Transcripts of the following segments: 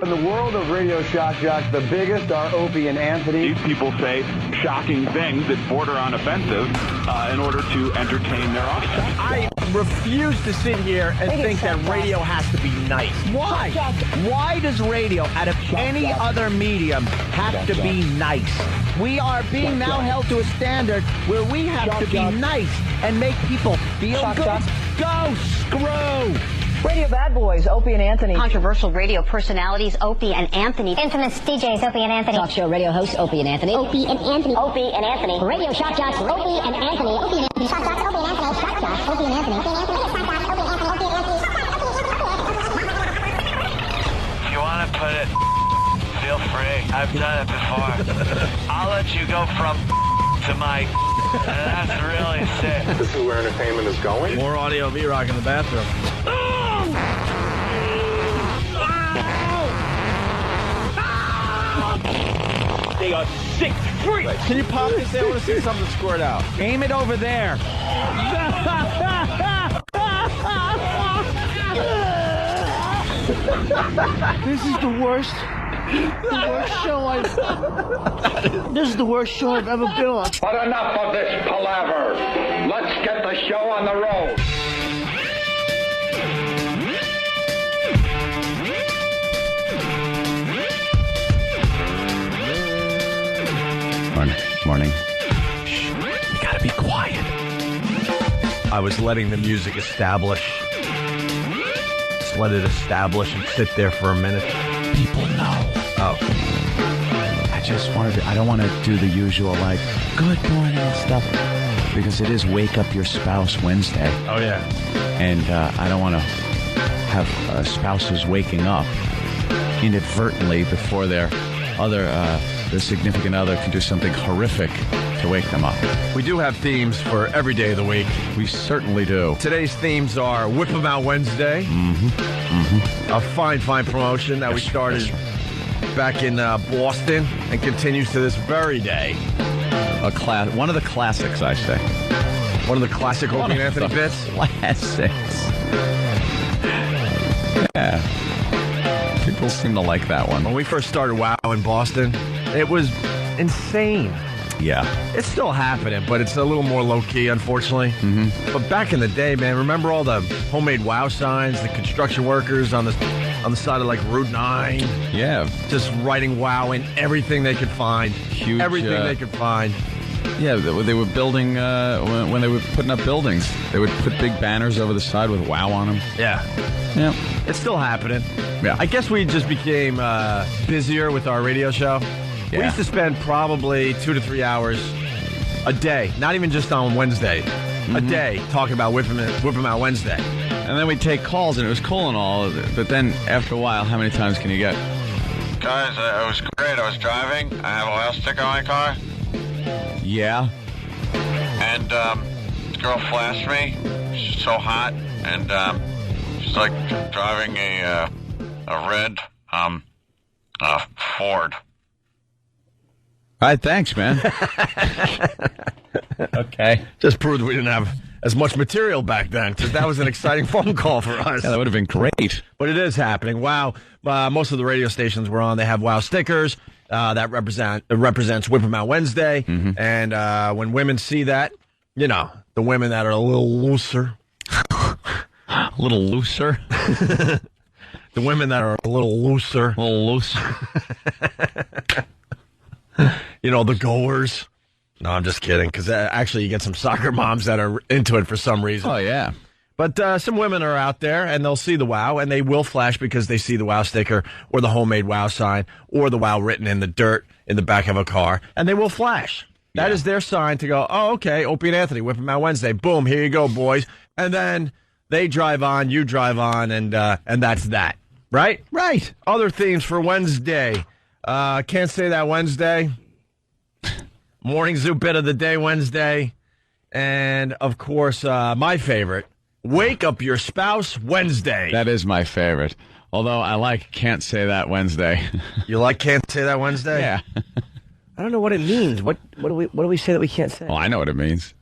In the world of Radio Shock Jocks, the biggest are Opie and Anthony. These people say shocking things that border on offensive in order to entertain their audience. I refuse to sit here and think that radio has to be nice. Why? Why does radio, out of any other medium, have to be nice? We are being now held to a standard where we have to be nice and make people feel good. Go screw! Radio bad boys, Opie and Anthony. Controversial radio personalities, Opie and Anthony. Infamous DJs, Opie and Anthony. Talk show radio hosts, Opie and Anthony. Opie and Anthony. Opie and Anthony. Radio shock jocks, Opie and Anthony. Opie and Anthony. Shock jocks, Opie and Anthony. Shock jocks, Opie and Anthony. Opie and Anthony. Shock jocks, Opie and Anthony. Opie and Anthony. If you want to put it, feel free. I've done it before. I'll let you go from to Mike. That's really sick. This is where entertainment is going. More audio of E-Rock in the bathroom. They are 6'3". Can you pop this? I want to see something squirt out. Aim it over there. This is the worst show This is the worst show I've ever been on. But enough of this palaver. Let's get the show on the road. Morning. Shh, you gotta be quiet. I was letting the music establish. Just let it establish and sit there for a minute. People know. Oh. I don't want to do the usual, like, good morning stuff, because it is Wake Up Your Spouse Wednesday. Oh, yeah. And I don't want to have spouses waking up inadvertently before their significant other can do something horrific to wake them up. We do have themes for every day of the week. We certainly do. Today's themes are Whip 'em Out Wednesday. A fine promotion that we started back in Boston and continues to this very day. One of the classics, I say. One of the classic Opie and Anthony bits? Classics. Yeah. People seem to like that one. When we first started WOW in Boston, it was insane. Yeah. It's still happening, but it's a little more low-key, unfortunately. But back in the day, man, remember all the homemade WOW signs, the construction workers on the side of, like, Route 9? Yeah. Just writing WOW in everything they could find. Huge. Everything they could find. Yeah, they were building, when they were putting up buildings, they would put big banners over the side with WOW on them. Yeah. Yeah. It's still happening. Yeah. I guess we just became busier with our radio show. Yeah. We used to spend probably 2 to 3 hours a day, not even just on Wednesday, a day talking about Whip 'em Out Wednesday. And then we'd take calls, and it was cool and all, but then after a while, how many times can you get? Guys, it was great. I was driving. I have a WOW sticker on my car. Yeah. And this girl flashed me. She's so hot. And she's like driving a red Ford. All right, thanks, man. Okay. Just proved we didn't have as much material back then, because that was an exciting phone call for us. Yeah, that would have been great. But it is happening. WOW. Most of the radio stations we're on, they have WOW stickers that represents Whip 'em Out Wednesday. And when women see that, you know, the women that are a little looser. A little looser? The women that are a little looser. A little looser. You know, the goers. No, I'm just kidding, because actually you get some soccer moms that are into it for some reason. Oh, yeah. But some women are out there, and they'll see the WOW, and they will flash because they see the WOW sticker or the homemade WOW sign or the WOW written in the dirt in the back of a car, and they will flash. That is their sign to go, oh, okay, Opie and Anthony, Whip 'em Out Wednesday. Boom, here you go, boys. And then they drive on, you drive on, and that's that. Right? Right. Other themes for Wednesday. Can't Say That Wednesday. Morning Zoo Bit of the Day Wednesday. And, of course, my favorite, Wake Up Your Spouse Wednesday. That is my favorite. Although I like Can't Say That Wednesday. You like Can't Say That Wednesday? Yeah. I don't know what it means. What do we say that we can't say? Well, I know what it means.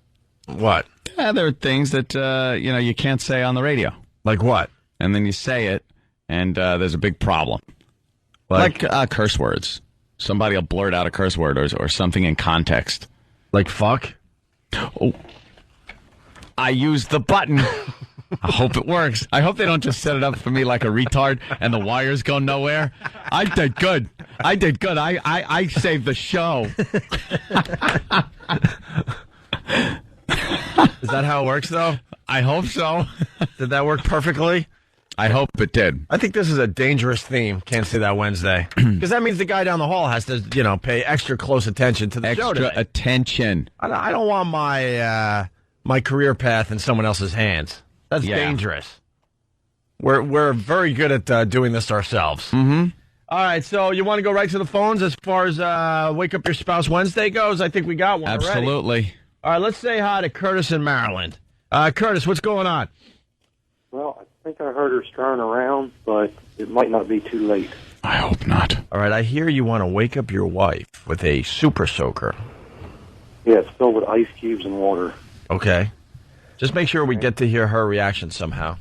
What? Yeah, there are things that you can't say on the radio. Like what? And then you say it, and there's a big problem. Like curse words. Somebody will blurt out a curse word or something in context. Like fuck? Oh. I used the button. I hope it works. I hope they don't just set it up for me like a retard and the wires go nowhere. I did good. I saved the show. Is that how it works, though? I hope so. Did that work perfectly? I hope it did. I think this is a dangerous theme. Can't say that Wednesday. Because that means the guy down the hall has to, pay extra close attention to the show today. Extra attention. I don't want my career path in someone else's hands. That's dangerous. We're very good at doing this ourselves. Mm-hmm. All right, so you want to go right to the phones as far as Wake Up Your Spouse Wednesday goes? I think we got one already. Absolutely. All right, let's say hi to Curtis in Maryland. Curtis, what's going on? Well, I think I heard her stirring around, but it might not be too late. I hope not. All right, I hear you want to wake up your wife with a super soaker. Yeah, it's filled with ice cubes and water. Okay. Just make sure we get to hear her reaction somehow.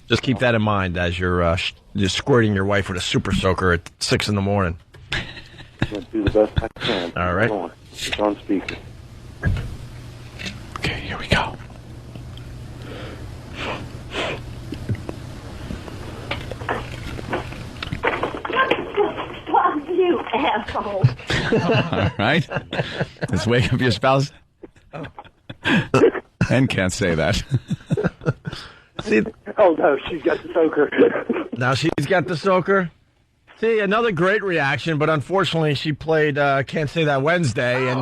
Just keep that in mind as you're squirting your wife with a super soaker at 6 in the morning. I'm going to do the best I can. All right. Hold on. It's on speaker. Okay, here we go. Fuck you, asshole. All right. Let's wake up your spouse. And can't say that. See, oh, no, she's got the soaker. Now she's got the soaker. See, another great reaction, but unfortunately she played Can't Say That Wednesday,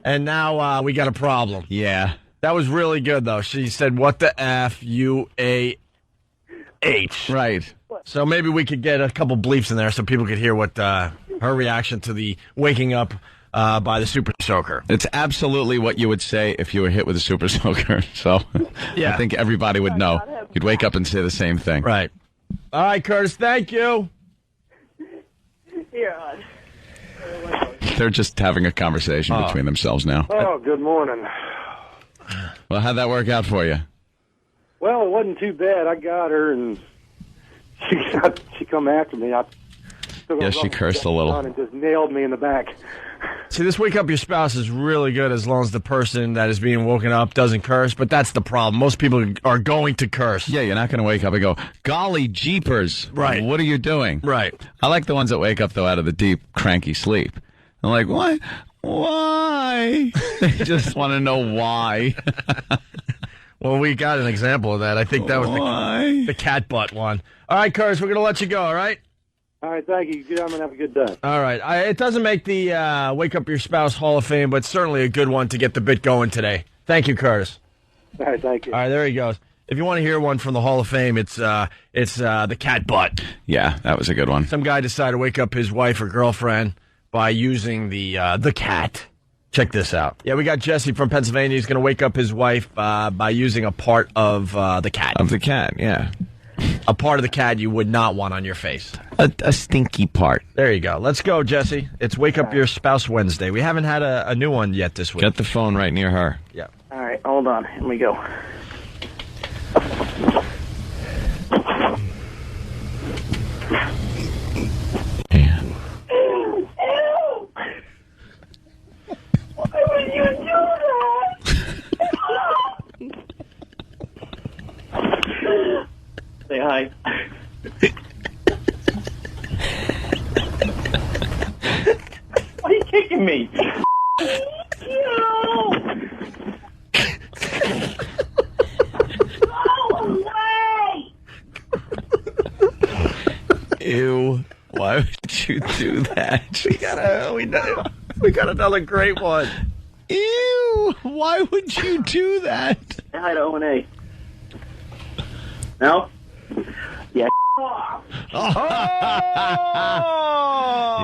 and now we got a problem. Yeah. That was really good, though. She said, what the F-U-A-H. Right. So maybe we could get a couple bleeps in there so people could hear what her reaction to the waking up by the super soaker. It's absolutely what you would say if you were hit with a super soaker. So yeah. I think everybody would know. You'd wake up and say the same thing. Right. All right, Curtis, thank you. Yeah. They're just having a conversation between themselves now. Oh, good morning. Well, how'd that work out for you? Well, it wasn't too bad. I got her, and she come after me. Yes, she cursed a little. And just nailed me in the back. See, this wake up your spouse is really good as long as the person that is being woken up doesn't curse, but that's the problem. Most people are going to curse. Yeah, you're not going to wake up and go, golly jeepers. Right. What are you doing? Right. I like the ones that wake up, though, out of the deep, cranky sleep. I'm like, why? Why? They just want to know why. Well, we got an example of that. I think that was the cat butt one. All right, Curtis, we're going to let you go, all right? All right, thank you. Good. I'm going to have a good day. All right. It doesn't make the Wake Up Your Spouse Hall of Fame, but certainly a good one to get the bit going today. Thank you, Curtis. All right, thank you. All right, there he goes. If you want to hear one from the Hall of Fame, it's the cat butt. Yeah, that was a good one. Some guy decided to wake up his wife or girlfriend by using the cat. Check this out. Yeah, we got Jesse from Pennsylvania. He's going to wake up his wife by using a part of the cat. Of the cat, yeah. A part of the cat you would not want on your face. A stinky part. There you go. Let's go, Jesse. It's Wake Up Your Spouse Wednesday. We haven't had a new one yet this week. Get the phone right near her. Yeah. All right, hold on. Here we go. Yeah. Ew! Why would you do that? Say hi. Why are you kicking me? Ew. Why would you do that? We got another great one. Ew. Why would you do that? Say hi to O&A. No? Yeah.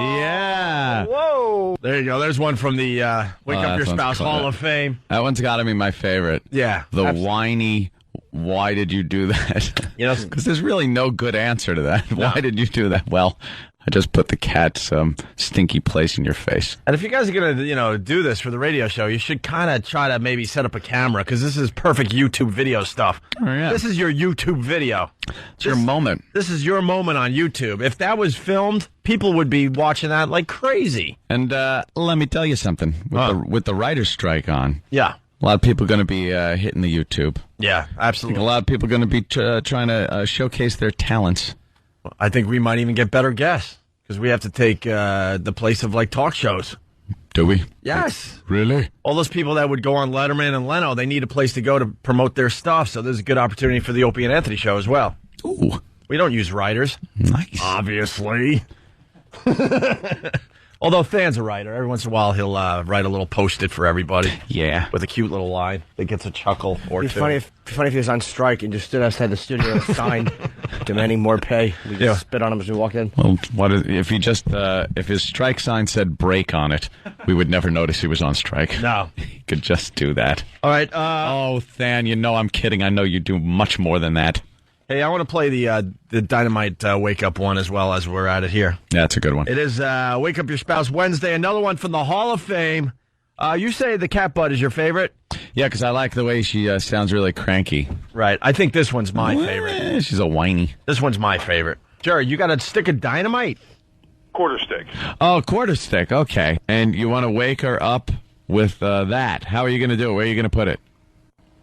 Yeah. Whoa. There you go. There's one from the Wake Up Your Spouse Hall of Fame. That one's got to be my favorite. Yeah. The whiny, why did you do that? You know, because there's really no good answer to that. Why did you do that? Well, I just put the cat's stinky place in your face. And if you guys are going to, do this for the radio show, you should kind of try to maybe set up a camera because this is perfect YouTube video stuff. Oh, yeah. This is your YouTube video. It's your moment. This is your moment on YouTube. If that was filmed, people would be watching that like crazy. And let me tell you something. With the writer's strike on, yeah, a lot of people are going to be hitting the YouTube. Yeah, absolutely. A lot of people are going to be trying to showcase their talents. I think we might even get better guests because we have to take the place of like talk shows. Do we? Yes. Really? All those people that would go on Letterman and Leno, they need a place to go to promote their stuff. So there's a good opportunity for the Opie and Anthony show as well. Ooh. We don't use writers. Nice. Obviously. Although Than's a writer. Every once in a while, he'll write a little post-it for everybody. Yeah. With a cute little line that gets a chuckle or It'd two. be funny if he was on strike and just stood outside the studio with a sign demanding more pay. We just spit on him as we walk in. Well, if he just if his strike sign said break on it, we would never notice he was on strike. No. He could just do that. All right. Oh, Than, I'm kidding. I know you do much more than that. Hey, I want to play the Dynamite Wake Up one as well as we're at it here. Yeah, that's a good one. It is Wake Up Your Spouse Wednesday. Another one from the Hall of Fame. You say the cat butt is your favorite? Yeah, because I like the way she sounds really cranky. Right. I think this one's my favorite. She's a whiny. This one's my favorite. Jerry, you got a stick of dynamite? Quarter stick. Oh, quarter stick. Okay. And you want to wake her up with that. How are you going to do it? Where are you going to put it?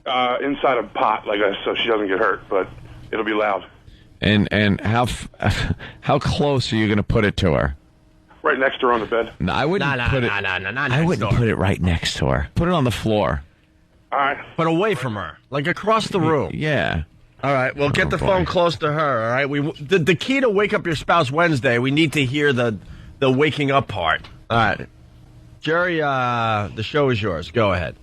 Inside a pot, like this, so she doesn't get hurt, but it'll be loud. And how close are you going to put it to her? Right next to her on the bed. No, I wouldn't put it. I wouldn't put it right next to her. Put it on the floor. All right. But away from her, like across the room. Yeah. All right, well, get the phone close to her, all right? The key to Wake Up Your Spouse Wednesday, we need to hear the waking up part. All right. Jerry, the show is yours. Go ahead.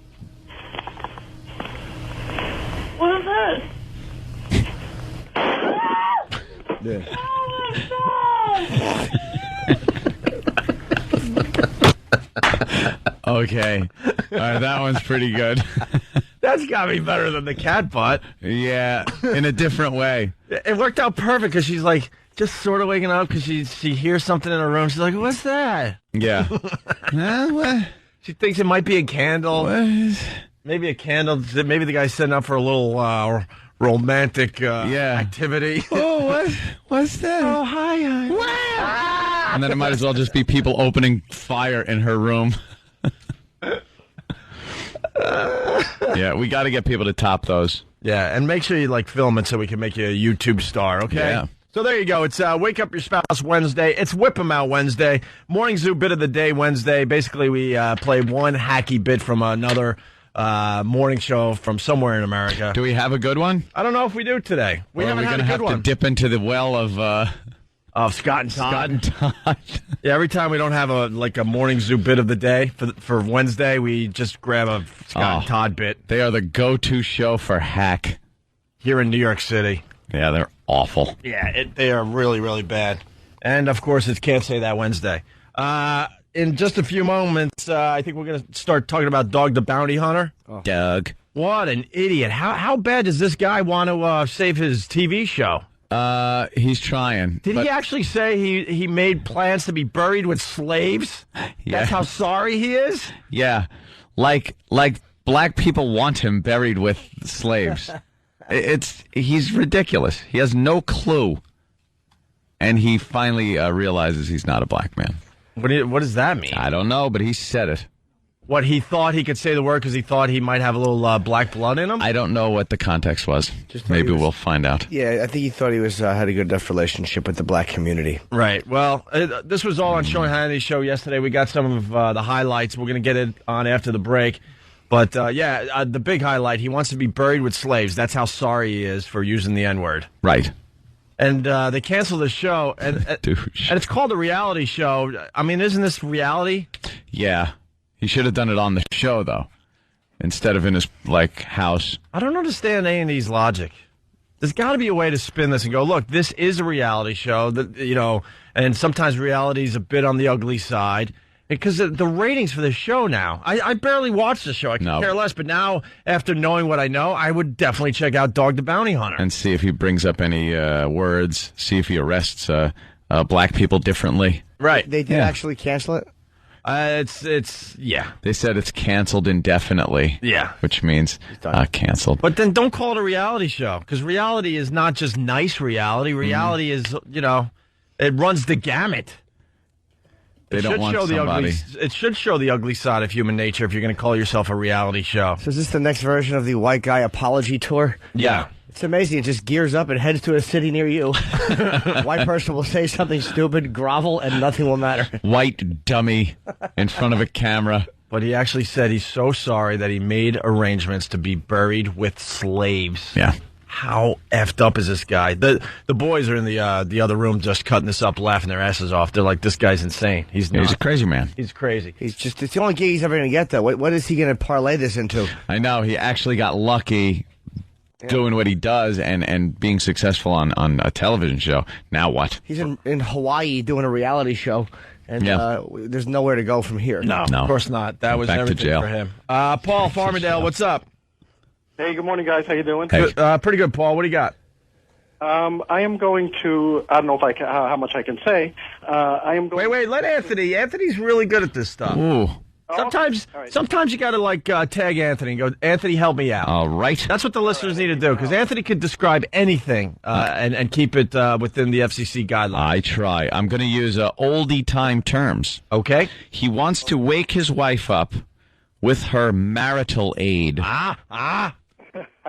What is that? Yeah. Okay. All right, that one's pretty good. That's got to be better than the cat butt. Yeah, in a different way. It worked out perfect because she's like just sort of waking up because she hears something in her room. She's like, what's that? Yeah. What? She thinks it might be a candle. What? Maybe a candle. Maybe the guy's setting up for a little romantic activity. Oh, what's that? Oh, hi. And then it might as well just be people opening fire in her room. Yeah, we got to get people to top those. Yeah, and make sure you film it so we can make you a YouTube star, okay? Yeah. So there you go. It's Wake Up Your Spouse Wednesday. It's Whip 'em Out Wednesday. Morning Zoo Bit of the Day Wednesday. Basically, we play one hacky bit from another morning show from somewhere in America. Do we have a good one? I don't know if we do today. We or haven't are we had a gonna good have one. to dip into the well of Scott and Todd. Scott and Todd. Yeah, every time we don't have a Morning Zoo Bit of the Day for Wednesday, we just grab a Scott and Todd bit. They are the go-to show for hack here in New York City. Yeah, they're awful. Yeah, they are really, really bad. And, of course, it's Can't Say That Wednesday. In just a few moments, I think we're going to start talking about Dog the Bounty Hunter. Oh. Doug. What an idiot. How bad does this guy want to save his TV show? He's trying. Did he actually say he made plans to be buried with slaves? Yeah. That's how sorry he is? Yeah. Like black people want him buried with slaves. He's ridiculous. He has no clue. And he finally realizes he's not a black man. What does that mean? I don't know, but he said it. What, he thought he could say the word because he thought he might have a little black blood in him? I don't know what the context was. Maybe we'll find out. Yeah, I think he thought he had a good enough relationship with the black community. Right. Well, this was all on Sean Hannity's show yesterday. We got some of the highlights. We're going to get it on after the break. But, the big highlight, he wants to be buried with slaves. That's how sorry he is for using the N-word. Right. And they canceled the show. And it's called a reality show. I mean, isn't this reality? Yeah. He should have done it on the show, though, instead of in his, house. I don't understand A&E's logic. There's got to be a way to spin this and go, look, this is a reality show, and sometimes reality is a bit on the ugly side. Because the ratings for this show now, I barely watch the show. I can care less. But now, after knowing what I know, I would definitely check out Dog the Bounty Hunter. And see if he brings up any words, see if he arrests black people differently. Right. They did actually cancel it? Yeah. They said it's canceled indefinitely. Yeah. Which means canceled. But then don't call it a reality show, because reality is not just nice reality. Reality is, it runs the gamut. They don't want somebody. It should show the ugly side of human nature if you're going to call yourself a reality show. So is this the next version of the white guy apology tour? Yeah. It's amazing. It just gears up and heads to a city near you. White person will say something stupid, grovel, and nothing will matter. White dummy in front of a camera. But he actually said he's so sorry that he made arrangements to be buried with slaves. Yeah. How effed up is this guy? The boys are in the other room just cutting this up, laughing their asses off. They're like, this guy's insane. He's a crazy man. He's crazy. It's the only gig he's ever going to get, though. What is he going to parlay this into? I know. He actually got lucky doing what he does and being successful on a television show. Now what? He's in Hawaii doing a reality show, and there's nowhere to go from here. No, of course not. That was Back to everything jail. for him. Paul Farmerdale, what's up? Hey, good morning, guys. How you doing? Hey. Pretty good, Paul. What do you got? I am going to. I don't know if I can, how much I can say. I am going. Wait. Let Anthony. Anthony's really good at this stuff. Ooh. Sometimes you got to tag Anthony and go, Anthony, help me out. All right. That's what the listeners need to do, because Anthony could describe anything and keep it within the FCC guidelines. I try. I'm going to use oldie time terms. Okay. He wants to wake his wife up with her marital aid.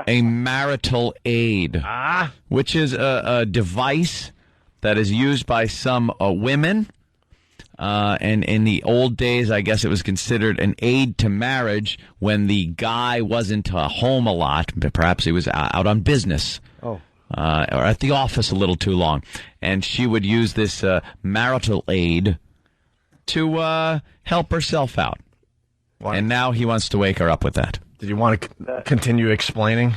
A marital aid. Which is a device that is used by some women. And in the old days, I guess it was considered an aid to marriage when the guy wasn't home a lot. Perhaps he was out on business. Or at the office a little too long. And she would use this marital aid to help herself out. Why? And now he wants to wake her up with that. Did you want to continue explaining?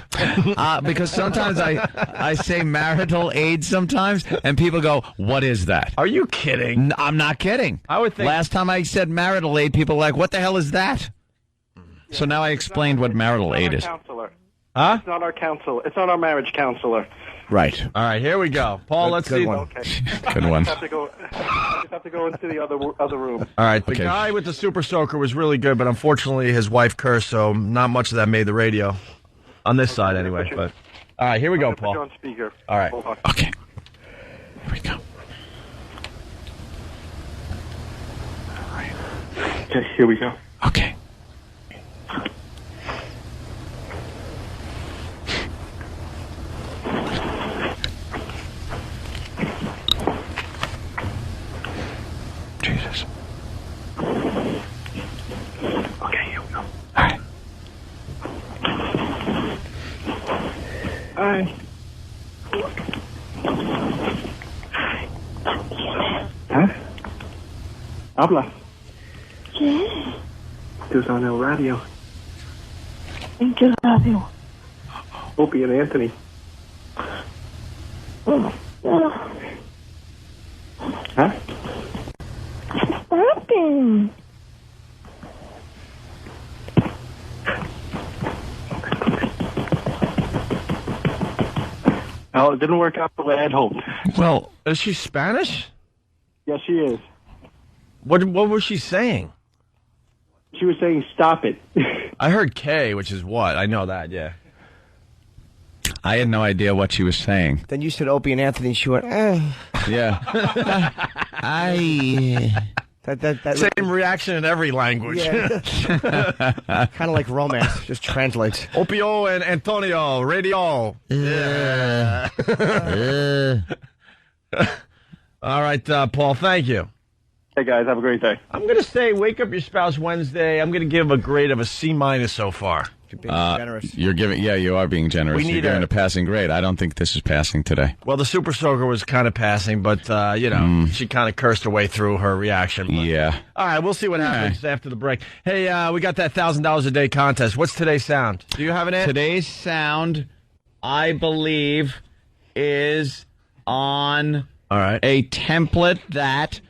Because sometimes I say marital aid sometimes, and people go, what is that? Are you kidding? I'm not kidding. I would think. Last time I said marital aid, people were like, what the hell is that? So now I explained what marital aid is. Counselor. Huh? It's not our counsel. It's not our marriage counselor. Right. All right, here we go. Paul, let's see. Okay. Good one. I just have to go into the other room. All right, the guy with the super soaker was really good, but unfortunately his wife cursed, so not much of that made the radio. On this side, anyway. But all right, here we go, Paul. Put you on speaker. All right. Okay. Here we go. All right. Okay, here we go. Okay. Jesus. Okay, here we go. All right. Hi. Huh? Habla. ¿Qué? Who's on el radio? ¿En qué radio? Opie and Anthony. Huh? Papi. Oh, it didn't work out the way I'd hoped. Well, is she Spanish? Yes, she is. What was she saying? She was saying, stop it. I heard K, which is what? I know that, yeah. I had no idea what she was saying. Then you said Opie and Anthony, and she went, Yeah. That Same reaction in every language. Yeah. Kind of like romance, just translates. Opio and Antonio, radio. Yeah. All right, Paul, thank you. Hey, guys, have a great day. I'm going to say Wake Up Your Spouse Wednesday. I'm going to give a grade of a C- so far. You're being generous. You're giving, you are being generous. You're giving a passing grade. I don't think this is passing today. Well, the Super Soaker was kind of passing, but, she kind of cursed her way through her reaction. But. Yeah. All right, we'll see what happens after the break. Hey, we got that $1,000 a day contest. What's today's sound? Do you have an answer? Today's sound, I believe, is on a template that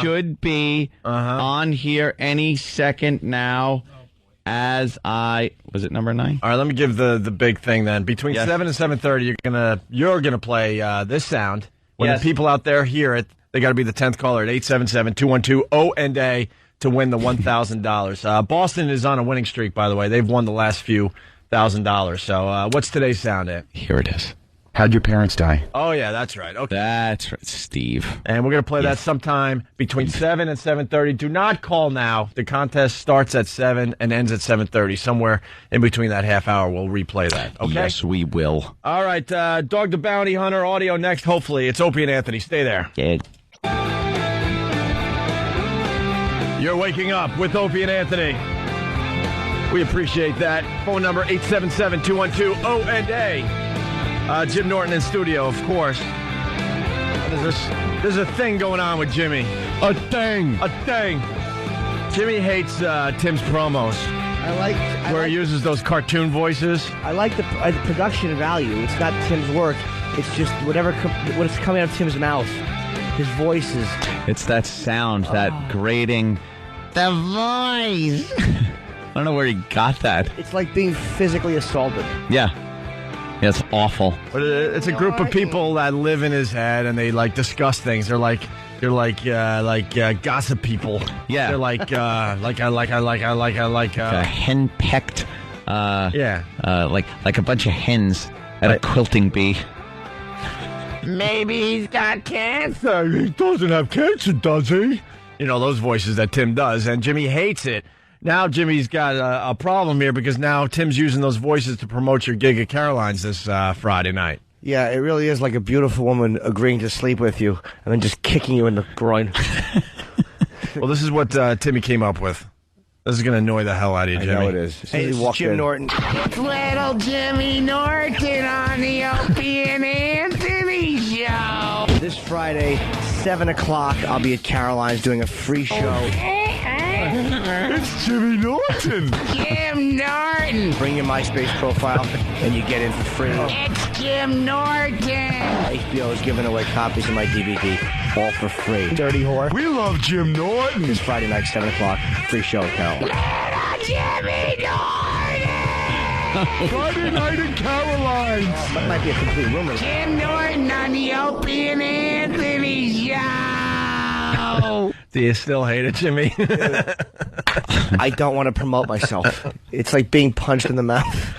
should be on here any second now. Was it number 9? All right, let me give the big thing then. Between 7 and 7:30, you're gonna play this sound. When the people out there hear it, They got to be the 10th caller at 877-212-ONA to win the $1,000. Boston is on a winning streak, by the way. They've won the last few $1,000. So what's today's sound at? Here it is. How'd your parents die? Oh, yeah, that's right. Okay. That's right, Steve. And we're going to play that sometime between 7 and 7:30. Do not call now. The contest starts at 7 and ends at 7:30. Somewhere in between that half hour, we'll replay that. Okay? Yes, we will. All right, Dog the Bounty Hunter, audio next, hopefully. It's Opie and Anthony. Stay there. Yeah. You're waking up with Opie and Anthony. We appreciate that. Phone number 877-212-ONA. Jim Norton in studio, of course. There's a thing going on with Jimmy. A thing. Jimmy hates Tim's promos. Where he uses those cartoon voices. I like the production value. It's not Tim's work. It's just what's coming out of Tim's mouth. His voice is... It's that sound, that grating. The voice. I don't know where he got that. It's like being physically assaulted. Yeah. Yeah, it's awful. But it's a group of people that live in his head, and they like discuss things. They're like gossip people. Yeah, they're like a henpecked. Yeah, like a bunch of hens at a quilting bee. Maybe he's got cancer. He doesn't have cancer, does he? You know those voices that Tim does, and Jimmy hates it. Now Jimmy's got a problem here because now Tim's using those voices to promote your gig at Caroline's this Friday night. Yeah, it really is like a beautiful woman agreeing to sleep with you and then just kicking you in the groin. Well, this is what Timmy came up with. This is going to annoy the hell out of you, Jimmy. I know it is. Hey, it's Jim Norton. It's little Jimmy Norton on the Opie and Anthony show. This Friday, 7 o'clock, I'll be at Caroline's doing a free show. It's Jimmy Norton. Jim Norton. Bring your MySpace profile, and you get in for free. It's Jim Norton. HBO is giving away copies of my DVD, all for free. Dirty whore. We love Jim Norton. This Friday night, 7 o'clock, free show at Caroline. Little Jimmy Norton. Friday night in Caroline's. That might be a complete rumor. Jim Norton on the Opie and Anthony show. Do you still hate it, Jimmy? I don't want to promote myself. It's like being punched in the mouth.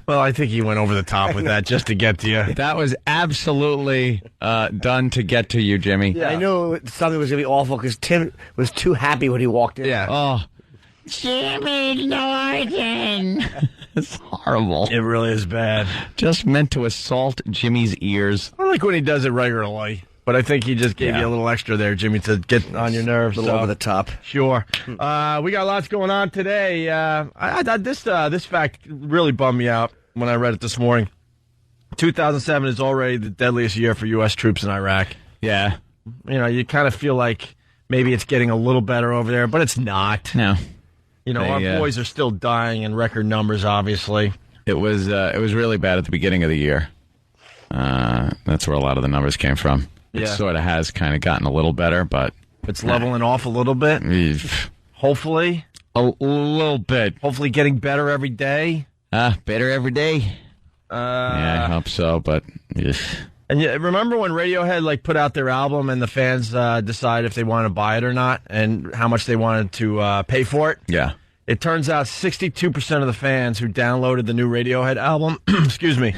Well, I think he went over the top with that just to get to you. That was absolutely done to get to you, Jimmy. Yeah. I knew something was going to be awful because Tim was too happy when he walked in. Yeah. Oh, Jimmy Norton. it's horrible. It really is bad. Just meant to assault Jimmy's ears. I like when he does it regularly. But I think he just gave you a little extra there, Jimmy, to get on your nerves. A little over the top. Sure. We got lots going on today. This fact really bummed me out when I read it this morning. 2007 is already the deadliest year for U.S. troops in Iraq. Yeah. You know, you kind of feel like maybe it's getting a little better over there, but it's not. No. You know, our boys are still dying in record numbers, obviously. It was really bad at the beginning of the year. That's where a lot of the numbers came from. It sort of has kind of gotten a little better, but... It's leveling off a little bit? Hopefully? A little bit. Hopefully getting better every day? Better every day. Yeah, I hope so, but... And you remember when Radiohead put out their album and the fans decide if they want to buy it or not and how much they wanted to pay for it? Yeah. It turns out 62% of the fans who downloaded the new Radiohead album, excuse me,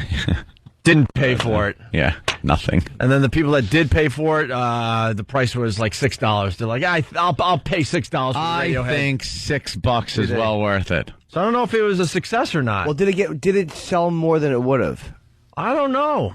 didn't pay for it. Yeah, nothing. And then the people that did pay for it, the price was like $6. They're like, I'll pay $6 for Radiohead. I think $6 is well worth it. So I don't know if it was a success or not. Well, did it sell more than it would have? I don't know.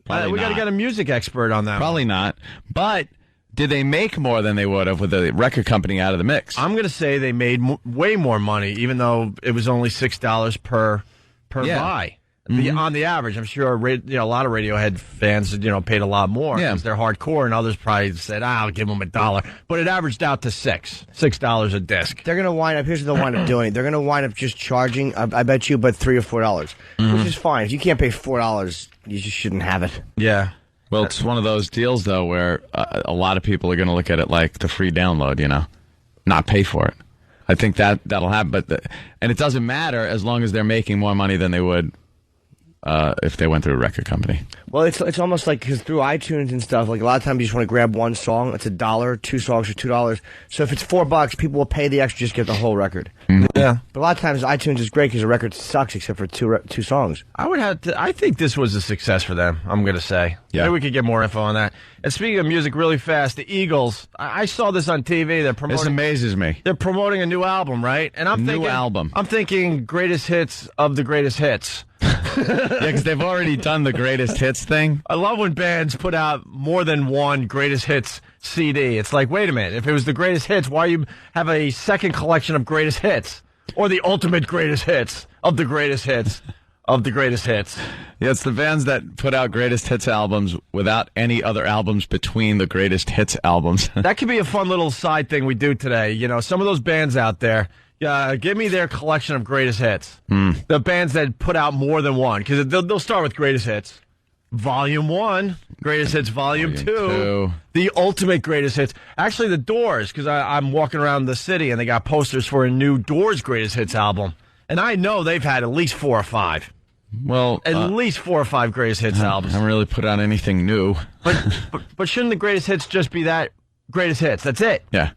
We got to get a music expert on that. Probably not. But did they make more than they would have with the record company out of the mix? I'm going to say they made way more money, even though it was only $6 per buy. On the average, I'm sure a lot of Radiohead fans paid a lot more because they're hardcore, and others probably said, I'll give them $1. But it averaged out to $6 a disc. They're going to wind up, here's what they'll wind up doing. They're going to wind up just charging, I bet you, but $3 or $4, which is fine. If you can't pay $4, you just shouldn't have it. Yeah. Well, it's one of those deals, though, where a lot of people are going to look at it like the free download, not pay for it. I think that'll happen. And it doesn't matter as long as they're making more money than they would if they went through a record company. Well, it's almost like because through iTunes and stuff, like a lot of times you just want to grab one song. It's $1. 2 songs for $2. So if it's $4, people will pay the extra just to get the whole record. Yeah, but a lot of times iTunes is great because the record sucks except for two songs. I think this was a success for them. I'm going to say. Yeah, maybe we could get more info on that. And speaking of music, really fast, the Eagles. I saw this on TV. They're promoting. This amazes me. They're promoting a new album, right? And I'm thinking greatest hits of the greatest hits. Yeah, because they've already done the greatest hits thing. I love when bands put out more than one greatest hits CD. It's like, wait a minute, if it was the greatest hits, why you have a second collection of greatest hits? Or the ultimate greatest hits of the greatest hits of the greatest hits. Yeah, it's the bands that put out greatest hits albums without any other albums between the greatest hits albums. That could be a fun little side thing we do today. You know, some of those bands out there, give me their collection of greatest hits. The bands that put out more than one, because they'll start with greatest hits. Volume 1, greatest hits. Volume 2, the ultimate greatest hits. Actually, the Doors, because I'm walking around the city and they got posters for a new Doors greatest hits album. And I know they've had at least 4 or 5. Well, at least 4 or 5 greatest hits albums. I haven't really put out anything new. But shouldn't the greatest hits just be that greatest hits? That's it. Yeah.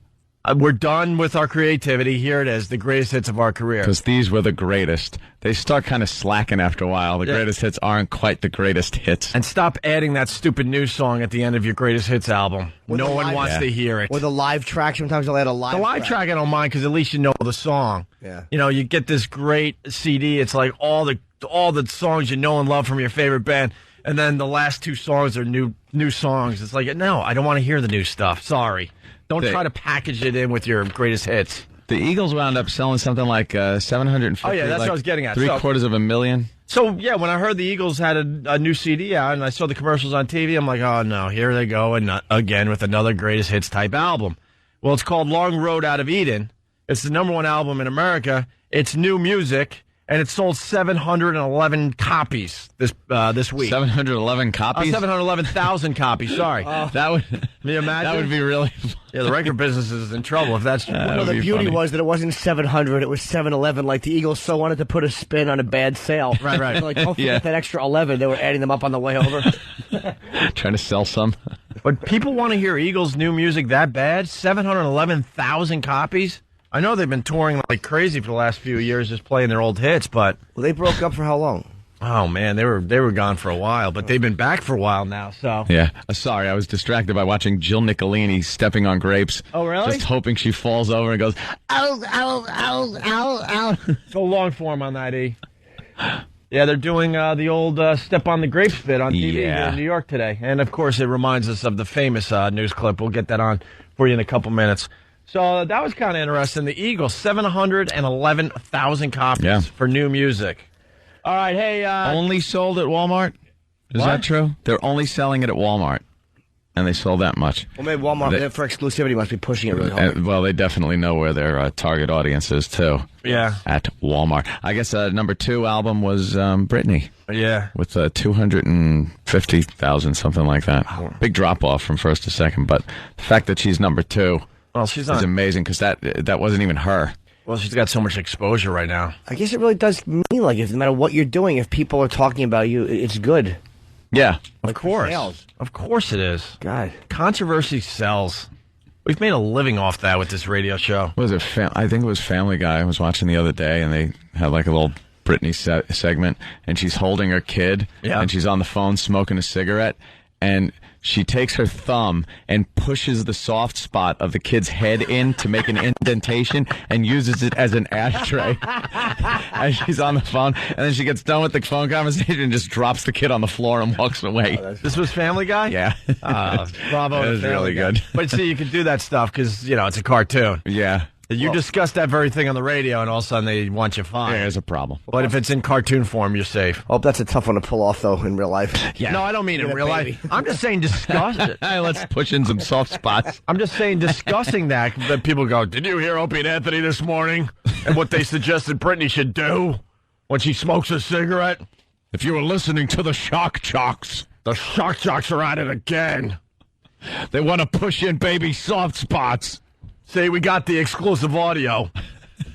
We're done with our creativity. Here it is, the greatest hits of our career. Because these were the greatest. They start kind of slacking after a while. The greatest hits aren't quite the greatest hits. And stop adding that stupid new song at the end of your greatest hits album. No one wants to hear it. Or the live track. Sometimes they'll add a live track. The live track I don't mind because at least you know the song. Yeah. You know, you get this great CD. It's like all the songs you know and love from your favorite band. And then the last 2 songs are new songs. It's like, no, I don't want to hear the new stuff. Sorry. Don't try to package it in with your greatest hits. The Eagles wound up selling something like 750. Oh, yeah, that's what I was getting at. $750,000. So, yeah, when I heard the Eagles had a new CD out and I saw the commercials on TV, I'm like, oh, no, here they go again with another greatest hits type album. Well, it's called Long Road Out of Eden. It's the #1 album in America. It's new music. And it sold 711 copies this week. 711 copies? 711,000 copies, sorry. That would you imagine? That would be really funny. Yeah, the record business is in trouble if that's true. Well, the beauty was that it wasn't 700, it was 711. Like the Eagles so wanted to put a spin on a bad sale. Right. So like, don't forget that extra 11. They were adding them up on the way over. Trying to sell some. But people want to hear Eagles' new music that bad? 711,000 copies? I know they've been touring like crazy for the last few years, just playing their old hits, but... Well, they broke up for how long? Oh, man, they were gone for a while, but they've been back for a while now, so... Yeah. Sorry, I was distracted by watching Jill Nicolini stepping on grapes. Oh, really? Just hoping she falls over and goes, ow, ow, ow, ow, ow. So long form on that, E. Yeah, they're doing the old Step on the Grapes bit on TV here in New York today. And, of course, it reminds us of the famous news clip. We'll get that on for you in a couple minutes. So that was kind of interesting. The Eagles, 711,000 copies for new music. All right, hey. Only sold at Walmart? Is that true? They're only selling it at Walmart. And they sold that much. Well, maybe Walmart, for exclusivity, must be pushing it really hard. Well, they definitely know where their target audience is, too. Yeah. At Walmart. I guess #2 album was Britney. Yeah. With 250,000, something like that. Wow. Big drop-off from first to second. But the fact that she's #2... Well, she's is amazing because that wasn't even her. Well, she's got so much exposure right now. I guess it really does mean like no matter what you're doing, if people are talking about you, it's good. Yeah, of course. Of course it is. God, controversy sells. We've made a living off that with this radio show. What was it? I think it was Family Guy. I was watching the other day, and they had like a little Britney segment, and she's holding her kid, and she's on the phone smoking a cigarette, and she takes her thumb and pushes the soft spot of the kid's head in to make an indentation and uses it as an ashtray as she's on the phone. And then she gets done with the phone conversation and just drops the kid on the floor and walks away. This was Family Guy? Yeah. Bravo. It was really good. But see, you can do that stuff because, it's a cartoon. Yeah. You discuss that very thing on the radio, and all of a sudden they want you fired. Yeah, there's a problem. But if it's in cartoon form, you're safe. Oh, that's a tough one to pull off, though, in real life. Yeah. No, I don't mean in real life. I'm just saying discuss it. Let's push in some soft spots. I'm just saying discussing that people go, did you hear Opie and Anthony this morning? And what they suggested Britney should do when she smokes a cigarette? If you were listening to the Shock Jocks, the Shock Jocks are at it again. They want to push in baby soft spots. See, we got the exclusive audio.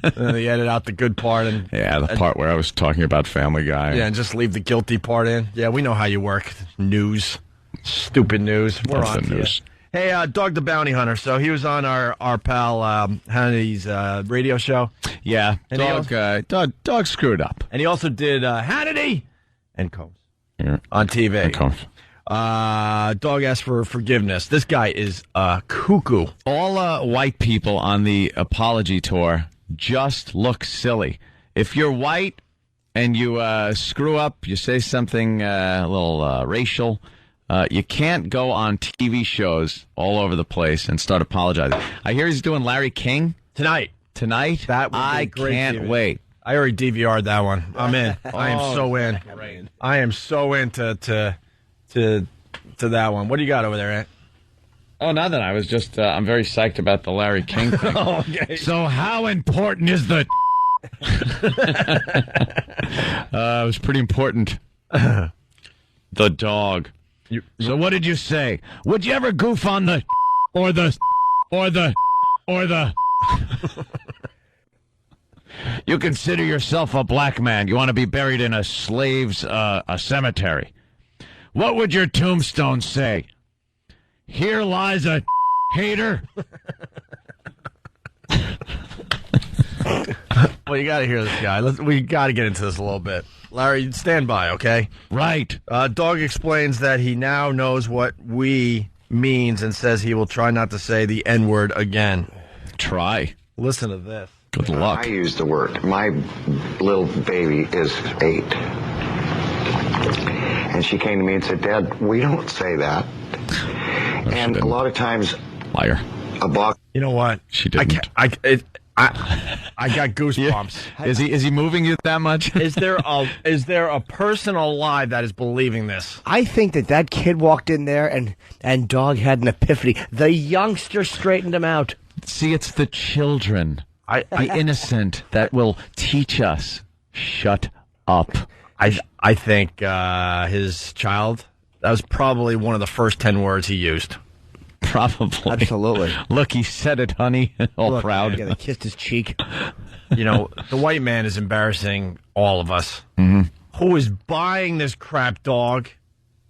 And they edit out the good part. And the part where I was talking about Family Guy. Yeah, and just leave the guilty part in. Yeah, we know how you work. News. Stupid news. We're That's on the to news. you. Hey, Dog the Bounty Hunter. So he was on our pal Hannity's radio show. Yeah, And dog screwed up. And he also did Hannity and Combs Yeah. on TV. And Combs. Dog asked for forgiveness. This guy is cuckoo. All white people on the apology tour just look silly. If you're white and you screw up, you say something a little racial, you can't go on TV shows all over the place and start apologizing. I hear he's doing Larry King Tonight. That would be great. Can't TV. wait. I already DVR'd that one. I'm in. I am so in. I am so into to that one. What do you got over there, Ant? Oh, nothing. I was just, I'm very psyched about the Larry King thing. Okay. So how important is the... It was pretty important. The dog. So what did you say? Would you ever goof on the... or the... You consider yourself a black man. You want to be buried in a slave's a cemetery. What would your tombstone say? Here lies a hater. Well, you got to hear this guy. We got to get into this a little bit. Larry, stand by, okay? Right. Dog explains that he now knows what we means and says he will try not to say the N-word again. Try. Listen to this. Good luck. I use the word. My little baby is 8. And she came to me and said, Dad, we don't say that. And a lot of times... Liar. A box... You know what? She didn't. I got goosebumps. Yeah. Is he moving you that much? Is there a person alive that is believing this? I think that kid walked in there and Dog had an epiphany. The youngster straightened him out. See, it's the children, the innocent, that will teach us. Shut up. I think his child, that was probably one of the first 10 words he used. Probably. Absolutely. Look, he said it, honey. All Look, proud. Yeah, they kissed his cheek. You know, the white man is embarrassing all of us. Mm-hmm. Who is buying this crap, Dog?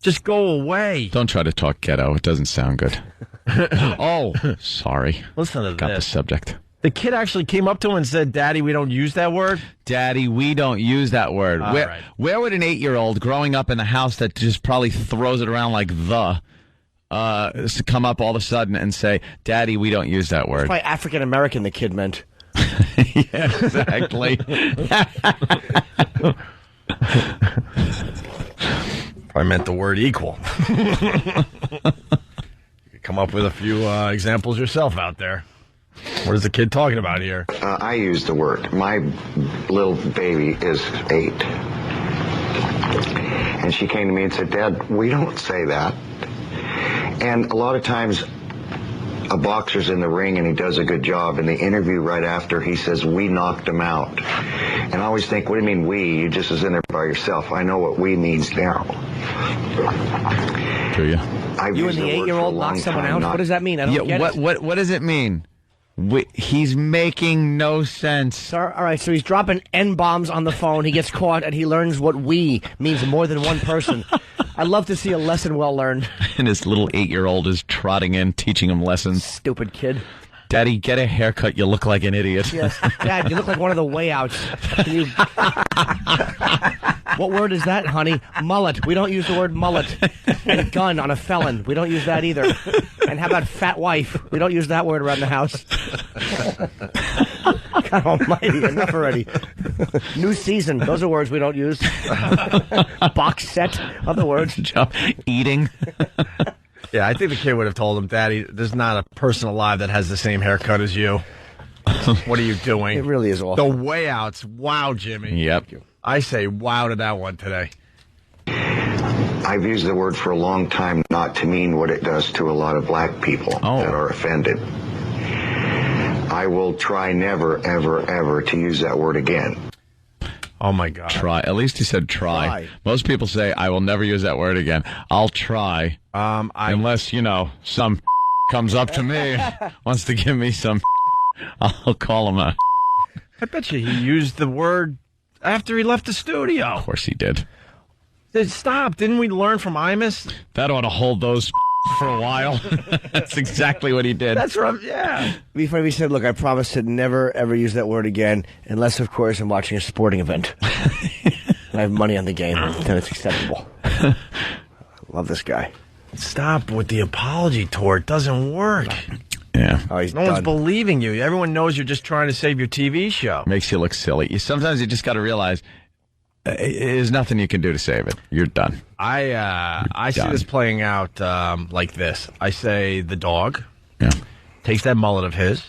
Just go away. Don't try to talk ghetto. It doesn't sound good. Oh, sorry. Listen to Got this. the subject. The kid actually came up to him and said, Daddy, we don't use that word? Daddy, we don't use that word. Right. Where would an 8-year-old growing up in a house that just probably throws it around like come up all of a sudden and say, Daddy, we don't use that word? Probably African American, the kid meant. Yeah, exactly. Probably meant the word equal. You could come up with a few examples yourself out there. What is the kid talking about here? I use the word. My little baby is 8. And she came to me and said, Dad, we don't say that. And a lot of times a boxer's in the ring and he does a good job. In the interview right after, he says, we knocked him out. And I always think, what do you mean we? You just was in there by yourself. I know what we means now. Do you? You and the 8-year-old knocked someone out? What does that mean? I don't get it. What does it mean? He's making no sense. All right, so he's dropping N-bombs on the phone. He gets caught, and he learns what we means more than one person. I'd love to see a lesson well learned. And his little 8-year-old is trotting in, teaching him lessons. Stupid kid. Daddy, get a haircut. You look like an idiot. Yes. Dad, you look like one of the way outs. Can you... What word is that, honey? Mullet. We don't use the word mullet. And gun on a felon. We don't use that either. And how about fat wife? We don't use that word around the house. God almighty, enough already. New season. Those are words we don't use. Box set. Other words. Eating. Yeah, I think the kid would have told him, Daddy, there's not a person alive that has the same haircut as you. What are you doing? It really is awful. The way outs. Wow, Jimmy. Yep. I say wow to that one today. I've used the word for a long time not to mean what it does to a lot of black people that are offended. I will try never, ever, ever to use that word again. Oh, my God. Try. At least he said try. Most people say, I will never use that word again. I'll try. Unless, some comes up to me, wants to give me some, I'll call him a... I bet you he used the word after he left the studio. Of course he did. Stop. Didn't we learn from Imus? That ought to hold those for a while. That's exactly what he did. That's right. Yeah. It'd be funny if he said, look, I promise to never, ever use that word again, unless, of course, I'm watching a sporting event. And I have money on the game, then it's acceptable. I love this guy. Stop with the apology tour. It doesn't work. Yeah. Oh, he's no done. one's believing you. Everyone knows you're just trying to save your TV show. Makes you look silly. Sometimes you just got to realize there's nothing you can do to save it. You're done. I see this playing out like this. I say the dog takes that mullet of his,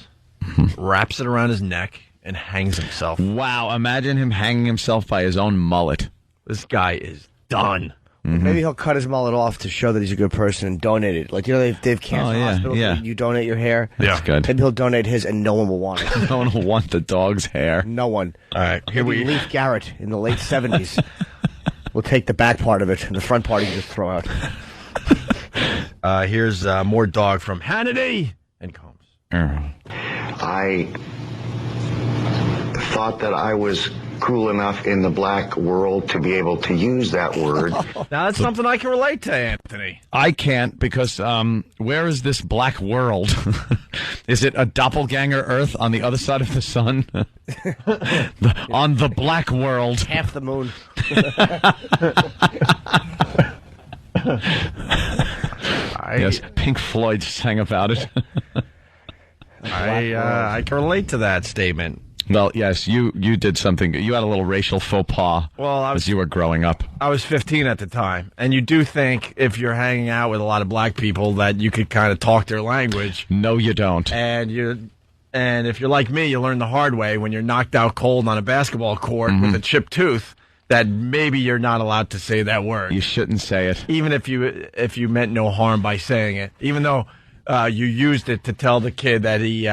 wraps it around his neck, and hangs himself. Wow, imagine him hanging himself by his own mullet. This guy is done. Maybe he'll cut his mullet off to show that he's a good person and donate it. Like, they have cancer hospitals where you donate your hair. That's good. Maybe he'll donate his and no one will want it. No one will want the dog's hair. No one. All right, here Maybe Leif Garrett in the late 70s. We'll take the back part of it, and the front part you can just throw out. Here's more dog from Hannity and Combs. I thought that I was cool enough in the black world to be able to use that word. Now, that's something I can relate to, Anthony. I can't because where is this black world? Is it a doppelganger Earth on the other side of the sun? On the black world. Half the moon. Yes, Pink Floyd sang about it. I can relate to that statement. Well, yes, you did something. You had a little racial faux pas as you were growing up. I was 15 at the time, and you do think if you're hanging out with a lot of black people that you could kind of talk their language. No, you don't. And if you're like me, you learn the hard way when you're knocked out cold on a basketball court with a chipped tooth that maybe you're not allowed to say that word. You shouldn't say it. Even if you meant no harm by saying it. Even though you used it to tell the kid that he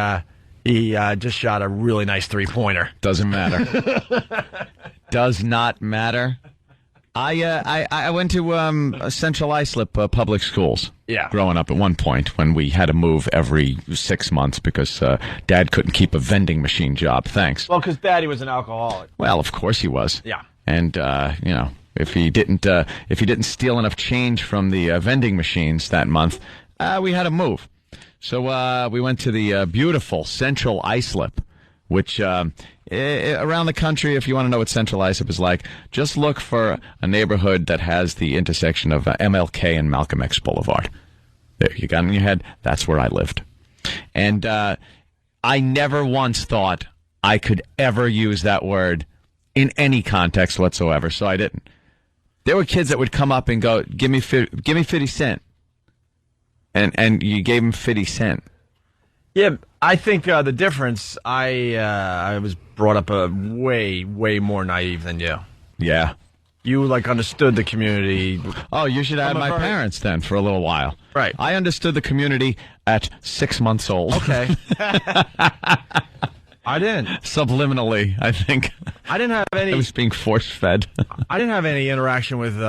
just shot a really nice three-pointer. Doesn't matter. Does not matter. I went to Central Islip public schools. Yeah. Growing up at one point when we had to move every 6 months because Dad couldn't keep a vending machine job. Thanks. Well, because Daddy was an alcoholic. Well, of course he was. Yeah. And if he didn't steal enough change from the vending machines that month, we had to move. So we went to the beautiful Central Islip, which around the country, if you want to know what Central Islip is like, just look for a neighborhood that has the intersection of MLK and Malcolm X Boulevard. There, you got it in your head. That's where I lived. And I never once thought I could ever use that word in any context whatsoever, so I didn't. There were kids that would come up and go, give me 50 cents. And you gave him 50 cents. Yeah, I think the difference, I was brought up way, way more naive than you. Yeah. You, understood the community. Oh, you should have had my parents then for a little while. Right. I understood the community at 6 months old. Okay. I didn't. Subliminally, I think. I didn't have any. I was being force-fed. I didn't have any interaction with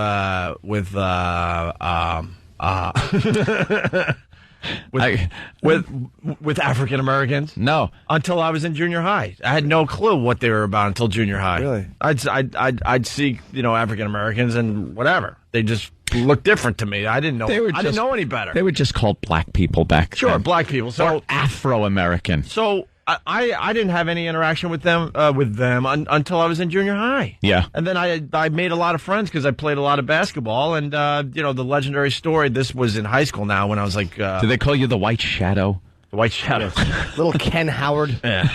African Americans. No, until I was in junior high. I had no clue what they were about until junior high. Really? I'd see African Americans and whatever. They just looked different to me. I didn't know. I didn't know any better. They were just called black people back then. Sure, black people. So or Afro-American. So I didn't have any interaction with them until I was in junior high. Yeah. And then I made a lot of friends because I played a lot of basketball. And, the legendary story, this was in high school now when I was like... Do they call you the White Shadow? The White Shadow. Little Ken Howard. Yeah.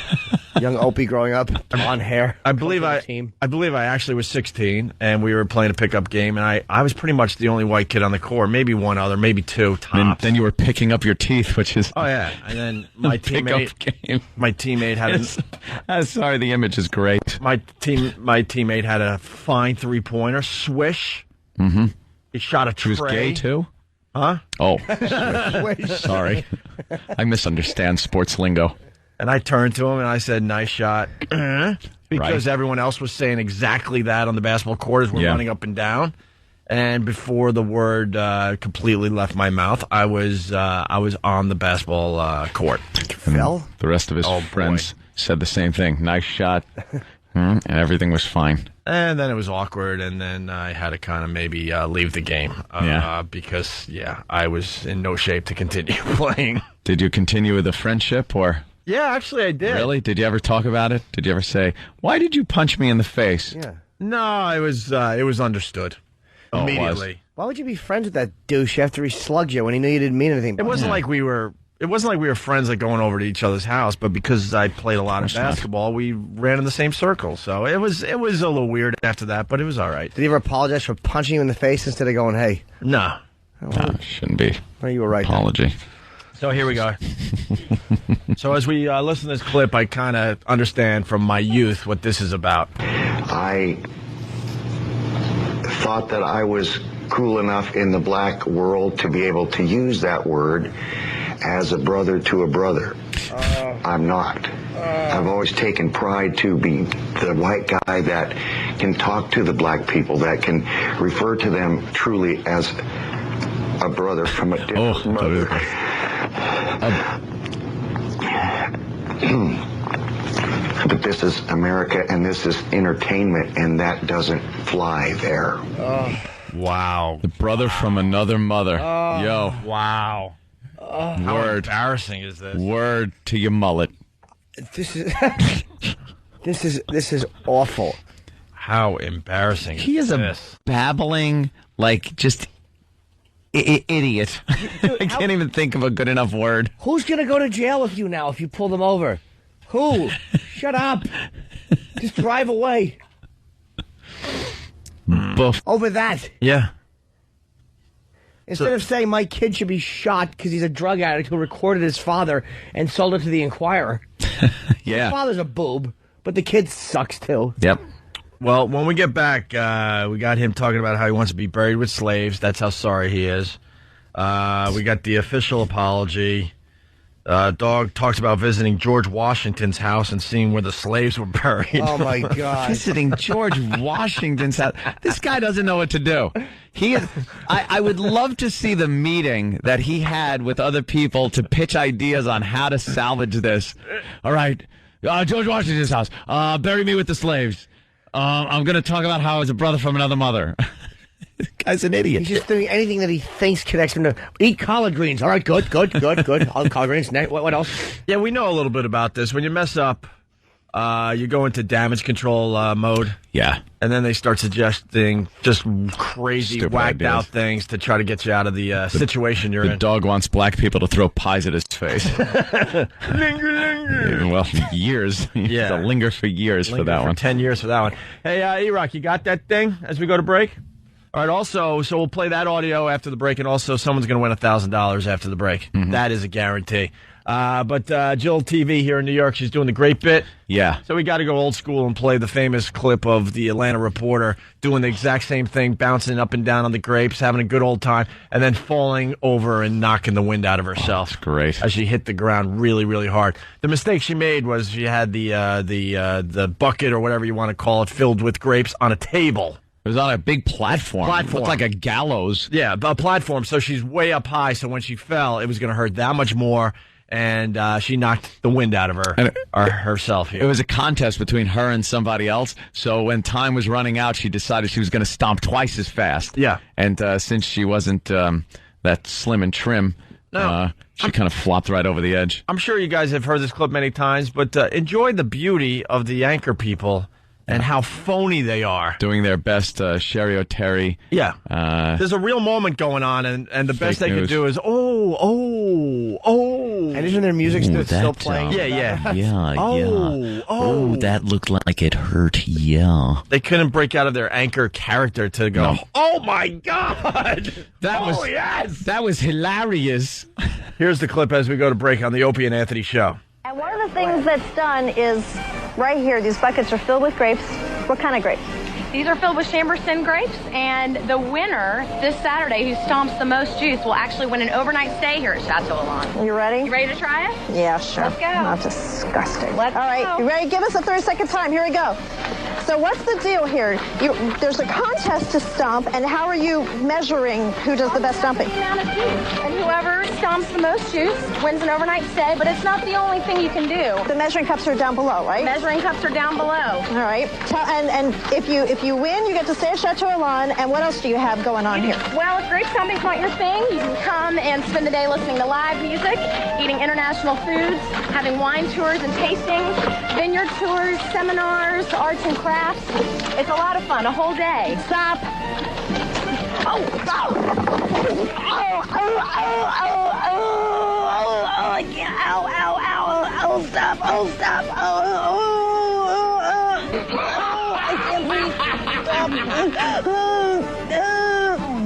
Young Opie growing up. Blonde hair. I believe I actually was 16, and we were playing a pickup game, and I was pretty much the only white kid on the court. Maybe one other, maybe two tops. Then you were picking up your teeth, which is... Oh, yeah. And then my teammate had sorry, the image is great. My teammate had a fine three-pointer, swish. Mm-hmm. He shot a tray. He was gay, too? Huh? Oh. Sorry. I misunderstand sports lingo. And I turned to him and I said, nice shot. Because everyone else was saying exactly that on the basketball court as we're running up and down. And before the word completely left my mouth, I was on the basketball court. Fell? The rest of his friends said the same thing. Nice shot. And everything was fine. And then it was awkward, and then I had to kind of maybe leave the game because, I was in no shape to continue playing. Did you continue with the friendship, or? Yeah, actually I did. Really? Did you ever talk about it? Did you ever say, why did you punch me in the face? Yeah. No, it was understood immediately. Why would you be friends with that douche after he slugged you when he knew you didn't mean anything? It wasn't like we were friends like going over to each other's house, but because I played a lot of basketball, we ran in the same circle. So it was a little weird after that, but it was all right. Did he ever apologize for punching you in the face instead of going, hey? No. No, shouldn't be. Well, you were right. Apology. Then. So here we go. So as we listen to this clip, I kind of understand from my youth what this is about. I thought that I was cool enough in the black world to be able to use that word as a brother to a brother. I'm not. I've always taken pride to be the white guy that can talk to the black people, that can refer to them truly as a brother from a different mother. But this is America, and this is entertainment, and that doesn't fly there. Wow. The brother from another mother. Yo. Wow. How embarrassing is this? Word to your mullet. This is awful. How embarrassing He is this? A babbling, like, just idiot. Dude, I can't even think of a good enough word. Who's going to go to jail with you now if you pull them over? Who? Shut up. Just drive away. Boof. Over that. Yeah. Instead of saying my kid should be shot because he's a drug addict who recorded his father and sold it to the Inquirer. Yeah. His father's a boob, but the kid sucks too. Yep. Well, when we get back, we got him talking about how he wants to be buried with slaves. That's how sorry he is. We got the official apology. Dog talks about visiting George Washington's house and seeing where the slaves were buried. Oh, my God. Visiting George Washington's house. This guy doesn't know what to do. I would love to see the meeting that he had with other people to pitch ideas on how to salvage this. All right, George Washington's house. Bury me with the slaves. I'm going to talk about how I was a brother from another mother. This guy's an idiot. He's just doing anything that he thinks connects him to. Eat collard greens. All right, good. All collard greens. What else? Yeah, we know a little bit about this. When you mess up, you go into damage control mode. Yeah. And then they start suggesting just crazy, Stupid whacked ideas. out things to try to get you out of the situation you're The in. dog wants black people to throw pies at his face. Linger. Well, years. Yeah. To linger for years for that one. 10 years for that one. Hey, E-Rock, you got that thing as we go to break? All right, also, so we'll play that audio after the break, and also someone's going to win $1,000 after the break. Mm-hmm. That is a guarantee. But Jill TV here in New York, she's doing the great bit. Yeah. So we got to go old school and play the famous clip of the Atlanta reporter doing the exact same thing, bouncing up and down on the grapes, having a good old time, and then falling over and knocking the wind out of herself. That's great. As she hit the ground really, really hard. The mistake she made was she had the bucket or whatever you want to call it filled with grapes on a table. It was on a big platform. It looked like a gallows. Yeah, a platform. So she's way up high. So when she fell, it was going to hurt that much more. And she knocked the wind out of herself here. It was a contest between her and somebody else. So when time was running out, she decided she was going to stomp twice as fast. Yeah. And since she wasn't that slim and trim, she kind of flopped right over the edge. I'm sure you guys have heard this clip many times, but enjoy the beauty of the anchor people and how phony they are. Doing their best, Sherry O'Terry. Yeah. There's a real moment going on, and the best they can do is, And isn't their music still playing? Yeah. Oh, that looked like it hurt, yeah. They couldn't break out of their anchor character to go, oh my God! That was hilarious. Here's the clip as we go to break on the Opie and Anthony show. And one of the things that's done is right here, these buckets are filled with grapes. What kind of grapes? These are filled with Chamberson grapes, and the winner this Saturday who stomps the most juice will actually win an overnight stay here at Chateau Elan. You ready? You ready to try it? Yeah, sure. Let's go. Not disgusting. Let's All right, go. you ready? Give us a 30-second time. Here we go. So what's the deal here? There's a contest to stomp, and how are you measuring who does the best stomping? And whoever stomps the most juice wins an overnight stay, but it's not the only thing you can do. The measuring cups are down below, right? Measuring cups are down below. All right. And if you win, you get to stay at Chateau Elan. And what else do you have going on here? Well, if grape stomping's not your thing, you can come and spend the day listening to live music, eating international foods, having wine tours and tastings, vineyard tours, seminars, arts and crafts. It's a lot of fun, a whole day. Stop. Oh, stop. Stop. I can't breathe.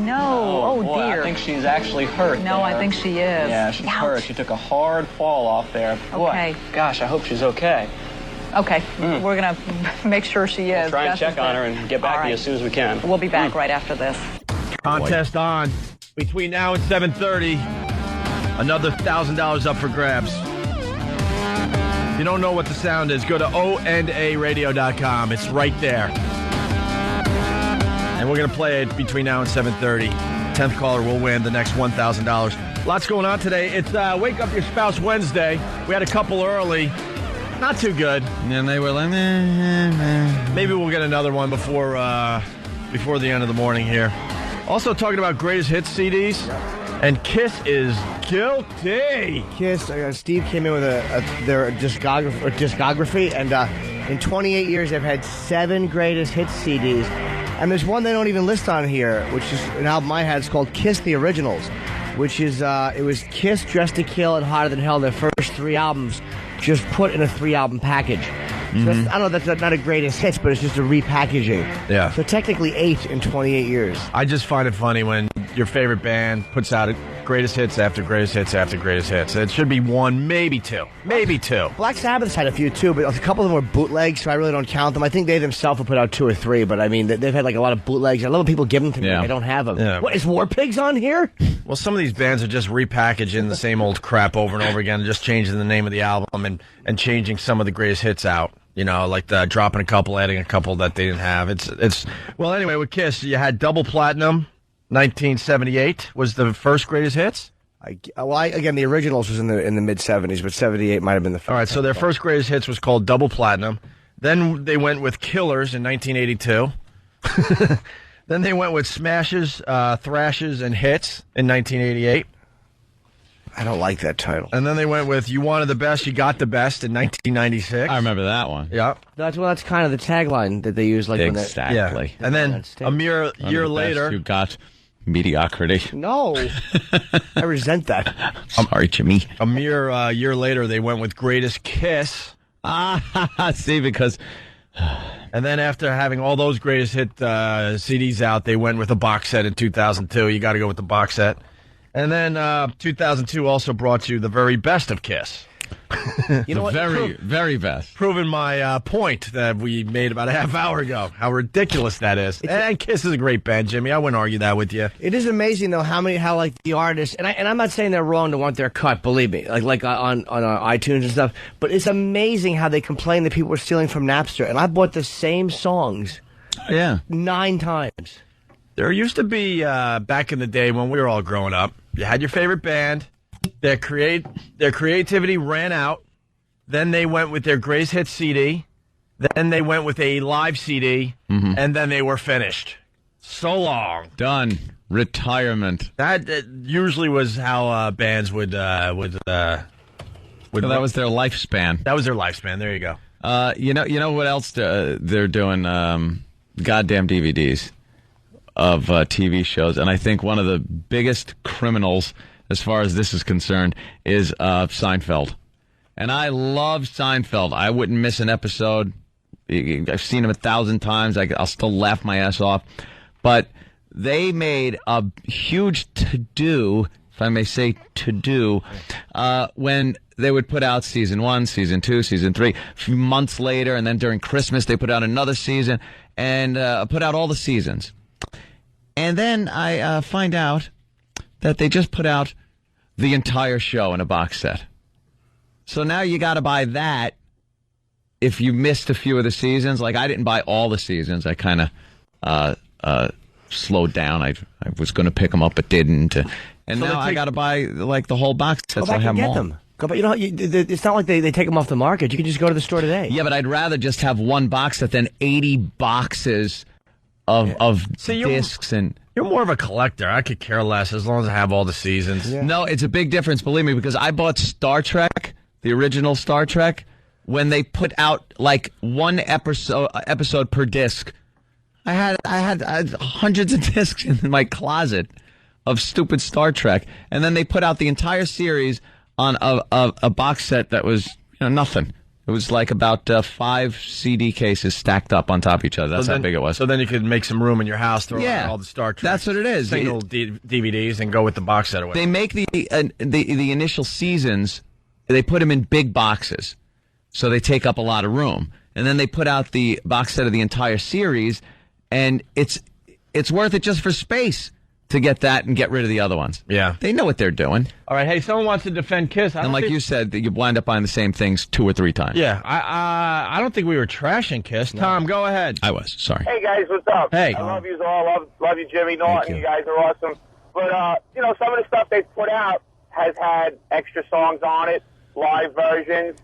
No. Oh, boy, dear. I think she's actually hurt. No, I think she is. Yeah, she's hurt. She took a hard fall off there. Boy, Okay. gosh, I hope she's okay. Okay, we're going to make sure she is. We'll try and That's check the on thing. her and get back All to you right. as soon as we can. We'll be back right after this. Contest on. Between now and 7:30, another $1,000 up for grabs. If you don't know what the sound is, go to onaradio.com. It's right there. And we're going to play it between now and 7:30. 10th caller will win the next $1,000. Lots going on today. It's Wake Up Your Spouse Wednesday. We had a couple early. Not too good. And they were like, Maybe we'll get another one before the end of the morning here. Also talking about greatest hits CDs. And Kiss is guilty. Kiss, Steve came in with their discography, and in 28 years they've had 7 greatest hits CDs. And there's one they don't even list on here, which is an album I had. It's called Kiss the Originals, which is it was Kiss, Dressed to Kill, and Hotter Than Hell, their first 3 albums, just put in a 3-album package. So that's, I don't know, that's not a greatest hits, but it's just a repackaging. Yeah. So technically 8 in 28 years. I just find it funny when your favorite band puts out greatest hits after greatest hits after greatest hits. It should be 1, maybe 2. Maybe 2. Black Sabbath's had a few too, but a couple of them were bootlegs, so I really don't count them. I think they themselves will put out 2 or 3, but I mean, they've had like a lot of bootlegs. I love when people give them to me. I don't have them. Yeah. What, is War Pigs on here? Well, some of these bands are just repackaging the same old crap over and over again, just changing the name of the album and changing some of the greatest hits out. You know, like dropping a couple, adding a couple that they didn't have. It's well, anyway, with Kiss, you had double platinum. 1978 was the first greatest hits. Again, the originals was in the mid 70s, but 78 might have been the first. All right, so their first greatest hits was called double platinum. Then they went with Killers in 1982. Then they went with Smashes, Thrashes, and Hits in 1988. I don't like that title. And then they went with You Wanted the Best, You Got the Best in 1996. I remember that one. Yeah. That's kind of the tagline that they use. Like Exactly. When And then a mere year later. You got mediocrity. No. I resent that. I'm sorry, Jimmy. A mere year later, they went with Greatest Kiss. See, because... And then after having all those greatest hit CDs out, they went with a box set in 2002. You got to go with the box set. And then 2002 also brought you the very best of Kiss. You know what? Very best. Proving my point that we made about a half hour ago. How ridiculous that is. And Kiss is a great band, Jimmy. I wouldn't argue that with you. It is amazing though how like the artists, and I'm not saying they're wrong to want their cut. Believe me, like on iTunes and stuff. But it's amazing how they complain that people are stealing from Napster. And I bought the same songs, 9 times. There used to be back in the day when we were all growing up. You had your favorite band. Their creativity ran out. Then they went with their greatest hits CD. Then they went with a live CD, and then they were finished. So long. Done. Retirement. That usually was how bands would. Well, that was their lifespan. That was their lifespan. There you go. You know what else they're doing? Goddamn DVDs of TV shows, and I think one of the biggest criminals, as far as this is concerned, is Seinfeld. And I love Seinfeld. I wouldn't miss an episode. I've seen him 1,000 times. I'll still laugh my ass off. But they made a huge to-do, if I may say to-do, when they would put out season 1, season 2, season 3. A few months later, and then during Christmas, they put out another season and put out all the seasons. And then I find out that they just put out the entire show in a box set. So now you got to buy that if you missed a few of the seasons, like I didn't buy all the seasons. I kind of slowed down. I was going to pick them up, but didn't. And So now I got to buy like the whole box set. Go So I back have and get all. them. Go back. You know, it's not like they take them off the market. You can just go to the store today. Yeah, but I'd rather just have one box set than 80 boxes of discs and. You're more of a collector. I could care less as long as I have all the seasons. No, it's a big difference, believe me, because I bought Star Trek, the original Star Trek, when they put out like one episode per disc. I had hundreds of discs in my closet of stupid Star Trek, and then they put out the entire series on a box set that was nothing. It was like about 5 CD cases stacked up on top of each other. That's how big it was. So then you could make some room in your house, throw out all the Star Trek. That's what it is. Single DVDs and go with the box set away. They make the initial seasons, they put them in big boxes, so they take up a lot of room. And then they put out the box set of the entire series, and it's worth it just for space to get that and get rid of the other ones. Yeah. They know what they're doing. All right, hey, someone wants to defend Kiss. And like you said, that you wind up buying the same things 2 or 3 times. Yeah, I don't think we were trashing Kiss. Tom, go ahead. I was, sorry. Hey guys, what's up? Hey. I love you all. Love you, Jimmy Norton. You guys are awesome. But some of the stuff they've put out has had extra songs on it, live versions,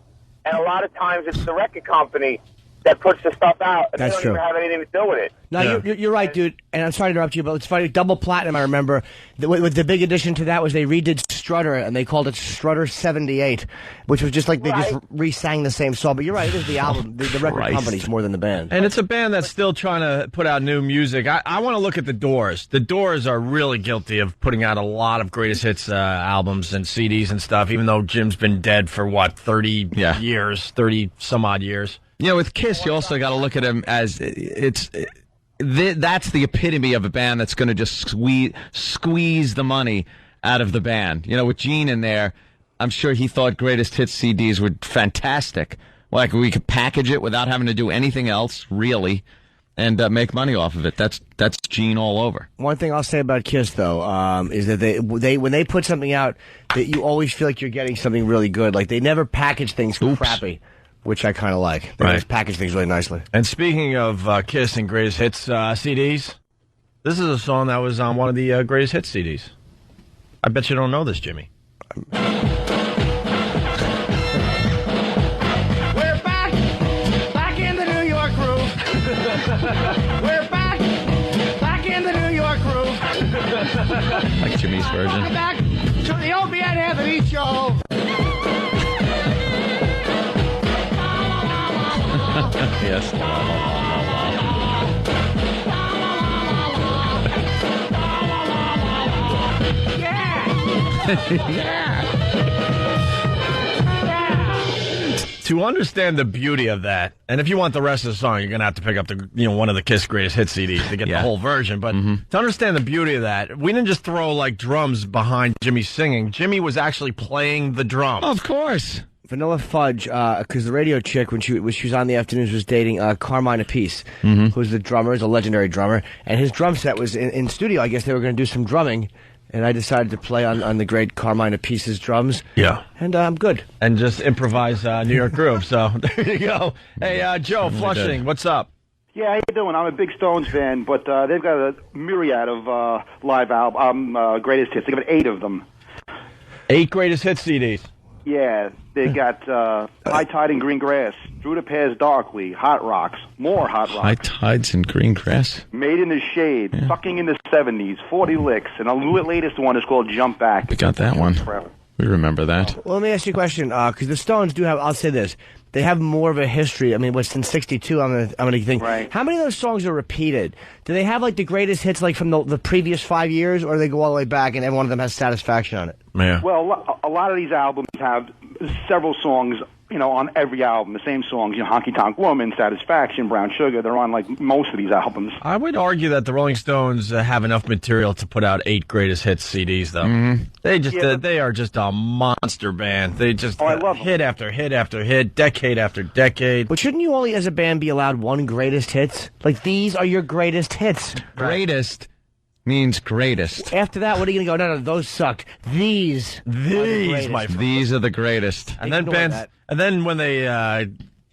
and a lot of times it's the record company that puts the stuff out, and That's they don't true. even have anything to do with it. No, you're right, dude. And I'm sorry to interrupt you, but it's funny. Double Platinum, I remember. With the big addition to that was they redid Strutter, and they called it Strutter 78, which was just like they just re-sang the same song. But you're right, it is the album, the record companies more than the band. And it's a band that's still trying to put out new music. I want to look at the Doors. The Doors are really guilty of putting out a lot of greatest hits albums and CDs and stuff, even though Jim's been dead for, 30 years, 30 some odd years. With Kiss, you also got to look at them as that's the epitome of a band that's going to just squeeze the money out of the band. With Gene in there, I'm sure he thought greatest hits CDs were fantastic. Like we could package it without having to do anything else, really, and make money off of it. That's Gene all over. One thing I'll say about Kiss, though, is that they when they put something out, that you always feel like you're getting something really good. Like they never package things crappy, which I kind of like. They just package things really nicely. And speaking of Kiss and greatest hits CDs, this is a song that was on one of the greatest hits CDs. I bet you don't know this, Jimmy. We're back in the New York groove. We're back in the New York groove. Like Jimmy's version. We're back to the Opie and Anthony show. Yes. To understand the beauty of that, and if you want the rest of the song, you're going to have to pick up the one of the Kiss greatest hit CDs to get the whole version. But to understand the beauty of that, we didn't just throw like drums behind Jimmy singing. Jimmy was actually playing the drums. Of course. Vanilla Fudge, because the radio chick, when she was on the afternoons, was dating Carmine Appice, who's the drummer, is a legendary drummer, and his drum set was in studio. I guess they were going to do some drumming, and I decided to play on the great Carmine Appice's drums. Yeah. And I'm good. And just improvise New York groove. So there you go. Hey, Joe, Flushing, what's up? Yeah, how you doing? I'm a big Stones fan, but they've got a myriad of live album greatest hits. They got 8 of them. 8 greatest hits CDs. Yeah, they got High Tide and Green Grass, Through the Pairs Darkly, Hot Rocks, more Hot Rocks. High Tides and Green Grass. Made in the Shade, Sucking in the 70s, 40 Licks, and the latest one is called Jump Back. We got that one. We remember that. Well, let me ask you a question, because the Stones do have, I'll say this, they have more of a history. I mean, since '62, I'm gonna think. Right. How many of those songs are repeated? Do they have like the greatest hits like from the previous 5 years, or do they go all the way back and every one of them has Satisfaction on it? Yeah. Well, a lot of these albums have several songs, on every album, the same songs, Honky Tonk Woman, Satisfaction, Brown Sugar, they're on like most of these albums. I would argue that the Rolling Stones have enough material to put out 8 greatest hits CDs, though. They just they are just a monster band. They just hit after hit after hit, decade after decade. But shouldn't you only, as a band, be allowed one greatest hits? Like, these are your greatest hits. Greatest means greatest. After that, what are you going to go? No, those sucked. These, my friend. These are the greatest. And then bands, and then when they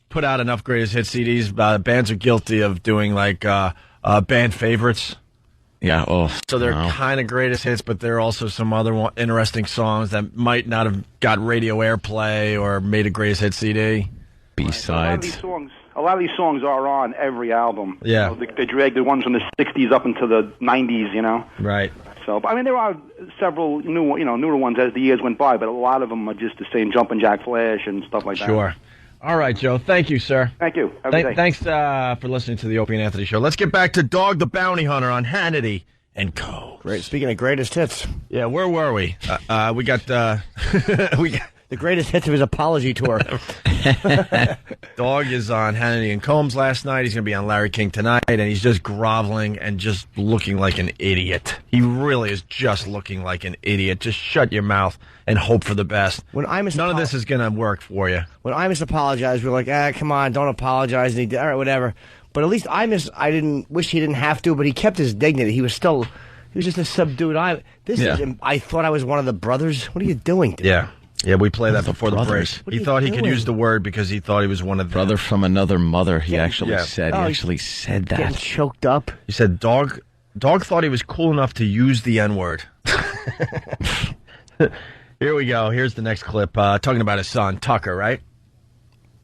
put out enough greatest hit CDs. Bands are guilty of doing like band favorites. Yeah. Oh. So they're kind of greatest hits, but there are also some other interesting songs that might not have got radio airplay or made a greatest hit CD. B-sides. A lot of these songs are on every album. Yeah. You know, they drag the ones from the 60s up into the 90s, you know? Right. So, I mean, there are several newer ones as the years went by, but a lot of them are just the same Jumpin' Jack Flash and stuff like that. Sure. All right, Joe. Thank you, sir. Thank you. Have a good day. Thanks for listening to the Opie and Anthony Show. Let's get back to Dog the Bounty Hunter on Hannity and Co. Great. Speaking of greatest hits. Yeah, where were we? We got... The greatest hits of his apology tour. Dog is on Hannity and Combs last night. He's going to be on Larry King tonight, and he's just groveling and just looking like an idiot. He really is just looking like an idiot. Just shut your mouth and hope for the best. None of this is going to work for you. When Imus apologized, we were like, come on, don't apologize. And he did, all right, whatever. But at least Imus, I didn't wish he didn't have to, but he kept his dignity. He was just a subdued. I thought I was one of the brothers. What are you doing, dude? Yeah, we played that before the break. What He thought he could use the word because he thought he was one of the... Brother from another mother, he actually said. He Oh, actually said that. Getting choked up. He said Dog thought he was cool enough to use the N-word. Here we go. Here's the next clip. Talking about his son, Tucker, right?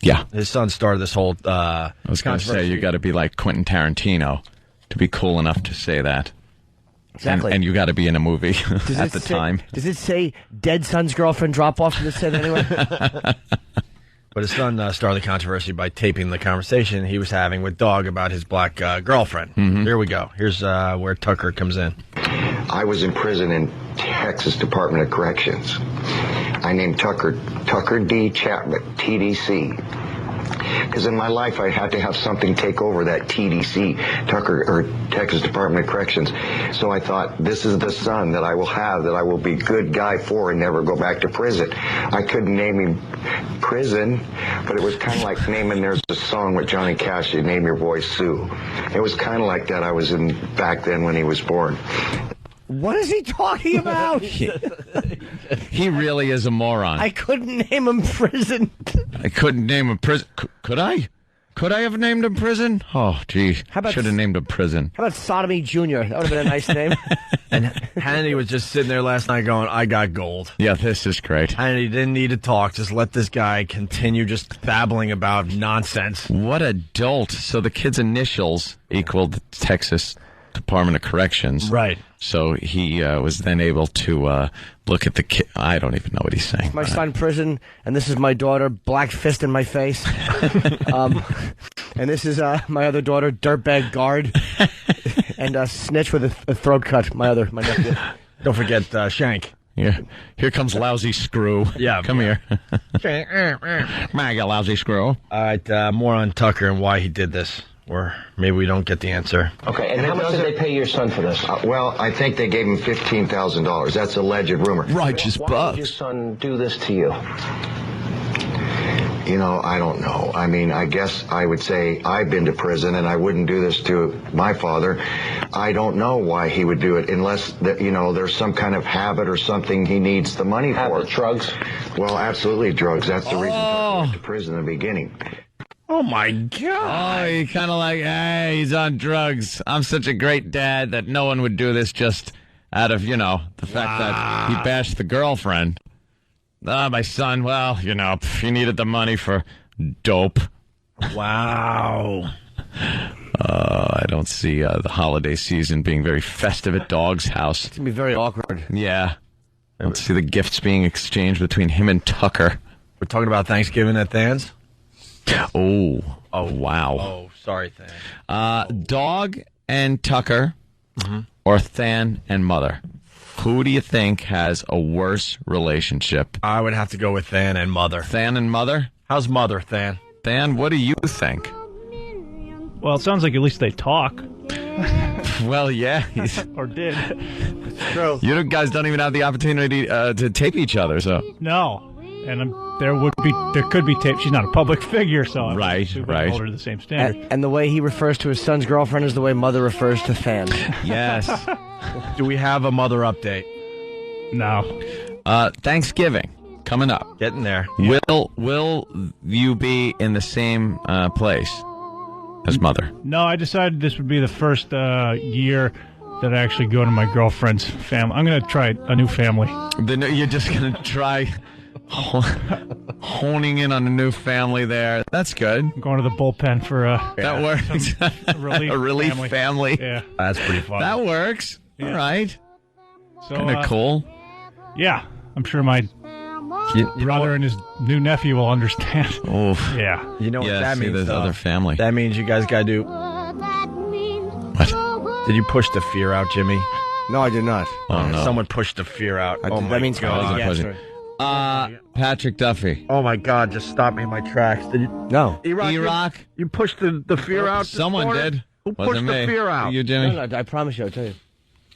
Yeah. His son started this whole I was going to say, you got to be like Quentin Tarantino to be cool enough to say that. Exactly. And you got to be in a movie at the time. Does it say dead son's girlfriend drop off? Does it say that anyway? But his son started the controversy by taping the conversation he was having with Dog about his black girlfriend. Here we go. Here's where Tucker comes in. I was in prison in Texas Department of Corrections. I named Tucker D. Chapman, TDC. Because in my life, I had to have something take over that TDC, Texas Department of Corrections. So I thought, this is the son that I will have, that I will be a good guy for and never go back to prison. I couldn't name him Prison, but it was kind of like naming, there's a song with Johnny Cash, Name Your Boy Sue. It was kind of like that I was in back then when he was born. What is he talking about? He really is a moron. I couldn't name him Prison. I couldn't name him Prison. Could I? Could I have named him Prison? Oh, gee. Should have named him Prison. How about Sodomy Jr.? That would have been a nice name. And Hannity was just sitting there last night going, I got gold. Yeah, this is great. Hannity didn't need to talk. Just let this guy continue just babbling about nonsense. What a dolt. So the kid's initials equaled Texas Department of Corrections. Right. So he was then able to look at the kid. I don't even know what he's saying. My son, Prison, and this is my daughter, Black Fist in my face. And this is my other daughter, Dirtbag Guard, and Snitch with a throat cut, my nephew. Don't forget Shank. Yeah. Here comes Lousy Screw. Yeah. Come here. MAGA Lousy Screw. All right, more on Tucker and why he did this. Or maybe we don't get the answer. Okay, and how much did they pay your son for this? Well, I think they gave him $15,000. That's alleged rumor. Righteous Why did your son do this to you? You know, I don't know. I mean, I guess I would say I've been to prison and I wouldn't do this to my father. I don't know why he would do it unless, there's some kind of habit or something he needs the money for. Drugs? Well, absolutely drugs. That's the reason he went to prison in the beginning. Oh, my God. Oh, he kind of like, hey, he's on drugs. I'm such a great dad that no one would do this just out of, the fact that he bashed the girlfriend. My son, well, he needed the money for dope. Wow. I don't see the holiday season being very festive at Dog's house. It's going to be very awkward. Yeah. I don't see the gifts being exchanged between him and Tucker. We're talking about Thanksgiving at Than's? Oh, wow. Oh, sorry, Than. Dog and Tucker, or Than and Mother? Who do you think has a worse relationship? I would have to go with Than and Mother. Than and Mother? How's Mother, Than? Than, what do you think? Well, it sounds like at least they talk. Well, yeah. Or did. It's true. You guys don't even have the opportunity to tape each other, so. No. And there could be tape. She's not a public figure, so I'm right. hold her to the same standard. And the way he refers to his son's girlfriend is the way Mother refers to Than. Yes. Do we have a Mother update? No. Thanksgiving. Coming up. Getting there. Will you be in the same place as mother? No, I decided this would be the first year that I actually go to my girlfriend's family. I'm going to try a new family. You're just going to try honing in on a new family there. That's good. I'm going to the bullpen for that works. a relief family. Yeah. That's pretty fun. That works. Yeah. All right. So, kind of cool. Yeah. I'm sure my brother and his new nephew will understand. Oof. Yeah. You know what that means, there's though? other family. That means you guys got to do... What? Did you push the fear out, Jimmy? No, I did not. Oh, no. Someone pushed the fear out. I Oh, did. my That means God. yes. Patrick Duffy. Oh, my God. Just stop me in my tracks. Did you... No. Iraq. You pushed the fear out? this Someone morning? did. Who Wasn't pushed me. the fear out? You, Jimmy? No, I promise you, I'll tell you.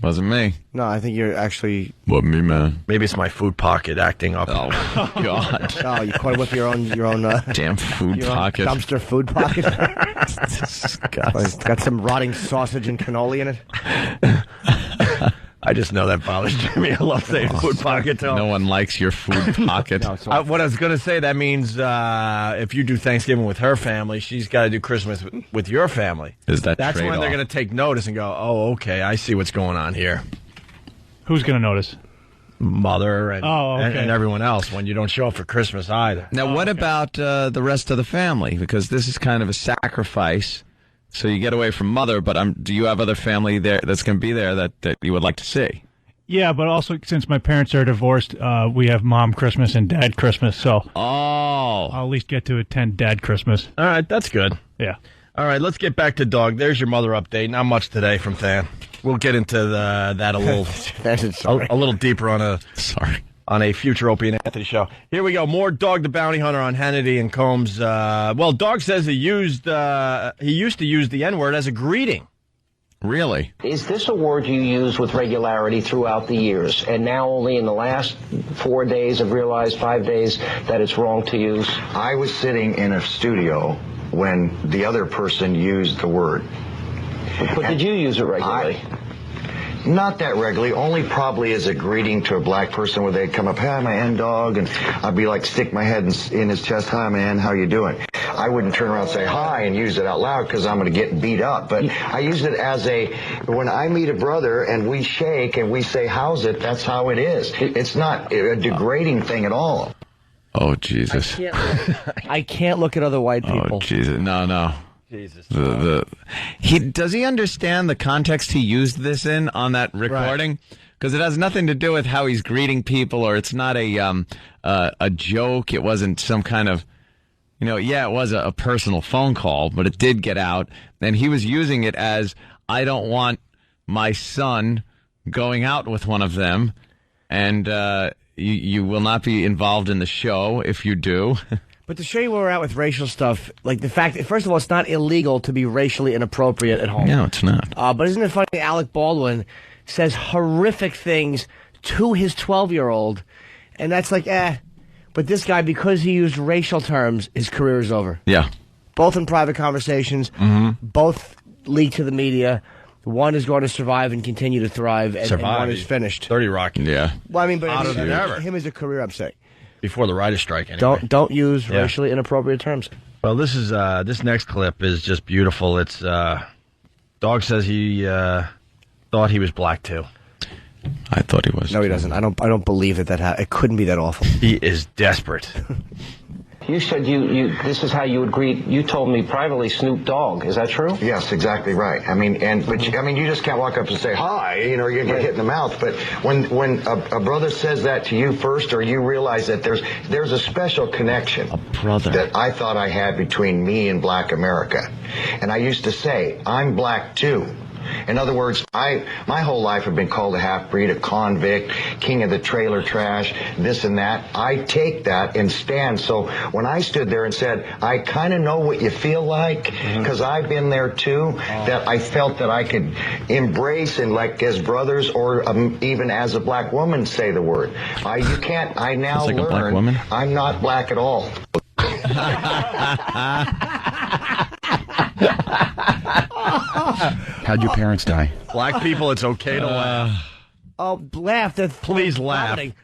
Wasn't me. No, I think you're actually... Wasn't me, man. Maybe it's my food pocket acting up. Oh, God. Oh, you caught with your own damn food your own pocket. dumpster food pocket. Disgusting. It's got some rotting sausage and cannoli in it. I just know that bothers Jimmy. I love saying food pocket. No one likes your food pocket. What I was going to say, that means if you do Thanksgiving with her family, she's got to do Christmas with your family. Is that That's when trade-off? they're going to take notice and go, oh, okay, I see what's going on here. Who's going to notice? Mother and, okay. and everyone else when you don't show up for Christmas either. Now, what about the rest of the family? Because this is kind of a sacrifice. So you get away from mother, but do you have other family there that's going to be there that you would like to see? Yeah, but also since my parents are divorced, we have Mom Christmas and Dad Christmas, so I'll at least get to attend Dad Christmas. All right, that's good. Yeah. All right, let's get back to Dog. There's your mother update. Not much today from Than. We'll get into that a little deeper on a future Opie and Anthony show. Here we go. More Dog the Bounty Hunter on Hannity and Combs. Dog says he used to use the N-word as a greeting. Really? Is this a word you use with regularity throughout the years, and now only in the last 4 days have realized 5 days that it's wrong to use? I was sitting in a studio when the other person used the word. But did you use it regularly? Not that regularly, only probably as a greeting to a black person where they'd come up, hi, my N-Dog, and I'd be like, stick my head in his chest, hi, man, how you doing? I wouldn't turn around and say hi and use it out loud because I'm going to get beat up. But I use it as when I meet a brother and we shake and we say, how's it, that's how it is. It's not a degrading thing at all. Oh, Jesus. I can't look at other white people. Oh, Jesus. No. Jesus. Does he understand the context he used this in on that recording? Because it has nothing to do with how he's greeting people, or it's not a joke. It wasn't some kind of, it was a personal phone call, but it did get out. And he was using it as, I don't want my son going out with one of them, and you will not be involved in the show if you do. But to show you where we're at with racial stuff, like the fact that, first of all, it's not illegal to be racially inappropriate at home. No, it's not. But isn't it funny, Alec Baldwin says horrific things to his 12-year-old, and that's like, But this guy, because he used racial terms, his career is over. Yeah. Both in private conversations, both leaked to the media. One is going to survive and continue to thrive, and one is finished. 30 Rock. Yeah. Well, I mean, but Hotter than ever. him as a career, I'm saying. Before the writer's strike, anyway. Don't use racially inappropriate terms. Well, this next clip is just beautiful. It's Dog says he thought he was black too. I thought he was. No, he doesn't. I don't believe that it couldn't be that awful. He is desperate. You said this is how you would greet. You told me privately Snoop Dogg. Is that true? Yes, exactly right. I mean, you just can't walk up and say hi. You're gonna get hit in the mouth. But when a brother says that to you first, or you realize that there's a special connection, that I thought I had between me and Black America, and I used to say, I'm black too. In other words, my whole life have been called a half-breed, a convict, king of the trailer trash, this and that. I take that and stand. So when I stood there and said, I kind of know what you feel like, because I've been there too, that I felt that I could embrace and, like, as brothers, or even as a black woman, say the word. I now like learn a black woman? I'm not black at all. How'd your parents die? Black people, it's okay to laugh. Oh, laugh. Please laugh. vomiting.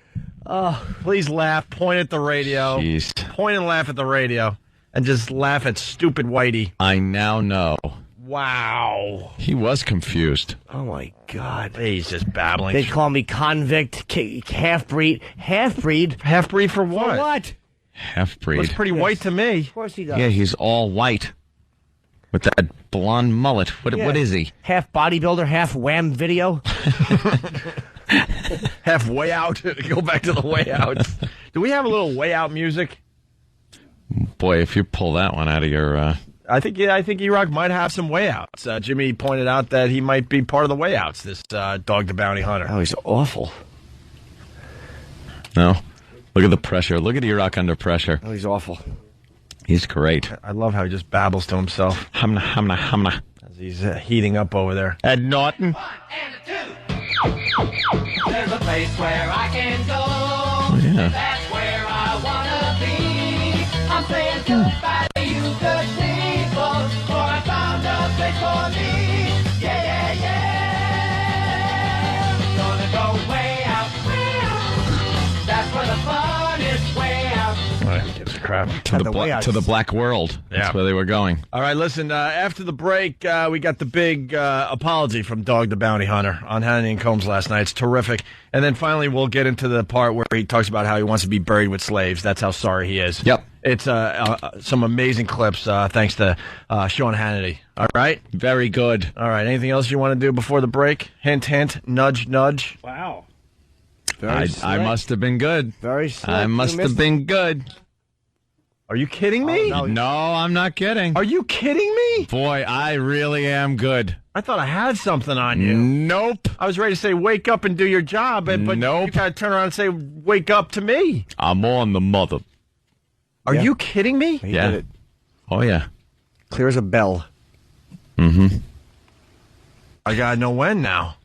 Please laugh. Point at the radio. Jeez. Point and laugh at the radio. And just laugh at stupid Whitey. I now know. Wow. He was confused. Oh, my God. He's just babbling. They call me convict, half-breed. Half-breed? Half-breed for what? For what? Half-breed. Looks pretty white to me. Of course he does. Yeah, he's all white. With that blonde mullet. What is he? Half bodybuilder, half wham video. Half way out. Go back to the way out. Do we have a little way out music? Boy, if you pull that one out of your... I think E-Rock might have some way outs. Jimmy pointed out that he might be part of the way outs, this Dog the Bounty Hunter. Oh, he's awful. No. Look at the pressure. Look at E-Rock under pressure. Oh, he's awful. He's great. I love how he just babbles to himself. Humna, humna, humna. As he's heating up over there. Ed Norton. There's a place where I can go. Oh, yeah. That's where I wanna be. I'm saying goodbye to you, good people, for I found a place for me. Yeah, yeah, yeah. Gonna go way out, way out. That's where the fun is, way out. Who gives a crap? To the black world. That's where they were going. All right, listen, after the break, we got the big apology from Dog the Bounty Hunter on Hannity and Combs last night. It's terrific. And then finally, we'll get into the part where he talks about how he wants to be buried with slaves. That's how sorry he is. Yep. It's some amazing clips thanks to Sean Hannity. All right? Very good. All right, anything else you want to do before the break? Hint, hint, nudge, nudge. Wow. I must have been good. Very slick. I must have been good. Are you kidding me? No, I'm not kidding. Are you kidding me? Boy, I really am good. I thought I had something on you. Nope. I was ready to say, wake up and do your job, but nope. You got to turn around and say, wake up to me. I'm on the mother. Are you kidding me? He Yeah. did it. Oh, yeah. Clear as a bell. Mm-hmm. I got to know when now.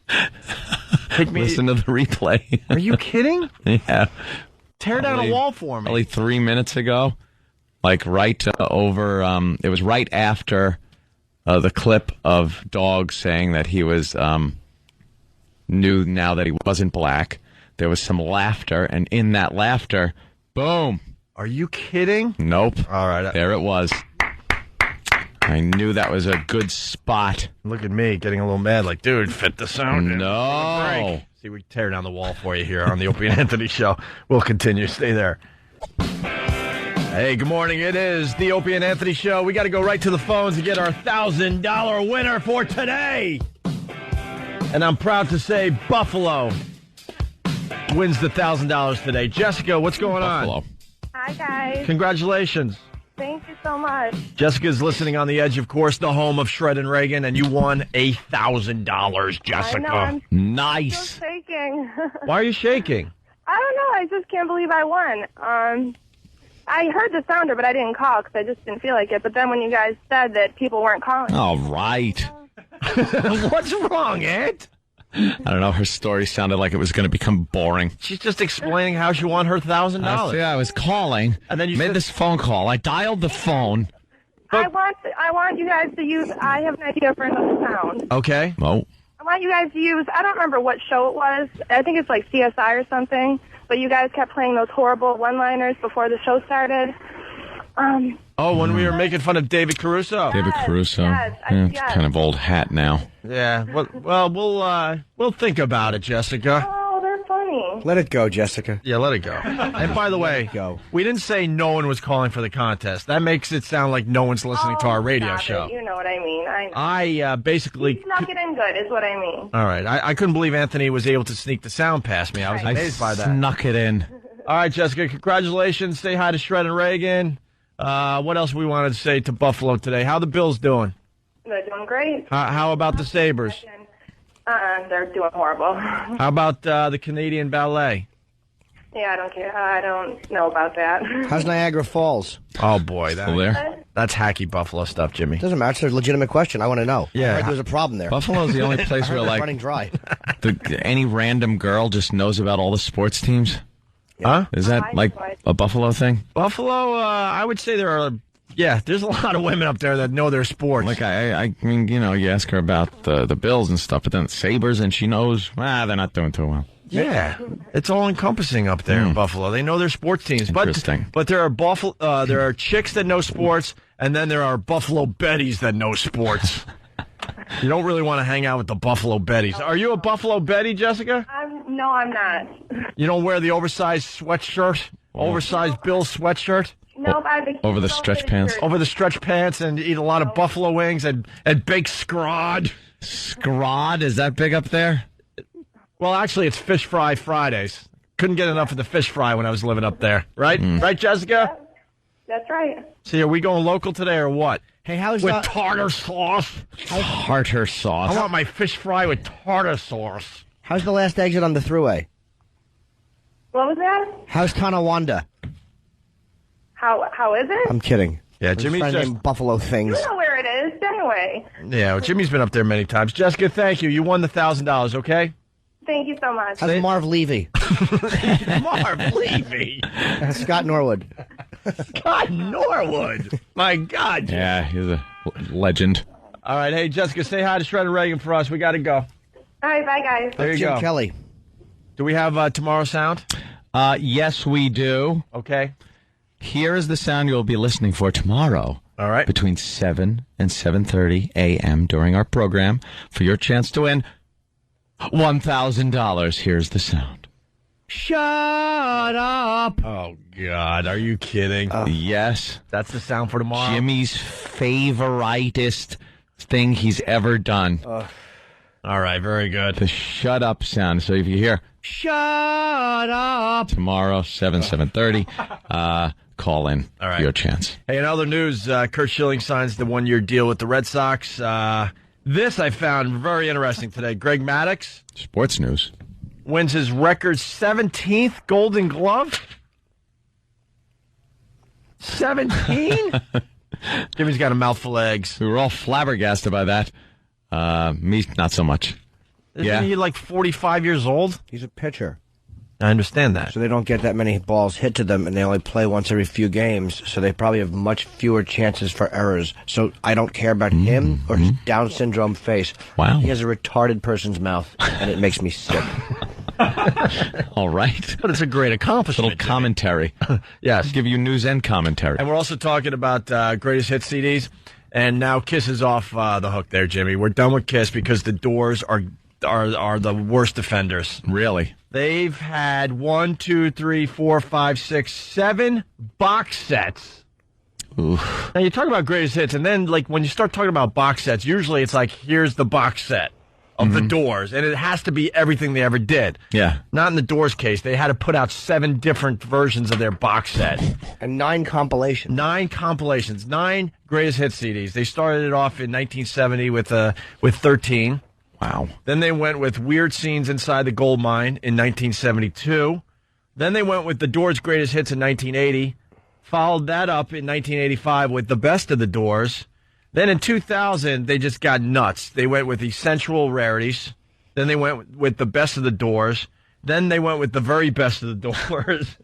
Take me. Listen to the replay. Are you kidding? Yeah. Tear down a wall for me. Probably 3 minutes ago. Like right over, it was right after the clip of Dog saying that he was, knew now that he wasn't black. There was some laughter, and in that laughter, boom. Are you kidding? Nope. All right. There it was. I knew that was a good spot. Look at me getting a little mad, like, dude, fit the sound in. No. See, we tear down the wall for you here on the Opie and Anthony Show. We'll continue. Stay there. Hey, good morning. It is the Opie and Anthony Show. We got to go right to the phones and get our $1,000 winner for today. And I'm proud to say Buffalo wins the $1,000 today. Jessica, what's going on? Hi, guys. Congratulations. Thank you so much. Jessica's listening on the edge, of course, the home of Shred and Reagan, and you won $1,000, Jessica. I know, I'm nice. still shaking. Why are you shaking? I don't know. I just can't believe I won. I heard the sounder, but I didn't call because I just didn't feel like it. But then when you guys said that people weren't calling. All right. What's wrong, Ed? I don't know. Her story sounded like it was going to become boring. She's just explaining how she won her $1,000. Yeah, I was calling, and then you made this phone call. I dialed the phone. I want you guys to use. I have an idea for another sound. Okay. Oh. I want you guys to use. I don't remember what show it was. I think it's like CSI or something. But you guys kept playing those horrible one-liners before the show started. When we were making fun of David Caruso. David Caruso. yes, It's yes. kind of old hat now. Yeah. Well, we'll think about it, Jessica. Oh, they're funny. Let it go, Jessica. Yeah, let it go. And by the way, we didn't say no one was calling for the contest. That makes it sound like no one's listening to our radio Stop show. it. You know what I mean. I basically. You snuck it in good, is what I mean. All right. I couldn't believe Anthony was able to sneak the sound past me. I was amazed by that. Snuck it in. All right, Jessica, congratulations. Say hi to Shred and Reagan. What else we wanted to say to Buffalo today? How the Bills doing? They're doing great. How about the Sabres? They're doing horrible. How about the Canadian Ballet? Yeah, I don't care. I don't know about that. How's Niagara Falls? Oh, boy. Still there? That's hacky Buffalo stuff, Jimmy. Doesn't matter. It's a legitimate question. I want to know. Yeah. I heard there's a problem there. Buffalo's the only place I heard where, they're like, running dry. any random girl just knows about all the sports teams. Huh? Is that like a Buffalo thing? Buffalo, I would say there's a lot of women up there that know their sports. Like, I mean, you ask her about the Bills and stuff, but then the Sabres, and she knows, they're not doing too well. Yeah, it's all encompassing up there in Buffalo. They know their sports teams, Interesting. but there are there are chicks that know sports, and then there are Buffalo Betties that know sports. You don't really want to hang out with the Buffalo Betties. Are you a Buffalo Betty, Jessica? No, I'm not. You don't wear the oversized sweatshirt, oversized Bill sweatshirt? No, I Over the stretch pants. Over the stretch pants, and eat a lot of buffalo wings and baked scrod. Scrod? Is that big up there? Well, actually, it's Fish Fry Fridays. Couldn't get enough of the fish fry when I was living up there. Right? Right, Jessica? That's right. See, are we going local today or what? Hey, how's with tartar sauce? Tartar sauce. I want my fish fry with tartar sauce. How's the last exit on the thruway? What was that? How's Tonawanda? How is it? I'm kidding. Yeah, I'm Jimmy's trying to just... name Buffalo things. You know where it is, anyway. Yeah, well, Jimmy's been up there many times. Jessica, thank you. You won the $1,000, okay? Thank you so much. How's Marv Levy? Marv Levy. Scott Norwood. Scott Norwood. My God. Yeah, he's a legend. All right, hey, Jessica, say hi to Shredder Reagan for us. We got to go. All right, bye, guys. There you Jim go. Kelly. Do we have Tomorrow Sound? Yes, we do. Okay. Here is the sound you'll be listening for tomorrow. All right. Between 7 and 7:30 a.m. during our program for your chance to win $1,000. Here's the sound. Shut up. Oh, God. Are you kidding? Yes. That's the sound for tomorrow? Jimmy's favoritist thing he's ever done. All right, very good. The shut up sound. So if you hear shut up tomorrow, 7:30, call in for your chance. Hey, in other news, Curt Schilling signs the one-year deal with the Red Sox. This I found very interesting today. Greg Maddux. Sports news. Wins his record 17th Golden Glove. 17? Jimmy's got a mouthful of eggs. We were all flabbergasted by that. Me, not so much. Isn't he like 45 years old? He's a pitcher. I understand that. So they don't get that many balls hit to them, and they only play once every few games, so they probably have much fewer chances for errors. So I don't care about him or his Down syndrome face. Wow. He has a retarded person's mouth, and it makes me sick. All right. But it's a great accomplishment. Little commentary. Yes. Give you news and commentary. And we're also talking about greatest hit CDs. And now Kiss is off the hook there, Jimmy. We're done with Kiss because the Doors are the worst offenders. Really? They've had 1, 2, 3, 4, 5, 6, 7 box sets. Oof. Now you talk about greatest hits, and then like when you start talking about box sets, usually it's like here's the box set of the Doors, and it has to be everything they ever did. Yeah. Not in the Doors case. They had to put out 7 different versions of their box set. And 9 compilations. 9 compilations. 9 greatest hit CDs. They started it off in 1970 with 13. Wow. Then they went with Weird Scenes Inside the Gold Mine in 1972. Then they went with the Doors' greatest hits in 1980. Followed that up in 1985 with The Best of the Doors. Then in 2000, they just got nuts. They went with Essential Rarities. Then they went with The Best of the Doors. Then they went with The Very Best of the Doors.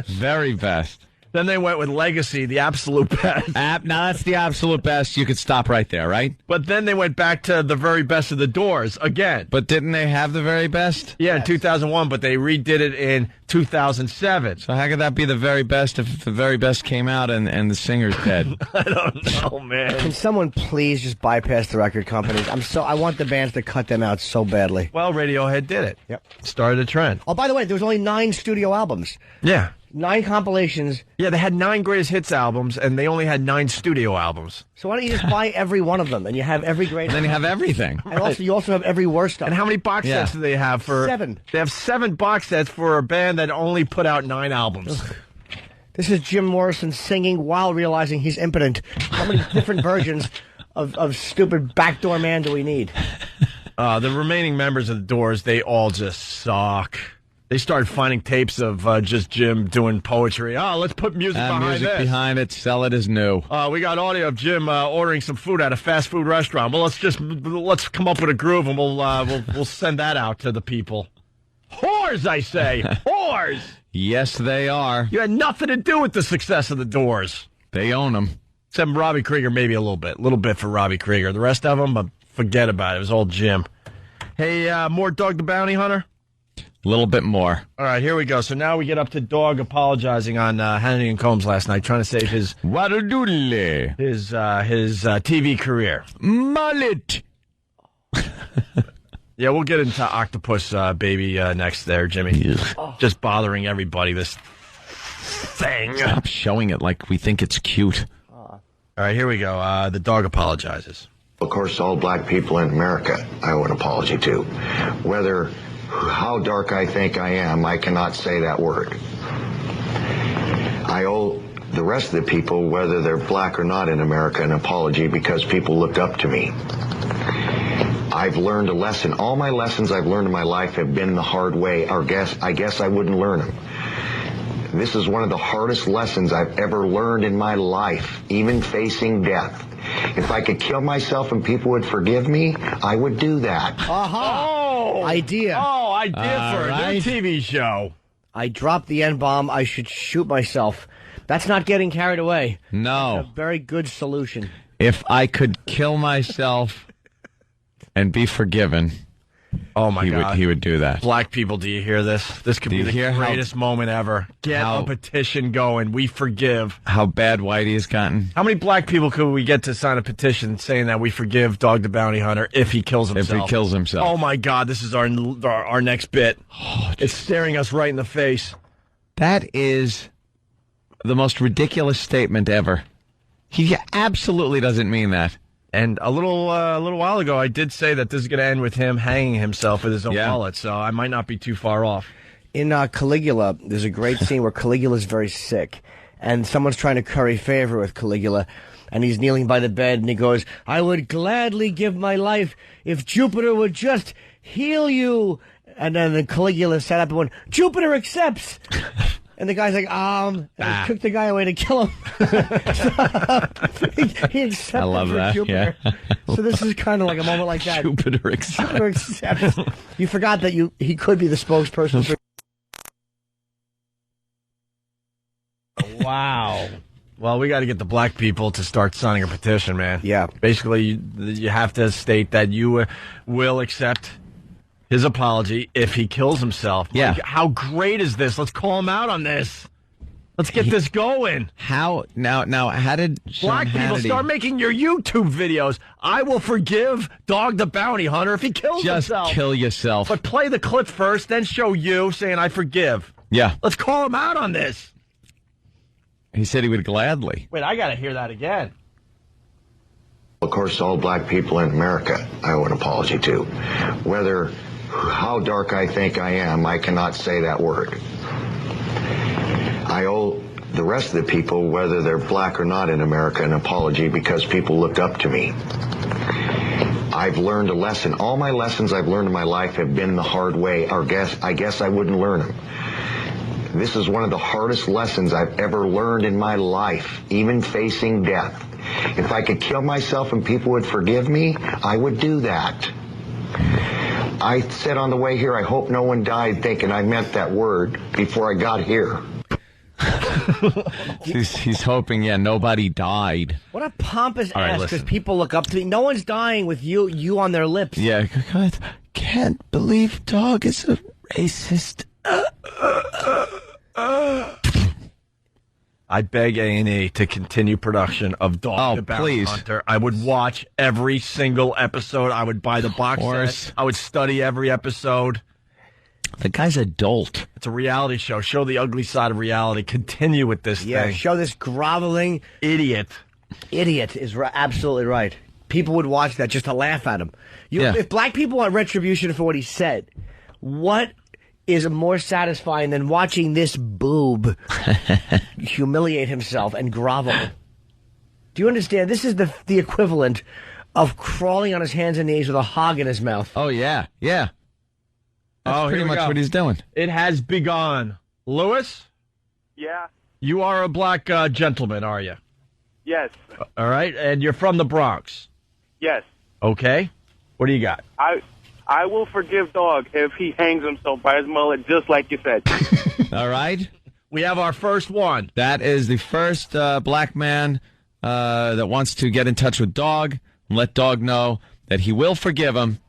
Very best. Then they went with Legacy, the absolute best. Now that's the absolute best. You could stop right there, right? But then they went back to The Very Best of the Doors again. But didn't they have The Very Best? Yeah, in 2001, but they redid it in 2007. So how could that be the very best if The Very Best came out and the singer's dead? I don't know, man. Can someone please just bypass the record companies? I want the bands to cut them out so badly. Well, Radiohead did it. Yep. Started a trend. Oh, by the way, there was only 9 studio albums. Yeah. 9 compilations. Yeah, they had 9 greatest hits albums, and they only had 9 studio albums. So why don't you just buy every one of them, and you have every great... And then you have everything. And also, you also have every worst stuff. And how many box sets do they have for... 7. They have 7 box sets for a band that only put out 9 albums. Ugh. This is Jim Morrison singing while realizing he's impotent. How many different versions of stupid Backdoor Man do we need? The remaining members of the Doors, they all just suck. They started finding tapes of just Jim doing poetry. Oh, let's put music behind music this. behind it. Sell it as new. We got audio of Jim ordering some food at a fast food restaurant. Well, let's come up with a groove and we'll send that out to the people. Whores, I say, whores. Yes, they are. You had nothing to do with the success of the Doors. They own them. Except Robbie Krieger, maybe a little bit for Robbie Krieger. The rest of them, forget about it. It was all Jim. Hey, more Doug the Bounty Hunter. A little bit more. All right, here we go. So now we get up to Dog apologizing on Hannity and Combs last night, trying to save his TV career. Mullet. Yeah, we'll get into Octopus Baby next there, Jimmy. Just bothering everybody, this thing. Stop showing it like we think it's cute. All right, here we go. The Dog apologizes. Of course, all black people in America, I owe an apology to. Whether how dark I think I am, I cannot say that word. I owe the rest of the people, whether they're black or not in America, an apology because people looked up to me. I've learned a lesson. All my lessons I've learned in my life have been the hard way, or I guess I wouldn't learn them. This is one of the hardest lessons I've ever learned in my life, even facing death. If I could kill myself and people would forgive me, I would do that. Idea for a new TV show. I dropped the N-bomb. I should shoot myself. That's not getting carried away. No. That's a very good solution. If I could kill myself and be forgiven, oh my God, he would do that. Black people, do you hear this? This could be the greatest moment ever. Get a petition going. We forgive. How bad Whitey has gotten. How many black people could we get to sign a petition saying that we forgive Dog the Bounty Hunter if he kills himself? If he kills himself. Oh my God, this is our next bit. It's staring us right in the face. That is the most ridiculous statement ever. He absolutely doesn't mean that. And a little while ago, I did say that this is going to end with him hanging himself with his own wallet, so I might not be too far off. In Caligula, there's a great scene where Caligula's very sick, and someone's trying to curry favor with Caligula, and he's kneeling by the bed, and he goes, "I would gladly give my life if Jupiter would just heal you." And then Caligula sat up and went, "Jupiter accepts." And the guy's like, and he took the guy away to kill him. he accepted I love that. Jupiter. Yeah. So this is kind of like a moment like that. Jupiter accepts. You forgot that he could be the spokesperson for. Wow. Well, we got to get the black people to start signing a petition, man. Yeah. Basically, you have to state that you will accept his apology if he kills himself. Yeah. Like, how great is this? Let's call him out on this. Let's get this going. How did Sean Black people Hannity start making your YouTube videos? I will forgive Dog the Bounty Hunter if he kills himself. Just kill yourself. But play the clip first, then show you saying I forgive. Yeah. Let's call him out on this. He said he would gladly. Wait, I got to hear that again. Of course, all black people in America, I owe an apology to. Whether how dark I think I am, I cannot say that word. I owe the rest of the people, whether they're black or not in America, an apology because people looked up to me. I've learned a lesson. All my lessons I've learned in my life have been the hard way, or I guess I wouldn't learn them. This is one of the hardest lessons I've ever learned in my life, even facing death. If I could kill myself and people would forgive me, I would do that. I said on the way here, I hope no one died thinking I meant that word before I got here. He's hoping, nobody died. What a pompous All right, ass, because listen. people look up to me. No one's dying with you on their lips. Yeah, God, can't believe Dog is a racist. I beg A&E to continue production of Dog the Bounty Hunter. I would watch every single episode. I would buy the box set. I would study every episode. The guy's a dolt. It's a reality show. Show the ugly side of reality. Continue with this thing. Show this groveling idiot. Idiot is absolutely right. People would watch that just to laugh at him. If black people want retribution for what he said, what is more satisfying than watching this boob humiliate himself and grovel? Do you understand? This is the equivalent of crawling on his hands and knees with a hog in his mouth. Oh, yeah. Yeah. That's pretty much what he's doing. It has begun. Lewis? Yeah. You are a black gentleman, are you? Yes. All right. And you're from the Bronx? Yes. Okay. What do you got? I will forgive Dog if he hangs himself by his mullet, just like you said. All right. We have our first one. That is the first black man that wants to get in touch with Dog and let Dog know that he will forgive him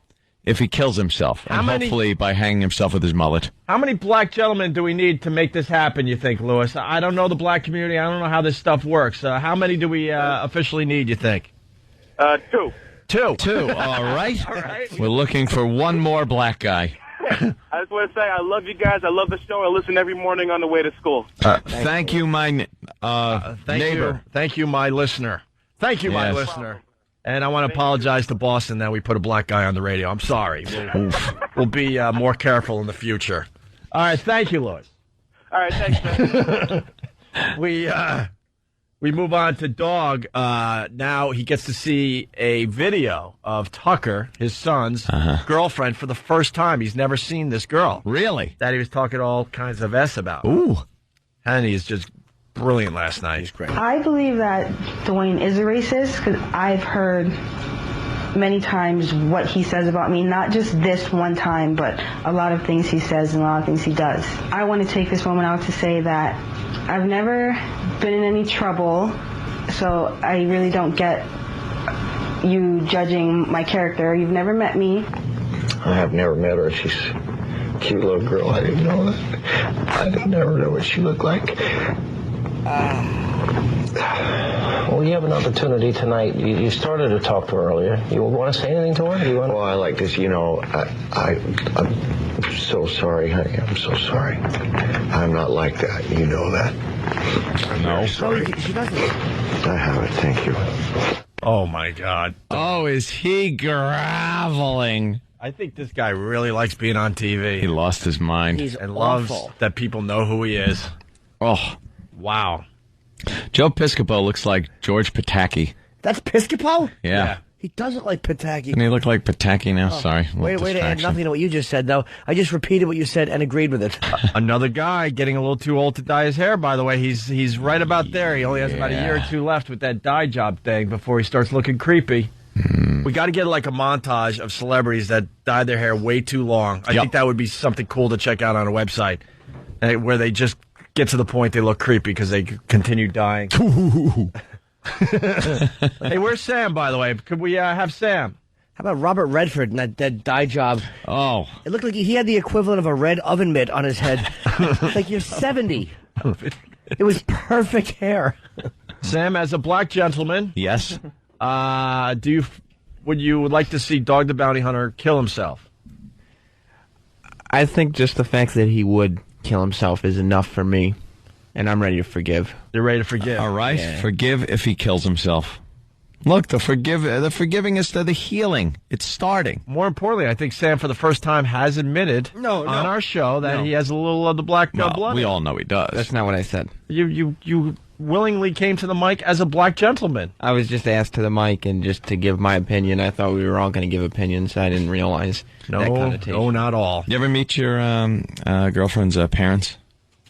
if he kills himself, and hopefully by hanging himself with his mullet. How many black gentlemen do we need to make this happen, you think, Lewis? I don't know the black community. I don't know how this stuff works. How many do we officially need, you think? 2. Two. All right. We're looking for one more black guy. I just want to say I love you guys. I love the show. I listen every morning on the way to school. Thank you, my neighbor. Thank you, my listener. Thank you, my Yes. listener. And I want to apologize to Boston that we put a black guy on the radio. I'm sorry. We'll be more careful in the future. All right. Thank you, Lewis. All right, thanks, man. We move on to Dog. Now he gets to see a video of Tucker, his son's girlfriend, for the first time. He's never seen this girl. Really? That he was talking all kinds of S about. Ooh. And he's just brilliant last night. He's great. I believe that Dwayne is a racist because I've heard many times what he says about me, not just this one time, but a lot of things he says and a lot of things he does. I want to take this moment out to say that I've never been in any trouble, so I really don't get you judging my character. You've never met me. I have never met her. She's a cute little girl. I didn't know that. I didn't never know what she looked like. Well, you have an opportunity tonight. You started to talk to her earlier. You want to say anything to her? Well, I like this. I'm so sorry, honey. I'm so sorry. I'm not like that. You know that. No. Sorry. She doesn't. I have it. Thank you. Oh, my God. Oh, is he groveling? I think this guy really likes being on TV. He lost his mind. He's and awful. loves that people know who he is. Oh. Wow. Joe Piscopo looks like George Pataki. That's Piscopo? Yeah. He does look like Pataki. Doesn't he look like Pataki now? Sorry. Wait to add nothing to what you just said, though. I just repeated what you said and agreed with it. Another guy getting a little too old to dye his hair, by the way. He's right about there. He only has about a year or two left with that dye job thing before he starts looking creepy. We got to get like a montage of celebrities that dyed their hair way too long. I think that would be something cool to check out on a website where they just get to the point they look creepy because they continue dying. Hey, where's Sam, by the way? Could we have Sam? How about Robert Redford and that dye job? Oh. It looked like he had the equivalent of a red oven mitt on his head. It's like you're 70. It was perfect hair. Sam, as a black gentleman, yes. Would you like to see Dog the Bounty Hunter kill himself? I think just the fact that he would kill himself is enough for me, and I'm ready to forgive. You're ready to forgive. All right. Yeah. Forgive if he kills himself. Look, the forgiving is the healing. It's starting. More importantly, I think Sam, for the first time, has admitted on our show that he has a little of the black blood. We all know he does. That's not what I said. You willingly came to the mic as a black gentleman. I was just asked to the mic and just to give my opinion. I thought we were all going to give opinions. I didn't realize that connotation. No, not all. You ever meet your girlfriend's parents?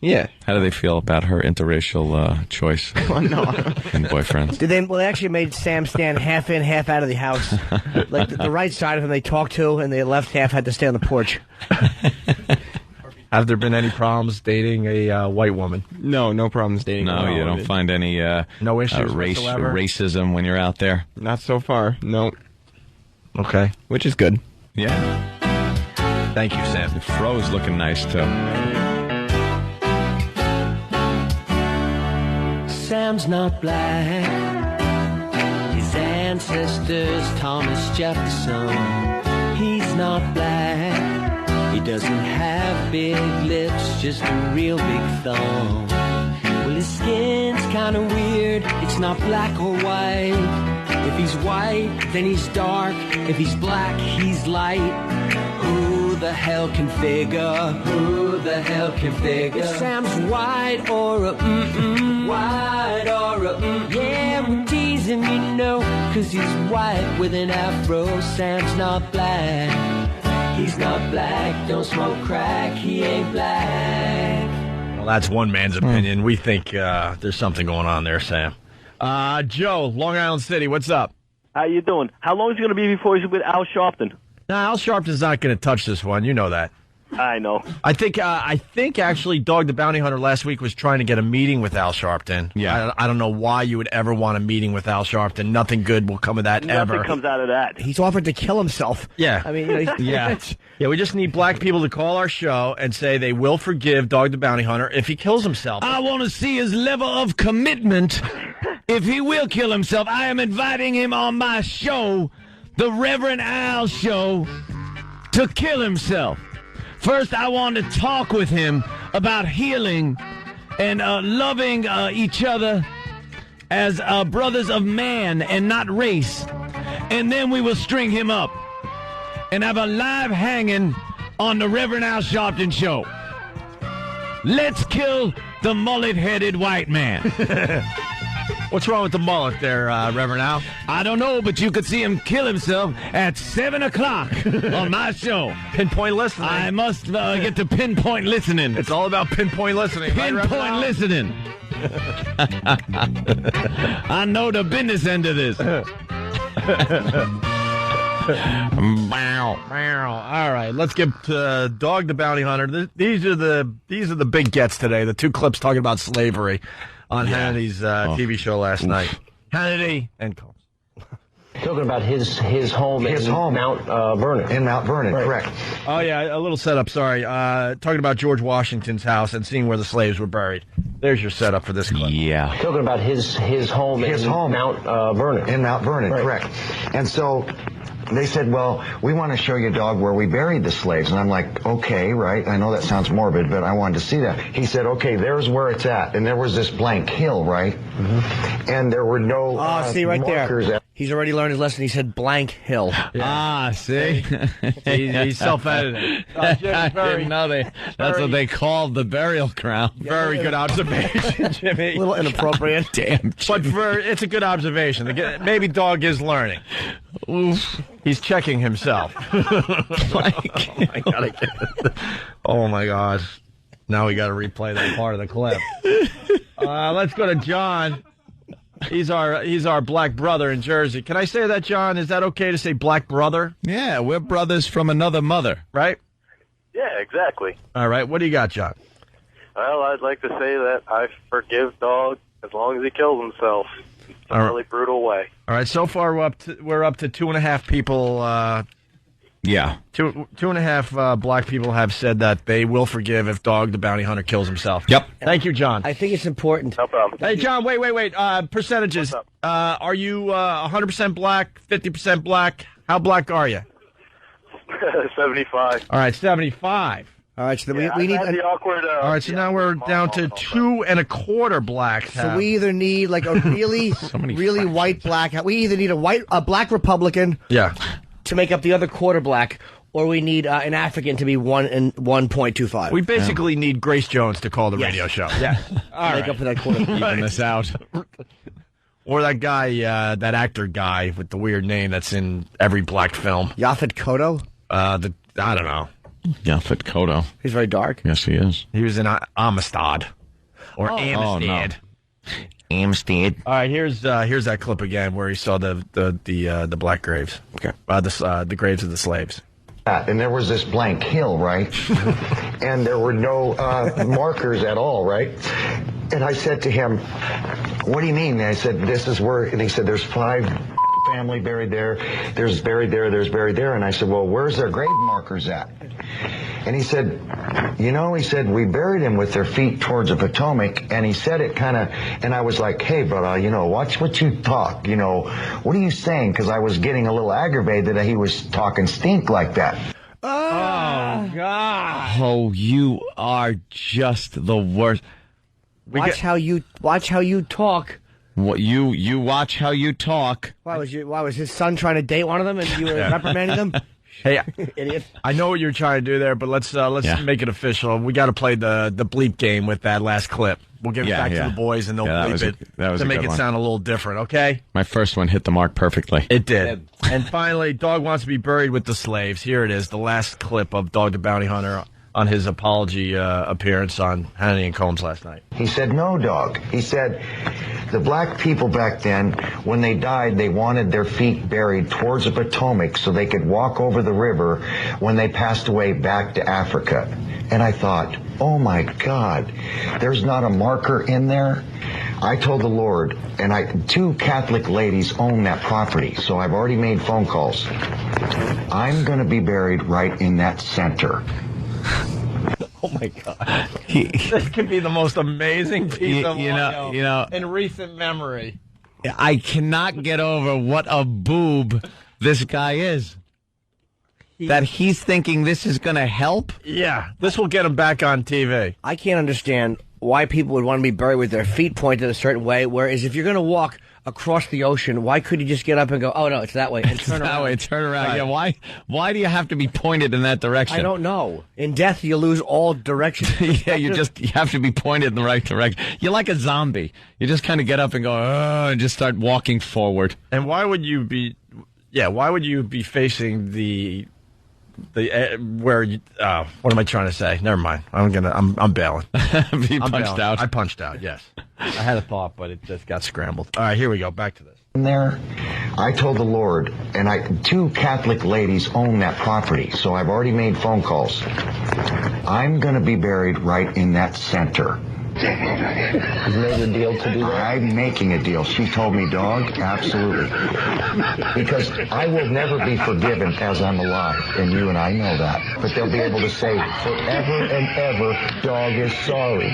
Yeah. How do they feel about her interracial choice and boyfriends? They actually made Sam stand half in, half out of the house. Like the right side of him they talked to, and the left half had to stay on the porch. Have there been any problems dating a white woman? No problems dating a white No, you woman. don't find any no issues whatsoever? racism when you're out there? Not so far, no. Okay. Which is good. Yeah. Thank you, Sam. The fro's looking nice, too. Sam's not black. His ancestors, Thomas Jefferson. He's not black. He doesn't have big lips, just a real big thumb. Well, his skin's kinda weird. It's not black or white. If he's white, then he's dark. If he's black, he's light. Who the hell can figure? Who the hell can figure? If Sam's white or a white or a yeah, we're teasing, you know, 'cause he's white with an afro. Sam's not black. He's not black, don't smoke crack, he ain't black. Well, that's one man's opinion. We think there's something going on there, Sam. Joe, Long Island City, what's up? How you doing? How long is it going to be before he's with Al Sharpton? Nah, Al Sharpton's not going to touch this one. You know that. I know. I think actually Dog the Bounty Hunter last week was trying to get a meeting with Al Sharpton. Yeah. I don't know why you would ever want a meeting with Al Sharpton. Nothing good will come of that ever. Nothing comes out of that. He's offered to kill himself. Yeah. I mean, Yeah, we just need black people to call our show and say they will forgive Dog the Bounty Hunter if he kills himself. I want to see his level of commitment. If he will kill himself, I am inviting him on my show, the Reverend Al Show, to kill himself. First, I want to talk with him about healing and loving each other as brothers of man and not race. And then we will string him up and have a live hanging on the Reverend Al Sharpton Show. Let's kill the mullet-headed white man. What's wrong with the mullet there, Reverend Al? I don't know, but you could see him kill himself at 7 o'clock on my show. Pinpoint listening. I must get to pinpoint listening. It's all about pinpoint listening. Pinpoint listening. I know the business end of this. All right, let's get to Dog the Bounty Hunter. These are the big gets today. The two clips talking about slavery on Hannity's TV show last night. Hannity and Combs. Talking about his home in Mount Vernon. In Mount Vernon, Right. correct. Oh, yeah, a little setup, sorry. Talking about George Washington's house and seeing where the slaves were buried. There's your setup for this clip. Yeah. Talking about his home in Mount Vernon. In Mount Vernon, Right. correct. And so they said, well, we want to show you, Dog, where we buried the slaves. And I'm like, okay, right. I know that sounds morbid, but I wanted to see that. He said, okay, there's where it's at. And there was this blank hill, right? Mm-hmm. And there were no see right markers there. at He's already learned his lesson. He said blank hill. Ah, see? He's self-editing. I didn't know that's what they called the burial ground. Very good observation, Jimmy. A little inappropriate. Damn, But it's a good observation. Maybe Dog is learning. Oof. He's checking himself. Oh my gosh. Now we got to replay that part of the clip. Let's go to John. He's our black brother in Jersey. Can I say that, John? Is that okay to say black brother? Yeah, we're brothers from another mother. Right? Yeah, exactly. All right. What do you got, John? Well, I'd like to say that I forgive Dog as long as he kills himself. It's a All right. really brutal way. All right. So far, we're up to 2.5 people. Yeah. Two and a half black people have said that they will forgive if Dog the Bounty Hunter kills himself. Yep. Thank you, John. I think it's important. No problem. Hey, John, wait. Percentages. Are you 100% black, 50% black? How black are you? 75. All right, 75. All right, so Yeah, we need. I've had the awkward. All right, so now we're down to 2.25 blacks. So we either need like a really, really white black. We either need a black Republican. Yeah. To make up the other quarter black, or we need an African to be 1.25. We basically need Grace Jones to call the radio show. Yeah. All Make right. up for that quarter. Even this out. Or that guy, that actor guy with the weird name that's in every black film. Yaphet Kotto? I don't know. Yaphet Kotto. He's very dark. Yes, he is. He was in Amistad. Or Amistad. Amistad. All right, here's that clip again where he saw the black graves. Okay. The graves of the slaves. And there was this blank hill, right? And there were no markers at all, right? And I said to him, what do you mean? And I said, this is where, and he said, there's 5 family buried there, there's buried there, there's buried there. And I said, well, where's their grave markers at? And he said, we buried him with their feet towards the Potomac. And he said it kind of, and I was like, hey, brother, watch what you talk. What are you saying? Because I was getting a little aggravated that he was talking stink like that. Oh, God. Oh, you are just the worst. Watch how you talk. What you watch how you talk. Why was his son trying to date one of them and you were reprimanding them? Hey, idiot! I know what you're trying to do there, but let's make it official. We got to play the bleep game with that last clip. We'll give it back to the boys, and they'll bleep it to make it sound a little different. Okay? My first one hit the mark perfectly. It did. And finally, Dog wants to be buried with the slaves. Here it is, the last clip of Dog the Bounty Hunter on his apology appearance on Hannity and Combs last night. He said, no, Dog. He said, The black people back then, when they died, they wanted their feet buried towards the Potomac so they could walk over the river when they passed away back to Africa. And I thought, oh my God, there's not a marker in there? I told the Lord, and 2 Catholic ladies own that property, so I've already made phone calls. I'm going to be buried right in that center. Oh my God! This could be the most amazing piece of audio in recent memory. I cannot get over what a boob this guy is. That he's thinking this is going to help? Yeah, this will get him back on TV. I can't understand why people would want to be buried with their feet pointed a certain way, whereas if you're going to walk across the ocean, why could you just get up and go, oh, no, it's that way, and turn around? That way, turn around. Right. Yeah, why do you have to be pointed in that direction? I don't know. In death, you lose all direction. Yeah, you have to be pointed in the right direction. You're like a zombie. You just kind of get up and go, and just start walking forward. And why would you be facing where you, what am I trying to say? Never mind. I'm bailing. You punched out? I punched out, yes. I had a thought, but it just got scrambled. All right, here we go. Back to this. In there, I told the Lord, and 2 Catholic ladies own that property, so I've already made phone calls. I'm going to be buried right in that center. You've made a deal to do that? I'm making a deal. She told me, dog, absolutely. Because I will never be forgiven as I'm alive, and you and I know that. But they'll be able to say, forever and ever, dog is sorry.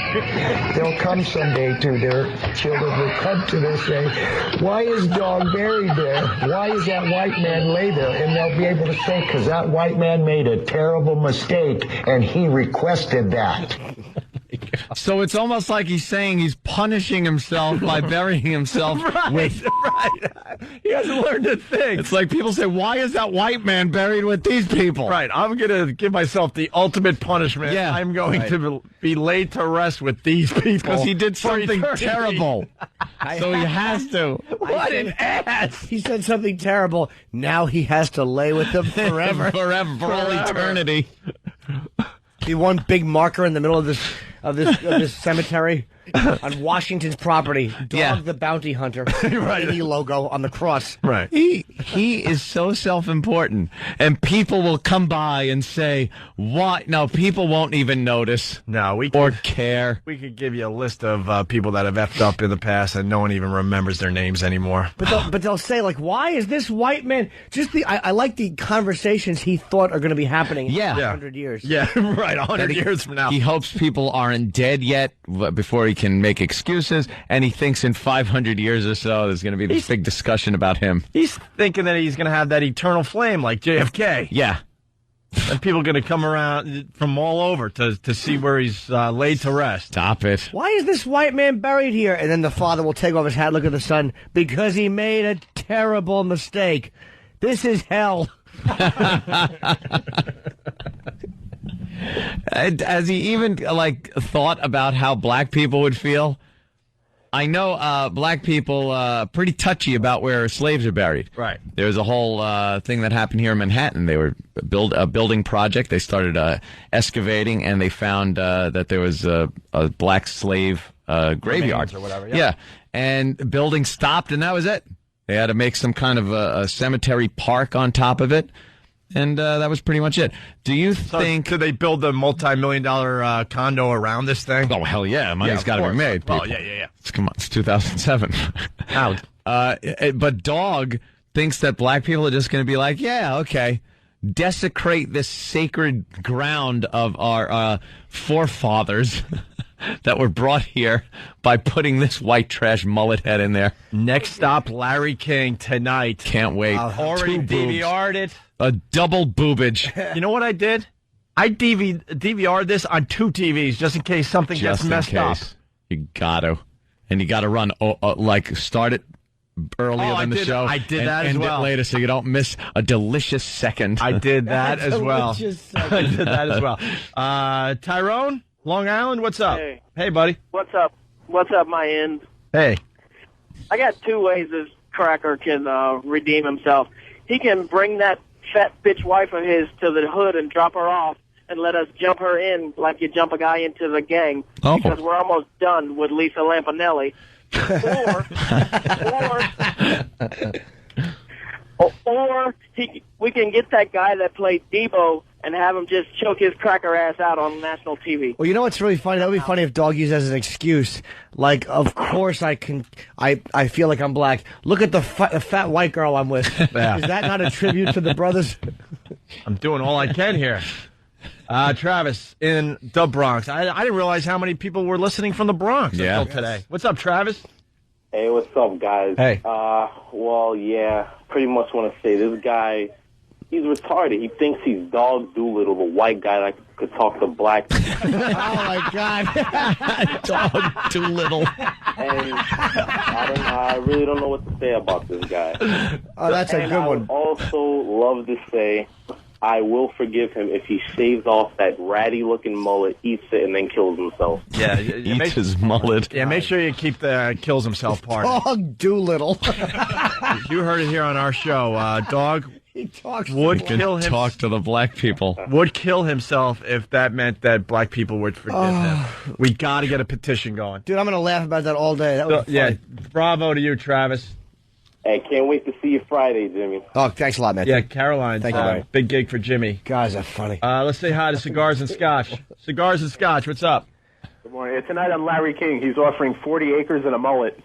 They'll come someday to their children will come to them and say, why is dog buried there? Why is that white man lay there? And they'll be able to say, because that white man made a terrible mistake, and he requested that. So it's almost like he's saying he's punishing himself by burying himself with... Right. He hasn't learned a thing. It's like people say, why is that white man buried with these people? Right. I'm going to give myself the ultimate punishment. Yeah. I'm going to be laid to rest with these people. Because he did something terrible. So he has to. What an ass. He said something terrible. Now he has to lay with them forever. For all eternity. Be one big marker in the middle of this cemetery on Washington's property. Dog the bounty hunter. Right. The logo on the cross. Right. He is so self-important, and people will come by and say, "What?" No, people won't even notice. No, or care. We could give you a list of people that have effed up in the past, and no one even remembers their names anymore. But they'll say, like, why is this white man? I like the conversations he thought are going to be happening. In 100 years. Yeah, right. 100 years from now. He hopes people aren't dead yet before he can make excuses, and he thinks in 500 years or so there's going to be this big discussion about him. He's thinking that he's going to have that eternal flame like JFK. Yeah. And people are going to come around from all over to see where he's laid to rest. Stop it. Why is this white man buried here? And then the father will take off his hat, look at the son, because he made a terrible mistake. This is hell. Has he even thought about how black people would feel? I know black people pretty touchy about where slaves are buried. Right. There was a whole thing that happened here in Manhattan. They were a building project. They started excavating, and they found that there was a black slave graveyard or whatever. Yeah, and the building stopped, and that was it. They had to make some kind of a cemetery park on top of it. And that was pretty much it. Do you think... Could they build a multi-million-dollar condo around this thing? Oh, hell yeah. Money's got to be made. Oh, yeah. Come on, it's 2007. Out. But Dog thinks that black people are just going to be like, yeah, okay, desecrate this sacred ground of our forefathers that were brought here by putting this white trash mullet head in there. Next stop, Larry King tonight. Can't wait. Already DVR'd it. A double boobage. You know what I did? I DVR'd this on 2 TVs just in case something gets messed up. You got to. And you got to run, start it earlier than the show. I did that as well. End it later so you don't miss a delicious second. I did that as well. I did that as well. Tyrone, Long Island, what's up? Hey, buddy. What's up? What's up, my end? Hey. I got 2 ways this cracker can redeem himself. He can bring that fat bitch wife of his to the hood and drop her off and let us jump her in like you jump a guy into the gang. Oh. Because we're almost done with Lisa Lampanelli. Or we can get that guy that played Debo and have him just choke his cracker ass out on national TV. Well, you know what's really funny? That would be funny if Dog used as an excuse. Like, of course I can. I feel like I'm black. Look at the fat white girl I'm with. Yeah. Is that not a tribute to the brothers? I'm doing all I can here. Travis in the Bronx. I didn't realize how many people were listening from the Bronx until today. What's up, Travis? Hey, what's up, guys? Hey. Well, yeah, pretty much want to say this guy, he's retarded. He thinks he's Dog Doolittle, the white guy that could talk to black people. Oh, my God. Dog Doolittle. And I really don't know what to say about this guy. Oh, that's a good I one. would also love to say I will forgive him if he shaves off that ratty-looking mullet, eats it, and then kills himself. Yeah, Eats his mullet. Yeah, make sure you keep the kills himself part. Dog Doolittle. You heard it here on our show. Dog He talks would He can kill him. talk to the black people. Would kill himself if that meant that black people would forgive him. We got to get a petition going. Dude, I'm going to laugh about that all day. That was Yeah, funny. bravo to you, Travis. Hey, can't wait to see you Friday, Jimmy. Oh, thanks a lot, man. Yeah, Caroline. Thank you, buddy. Big gig for Jimmy. God, is that funny. Let's say hi to Cigars and Scotch. Cigars and Scotch, what's up? Good morning. Tonight on Larry King, he's offering 40 acres and a mullet.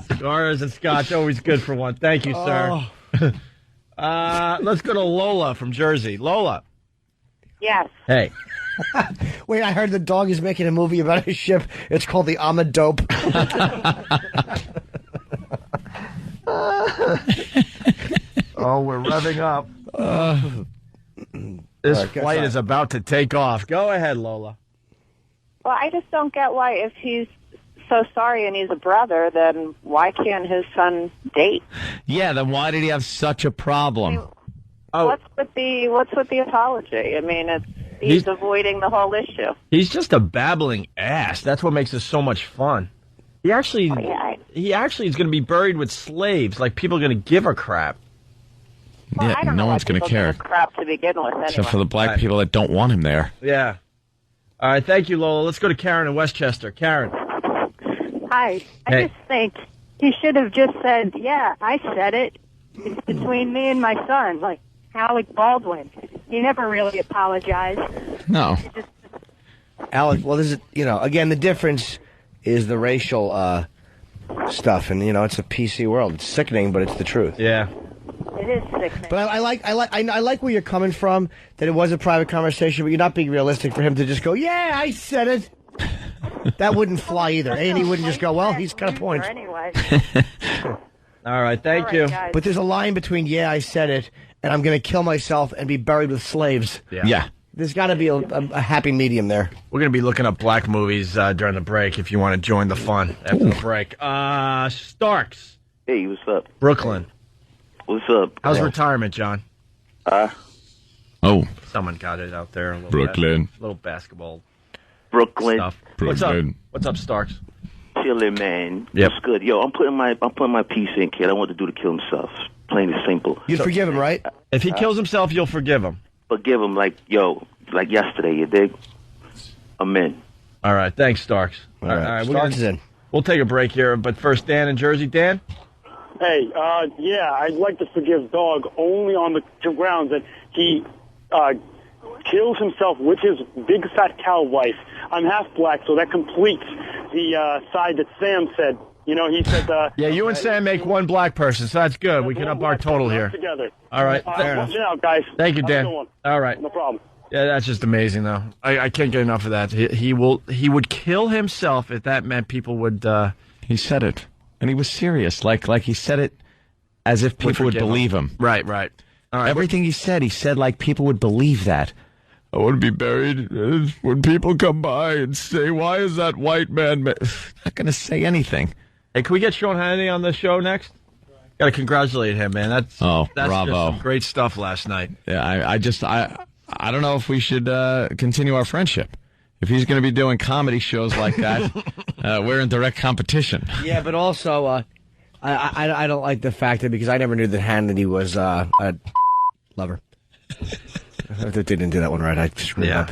Cigars and Scotch, always good for one. Thank you, sir. Let's go to Lola from Jersey. Lola. Yes. Hey. Wait, I heard the Dog is making a movie about a ship. It's called the Amadope. Oh, we're revving up. This flight is about to take off. Go ahead, Lola. Well, I just don't get why, if he's so sorry and he's a brother, then why can't his son date? Yeah, then why did he have such a problem? What's with the apology? I mean, he's avoiding the whole issue. He's just a babbling ass. That's what makes this so much fun. He actually is going to be buried with slaves. Like, people are going to give a crap. Well, I Yeah, don't no know one's why going to people care. give a crap to begin with, anyway. Except for the black people that don't want him there. Yeah. All right, thank you, Lola. Let's go to Karen in Westchester. Karen. Hi. I Hey. just think he should have just said, yeah, I said it. It's between me and my son, like Alec Baldwin. He never really apologized. No. Alec, well, this is, again, the difference is the racial stuff. And, it's a PC world. It's sickening, but it's the truth. Yeah. It is sickening. But I like where you're coming from, that it was a private conversation, but you're not being realistic for him to just go, yeah, I said it. That wouldn't fly either. And he wouldn't just go, well, he's got a point. Anyway. All right, thank you. But there's a line between, yeah, I said it, and I'm going to kill myself and be buried with slaves. Yeah. There's got to be a happy medium there. We're going to be looking up black movies during the break if you want to join the fun after the break. Starks. Hey, what's up? Brooklyn. What's up? How's retirement, John? Oh. Someone got it out there. A little Brooklyn. little basketball Brooklyn. stuff. Brooklyn. What's up, Starks? Chilling, man. Yep. What's good? Yo, I'm putting my piece in, kid. I want the dude to kill himself. Plain and simple. You'd forgive him, right? If he kills himself, you'll forgive him. Forgive him like yesterday, you dig? Amen. All right, thanks, Starks. All right, Starks is in. We'll take a break here, but first, Dan in Jersey. Dan? Hey, yeah, I'd like to forgive Dog only on the two grounds that he kills himself with his big fat cow wife. I'm half black, so that completes the side that Sam said. He said... Yeah, you and Sam make one black person, so that's good. We can up our total here. Together. All right. Watch it out, guys. Thank you, Have a Dan. good one. All right. No problem. Yeah, that's just amazing, though. I can't get enough of that. He would kill himself if that meant people would... He said it. And he was serious. Like he said it as if people would forgive believe him. Right. All right. Everything he said like people would believe that. I want to be buried when people come by and say, why is that white man... Not going to say anything. Hey, can we get Sean Hannity on the show next? Got to congratulate him, man. That's bravo. Just some great stuff last night. Yeah, I don't know if we should continue our friendship. If he's going to be doing comedy shows like that, we're in direct competition. Yeah, but also, I don't like the fact that, because I never knew that Hannity was a lover. I didn't do that one right. I screwed up.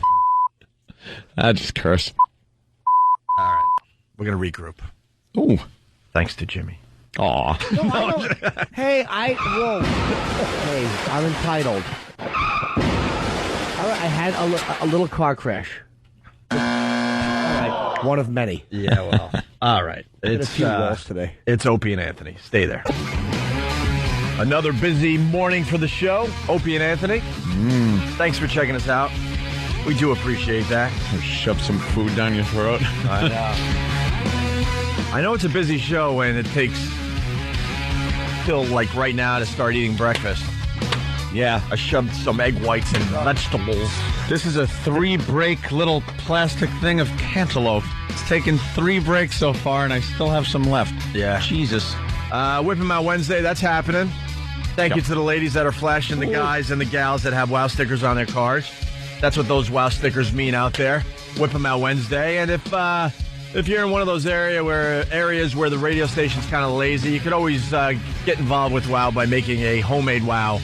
I just curse. We're going to regroup. Ooh. Thanks to Jimmy. Aw. Hey, whoa. Hey, I'm entitled. I had a little car crash. All right, one of many. Yeah, well, all right. It's a few walls today. It's Opie and Anthony. Stay there. Another busy morning for the show. Opie and Anthony. Thanks for checking us out. We do appreciate that. Shove some food down your throat. I know. I know it's a busy show and it takes till like right now to start eating breakfast. Yeah, I shoved some egg whites and vegetables. This is a 3-break little plastic thing of cantaloupe. It's taken 3 breaks so far, and I still have some left. Yeah. Jesus. Whip 'em Out Wednesday, that's happening. Thank you to the ladies that are flashing the guys and the gals that have WOW stickers on their cars. That's what those WOW stickers mean out there. Whip 'em Out Wednesday. And if you're in one of those areas where the radio station's kind of lazy, you could always get involved with WOW by making a homemade WOW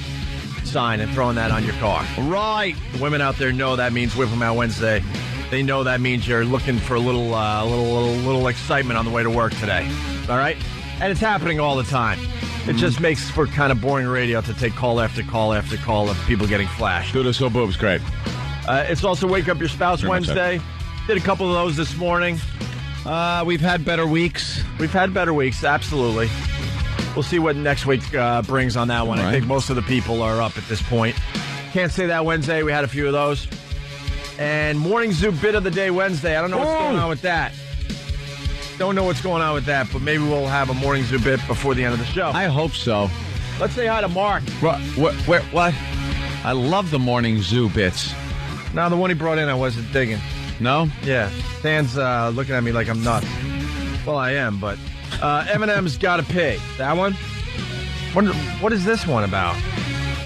sign and throwing that on your car. Right. The women out there know that means Whip 'em Out Wednesday. They know that means you're looking for a little excitement on the way to work today. All right? And it's happening all the time. It just makes for kind of boring radio to take call after call after call of people getting flashed. Do this whole boobs, great. It's also Wake Up Your Spouse Wednesday. Did a couple of those this morning. We've had better weeks. We've had better weeks, absolutely. We'll see what next week brings on that one. Right. I think most of the people are up at this point. Can't say that Wednesday. We had a few of those. And Morning Zoo Bit of the Day Wednesday. I don't know what's going on with that. Don't know what's going on with that, but maybe we'll have a Morning Zoo Bit before the end of the show. I hope so. Let's say hi to Mark. What? I love the Morning Zoo bits. No, the one he brought in I wasn't digging. No? Yeah. Stan's looking at me like I'm nuts. Well, I am, but Eminem's Gotta Pay. That one? What is this one about?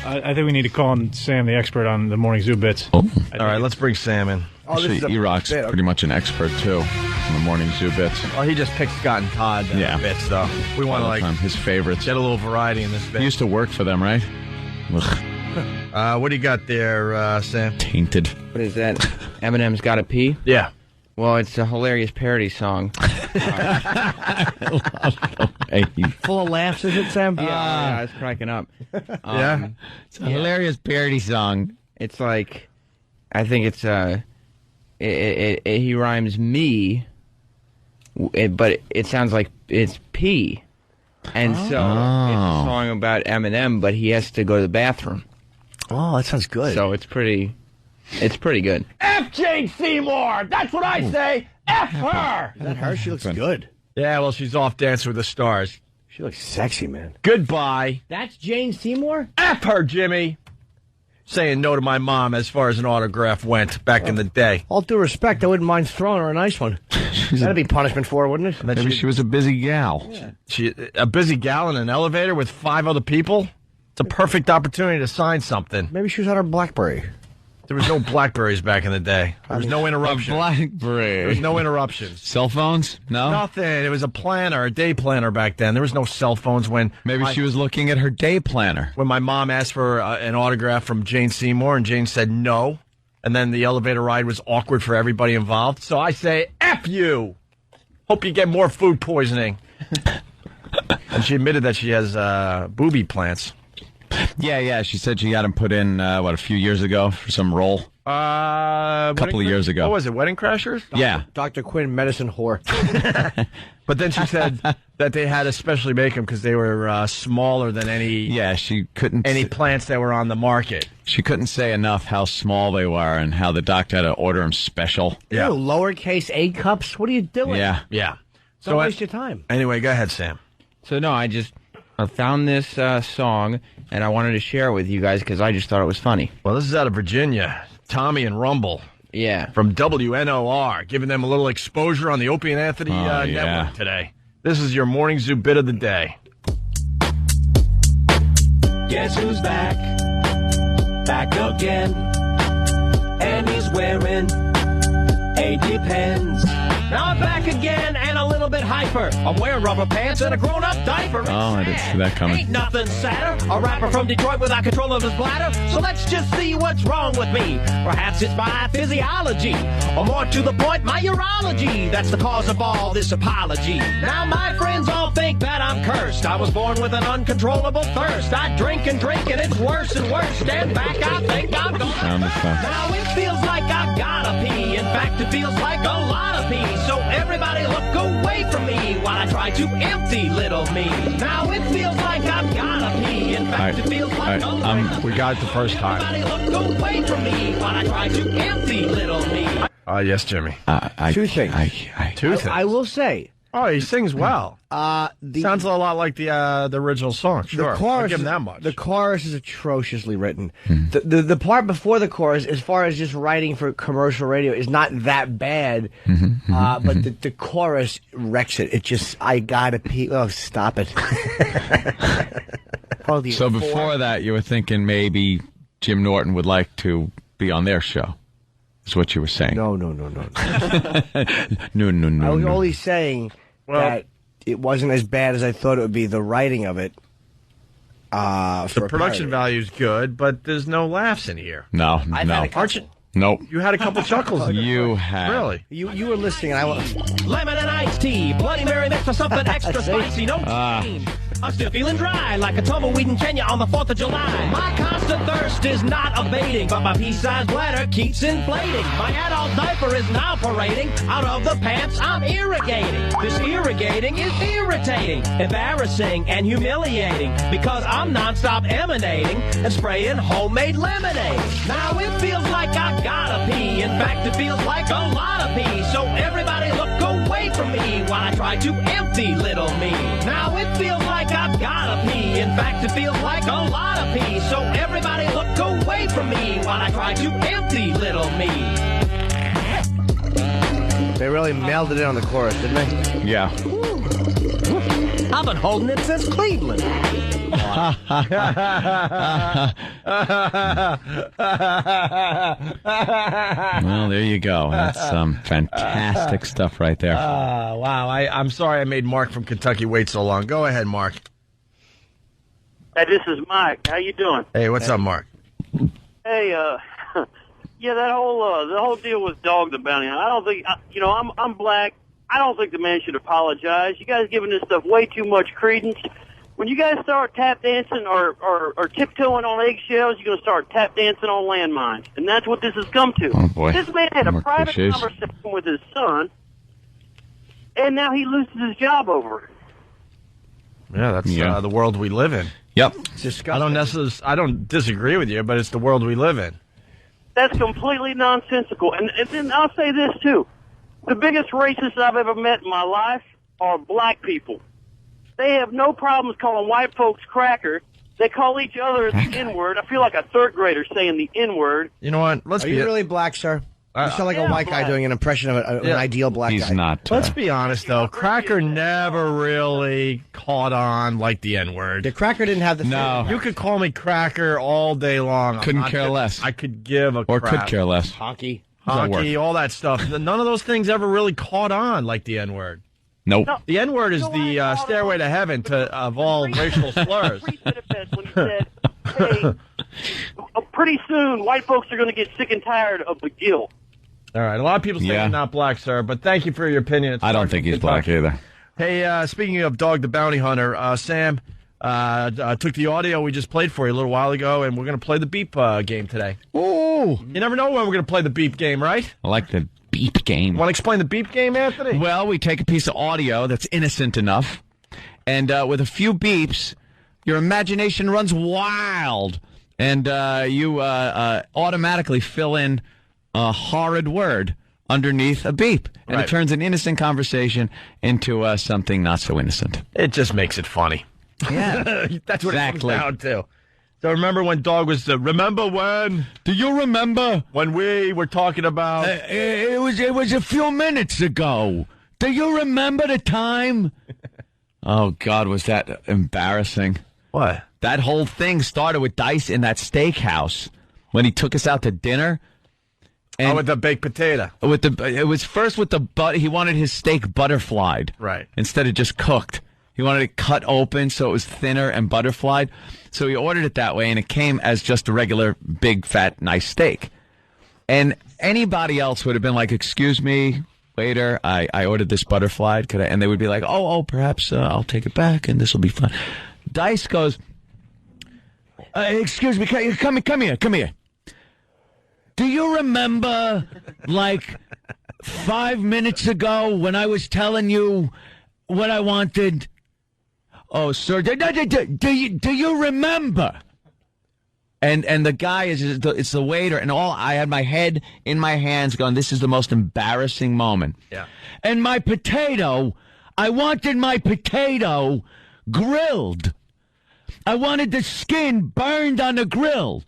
I think we need to call on Sam, the expert on the Morning Zoo bits. All right, let's bring Sam in. Actually, E-Rock's pretty much an expert, too, on the Morning Zoo bits. Oh, he just picks Scott and Todd bits, though. We want to, like, his favorites. Get a little variety in this bit. He used to work for them, right? What do you got there, Sam? Tainted. What is that? Eminem's Gotta Pee? Yeah. Well, it's a hilarious parody song. Full of laughs, is it, Sam? Yeah, I was cracking up. Yeah? It's a hilarious parody song. It's like, I think it's, he rhymes me, but it sounds like it's pee. And so it's a song about Eminem, but he has to go to the bathroom. Oh, that sounds good. So it's pretty good. F Jane Seymour! That's what I say! F her! Is that her? She looks good. Yeah, well, she's off Dancing with the Stars. She looks sexy, man. Goodbye. That's Jane Seymour? F her, Jimmy! Saying no to my mom as far as an autograph went back in the day. All due respect, I wouldn't mind throwing her a nice one. That'd be punishment for her, wouldn't it? Maybe she was a busy gal. Yeah. A busy gal in an elevator with 5 other people? It's a perfect opportunity to sign something. Maybe she was on her BlackBerry. There was no Blackberries back in the day. There was no interruption. BlackBerry. There was no interruptions. Cell phones? No? Nothing. It was a planner, a day planner back then. There was no cell phones when... Maybe she was looking at her day planner. When my mom asked for an autograph from Jane Seymour, and Jane said no. And then the elevator ride was awkward for everybody involved. So I say, F you! Hope you get more food poisoning. And she admitted that she has booby plants. Yeah. She said she got them put in, a few years ago for some role? A couple of years ago. What was it, Wedding Crashers? Yeah. Dr. Quinn, medicine whore. But then she said that they had to specially make them because they were smaller than any... Yeah, she couldn't... Any plants that were on the market. She couldn't say enough how small they were and how the doctor had to order them special. Yeah. Ew, lowercase A cups? What are you doing? Yeah. Don't waste your time. Anyway, go ahead, Sam. So, no, I found this song, and I wanted to share it with you guys because I just thought it was funny. Well, this is out of Virginia. Tommy and Rumble. Yeah. From WNOR, giving them a little exposure on the Opie and Anthony network today. This is your Morning Zoo Bit of the Day. Guess who's back? Back again. And he's wearing a Depends. Now I'm back again, and a little bit hyper. I'm wearing rubber pants and a grown-up diaper. Oh, I didn't see that coming. Ain't nothing sadder. A rapper from Detroit without control of his bladder. So let's just see what's wrong with me. Perhaps it's my physiology, or more to the point, my urology. That's the cause of all this apology. Now my friends all think that I'm cursed. I was born with an uncontrollable thirst. I drink and it's worse and worse. Stand back, I think I'm gonna Now it feels like I gotta pee. In fact, it feels like a lot of pee. So everybody look away from me while I try to empty little me. Now it feels like I've gotta pee. In fact, it feels like a lot of pee. We got it the first time. Everybody look away from me while I try to empty little me. Yes, Jimmy. Two things. Two things. I will say. Oh, he sings well. Sounds a lot like the original song. Sure, The chorus, I'll give him that much. The chorus is atrociously written. The part before the chorus, as far as just writing for commercial radio, is not that bad. But the chorus wrecks it. It just, I gotta pee. Oh, stop it. So before that, you were thinking maybe Jim Norton would like to be on their show. Is what you were saying. No. No. I was only saying that it wasn't as bad as I thought it would be. The writing of it. The production value is good, but there's no laughs in here. No. Aren't you? Nope. You had a couple chuckles. You had. Really? You were listening, and I was. Lemon and iced tea, Bloody Mary mixed with something extra spicy, no cream. I'm still feeling dry, like a tumbleweed in Kenya on the 4th of July. My constant thirst is not abating, but my pea-sized bladder keeps inflating. My adult diaper is now parading out of the pants I'm irrigating. This irrigating is irritating, embarrassing, and humiliating, because I'm nonstop emanating and spraying homemade lemonade. Now it feels like I gotta pee. In fact, it feels like a lot of pee. So everybody look away from me while I try to empty little me. Now it feels like I've gotta pee. In fact, it feels like a lot of pee. So everybody look away from me while I try to empty little me. They really mailed it in on the chorus, didn't they? Yeah. I've been holding it since Cleveland. Well, there you go. That's some fantastic stuff right there. Wow. I'm sorry I made Mark from Kentucky wait so long. Go ahead, Mark. Hey, this is Mike. How you doing? Hey, what's up, Mark? Hey, yeah, the whole deal with Dog the Bounty Hunter. I don't think, I'm black. I don't think the man should apologize. You guys giving this stuff way too much credence. When you guys start tap dancing or tiptoeing on eggshells, you're going to start tap dancing on landmines. And that's what this has come to. Oh, boy. This man had a More private cliches. conversation with his son, and now he loses his job over it. Yeah, that's the world we live in. Yep. I don't disagree with you, but it's the world we live in. That's completely nonsensical. And then I'll say this, too. The biggest racists I've ever met in my life are black people. They have no problems calling white folks cracker. They call each other the N-word. I feel like a third grader saying the N-word. You know what? Are you really black, sir? You sound like a white guy doing an impression of an ideal black guy. He's not. Let's be honest, though. Cracker never really caught on like the N-word. The Cracker didn't have the... No. You could call me Cracker all day long. Couldn't care less. I could give a Or crap. could care less. Honky, all that stuff. None of those things ever really caught on like the N-word. Nope. The N-word is the stairway to heaven of all racial slurs. When he said, hey, pretty soon white folks are going to get sick and tired of McGill. All right. A lot of people say you're not black, sir, but thank you for your opinion. I don't think he's black either. Hey, speaking of Dog the Bounty Hunter, Sam took the audio we just played for you a little while ago, and we're going to play the beep game today. Ooh. You never know when we're going to play the beep game, right? I like the beep game. Want to explain the beep game, Anthony? Well, we take a piece of audio that's innocent enough, and with a few beeps, your imagination runs wild, and you automatically fill in a horrid word underneath a beep, and it turns an innocent conversation into something not so innocent. It just makes it funny. Yeah. That's what it comes down to. So remember when Dog was remember when? Do you remember when we were talking about? It was a few minutes ago. Do you remember the time? Oh God, was that embarrassing? What? That whole thing started with Dice in that steakhouse when he took us out to dinner. And with the baked potato. It was first with he wanted his steak butterflied. Right. Instead of just cooked. He wanted it cut open so it was thinner and butterflied. So he ordered it that way, and it came as just a regular, big, fat, nice steak. And anybody else would have been like, excuse me, waiter, I ordered this butterflied. Could I? And they would be like, perhaps I'll take it back, and this will be fun. Dice goes, excuse me, come here. Do you remember, like, 5 minutes ago when I was telling you what I wanted? Oh, sir, do you remember? And the guy it's the waiter, and I had my head in my hands going, this is the most embarrassing moment. Yeah. And my potato, I wanted my potato grilled. I wanted the skin burned on the grill.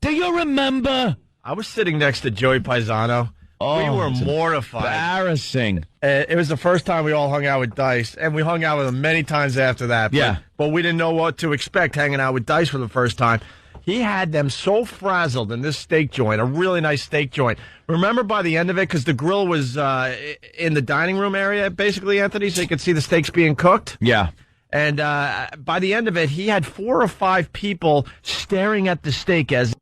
Do you remember? I was sitting next to Joey Paisano. We were mortified. Embarrassing. It was the first time we all hung out with Dice, and we hung out with him many times after that. But we didn't know what to expect hanging out with Dice for the first time. He had them so frazzled in this steak joint, a really nice steak joint. Remember by the end of it, because the grill was in the dining room area, basically, Anthony, so you could see the steaks being cooked? Yeah. And by the end of it, he had 4 or 5 people staring at the steak as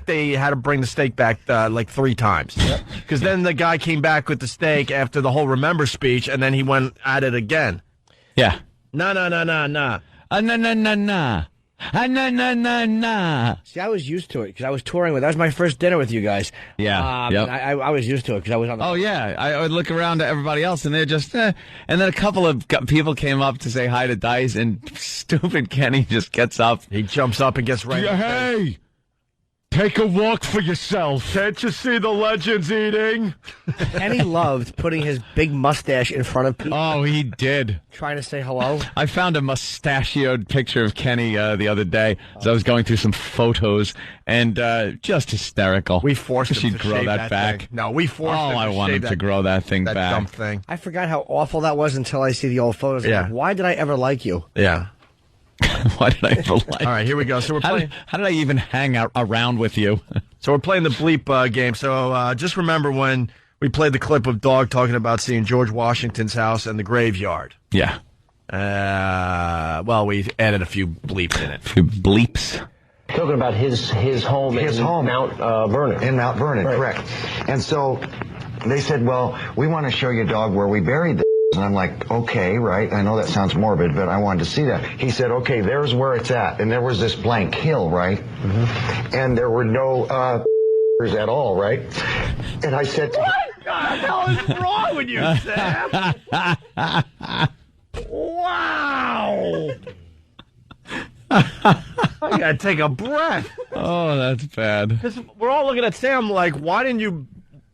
they had to bring the steak back like 3 times. Because then the guy came back with the steak after the whole remember speech, and then he went at it again. Yeah. Nah. Nah. See, I was used to it because I was touring with. That was my first dinner with you guys. Yeah. Yep. I was used to it because I was on the. Oh yeah, I would look around to everybody else, and they're just. And then a couple of people came up to say hi to Dice, and stupid Kenny just gets up. He jumps up and gets right. Hey, take a walk for yourself. Can't you see the legends eating? Kenny loved putting his big mustache in front of people. Oh, he did. Trying to say hello. I found a mustachioed picture of Kenny the other day as I was going through some photos, and just hysterical. We forced him to grow shave that back. Thing. No, we forced him to I want him to grow that thing back. That dumb thing. I forgot how awful that was until I see the old photos. Yeah. Like, why did I ever like you? Yeah. Why did I ever like you? All right, here we go. So we're playing. How did I even hang out around with you? So we're playing the bleep game. So just remember when we played the clip of Dog talking about seeing George Washington's house and the graveyard. Yeah. Well, we added a few bleeps in it. A few bleeps. Talking about his home in Mount Vernon. In Mount Vernon, right. Correct. And so they said, well, we want to show you, Dog, where we buried the. And I'm like, okay, right. I know that sounds morbid, but I wanted to see that. He said, okay, there's where it's at. And there was this blank hill, right? Mm-hmm. And there were no at all, right? And I said, what the hell is wrong with you, Sam? Wow. I gotta take a breath. Oh, that's bad. Because we're all looking at Sam like, why didn't you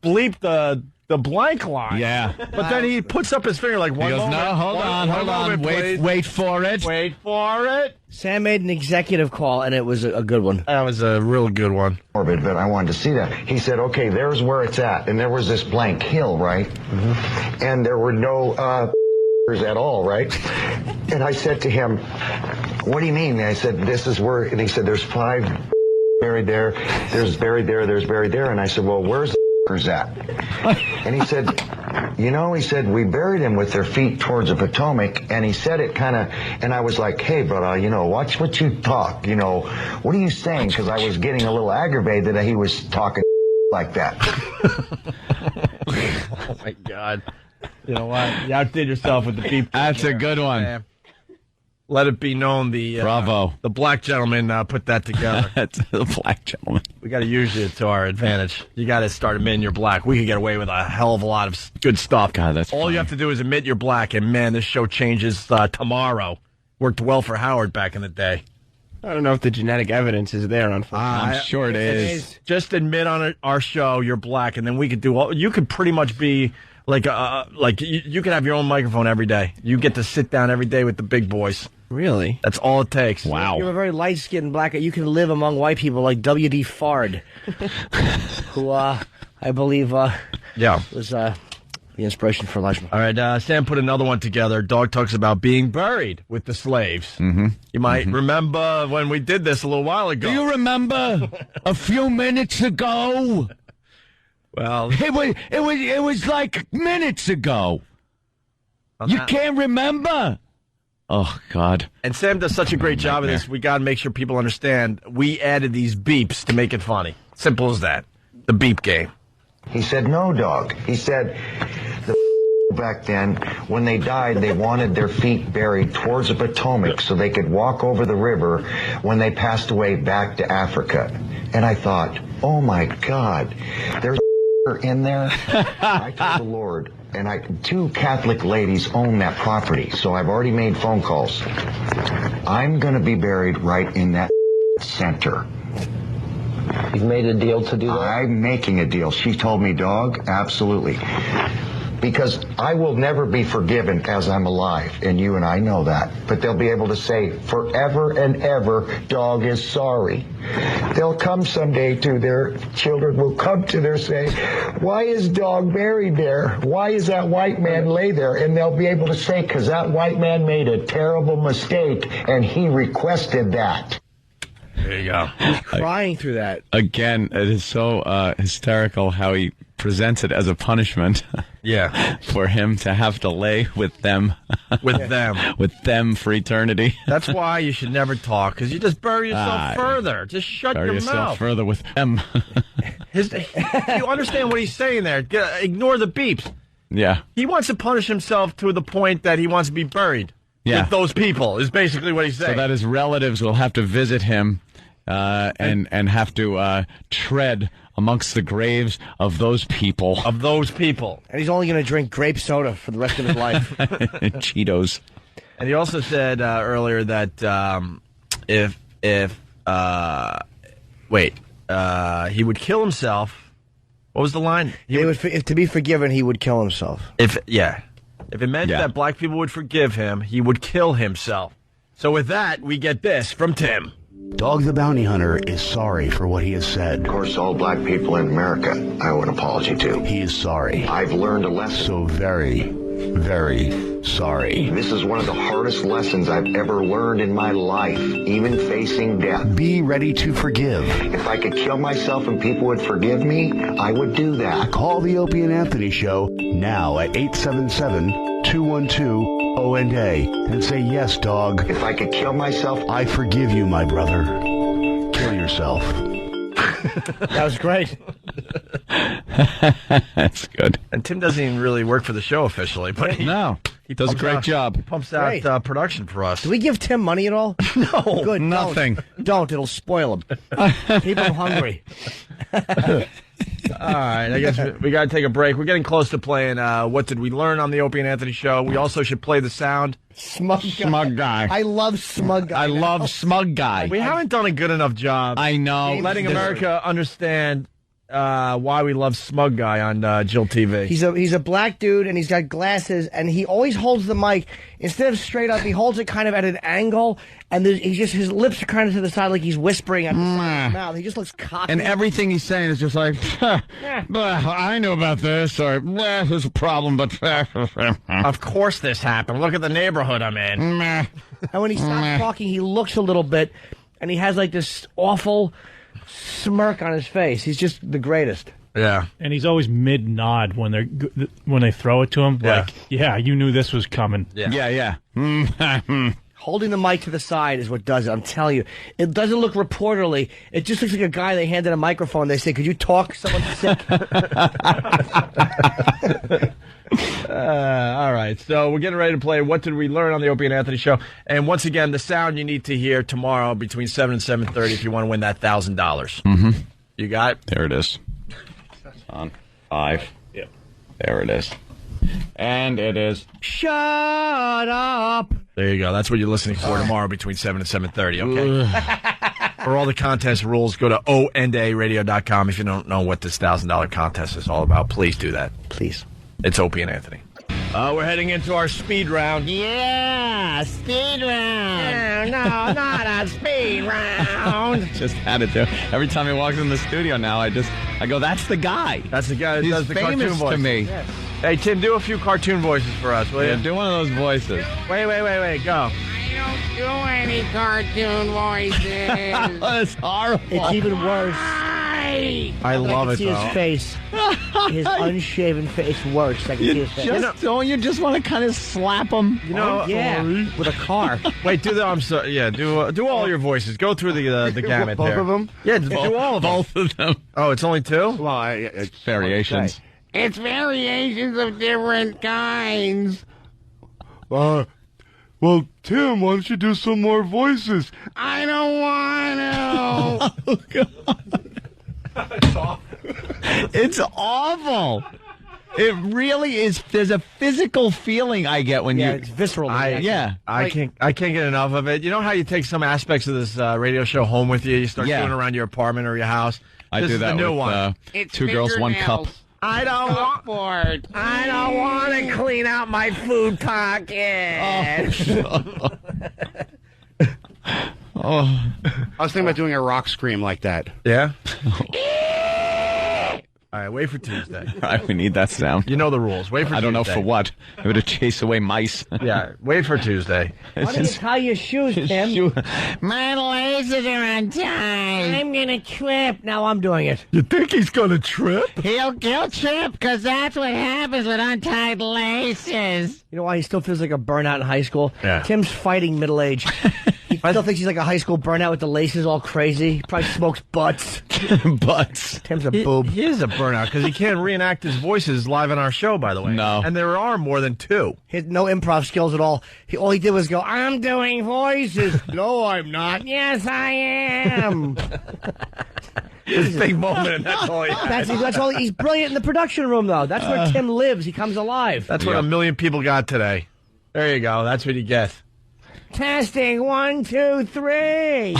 bleep the blank line? Yeah. But then he puts up his finger like, one he goes, moment. No, hold on. Wait for it. Wait for it. Sam made an executive call, and it was a good one. That was a real good one. Morbid, but I wanted to see that. He said, okay, there's where it's at. And there was this blank hill, right? Mm-hmm. And there were no at all, right? And I said to him, what do you mean? And I said, this is where, and he said, there's 5 buried there, there's buried there, there's buried there. And I said, well, where's at? And he said, he said, we buried him with their feet towards the Potomac. And he said it kind of, and I was like, hey, brother, watch what you talk. What are you saying? Because I was getting a little aggravated that he was talking like that. Oh, my God. You know what? You outdid yourself with the beep. That's a good one. Let it be known Bravo. The black gentleman put that together. That's the black gentleman. We got to use it to our advantage. You got to start admitting you're black. We could get away with a hell of a lot of good stuff. God, that's all funny. You have to do is admit you're black, and man, this show changes tomorrow. Worked well for Howard back in the day. I don't know if the genetic evidence is there, unfortunately. I'm sure it is. Just admit on our show you're black, and then we could do all. You could pretty much be like you could have your own microphone every day. You get to sit down every day with the big boys. Really? That's all it takes. Wow. You're a very light-skinned black. You can live among white people like W.D. Fard, who I believe was The inspiration for Elijah. All right, Sam put another one together. Dog talks about being buried with the slaves. Mm-hmm. You might remember when we did this a little while ago. Do you remember a few minutes ago? Well, it was like minutes ago. You can't remember? Oh, God. And Sam does such a great job of this. We got to make sure people understand. We added these beeps to make it funny. Simple as that. The beep game. He said, no, dog. He said, the back then, when they died, they wanted their feet buried towards the Potomac so they could walk over the river when they passed away back to Africa. And I thought, oh, my God, there's in there. I told the Lord, and two Catholic ladies own that property, so I've already made phone calls. I'm going to be buried right in that center. You've made a deal to do that? I'm making a deal. She told me, dog, absolutely. Because I will never be forgiven as I'm alive, and you and I know that. But they'll be able to say, forever and ever, dog is sorry. They'll come someday to their children, will come to their say, why is dog buried there? Why is that white man lay there? And they'll be able to say, because that white man made a terrible mistake, and he requested that. There you go. He's crying through that. Again, it is so hysterical how he presents it as a punishment. Yeah. For him to have to lay with them. With them. With them for eternity. That's why you should never talk, because you just bury yourself further. Just shut bury your yourself mouth. further with them. You understand what he's saying there. Ignore the beeps. Yeah. He wants to punish himself to the point that he wants to be buried with those people, is basically what he's saying. So that his relatives will have to visit him and have to tread amongst the graves of those people. And he's only going to drink grape soda for the rest of his life. Cheetos. And he also said earlier that he would kill himself. What was the line? If to be forgiven, he would kill himself. If it meant that black people would forgive him, he would kill himself. So with that, we get this from Tim. Dog the Bounty Hunter is sorry for what he has said. Of course, all black people in America, I owe an apology to. He is sorry. I've learned a lesson. So very, very sorry. This is one of the hardest lessons I've ever learned in my life, even facing death. Be ready to forgive. If I could kill myself and people would forgive me, I would do that. Call the Opie and Anthony Show now at 877-212-ONA and say, yes, dog. If I could kill myself, I forgive you, my brother. Kill yourself. That was great. That's good. And Tim doesn't even really work for the show officially, but he does a great job. He pumps out production for us. Do we give Tim money at all? No, good. Nothing. Don't. It'll spoil him. Keep him hungry. All right, I guess we got to take a break. We're getting close to playing What Did We Learn on the Opie and Anthony Show. We also should play the sound. Smug Guy. I love Smug Guy. I love Smug Guy. We haven't done a good enough job. I know. Letting America understand why we love Smug Guy on Jill TV. He's a black dude, and he's got glasses, and he always holds the mic. Instead of straight up, he holds it kind of at an angle, and his lips are kind of to the side like he's whispering at the side of his mouth. He just looks cocky. And everything he's saying is just like, I know about this, or there's a problem, but... Of course this happened. Look at the neighborhood I'm in. And when he stops talking, he looks a little bit, and he has like this awful smirk on his face. He's just the greatest. Yeah. And he's always mid-nod when they throw it to him. Yeah. Like, yeah, you knew this was coming. Yeah. Holding the mic to the side is what does it. I'm telling you. It doesn't look reporterly. It just looks like a guy they handed a microphone. They say, could you talk? Someone's sick. All right, so we're getting ready to play What Did We Learn on the Opie and Anthony Show. And once again, the sound you need to hear tomorrow between 7 and 7:30 if you want to win that $1,000. Mm-hmm. You got it? There it is. On 5. Yep. There it is. And it is. Shut up. There you go. That's what you're listening for tomorrow between 7 and 7:30, okay? For all the contest rules, go to ONDARadio.com. If you don't know what this $1,000 contest is all about, please do that. Please. It's Opie and Anthony. We're heading into our speed round. Yeah, speed round. No, not a speed round. Just had it there. Every time he walks in the studio now, I go, that's the guy. That's the guy that He's does the famous cartoon voice. to me. Yes. Hey, Tim, do a few cartoon voices for us, will you? Yeah, do one of those voices. Wait, go. I don't do any cartoon voices. That's horrible. It's even worse. I love can it, see though. his face. His unshaven face. It's worse. I can see his face. Don't you just want to kind of slap him? You know, with a car. Wait, I'm sorry. Yeah, do all your voices. Go through the gamut Both there. of them? Yeah, do all of them. Both of them. Oh, it's only 2? Well, It's variations. It's variations of different kinds. Well, Tim, why don't you do some more voices? I don't want to. Oh, God. It's awful. It really is. There's a physical feeling I get when it's visceral. I can't get enough of it. You know how you take some aspects of this radio show home with you? You start doing around your apartment or your house. I This do is that the new with one. Two Girls, One Cup. I don't want to clean out my food pocket. I was thinking about doing a rock scream like that. Yeah? All right, wait for Tuesday. All right, we need that sound. You know the rules. Wait for Tuesday. I don't know for what. Maybe to chase away mice. Yeah, wait for Tuesday. Why don't you tie your shoes, Tim? My laces are untied. I'm going to trip. Now I'm doing it. You think he's going to trip? He'll trip, because that's what happens with untied laces. You know why he still feels like a burnout in high school? Yeah. Tim's fighting middle age. He still thinks he's like a high school burnout with the laces all crazy. He probably smokes butts. Butts. Tim's a boob. He is a burnout because he can't reenact his voices live on our show, by the way. No. And there are more than 2. He had no improv skills at all. All he did was go, I'm doing voices. No, I'm not. Yes, I am. His big moment, and that's all he had. That's all. He's brilliant in the production room, though. That's where Tim lives. He comes alive. That's what 1 million people got today. There you go. That's what you get. Testing 1, 2, 3.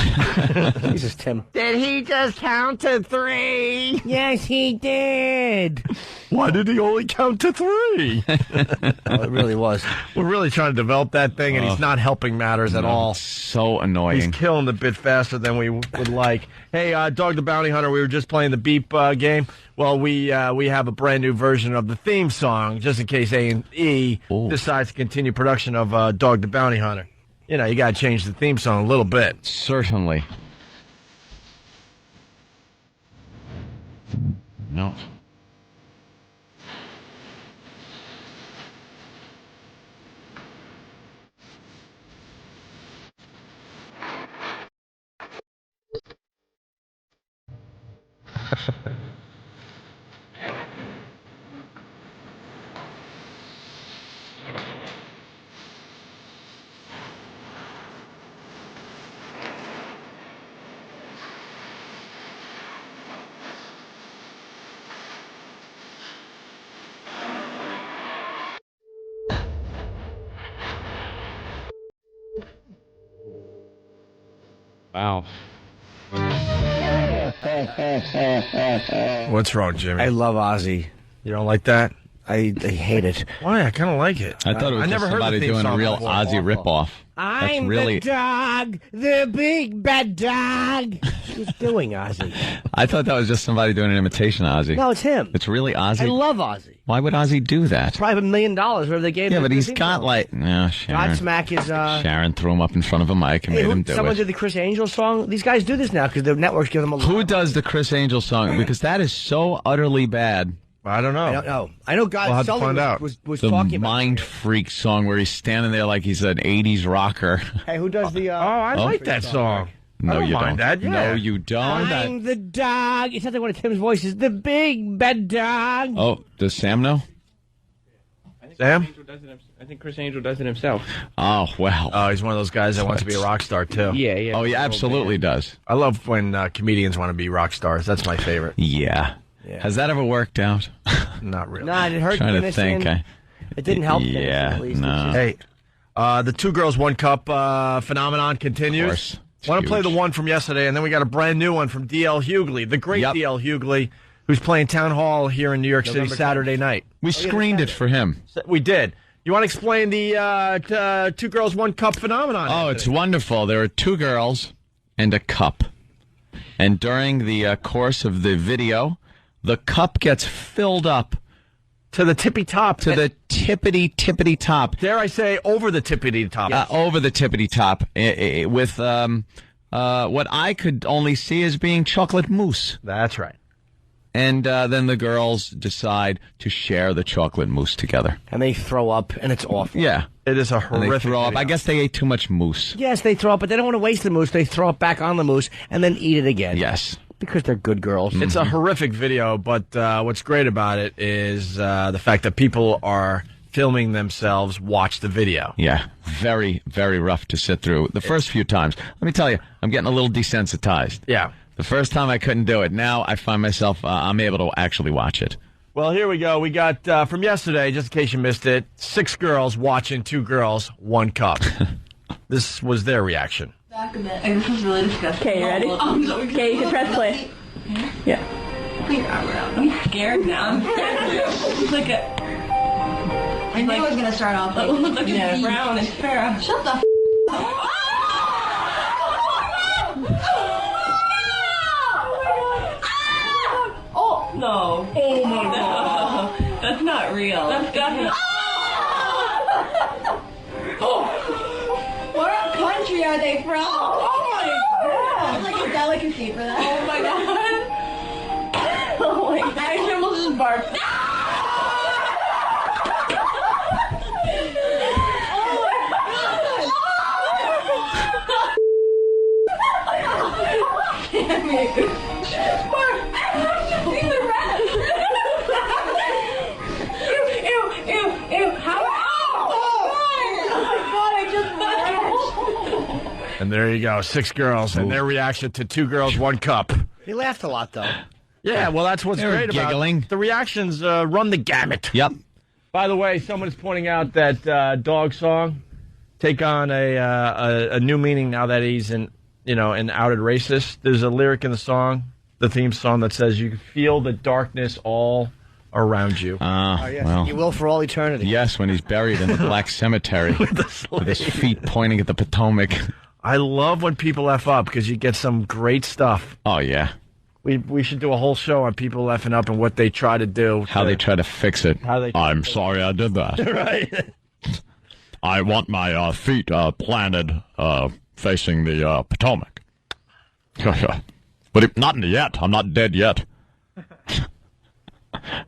Jesus, Tim. Did he just count to 3? Yes, he did. Why did he only count to 3? It really was. We're really trying to develop that thing, and he's not helping matters at all. So annoying. He's killing the bit faster than we would like. Hey, Dog the Bounty Hunter, we were just playing the Beep game. Well, we have a brand new version of the theme song, just in case A&E decides to continue production of Dog the Bounty Hunter. You know, you got to change the theme song a little bit. Certainly. No. Wow. What's wrong, Jimmy? I love Ozzy. You don't like that? I hate it. Why? I kind of like it. I thought it was I never just heard somebody the theme doing a song real before. Ozzy ripoff. I'm really... the dog, the big bad dog. What are you doing, Ozzy? I thought that was just somebody doing an imitation of Ozzy. No, it's him. It's really Ozzy? I love Ozzy. Why would Ozzy do that? Probably $1 million, whatever they gave him. Yeah, but he's got like... No, Sharon. Godsmack is... Sharon threw him up in front of a mic and made him do someone it. did the Chris Angel song. These guys do this now because the networks give them a lot. Who does the Chris Angel song? Because that is so utterly bad. I don't know. I don't know. I know God We'll have to Sullivan find out. was The talking about Mind Freak song where he's standing there like he's an 80s rocker. Hey, who does the... I like that song. No, I don't you mind don't. that, yeah. No, you don't. I'm the dog. It sounds like one of Tim's voices. The big bad dog. Oh, does Sam know? Sam? I think Chris Angel does it himself. Oh, well. Oh, he's one of those guys that wants to be a rock star, too. Yeah, yeah. Oh, he absolutely does. I love when comedians want to be rock stars. That's my favorite. Yeah. Has that ever worked out? Not really. No, it hurt. Trying to think. It didn't help. Yeah, at least. no. Hey, the Two Girls, One Cup phenomenon continues. Of course. Want to play the one from yesterday, and then we got a brand new one from D.L. Hughley, the great D.L. Hughley, who's playing Town Hall here in New York City Saturday night. We screened it for him. We did. You want to explain the Two Girls, One Cup phenomenon? Oh, it's wonderful. There are 2 girls and a cup. And during the course of the video, the cup gets filled up To the tippy top. To the tippity top. Dare I say, over the tippity top. Over the tippity top. With what I could only see as being chocolate mousse. That's right. And then the girls decide to share the chocolate mousse together. And they throw up, and it's awful. Yeah. It is a And they horrific throw up. video. I guess they ate too much mousse. Yes, they throw up, but they don't want to waste the mousse. They throw it back on the mousse and then eat it again. Yes. Because they're good girls. It's a horrific video, but what's great about it is the fact that people are filming themselves watch the video. Yeah, very, very rough to sit through. The first few times, let me tell you, I'm getting a little desensitized. Yeah. The first time I couldn't do it. Now I find myself, I'm able to actually watch it. Well, here we go. We got, from yesterday, just in case you missed it, 6 girls watching 2 girls, 1 cup. This was their reaction. Back a bit. This is really disgusting. Okay, you ready? Okay, you can press play. Yeah. Put your arm around. I'm scared now. I'm scared. Look at. I knew it was gonna start off like brown and Farrah. Shut the. Oh no! Oh my god! That's not real. That's definitely. What country are they from? Oh my god! It's like a delicacy for that. Oh my god! Oh my god! I almost just barked. Damn it! Mark! See the rest! Ew! How? Oh my god! I just. And there you go, 6 girls, and their reaction to 2 girls, 1 cup. He laughed a lot, though. Yeah, well, that's what's They were great giggling. about it. The reactions run the gamut. Yep. By the way, someone is pointing out that dog song take on a new meaning now that he's an outed racist. There's a lyric in the song, the theme song, that says you can feel the darkness all around you. Yes, Well. you will for all eternity. Yes, when he's buried in the black cemetery with his feet pointing at the Potomac. I love when people F up because you get some great stuff. Oh, yeah. We should do a whole show on people effing up and what they try to do. How they try to fix it. I'm sorry I did that. Right. I want my feet planted facing the Potomac. But not yet. I'm not dead yet.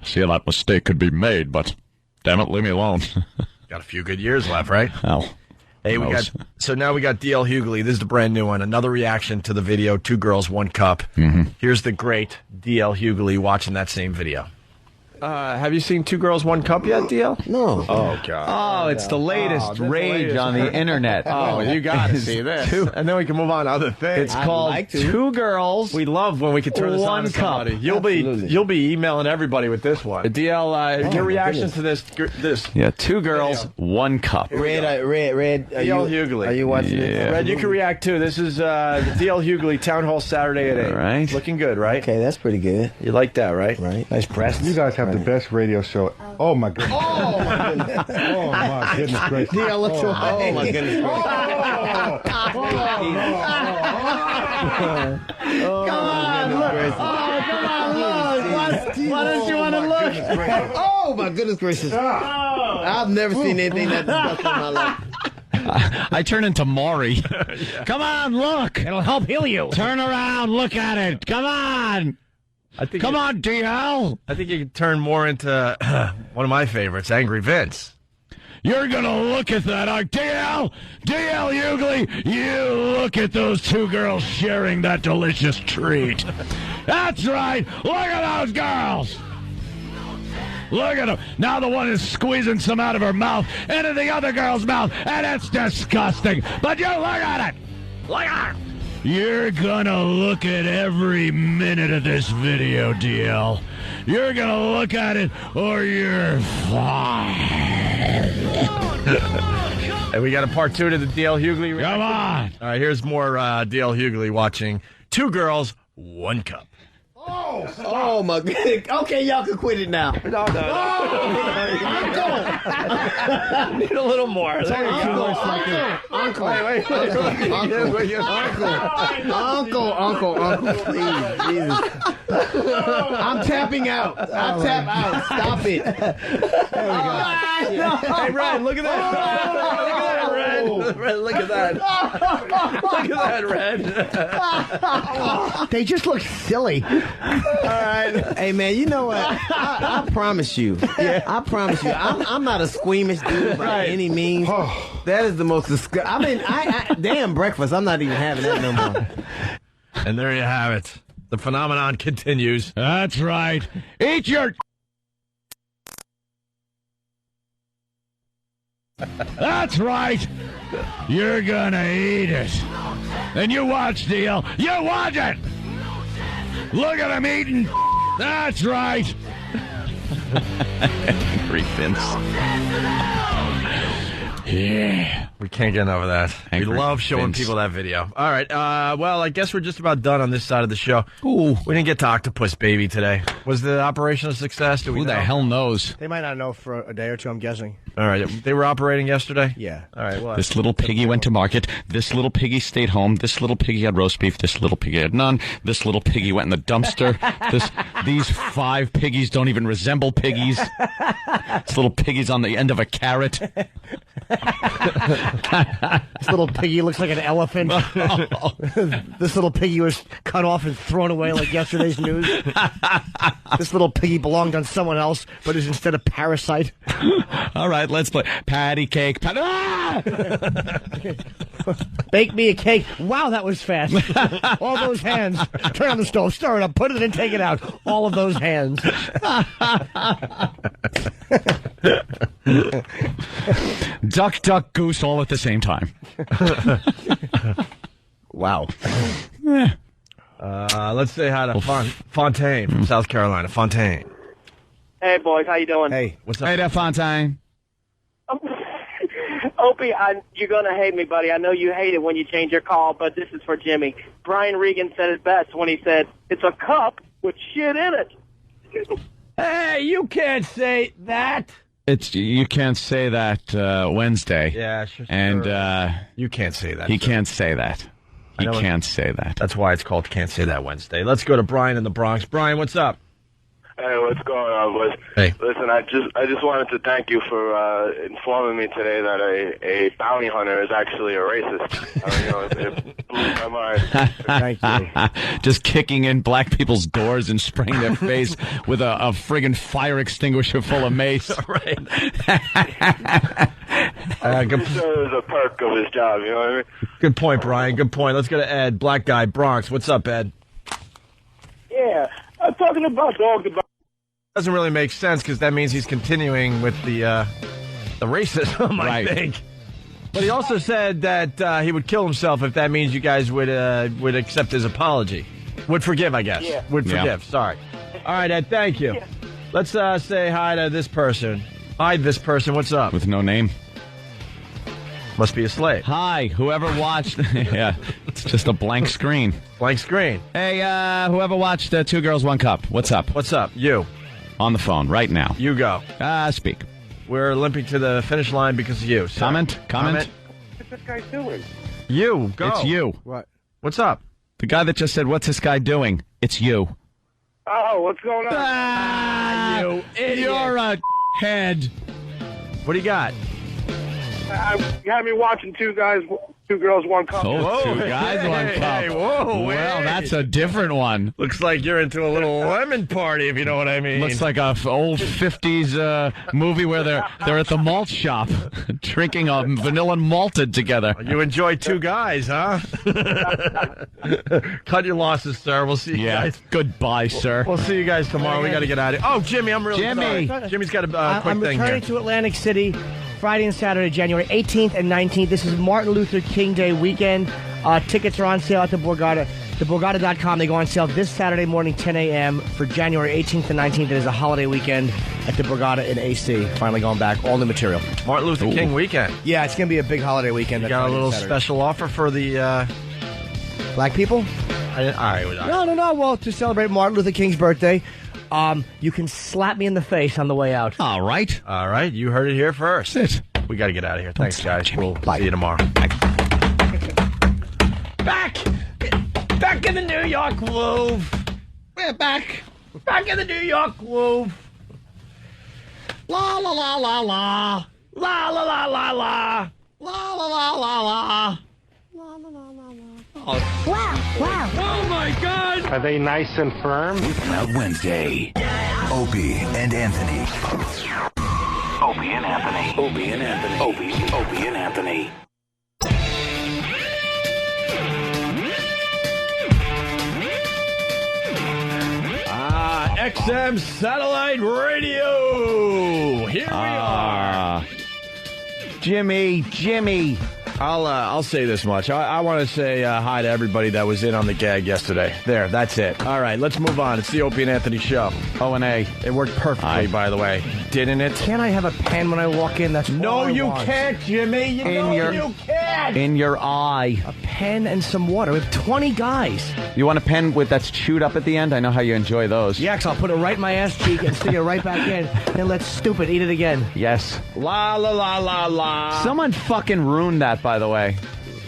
See, that mistake could be made, but damn it, leave me alone. Got a few good years left, right? Well, hey, now we got DL Hughley. This is the brand new one. Another reaction to the video, 2 girls, 1 cup. Mm-hmm. Here's the great DL Hughley watching that same video. Have you seen 2 girls, 1 cup yet, DL? No. Oh, God. Oh, it's the latest rage on the internet. Oh, you got to see this. And then we can move on to other things. It's called 2 Girls. We love when we can turn this on 1 to somebody. cup. You'll be emailing everybody with this one. DL, your reaction to this? Yeah, 2 girls, 1 cup. Red, are DL Hughley. Are you watching it? Red, you can react too. This is the DL Hughley Town Hall Saturday at 8. All right. Looking good, right? Okay, that's pretty good. You like that, right? Right. Nice breasts. You guys have the best radio show. Oh my goodness. Oh my goodness. Oh my goodness gracious. DL looks away. Oh my goodness gracious. Come on, look. Why don't you want to look? Oh my goodness gracious. I've never seen anything that disgusting in my life. I turn into Maury. Come on, look. It'll help heal you. Turn around, look at it. Come on. Come on, DL. I think you could turn more into one of my favorites, Angry Vince. You're going to look at that. DL Hughley, you look at those 2 girls sharing that delicious treat. That's right. Look at those girls. Look at them. Now the one is squeezing some out of her mouth into the other girl's mouth, and it's disgusting. But you look at it. Look at it. You're gonna look at every minute of this video, DL. You're gonna look at it, or you're fired. And we got a part 2 to the DL Hughley. Come on. All right, here's more DL Hughley watching 2 girls, 1 cup. Oh my goodness. Okay, y'all can quit it now. No. Need a little more. Uncle, please, Jesus. I'm tapping out. I'm tap out. Stop it. There we go. Hey, Red, look at that. Look at that, Red. Red, look at that. Look at that, Red. They just look silly. All right. Hey, man, you know what? I promise you. I promise you. I'm not a squeamish dude by any means. That is the most disgusting. I mean, damn breakfast. I'm not even having that no more. And there you have it. The phenomenon continues. That's right. Eat your... That's right. You're gonna eat it. And you watch, Deal. You watch it. Look at him eating. That's right. Angry Vince. Yeah. We can't get over that. Angry we love showing Vince. people that video. All right. Well, I guess we're just about done on this side of the show. Ooh. We didn't get to Octopus Baby today. Was the operation a success? Who the hell knows? They might not know for a day or two, I'm guessing. All right. They were operating yesterday? Yeah. All right. Well, This little piggy went to market. This little piggy stayed home. This little piggy had roast beef. This little piggy had none. This little piggy went in the dumpster. These 5 piggies don't even resemble piggies. This little piggy's on the end of a carrot. This little piggy looks like an elephant. This little piggy was cut off and thrown away like yesterday's news. This little piggy belonged on someone else, but is instead a parasite. All right, let's play patty cake. Bake me a cake. Wow, that was fast. All those hands. Turn on the stove, stir it up, put it in, take it out. All of those hands. Duck, duck, goose, all at the same time. Wow. Let's say hi to Fontaine from South Carolina. Fontaine. Hey, boys, how you doing? Hey, what's up? Hey there, Fontaine. Opie, you're going to hate me, buddy. I know you hate it when you change your call, but this is for Jimmy. Brian Regan said it best when he said, it's a cup with shit in it. Hey, you can't say that. You can't say that Wednesday. Yeah, sure. And you can't say that. He can't say that. He can't say that. That's why it's called Can't Say That Wednesday. Let's go to Brian in the Bronx. Brian, what's up? Hey, what's going on, boys? Hey. Listen, I just wanted to thank you for informing me today that a bounty hunter is actually a racist. It blew my mind. Thank you. Just kicking in black people's doors and spraying their face with a friggin' fire extinguisher full of mace. Right. I'm pretty sure it was a perk of his job, you know what I mean? Good point, Brian. Good point. Let's go to Ed, black guy, Bronx. What's up, Ed? Yeah, I'm talking about dog. Doesn't really make sense because that means he's continuing with the racism, I think. But he also said that he would kill himself if that means you guys would accept his apology. Would forgive, I guess. Yeah. Would forgive. Yeah. Sorry. All right, Ed, thank you. Yeah. Let's say hi to this person. Hi, this person. What's up? With no name. Must be a slave. Hi, whoever watched. Yeah, it's just a blank screen. Blank screen. Hey, whoever watched 2 Girls, 1 Cup. What's up? What's up? You. On the phone right now. You go. Speak. We're limping to the finish line because of you. So. Comment. What's this guy doing? You. Go. It's you. What? What's up? The guy that just said, "What's this guy doing?" It's you. Oh, what's going on? You idiot. You're a head. What do you got? You had me watching 2 Girls, 1 Cup. Oh, 2 guys, 1 cup. Hey, whoa, well, that's a different one. Looks like you're into a little lemon party, if you know what I mean. Looks like a old 50s movie where they're at the malt shop drinking a vanilla malted together. You enjoy 2 guys, huh? Cut your losses, sir. We'll see you guys. Goodbye, sir. We'll see you guys tomorrow. We got to get out of here. Oh, Jimmy, I'm really sorry. Jimmy's got a quick I'm thing returning here. to Atlantic City Friday and Saturday, January 18th and 19th. This is Martin Luther King Day weekend. Tickets are on sale at the Borgata. TheBorgata.com. They go on sale this Saturday morning, 10 a.m. for January 18th and 19th. It is a holiday weekend at the Borgata in AC. Finally going back. All new material. Martin Luther King weekend. Yeah, it's going to be a big holiday weekend. You got a little special offer for the black people? No. Well, to celebrate Martin Luther King's birthday, you can slap me in the face on the way out. All right. All right. You heard it here first. That's it. We got to get out of here. Thanks, guys. We'll see you tomorrow. Back in the New York Groove. back in the New York groove. La la la la la. La la la la la. La la la la la. Oh. Wow. Oh my God! Are they nice and firm? Wednesday. Opie and Anthony. Opie and Anthony. Opie and Anthony. Opie and Anthony. XM Satellite Radio. Here we are. Jimmy. I'll say this much. I want to say hi to everybody that was in on the gag yesterday. There, that's it. All right, let's move on. It's the Opie and Anthony show. O&A. It worked perfectly, by the way. Didn't it? Can't I have a pen when I walk in? That's no, all I you want. can't, Jimmy. You can't. In your eye. A pen and some water. We have 20 guys. You want a pen that's chewed up at the end? I know how you enjoy those. Yeah, 'cause I'll put it right in my ass cheek and stick it right back in. Then let stupid eat it again. Yes. La la la la la. Someone fucking ruined that, by the way.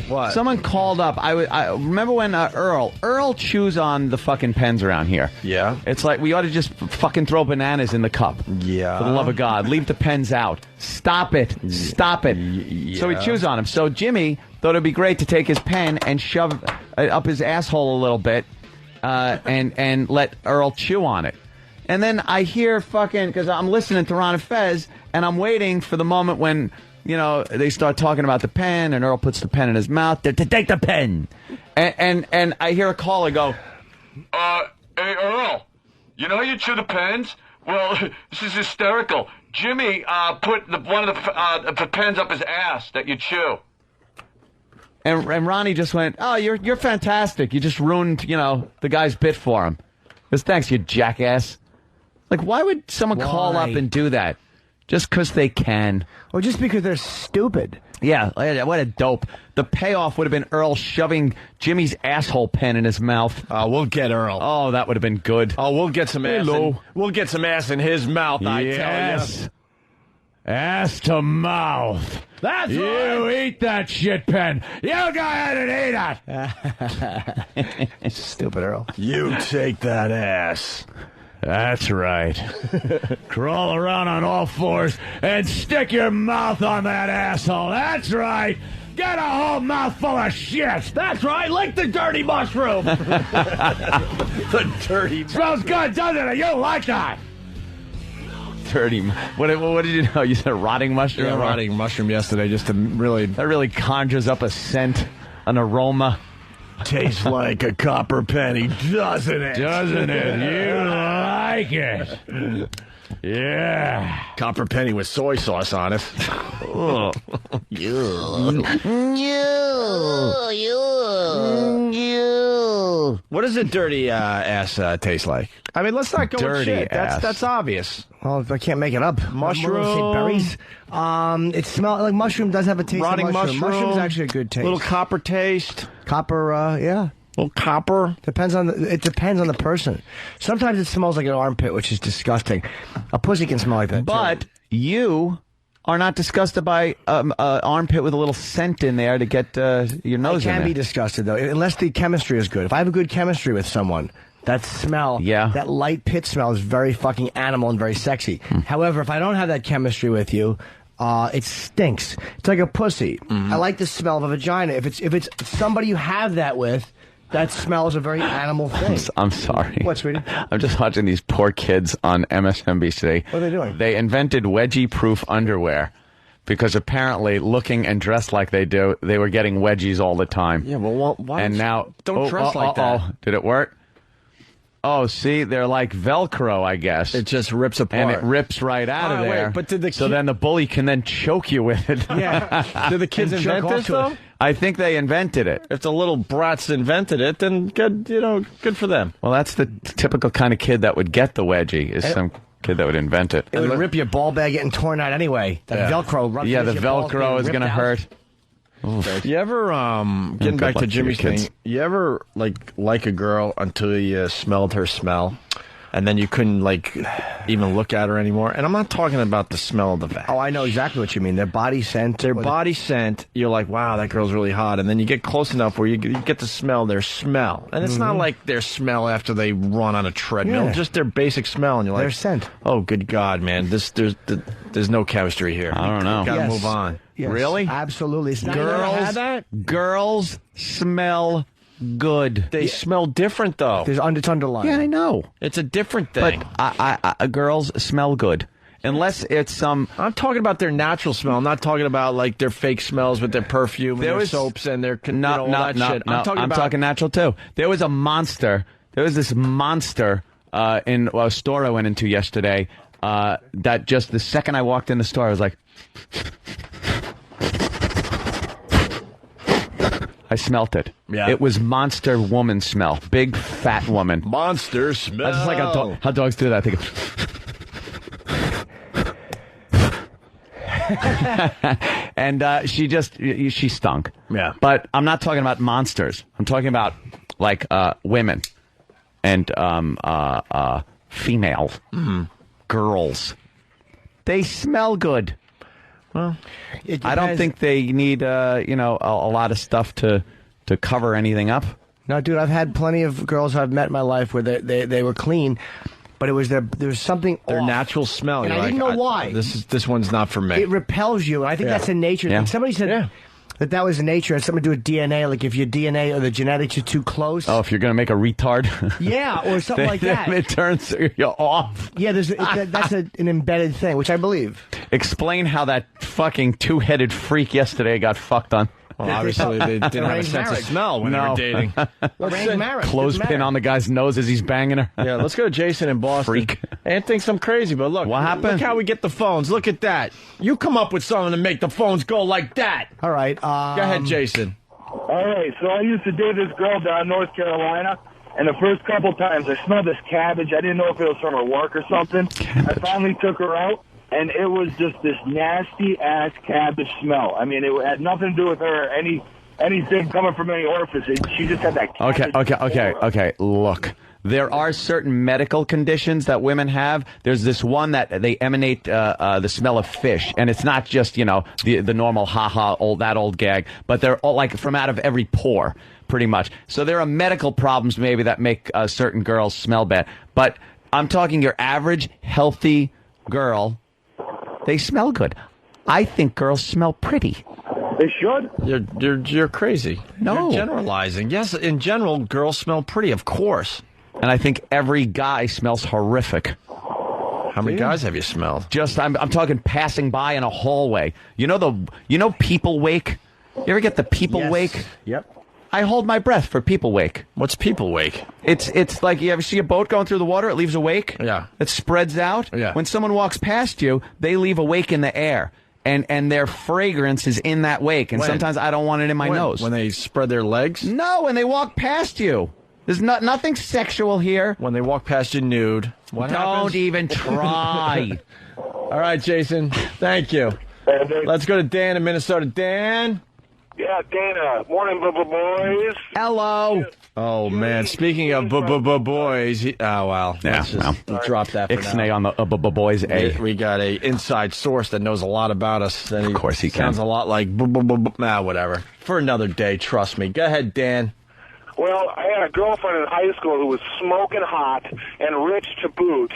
What? Someone called up. I remember when Earl chews on the fucking pens around here. Yeah. It's like we ought to just fucking throw bananas in the cup. Yeah. For the love of God, leave the pens out. Stop it. Stop it. Yeah. So he chews on them. So Jimmy thought it'd be great to take his pen and shove it up his asshole a little bit, and let Earl chew on it. And then I hear fucking, because I'm listening to Ron and Fez, and I'm waiting for the moment when, you know, they start talking about the pen, and Earl puts the pen in his mouth. To take the pen. And I hear a caller go, Hey, Earl, you know you chew the pens? Well, this is hysterical. Jimmy put one of the pens up his ass that you chew. and Ronnie just went, oh, you're fantastic. You just ruined, the guy's bit for him. Because thanks, you jackass. Like, why would someone call up and do that? Just because they can. Or just because they're stupid. Yeah, what a dope. The payoff would have been Earl shoving Jimmy's asshole pen in his mouth. We'll get Earl. Oh, that would have been good. Oh, we'll get some ass. We'll get some ass in his mouth, I tell you. Ass to mouth. That's you right. Eat that shit pen. You go ahead and eat it. Stupid Earl. You take that ass. That's right. Crawl around on all fours and stick your mouth on that asshole. That's right. Get a whole mouthful of shit. That's right. Lick the dirty mushroom. The dirty. Smells good, doesn't it? You like that? Dirty. What did you know? You said rotting mushroom? Yeah, rotting mushroom yesterday, just to really. That really conjures up a scent, an aroma. Tastes like a copper penny, doesn't it? Doesn't it? You like it. Yeah. Copper penny with soy sauce on it. Oh. What does a dirty ass taste like? I mean, let's not go with Dirty shit. ass. That's obvious. Well, I can't make it up. Mushroom. Berries. It smells like mushroom does have a taste Rotting of mushroom. mushroom. Mushroom's actually a good taste. Little copper taste. Copper, yeah. Little copper. Depends on the person. Sometimes it smells like an armpit, which is disgusting. A pussy can smell like that, But too. you are not disgusted by an armpit with a little scent in there to get your nose I in can there. be disgusted, though, unless the chemistry is good. If I have a good chemistry with someone, that smell, that light pit smell is very fucking animal and very sexy. However, if I don't have that chemistry with you, it stinks. It's like a pussy. I like the smell of a vagina. If it's somebody you have that with, that smell is a very animal thing. I'm sorry. What, sweetie? I'm just watching these poor kids on MSNBC. What are they doing? They invented wedgie-proof underwear because apparently, looking and dressed like they do, they were getting wedgies all the time. Yeah, well, why and now don't dress like that? Did it work? Oh, see, they're like Velcro, I guess. It just rips apart. And it rips right out of there. Wait, but did the so then the bully can then choke you with it. Yeah. Did the kids And jerk invent off this, to though? it. I think they invented it. If the little brats invented it, then good for them. Well, that's the typical kind of kid that would get the wedgie, is some kid that would invent it. It would rip your ball bag getting torn out anyway. That Velcro ruptures Yeah, the your balls Velcro being is going to ripped out. hurt. Oof. You ever, getting Good back to luck to Jimmy's your thing, kids. you ever, like a girl until you smelled her smell? and then you couldn't like even look at her anymore. And I'm not talking about the smell of the vac. Oh, I know exactly what you mean. Their body scent. Their body scent. You're like, wow, that girl's really hot. And then you get close enough where you get to smell their smell, and it's not like their smell after they run on a treadmill. Yeah. Just their basic smell, and you're like, Their scent. Oh, good God, man! There's no chemistry here. I don't know. Gotta Yes. move on. Yes, Really? Absolutely. It's not- You never had that? Girls smell good. They smell different, though. It's underlined. Yeah, I know. It's a different thing. But girls smell good. Unless it's some... I'm talking about their natural smell. I'm not talking about, like, their fake smells with their perfume and their soaps and their all that shit. I'm talking natural, too. There was a monster. There was this monster in a store I went into yesterday that just the second I walked in the store, I was like... I smelt it. Yeah. It was monster woman smell. Big, fat woman. Monster smell. That's just like how dogs do that. I think... And she stunk. Yeah. But I'm not talking about monsters. I'm talking about like women and female girls. They smell good. Well, I don't think they need a lot of stuff to cover anything up. No, dude, I've had plenty of girls I've met in my life where they were clean, but it was there was something their off. natural smell. And You're I didn't like, know why. This one's not for me. It repels you, and I think that's a nature thing. Somebody said that was a nature. It had something to do with DNA, like if your DNA or the genetics are too close. Oh, if you're going to make a retard? Yeah, or something like that. It turns you off. Yeah, that's an embedded thing, which I believe. Explain how that fucking two-headed freak yesterday got fucked on. Well, obviously they didn't have a sense of smell when they were dating. Clothespin on the guy's nose as he's banging her. Yeah, let's go to Jason in Boston. Freak. And thinks I'm crazy, but look. What happened? Look how we get the phones. Look at that. You come up with something to make the phones go like that. All right. Go ahead, Jason. All right, so I used to date this girl down in North Carolina, and the first couple times I smelled this cabbage. I didn't know if it was from her work or something. I finally took her out, and it was just this nasty-ass cabbage smell. I mean, it had nothing to do with her, anything coming from any orifice. She just had that cabbage. Okay. Look, there are certain medical conditions that women have. There's this one that they emanate the smell of fish, and it's not just the normal old gag, but they're all like from out of every pore, pretty much. So there are medical problems maybe that make certain girls smell bad. But I'm talking your average healthy girl. They smell good. I think girls smell pretty. They should. You're crazy. No. You're generalizing. Yes, in general, girls smell pretty, of course. And I think every guy smells horrific. How many guys have you smelled? Just I'm talking passing by in a hallway. You know people wake? You ever get the people wake? Yep. I hold my breath for people wake. What's people wake? It's like you ever see a boat going through the water, it leaves a wake? Yeah. It spreads out. Yeah. When someone walks past you, they leave a wake in the air. And their fragrance is in that wake. And sometimes I don't want it in my nose. When they spread their legs? No, when they walk past you. There's nothing sexual here. When they walk past you nude. What happens? Don't even try. All right, Jason. Thank you. Let's go to Dan in Minnesota. Dan? Yeah, Dana. Morning, boys. Hello. Oh, man. Speaking of boys. Oh, wow. Yeah, Let's drop that for Ixnay now. on the boys A. We got a inside source that knows a lot about us. Of course he can. Sounds a lot like whatever. For another day, trust me. Go ahead, Dan. Well, I had a girlfriend in high school who was smoking hot and rich to boot.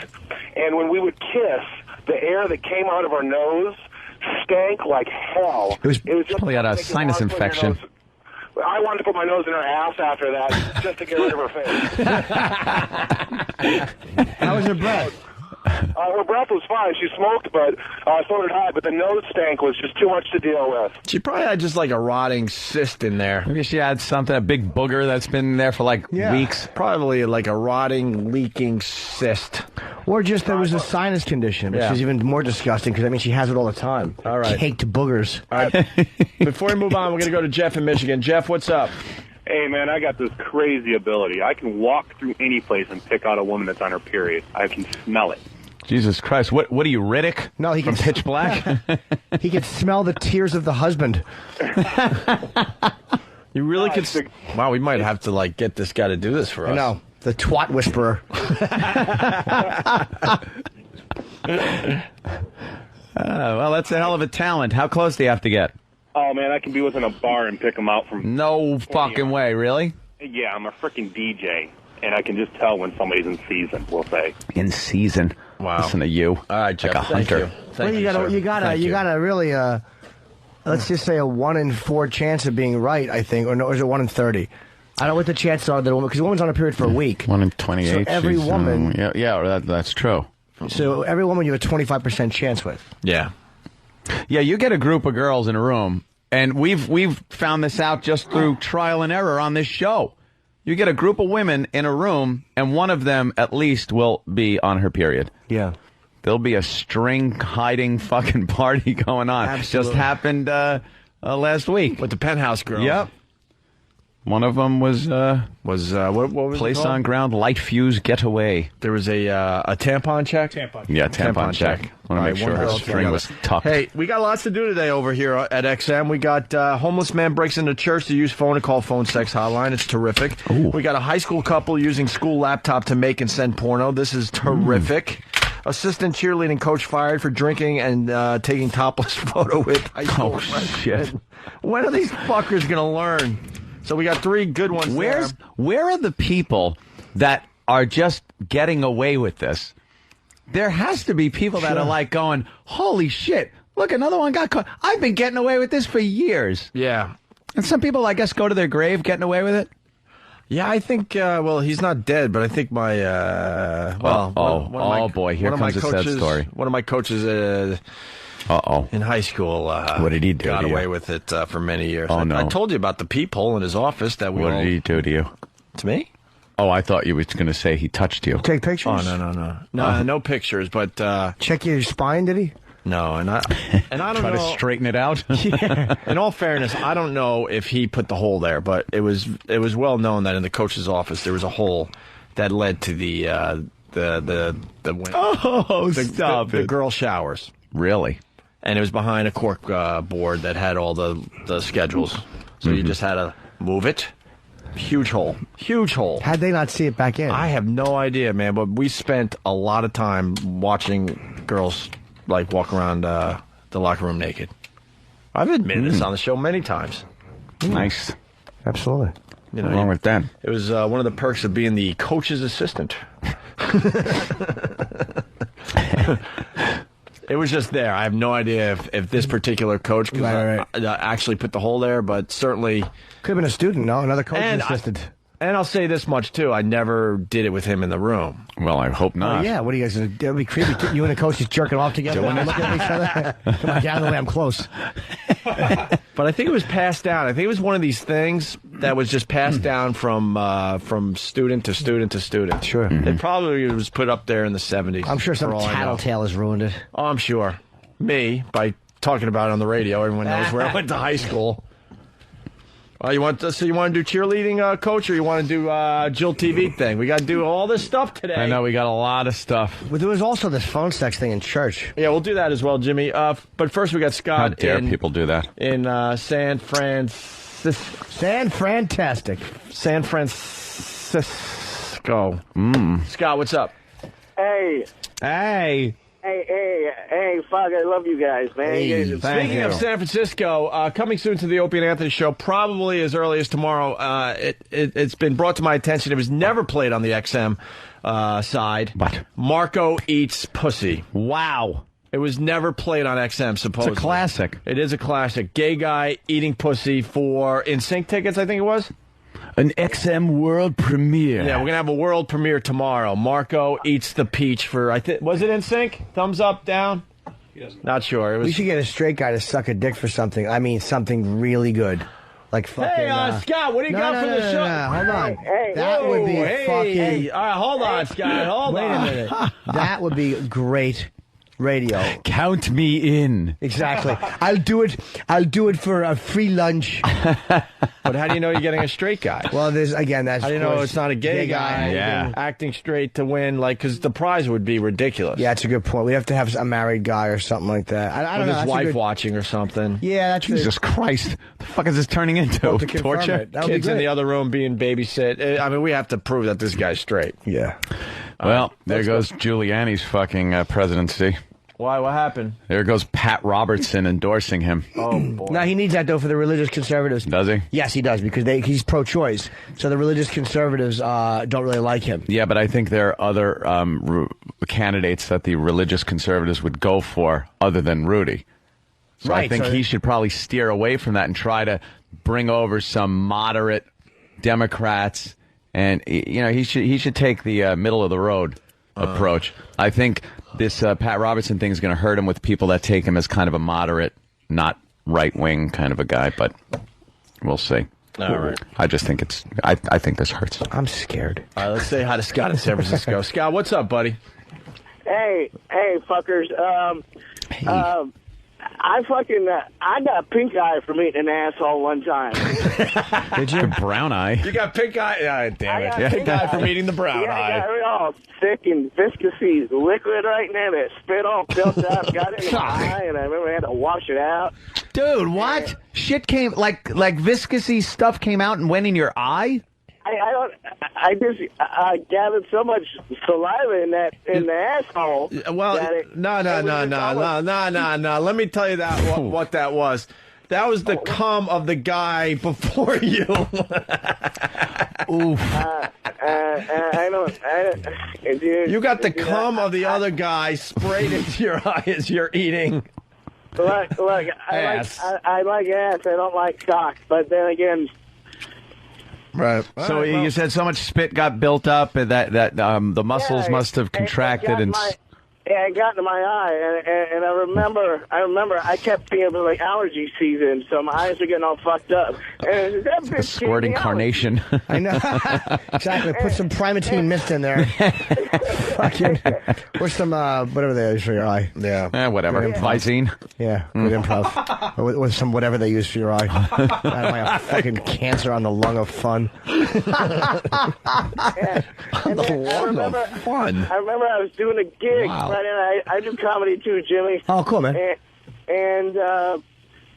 And when we would kiss, the air that came out of her nose stank like hell. It was just probably had a sinus infection. I wanted to put my nose in her ass after that just to get rid of her face. How was her breath? Her breath was fine. She smoked, but so did I. But the nose stank was just too much to deal with. She probably had just like a rotting cyst in there. Maybe she had something, a big booger that's been there for like weeks. Probably like a rotting, leaking cyst. Or just there was a sinus condition, which is even more disgusting because I mean she has it all the time. All right. Caked boogers. All right. Before we move on, we're going to go to Jeff in Michigan. Jeff, what's up? Hey, man, I got this crazy ability. I can walk through any place and pick out a woman that's on her period. I can smell it. Jesus Christ. What are you, Riddick? No, he from can Pitch Black? He can smell the tears of the husband. You really could... Wow, we might have to, like, get this guy to do this for us. I know. The twat whisperer. Well, that's a hell of a talent. How close do you have to get? Oh, man, I can be within a bar and pick them out from... No fucking way, really? Yeah, I'm a freaking DJ, and I can just tell when somebody's in season, we'll say. In season. Wow. Listen to you. All right, Jeff. Like a Thank hunter. you. Thank You gotta really, let's just say a 1 in 4 chance of being right, I think. Or no, is it 1 in 30? I don't know what the chances are that a woman, because a woman's on a period for a week. 1 in 28. So every woman... that's true. So every woman you have a 25% chance with. Yeah. Yeah, you get a group of girls in a room, and we've found this out just through trial and error on this show. You get a group of women in a room, and one of them at least will be on her period. Yeah. There'll be a string hiding fucking party going on. Absolutely. Just happened last week with the Penthouse girl. Yep. One of them was what was Place it called? on Ground Light Fuse Getaway. There was a tampon check. Yeah, tampon check. Want to make sure her string was tucked. Hey, we got lots to do today over here at XM. We got homeless man breaks into church to use phone to call phone sex hotline. It's terrific. Ooh. We got a high school couple using school laptop to make and send porno. This is terrific. Assistant cheerleading coach fired for drinking and taking topless photo with high school friends. Shit. When are these fuckers going to learn? So we got 3 good ones. Where are the people that are just getting away with this? There has to be people that are like going, holy shit, look, another one got caught. I've been getting away with this for years. Yeah. And some people, I guess, go to their grave getting away with it. Yeah, I think, well, he's not dead, but I think my, boy, here comes a sad story. One of my coaches in high school, what did he do? Got away with it for many years. Oh, no. I told you about the peephole in his office that we What did he do to you? To me? Oh, I thought you were going to say he touched you. Take pictures? Oh, no. No pictures, but... check your spine, did he? No, and I don't Try know. to straighten it out. Yeah. In all fairness, I don't know if he put the hole there, but it was well known that in the coach's office there was a hole that led to the girl showers. Really? And it was behind a cork board that had all the schedules, so you just had to move it. Huge hole. How'd they not see it back in? I have no idea, man. But we spent a lot of time watching girls like walk around the locker room naked. I've admitted this on the show many times. Nice. Absolutely. You know, What's wrong with that? It was one of the perks of being the coach's assistant. It was just there. I have no idea if this particular coach could actually put the hole there, but certainly could have been a student. No, another coach's assistant. And I'll say this much, too. I never did it with him in the room. Well, I hope not. Oh, yeah, what are you guys going to do? That would be creepy. You and the coach just jerking off together. Looking at each other. Come on, get out of the way. I'm close. But I think it was passed down. I think it was one of these things that was just passed down from student to student to student. Sure. It probably was put up there in the 70s. I'm sure some tattletale has ruined it. Oh, I'm sure. Me, by talking about it on the radio. Everyone knows where I went to high school. You want to do cheerleading, coach, or you want to do Jill TV thing? We got to do all this stuff today. I know we got a lot of stuff. But there was also this phone sex thing in church. Yeah, we'll do that as well, Jimmy. But first, we got Scott. How dare people do that in San Francisco? San Frantastic. San Francisco. Scott, what's up? Hey, fuck, I love you guys, man. Speaking of San Francisco, coming soon to the Opie and Anthony show, probably as early as tomorrow. It's been brought to my attention. It was never played on the XM side. What? Marco Eats Pussy. Wow. It was never played on XM, supposedly. It's a classic. It is a classic. Gay guy eating pussy for NSYNC tickets, I think it was. An XM world premiere. Yeah, we're going to have a world premiere tomorrow. Marco Eats the Peach for, was it NSYNC? Thumbs up, down? Not sure. We should get a straight guy to suck a dick for something. I mean, something really good. Like fucking... Hey, Scott, what do you got for the show? Hold on. That would be fucking... All right, hold on, Scott. Hold on. Wait a minute. That would be great radio. Count me in. Exactly. I'll do it for a free lunch. But how do you know you're getting a straight guy? Well, that's how do you know it's not a gay guy? Yeah. Acting straight to win, because the prize would be ridiculous. Yeah, that's a good point. We have to have a married guy or something like that. I don't With know. his wife watching or something. Yeah, that's Jesus Christ. The fuck is this turning into? Well, to confirm Torture? it. That would be Kids in great. the other room being babysit. I mean, we have to prove that this guy's straight. Yeah. Well, there goes Giuliani's fucking presidency. Why? What happened? There goes Pat Robertson endorsing him. Oh, boy. No, he needs that, though, for the religious conservatives. Does he? Yes, he does, because he's pro-choice. So the religious conservatives don't really like him. Yeah, but I think there are other candidates that the religious conservatives would go for other than Rudy. So I Right, think so- he should probably steer away from that and try to bring over some moderate Democrats. And, he should take the middle of the road approach. I think this Pat Robertson thing is going to hurt him with people that take him as kind of a moderate, not right-wing kind of a guy, but we'll see. All right. I just think I think this hurts. I'm scared. All right, let's say hi to Scott in San Francisco. Scott, what's up, buddy? Hey, fuckers. I got pink eye from eating an asshole one time. Did you? Brown eye. You got pink eye? Damn it. got pink Guy eye. from eating the brown Yeah, eye. I got it all thick and viscousy liquid right now that spit all built up, got it in my eye, and I remember I had to wash it out. Dude, what? Shit came, like viscousy stuff came out and went in your eye? I just gathered so much saliva in the asshole. Well, no. Let me tell you what that was. That was the cum of the guy before you. Oof. You got the cum of the other guy sprayed into your eye as you're eating. Look, I like ass. I don't like cock. But then again, right. So you said so much spit got built up and that the muscles must have contracted and. It got into my eye, and I remember I kept thinking it was like allergy season, so my eyes were getting all fucked up. And that The squirting carnation. I know. Exactly. Put some Primatene mist in there. Fucking. Or some, whatever they use for your eye. Yeah. Whatever. Visine. Yeah. Good improv. Or with some whatever they use for your eye. Like a fucking cancer on the lung of fun. I remember I was doing a gig. Wow. Friday night. I do comedy too, Jimmy. Oh, cool, man. And I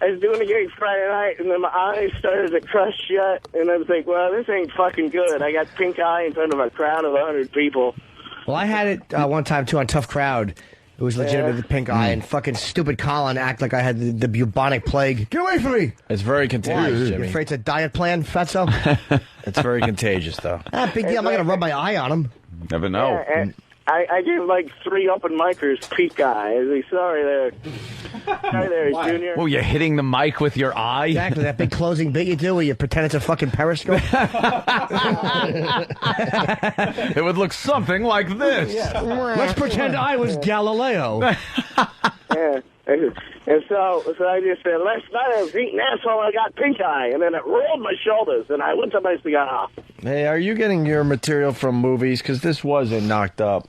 was doing a gig Friday night, and then my eyes started to crush shut, and I was like, well, this ain't fucking good. I got pink eye in front of a crowd of 100 people. Well, I had it one time, too, on Tough Crowd. It was legitimate with pink eye, and fucking stupid Colin act like I had the bubonic plague. Get away from me! It's very contagious, You Jimmy. afraid it's a diet plan, fatso? It's very contagious, though. Big deal. I'm not going to rub my eye on him. Never know. Yeah, and I gave like 3 open micers pink eye. I was like, sorry there. Sorry there, Junior. Oh, you're hitting the mic with your eye? Exactly, that big closing bit you do where you pretend it's a fucking periscope. It would look something like this. Let's pretend I was Galileo. Yeah. And so I just said, last night I was eating asshole and I got pink eye. And then it rolled my shoulders and I went to my cigar. Hey, are you getting your material from movies? Because this wasn't knocked up.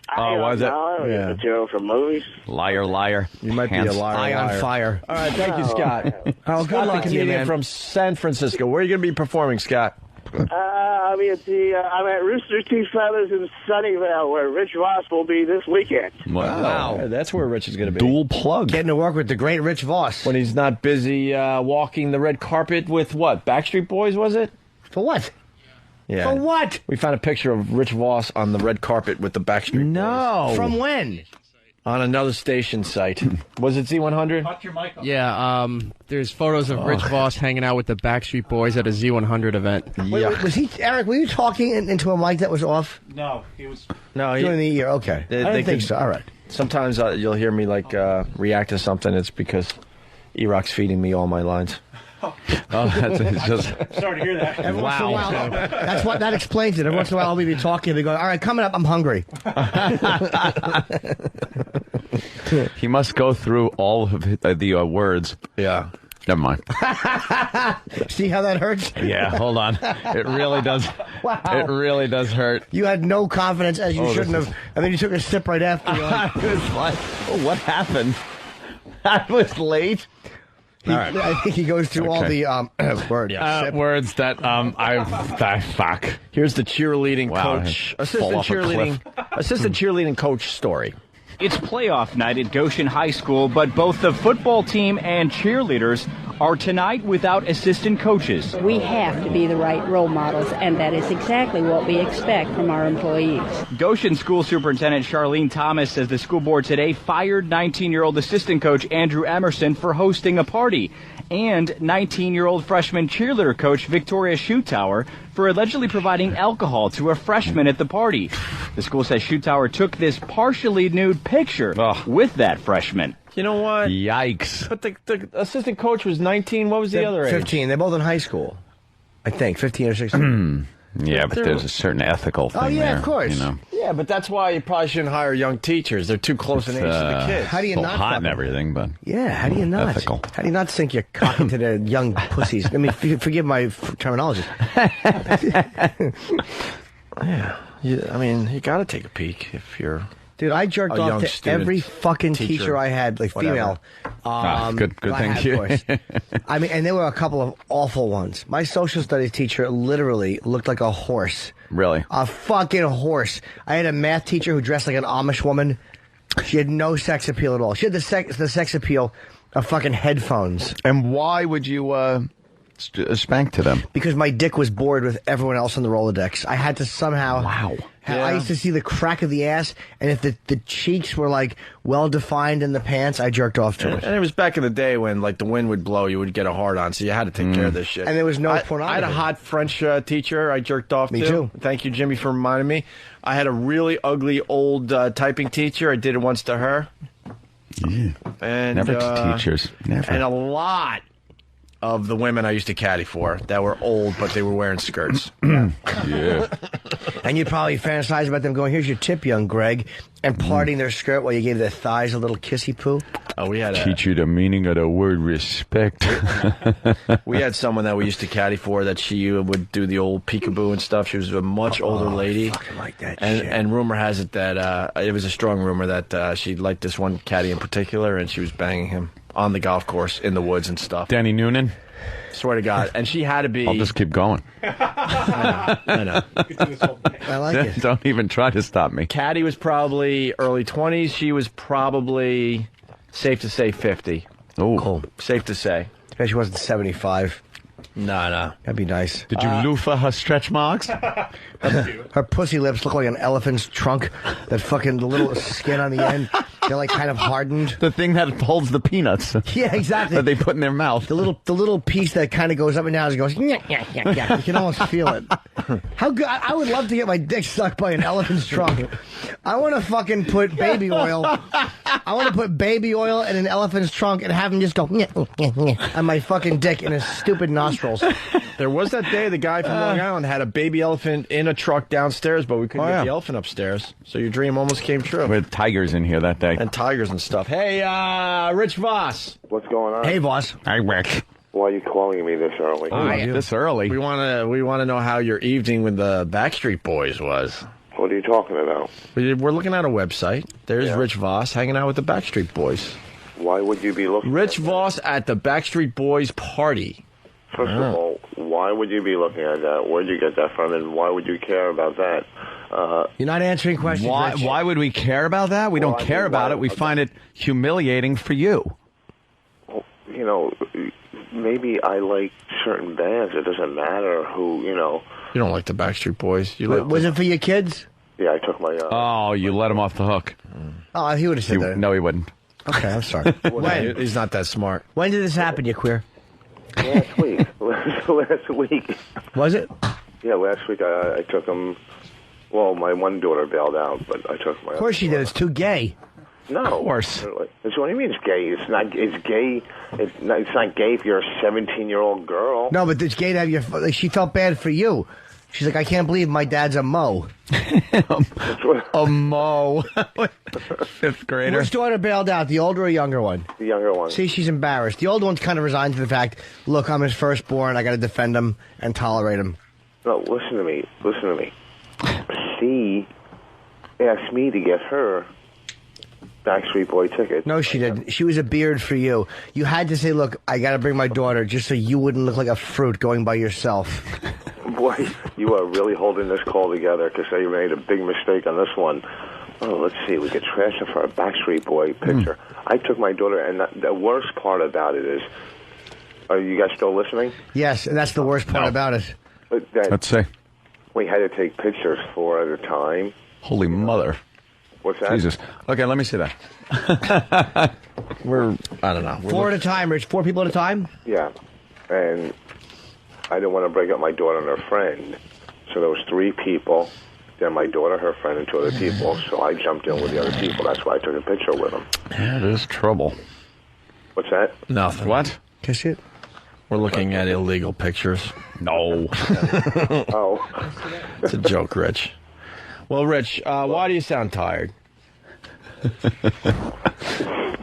I don't was it? know. I don't get material from movies. Liar. You might be a liar. Eye on fire. All right, thank you, Scott. Oh, good luck to you, comedian man. from San Francisco. Where are you going to be performing, Scott? I'm at Rooster Teeth Feathers in Sunnyvale, where Rich Voss will be this weekend. Wow. That's where Rich is going to be. Dual plug. Getting to work with the great Rich Voss. When he's not busy walking the red carpet with what? Backstreet Boys, was it? For what? Yeah. For what? We found a picture of Rich Voss on the red carpet with the Backstreet Boys. From when? On another station site. Was it Z100? Yeah, there's photos of Rich Voss hanging out with the Backstreet Boys at a Z100 event. Wait, was he, Eric, were you talking into a mic that was off? No, he was. No, During the year, okay. I didn't think so. All right. Sometimes you'll hear me react to something. It's because E-Rock's feeding me all my lines. Oh, it's just. Sorry to hear that. Every once in a while, that explains it. Every once in a while, I'll be talking and they go, all right, coming up, I'm hungry. He must go through all of the words. Yeah. Never mind. See how that hurts? Yeah, hold on. It really does. Wow. It really does hurt. You had no confidence, as you Oh, shouldn't this have, and then you took a sip right after. You're like, I was like, oh, what happened? I was late. I think he goes through all Okay. the words that fuck. Here's the cheerleading Wow, coach, fall assistant off a cliff. cheerleading coach story. It's playoff night at Goshen High School, but both the football team and cheerleaders are tonight without assistant coaches. We have to be the right role models, and that is exactly what we expect from our employees. Goshen School Superintendent Charlene Thomas says the school board today fired 19-year-old assistant coach Andrew Emerson for hosting a party, and 19-year-old freshman cheerleader coach Victoria Schutauer for allegedly providing alcohol to a freshman at the party. The school says Schutauer took this partially nude picture with that freshman. You know what? Yikes. But the assistant coach was 19. What was the other age? 15. They're both in high school. I think 15 or 16. Yeah, but there's a certain ethical thing Oh, yeah, there, of course. You know? Yeah, but that's why you probably shouldn't hire young teachers. They're too close in age to the kids. How do you so not hot fuck and them? everything, but Yeah, how do you not? ethical. How do you not sink your cock into the young pussies? I mean, forgive my terminology. Yeah, I mean, you got to take a peek if you're. Dude, I jerked a off young to student, every fucking teacher I had, like whatever. female. good I thank had, you. of course. I mean, and there were a couple of awful ones. My social studies teacher literally looked like a horse. Really? A fucking horse. I had a math teacher who dressed like an Amish woman. She had no sex appeal at all. She had the sex appeal of fucking headphones. And why would you spank to them? Because my dick was bored with everyone else on the Rolodex. I had to somehow. Wow. I used to see the crack of the ass, and if the cheeks were like well defined in the pants, I jerked off to it. And it was back in the day when like the wind would blow, you would get a hard on, so you had to take care of this shit. And there was no I pornography. had a hot French teacher I jerked off Me to. too. Thank you, Jimmy, for reminding me. I had a really ugly old typing teacher. I did it once to her. Yeah. And Never to teachers. Never. And a lot of the women I used to caddy for that were old, but they were wearing skirts. Yeah. And you'd probably fantasize about them going, "Here's your tip, young Greg," and parting their skirt while you gave their thighs a little kissy poo. Oh, we had Teach you the meaning of the word respect. we had someone that we used to caddy for that she would do the old peekaboo and stuff. She was a much older lady. Fucking like that and, shit. And rumor has it that it was a strong rumor that she liked this one caddy in particular, and she was banging him on the golf course in the woods and stuff. Danny Noonan? Swear to God. And she had to be... I'll just keep going. I know. I like it. Don't even try to stop me. Caddy was probably early 20s. She was probably, safe to say, 50. Oh, cool. Safe to say. Bet she wasn't 75. No. That'd be nice. Did you loofah her stretch marks? Her pussy lips look like an elephant's trunk. That fucking the little skin on the end, they're like kind of hardened. The thing that holds the peanuts. Yeah, exactly. That they put in their mouth. The little piece that kind of goes up and down as it goes. Yeah. You can almost feel it. How good! I would love to get my dick sucked by an elephant's trunk. I want to fucking put baby oil. I want to put baby oil in an elephant's trunk and have him just go on my fucking dick in his stupid nostrils. There was that day the guy from Long Island had a baby elephant in a truck downstairs, but we couldn't get the elephant upstairs. So your dream almost came true. We had tigers in here that day. And tigers and stuff. Hey, Rich Voss. What's going on? Hey, boss. Hi, Rick. Why are you calling me this early? This early? We want to know how your evening with the Backstreet Boys was. What are you talking about? We're looking at a website. There's Rich Voss hanging out with the Backstreet Boys. Why would you be looking Rich Voss at the Backstreet Boys party. First of all, why would you be looking at that? Where'd you get that from, and why would you care about that? You're not answering questions. Rich. Why would we care about that? We don't care about it. We find it humiliating for you. You know, maybe I like certain bands. It doesn't matter who, you know. You don't like the Backstreet Boys. Was it for your kids? Yeah, I took my... Oh, you let him off the hook. Oh, he would have said that. No, he wouldn't. Okay, I'm sorry. When? He's not that smart. When did this happen, you queer? Last week. Last week. Was it? Yeah, last week I took him... Well, my one daughter bailed out, but I took my... Of course she did. It's too gay. No. Of course. That's what I mean. It's gay. It's not. It's gay. It's not gay if you're a 17-year-old girl. No, but it's gay to have your... Like, she felt bad for you. She's like, I can't believe my dad's a Mo. A Mo. Fifth grader. Which daughter bailed out, the older or younger one? The younger one. See, she's embarrassed. The older one's kind of resigned to the fact, look, I'm his firstborn. I got to defend him and tolerate him. No, listen to me. She asked me to get her Backstreet Boy tickets. No, she didn't. She was a beard for you. You had to say, look, I got to bring my daughter just so you wouldn't look like a fruit going by yourself. Boy, you are really holding this call together because you made a big mistake on this one. Oh, let's see. We could trash it for a Backstreet Boy picture. I took my daughter, and the worst part about it is, are you guys still listening? Yes, and that's the worst part about it. Let's see. We had to take pictures 4 at a time. Holy mother. What's that? Jesus. Okay, let me see that. I don't know. 4 at a time, Rich. 4 people at a time? Yeah. And I didn't want to break up my daughter and her friend. So there was 3 people, then my daughter, her friend, and 2 other people. So I jumped in with the other people. That's why I took a picture with them. Yeah, there's trouble. What's that? Nothing. What? Kiss it? We're looking at illegal pictures. No. Oh. It's a joke, Rich. Well, Rich, why do you sound tired?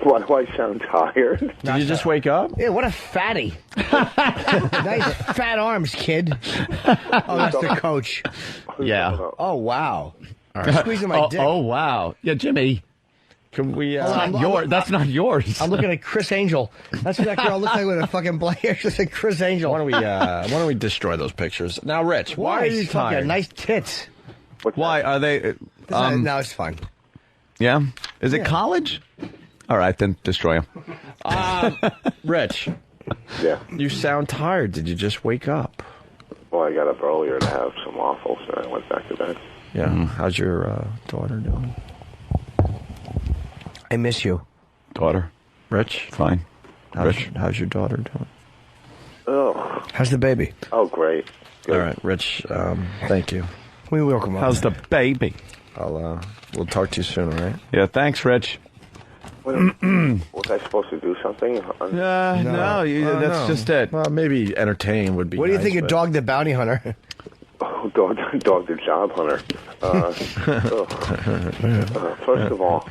Why do I sound tired? Did you just wake up? Yeah, what a fatty. Nice fat arms, kid. Oh, that's the coach. Yeah. Oh, wow. All right. Squeezing my dick. Oh, wow. Yeah, Jimmy. Can we? That's not yours. I'm looking at Chris Angel. That's what that girl looks like with a fucking black hair. She's like Chris Angel. Why don't we destroy those pictures? Now, Rich, why are you She's fucking tired? nice tits. Why are they? No, it's fine. Yeah. Is it college? All right, then destroy them. Rich. Yeah. You sound tired. Did you just wake up? Well, I got up earlier to have some waffles, and I went back to bed. Yeah. How's your daughter doing? I miss you. Daughter. Rich? Fine. How's your daughter doing? Oh. How's the baby? Oh, great. Good. All right, Rich, thank you. We welcome her. How's the baby? We'll talk to you soon, all right? Yeah, thanks, Rich. Was I supposed to do something? No, that's just it. Well, maybe entertaining would be What do you nice, think of but- Dog the Bounty Hunter? Oh, dog the job hunter. First of all,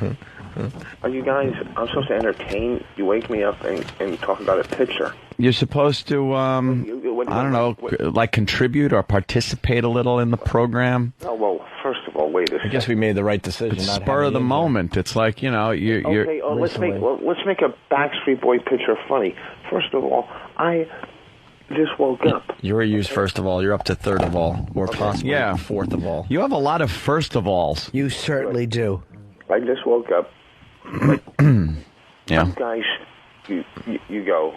are you guys, I'm supposed to entertain, you wake me up and talk about a picture. You're supposed to, I don't know, like contribute or participate a little in the program. Oh, well, first of all, wait a second. I guess we made the right decision. It's not spur of the having you moment. It's like, you know, you're Okay, let's make a Backstreet Boy picture funny. First of all, I just woke up. You're used first of all. You're up to third of all, or possibly fourth of all. You have a lot of first of alls. You certainly do. I just woke up. Yeah. Guys, you go.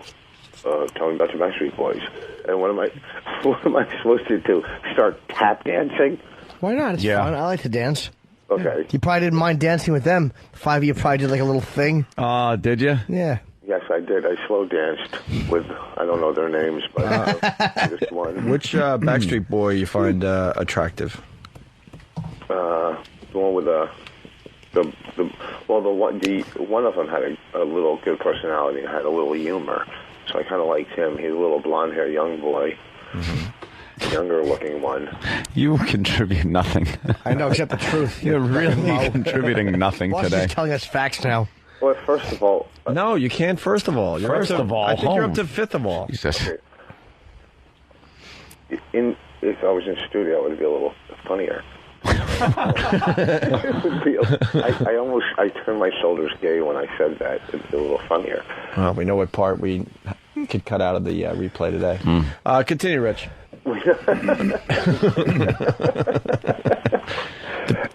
Tell me about your Backstreet Boys. And what am I supposed to do? Start tap dancing? Why not? It's fun. I like to dance. Okay. You probably didn't mind dancing with them. 5 of you probably did like a little thing. Did you? Yeah. Yes, I did. I slow danced with, I don't know their names, but just one. Which Backstreet Boy you find attractive? The one with the one of them had a little good personality and had a little humor, so I kind of liked him. He's a little blonde hair young boy, younger looking one. You contribute nothing. I know, except the truth. You're really contributing nothing Boss today. is telling us facts now. Well, first of all, no, you can't. First of all, First of all, I think you're up home. to fifth of all. Jesus. okay. If I was in studio, it would be a little funnier. It would be I turned my shoulders gay when I said that. It'd be a little funnier. Well, we know what part we could cut out of the replay today. Continue, Rich.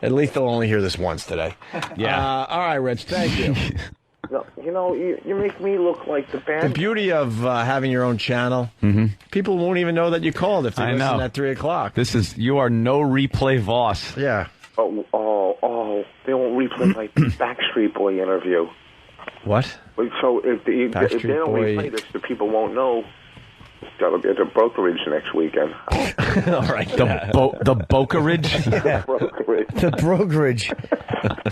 At least they'll only hear this once today. Yeah. All right, Rich. Thank you. No, you make me look like the bad. The beauty of having your own channel, people won't even know that you called if they I listen know. at 3 o'clock. You are no replay Voss. Yeah. Oh, they won't replay my Backstreet Boy interview. What? So if they don't Backstreet Boy. replay this, the people won't know. Got to be at the brokerage next weekend. All right. The brokerage? Brokerage. The brokerage.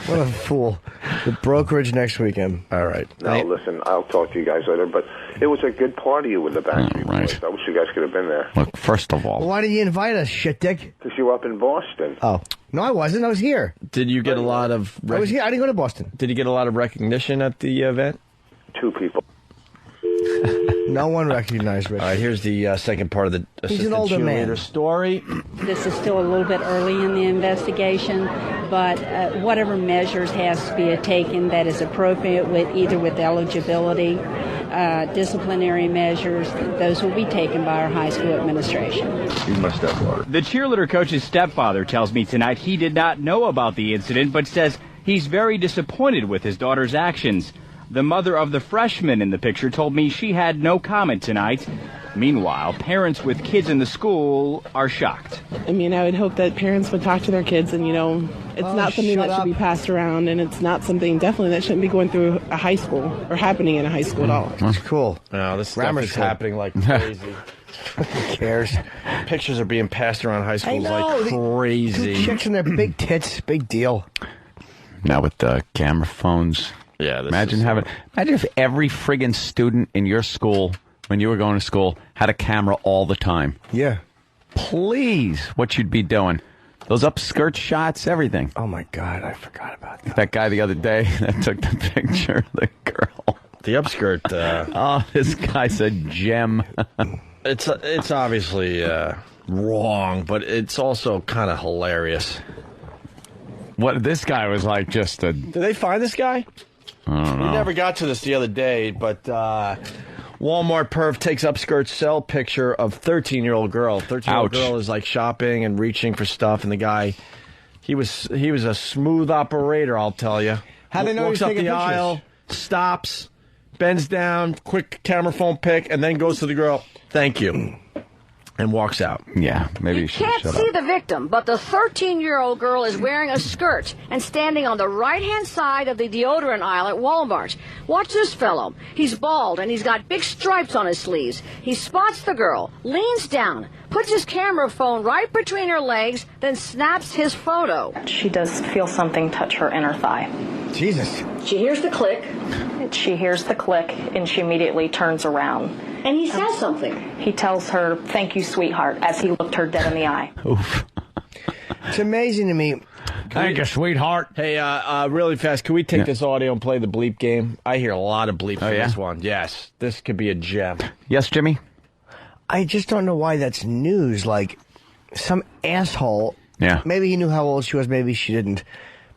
What a fool. The brokerage next weekend. All right. Now, listen, I'll talk to you guys later, but it was a good party with the Backstreet Boys. I wish you guys could have been there. Look, first of all, Well, why did you invite us, shit dick? Because you were up in Boston. Oh. No, I wasn't. I was here. Did you get a lot of... I was here. I didn't go to Boston. Did you get a lot of recognition at the event? 2 people. No one recognized Richard. All right, here's the second part of the He's assistant an older cheerleader man. story. This is still a little bit early in the investigation, but whatever measures has to be taken that is appropriate with either with eligibility, disciplinary measures, those will be taken by our high school administration. The cheerleader coach's stepfather tells me tonight he did not know about the incident, but says he's very disappointed with his daughter's actions. The mother of the freshman in the picture told me she had no comment tonight. Meanwhile, parents with kids in the school are shocked. I mean, I would hope that parents would talk to their kids and, it's not something that should be passed around, and it's not something definitely that shouldn't be going through a high school or happening in a high school at all. That's cool. No, this stuff Grammar is school. happening like crazy. Who cares? Pictures are being passed around high I schools know. like crazy. 2 chicks and their big tits. Big deal. now with the camera phones. Yeah, imagine if every friggin' student in your school, when you were going to school, had a camera all the time. Yeah. Please, what you'd be doing. Those upskirt shots, everything. Oh, my God, I forgot about that. That guy the other day that took the picture of the girl. The upskirt. Oh, this guy's a gem. It's obviously wrong, but it's also kind of hilarious. What this guy was like, just a. Did they find this guy? I don't know. We never got to this the other day, but Walmart perv takes upskirt cell picture of 13-year-old girl. 13-year-old girl is like shopping and reaching for stuff, and the guy, he was a smooth operator, I'll tell you. How'd they know he Walks was up taking the pictures? aisle, stops, bends down, quick camera phone pic, and then goes to the girl, thank you, and walks out. Yeah, maybe You can't see the victim, but the 13-year-old girl is wearing a skirt and standing on the right-hand side of the deodorant aisle at Walmart. Watch this fellow. He's bald and he's got big stripes on his sleeves. He spots the girl, leans down, puts his camera phone right between her legs, then snaps his photo. She does feel something touch her inner thigh. Jesus. She hears the click. She hears the click and she immediately turns around. And he says something. He tells her, "Thank you, sweetheart," as he looked her dead in the eye. Oof. It's amazing to me. Thank you, sweetheart. Hey, really fast, can we take this audio and play the bleep game? I hear a lot of bleeps in yeah? this one. Yes, this could be a gem. Yes, Jimmy? I just don't know why that's news. Like, some asshole. Yeah. Maybe he knew how old she was, maybe she didn't.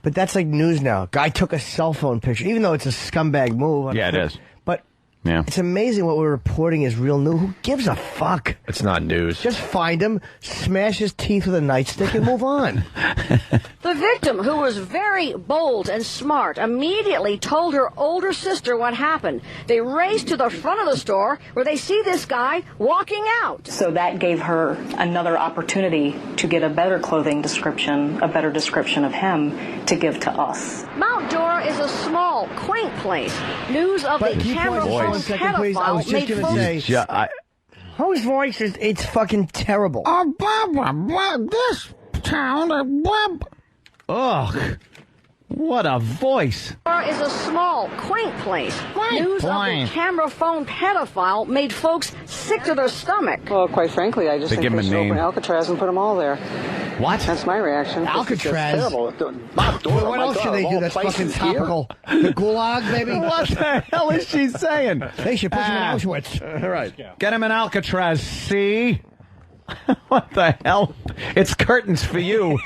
But that's like news now. Guy took a cell phone picture, even though it's a scumbag move. Yeah, it is. But Yeah. it's amazing what we're reporting is real news. Who gives a fuck? It's not news. Just find him, smash his teeth with a nightstick, and move on. The victim, who was very bold and smart, immediately told her older sister what happened. They raced to the front of the store where they see this guy walking out. So that gave her another opportunity to get a better clothing description, a better description of him to give to us. Mount Dora is a small, quaint place. News of But the can you camera pause for phone 1 second, please? I was pedophile just made going to folks say, whose voice is, it's fucking terrible. Oh, this town, Ugh. What a voice. Dora is a small, quaint place. News of the camera phone pedophile made folks sick to their stomach. Well, quite frankly, I just They think give him they a should open name. Alcatraz and put them all there. What? That's my reaction. Alcatraz? Terrible. What else should they do that's fucking topical? The Gulag, maybe? What the hell is she saying? They should put him in Auschwitz. All right. Get him in Alcatraz, see? What the hell? It's curtains for you.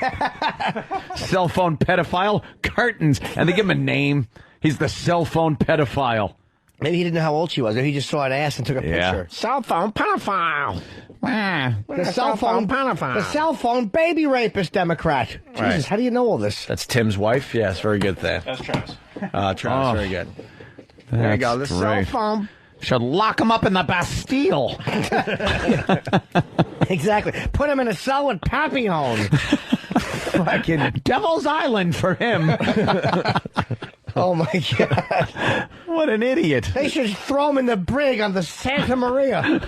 Cell phone pedophile, curtains. And they give him a name. He's the cell phone pedophile. Maybe he didn't know how old she was. Maybe he just saw an ass and took a Yeah. picture. cell phone pedophile. The cell phone pedophile. The cell phone baby rapist Democrat. Jesus, Right. how do you know all this? That's Tim's wife. Yes, very good there. That's Travis. Travis, Oh. very good. There you go. The cell great. phone. Should lock him up in the Bastille. Exactly. Put him in a cell with Papillon. Fucking Devil's Island for him. Oh, my God. What an idiot. They should throw him in the brig on the Santa Maria.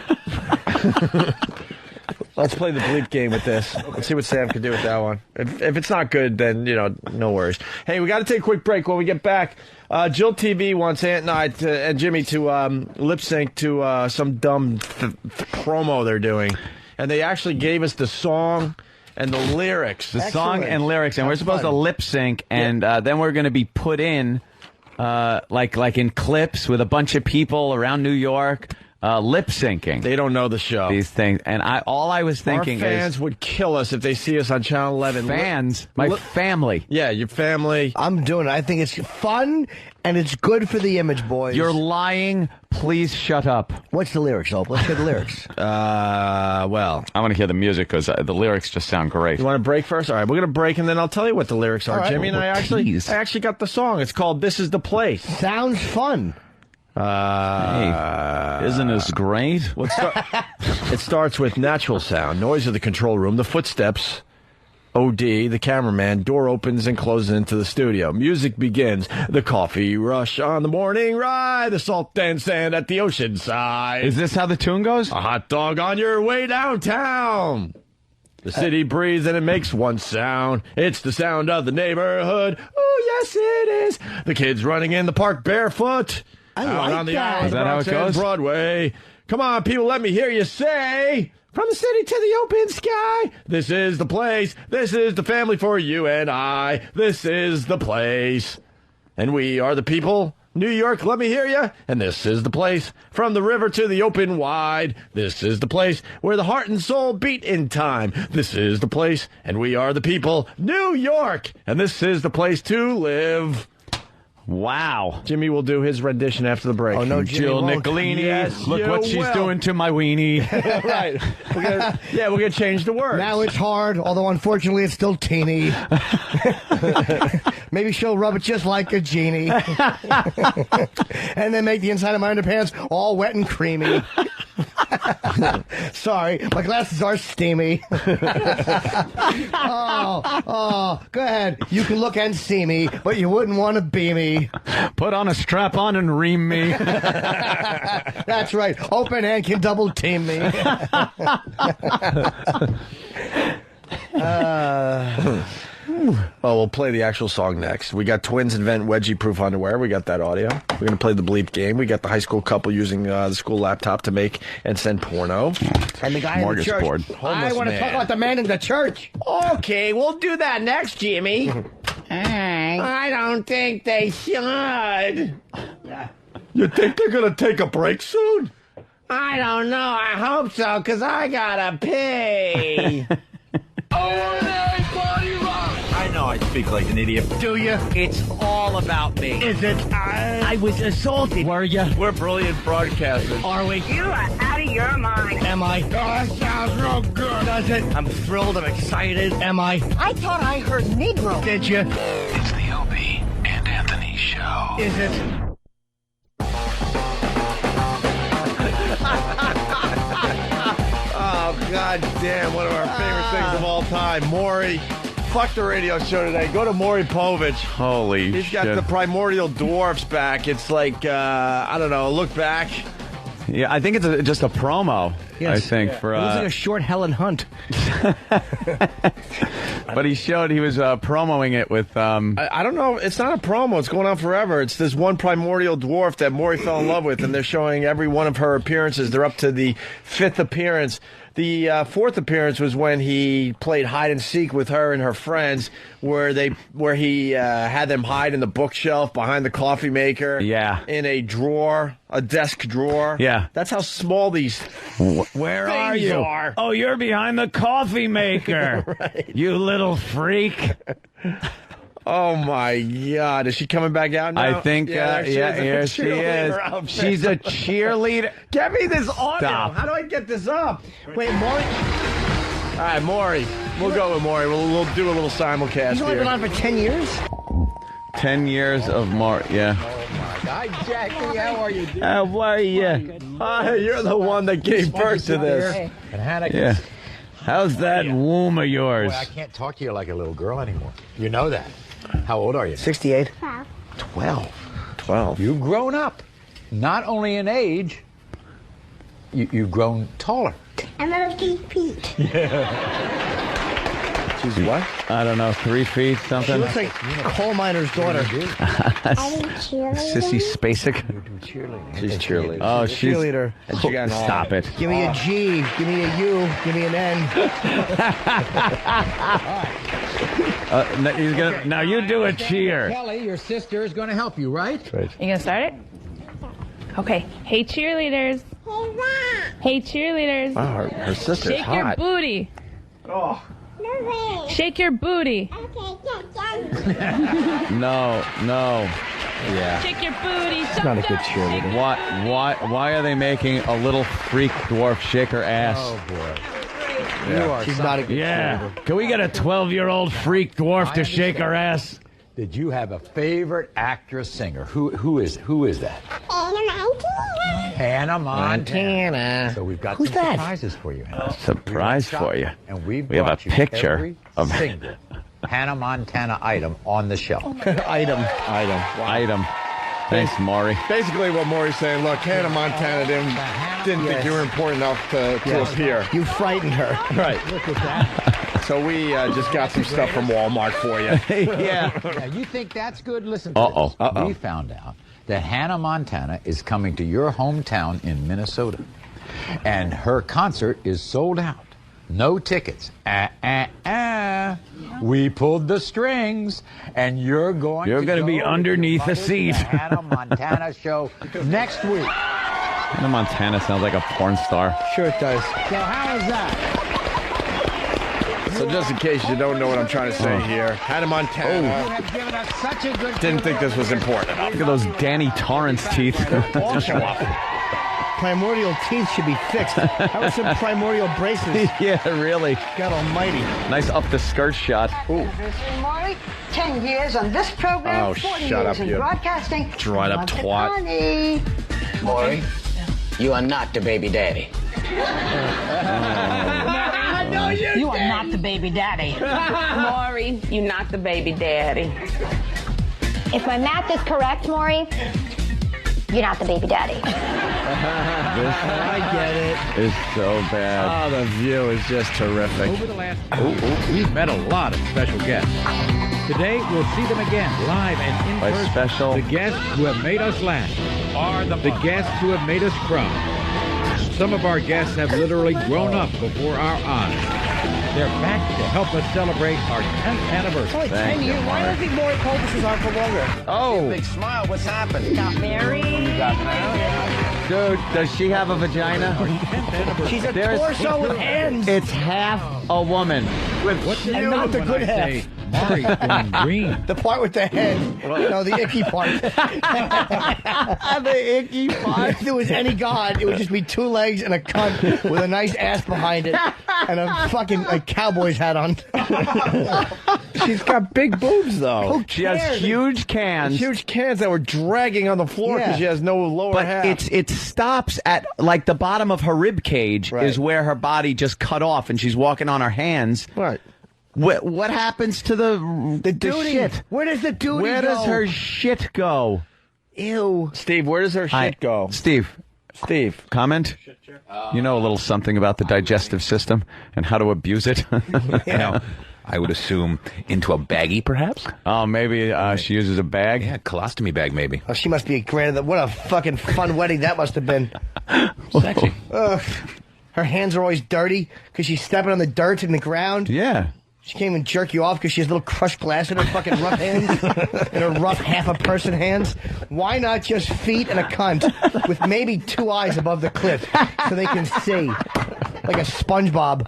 Let's play the bleep game with this. Let's see what Sam can do with that one. If it's not good, then, no worries. Hey, we got to take a quick break. When we get back, Jill TV wants Ant and I and Jimmy to lip sync to some dumb promo they're doing. And they actually gave us the song and the lyrics. The song and lyrics. And we're supposed to lip sync, and then we're going to be put in, like in clips with a bunch of people around New York. Lip syncing. They don't know the show. These things. And all I was thinking is... Our fans would kill us if they see us on Channel 11. Fans? My family. Yeah, your family. I'm doing it. I think it's fun, and it's good for the image, boys. You're lying. Please shut up. What's the lyrics, Hope? Let's hear the lyrics. Well... I want to hear the music, because the lyrics just sound great. You want to break first? All right, we're going to break, and then I'll tell you what the lyrics are, right. Jimmy. And I actually got the song. It's called This Is the Place. Sounds fun. Hey, isn't this great? It starts with natural sound, noise of the control room, the footsteps, OD, the cameraman, door opens and closes into the studio. Music begins, the coffee rush on the morning ride, the salt and sand at the ocean side. Is this how the tune goes? A hot dog on your way downtown. The city breathes and it makes one sound. It's the sound of the neighborhood. Oh, yes, it is. The kids running in the park barefoot. I out like on the that. island, Is that how it goes? Broadway. Come on, people, let me hear you say, from the city to the open sky, this is the place, this is the family for you and I, this is the place. And we are the people, New York, let me hear you, and this is the place, from the river to the open wide, this is the place where the heart and soul beat in time, this is the place, and we are the people, New York, and this is the place to live. Wow. Jimmy will do his rendition after the break. Oh, no, Jill won't. Nicolini. Yes, Look what she's doing to my weenie. Right. We're going to change the words. Now it's hard, although unfortunately it's still teeny. Maybe she'll rub it just like a genie. And then make the inside of my underpants all wet and creamy. Sorry, my glasses are steamy. Oh, go ahead. You can look and see me, but you wouldn't want to be me. Put on a strap on and ream me. That's right. Open hand can double team me. Well, we'll play the actual song next. We got twins invent wedgie-proof underwear. We got that audio. We're going to play the bleep game. We got the high school couple using the school laptop to make and send porno. And the guy in the church. I want to talk about the man in the church. Okay, we'll do that next, Jimmy. I don't think they should. You think they're going to take a break soon? I don't know. I hope so, because I gotta pee. I know I speak like an idiot. Do you? It's all about me. Is it? I was assaulted. Were you? We're brilliant broadcasters. Are we? You are out of your mind. Am I? Oh, that sounds real good. Does it? I'm thrilled. I'm excited. Am I? I thought I heard Negro. Did you? It's the Opie and Anthony Show. Is it? Oh, God damn, one of our favorite things of all time. Maury, fuck the radio show today. Go to Maury Povich. Holy He's shit. got the Primordial Dwarfs back. It's like, I don't know, look back. Yeah, I think it's just a promo. Yes. I think for. It looks like a short Helen Hunt. But he showed he was promoting it with. I don't know. It's not a promo. It's going on forever. It's this one Primordial Dwarf that Maury fell in love with, and they're showing every one of her appearances. They're up to the 5th appearance. The 4th appearance was when he played hide and seek with her and her friends, where he had them hide in the bookshelf behind the coffee maker. Yeah. In a drawer, a desk drawer. Yeah. That's how small these Where are things you? are. Oh, you're behind the coffee maker. Right. You little freak. Oh my God! Is she coming back out now? I think, there she is. here she is. Outfit. She's a cheerleader. Get me this audio. Stop. How do I get this up? Wait, Maury? All right, Maury. We'll go with Maury. We'll do a little simulcast He's only here. been on for 10 years? 10 years of more, yeah. Hi, Jackie. How are you, dude? How are you? Hi, you're the one that gave birth to this. And Hannah, Yeah. How's that womb of yours? boy, I can't talk to you like a little girl anymore. You know that. How old are you? 68. 12. You've grown up. Not only in age, you've grown taller. feet. I'm little 3 feet. She's what? I don't know, 3 feet, something. She looks like a coal miner's daughter. Sissy Spacek. She's cheerleader. Oh, she's cheerleader. Stop it. Give me a G, give me a U, give me an N. Now you do a cheer. Kelly, your sister, is going to help you, right? Right. You gonna start it? Okay. Hey, cheerleaders. Hey, cheerleaders. Wow, her sister's Shake your hot. booty. No way. Shake your booty. No. Yeah. Shake your booty. It's not a good cheerleader. Why are they making a little freak dwarf shake her ass? Oh, boy. Yeah. She's not a good Yeah. Can we get a 12-year-old freak dwarf to shake her ass? Did you have a favorite actress singer? Who is that? Hannah Montana. So we've got some surprises for you, Hannah. Surprise for you. And we have a brought you picture every of single Hannah Montana item on the shelf. Item. Thanks, Maury. Basically, what Maury's saying, look, Hannah Montana didn't think you were important enough to appear. You frightened her. Right. Look at that. So we just got some stuff from Walmart for you. Yeah. Now, you think that's good? Listen to this. We found out that Hannah Montana is coming to your hometown in Minnesota. And her concert is sold out. No tickets. We pulled the strings, and you're going to be underneath a seat. The Hannah Montana show next week. Hannah Montana sounds like a porn star. Sure it does. So how is that? So just in case you don't know what I'm trying to say here, Hannah Montana You have given us such a good didn't think this was important enough. Look at those Danny Torrance teeth. Primordial teeth should be fixed. How are some primordial braces? Yeah, really. God almighty. Nice up the skirt shot. Ooh. Maury, 10 years on this program, Oh, 40 shut years up, in you. broadcasting. Dried up twat. Honey. Maury, you are not the baby daddy. You are not the baby daddy. Maury, you're not the baby daddy. If my math is correct, Maury, you're not the baby daddy. I get it. It's so bad. Oh, the view is just terrific. Over the last we've met a lot of special guests. Today, we'll see them again, live and in By person. special. The guests who have made us laugh are the guests who have made us cry. Some of our guests have literally grown up before our eyes. They're back to help us celebrate our 10th anniversary. It's only 10 years. Why don't you think Maury Cultus on for longer? Oh, Big smile. What's happened? Got married. dude, does she have a vagina? She's a torso with hands. It's half a woman. What's And not the good half. Maury's going green. The part with the head. No, the icky part. The icky part. If there was any god, it would just be 2 legs and a cunt with a nice ass behind it and a fucking cowboy's hat on. She's got big boobs, though. Who She has cares? huge cans. Huge cans that were dragging on the floor because Yeah. she has no lower But half. it stops at like the bottom of her rib cage Right. is where her body just cut off, and she's walking on her hands. Right. What happens to the Duty. shit? Where does the duty Where go? does her shit go? Ew. Steve, where does her shit go? Steve, comment? You know a little something about the digestive system and how to abuse it? No, I would assume into a baggie, perhaps. Oh, maybe she uses a bag? Yeah, colostomy bag, maybe. Oh, she must be granted. What a fucking fun wedding that must have been. Sexy. Ugh. Her hands are always dirty because she's stepping on the dirt in the ground. Yeah. She can't even jerk you off because she has little crushed glass in her fucking rough hands, in her rough half-a-person hands. Why not just feet and a cunt with maybe 2 eyes above the cliff so they can see, like a SpongeBob?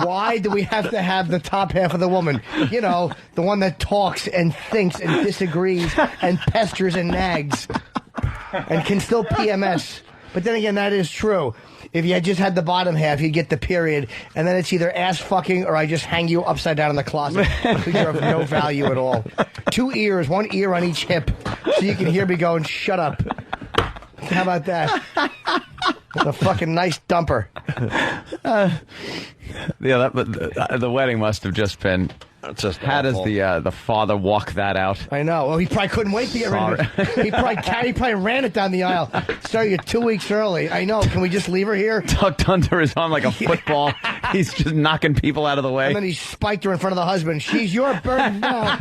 Why do we have to have the top half of the woman? You know, the one that talks and thinks and disagrees and pesters and nags and can still PMS. But then again, that is true. If you had just had the bottom half, you'd get the period, and then it's either ass fucking or I just hang you upside down in the closet because you're of no value at all. 2 ears, 1 ear on each hip, so you can hear me going, shut up. How about that? A fucking nice dumper. Yeah, the wedding must have just been It's just How does awful. the father walk that out? I know. Well, he probably couldn't wait to get rid of it. He probably ran it down the aisle. Sir, you're 2 weeks early. I know. Can we just leave her here? Tucked under his arm like a football. He's just knocking people out of the way. And then he spiked her in front of the husband. She's your burden now.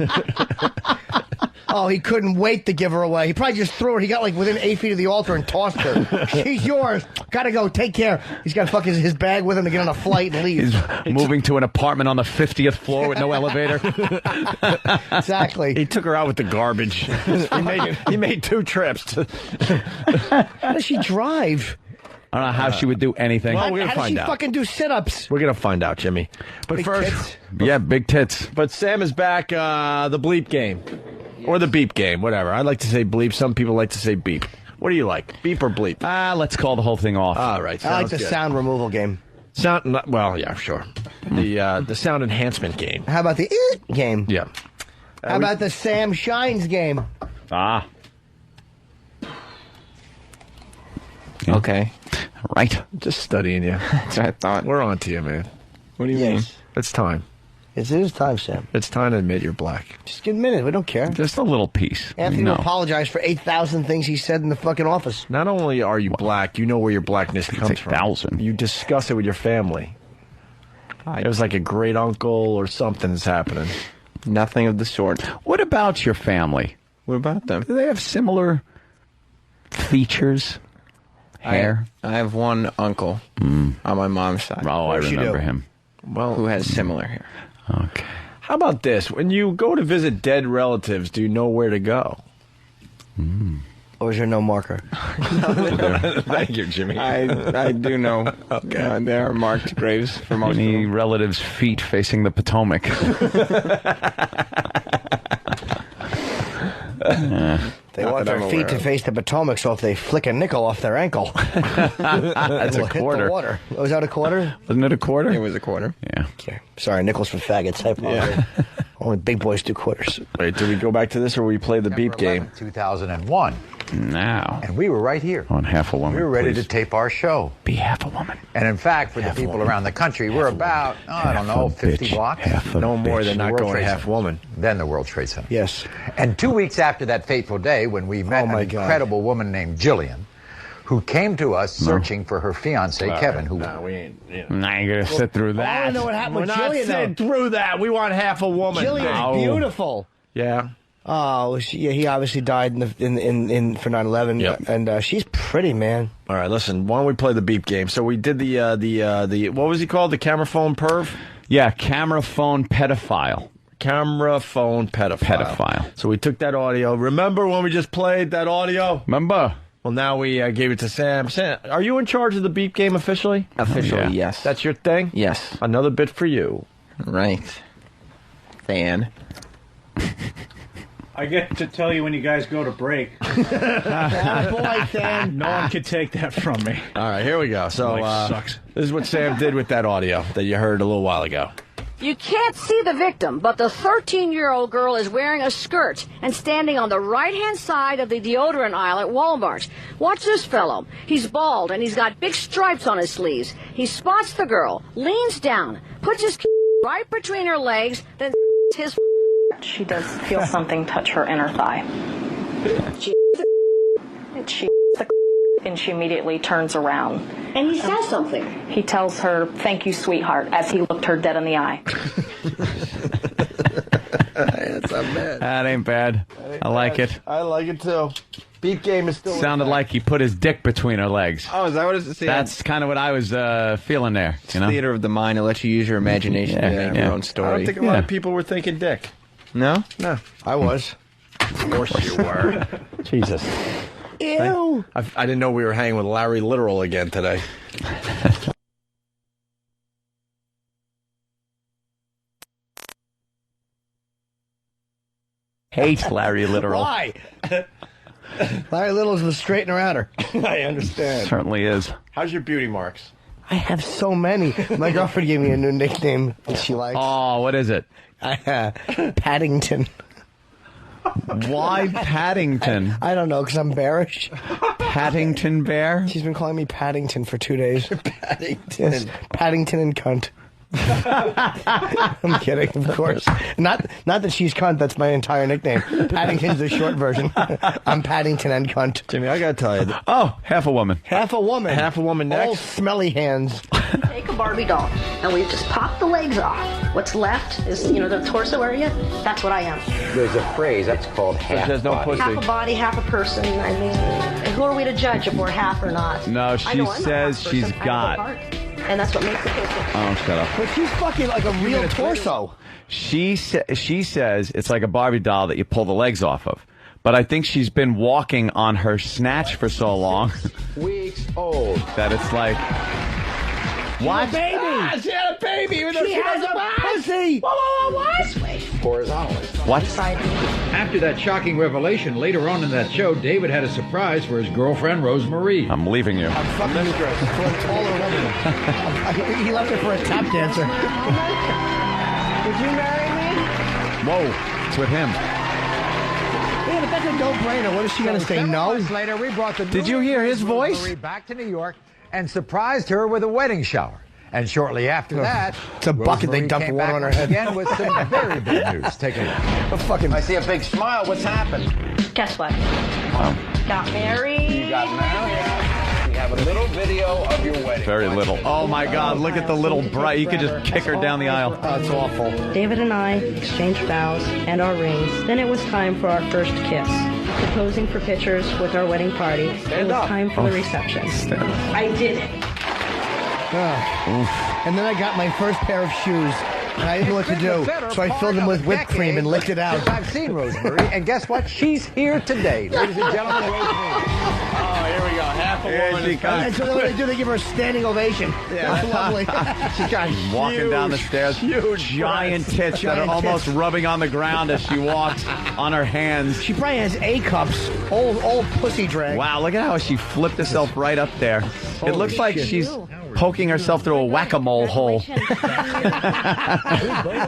Oh, he couldn't wait to give her away. He probably just threw her. He got like within 8 feet of the altar and tossed her. She's yours. Gotta go. Take care. He's got to fuck his bag with him to get on a flight and leave. He's moving to an apartment on the 50th floor with no elevator. Exactly. He took her out with the garbage. he made 2 trips. How does she drive? I don't know how she would do anything. Well, we're gonna How does find she out. fucking do sit-ups? We're gonna find out, Jimmy. But Big first, tits. Yeah, big tits. but Sam is back. The bleep game, or the beep game, whatever. I like to say bleep. Some people like to say beep. What do you like, beep or bleep? Let's call the whole thing off. All right. I like the sounds good. sound removal game. Sound. Well, yeah, sure. The sound enhancement game. How about the game? Yeah. How about the Sam Shines game? Ah. Okay. Right. Just studying you. That's what I thought. We're on to you, man. What do you mean? It's time. Yes, it is time, Sam. It's time to admit you're black. Just admit it. We don't care. Just a little piece. Anthony No. will apologize for 8,000 things he said in the fucking office. Not only are you black, you know where your blackness comes from. 8,000. You discuss it with your family. There's like a great uncle or something that's happening. Nothing of the sort. What about your family? What about them? Do they have similar features? Hair? I have one uncle on my mom's side. Oh, I remember him. Well, who has similar hair. Okay. How about this? When you go to visit dead relatives, do you know where to go? Or is there no marker? Thank you, Jimmy. I do know. Okay. There are marked graves for most of Any them. relatives' feet facing the Potomac? They want their feet to face the Potomac, so if they flick a nickel off their ankle, That's it'll a hit quarter. the water. Was that a quarter? Wasn't it a quarter? It was a quarter. Yeah. Okay. Sorry, nickels for faggots. I apologize. Only big boys do quarters. Wait, do we go back to this or we play the beep game? 2001. Now. And we were right here. On Half a Woman. We were ready please. to tape our show. Be half a woman. And in fact, for the people around the country, we're about, I don't know, 50 blocks. No more than not World going Trade half Center. woman. Then the World Trade Center. Yes. And 2 weeks after that fateful day when we met an incredible woman named Jillian, who came to us searching for her fiance, Kevin, who... No, we ain't. Now you're going to sit through I that. want to know what happened We're with not Jillian, sitting though. through that. We want half a woman. Jillian's beautiful. Yeah. Oh, he obviously died in for 9/11, Yep. and she's pretty, man. All right, listen. Why don't we play the beep game? So we did the what was he called? The camera phone perv? Yeah, camera phone pedophile. Camera phone pedophile. So we took that audio. Remember when we just played that audio? Remember? Well, now we gave it to Sam. Sam, are you in charge of the beep game officially? Officially, yes. That's your thing? Yes. Another bit for you. Right. Fan. I get to tell you when you guys go to break. Boy, Sam. No one can take that from me. All right, here we go. So Life sucks. this is what Sam did with that audio that you heard a little while ago. You can't see the victim, but the 13-year-old girl is wearing a skirt and standing on the right-hand side of the deodorant aisle at Walmart. Watch this fellow. He's bald and he's got big stripes on his sleeves. He spots the girl, leans down, puts his right between her legs, then his... She does feel something touch her inner thigh. And she immediately turns around. And he says something. He tells her, "Thank you, sweetheart," as he looked her dead in the eye. That's not bad. That ain't bad. I like it. I like it too. Beep game is still... Sounded like he put his dick between her legs. Oh, is that what it's... That's kind of what I was feeling there. You know? Theater of the mind. It lets you use your imagination to make your own I story. don't think a lot of people were thinking dick. No? No. I was. Of course you were. Jesus. Ew. I didn't know we were hanging with Larry Literal again today. Hate Larry Literal. Why? Larry Little's the straightener outer. I understand. Certainly is. How's your beauty marks? I have so many. My girlfriend gave me a new nickname that she likes. Oh, what is it? Paddington. Why Paddington? I don't know, because I'm bearish. Paddington Bear? She's been calling me Paddington for 2 days. Paddington. Yes, Paddington and cunt. I'm kidding, of course. Not that she's cunt. That's my entire nickname. Paddington's the short version. I'm Paddington and cunt. Jimmy, I gotta tell you. Oh, half a woman. Half a woman. Half a woman next. All smelly hands. Take a Barbie doll, and we just pop the legs off. What's left is, the torso area. That's what I am. There's a phrase that's called half There's no body. pussy. Half a body, half a person. I mean, who are we to judge if we're half or not? No, I she know I'm not says half she's person, I'm got. a part. And that's what makes it so. Oh, shut up. But she's fucking like a real torso. She says it's like a Barbie doll that you pull the legs off of. But I think she's been walking on her snatch for so long Weeks old. that it's like, what? Baby. She had a baby. Even though She has a pussy. What? Horizontally. What? After that shocking revelation, later on in that show, David had a surprise for his girlfriend, Rosemarie. I'm leaving you. I'm fucking for a taller woman. He left her for a tap dancer. Would you marry me? Whoa, it's with him. Man, if that's a no-brainer, what is she going to say? 7 No? months later, we brought the Did you hear his voice? Rosemary back to New York and surprised her with a wedding shower. And shortly after that, It's a bucket they Rosemary dump came water back on her head. again with some very big news. Take a look. I see a big smile. What's happened? Guess what? Oh, Got married. You got married. We have a little video of your wedding. very little. Oh my God, look at the little bride. You could just kick her down the aisle. Oh, it's awful. David and I exchanged vows and our rings. Then it was time for our first kiss. After posing for pictures with our wedding party, it was time for the reception. I did it. And then I got my first pair of shoes, and I didn't know what to do, so I filled them with whipped cream and licked it out. Since I've seen Rosemary, and guess what? She's here today, ladies and gentlemen. Rosemary. Oh, here we go. Half a woman. And so then what they do, they give her a standing ovation. Yeah. That's lovely. She's got Walking down the stairs, huge giant tits that are Giant almost tits. rubbing on the ground as she walks on her hands. She probably has A cups, old pussy drag. Wow, look at how she flipped herself right up there. It looks like she's poking herself through a whack-a-mole hole.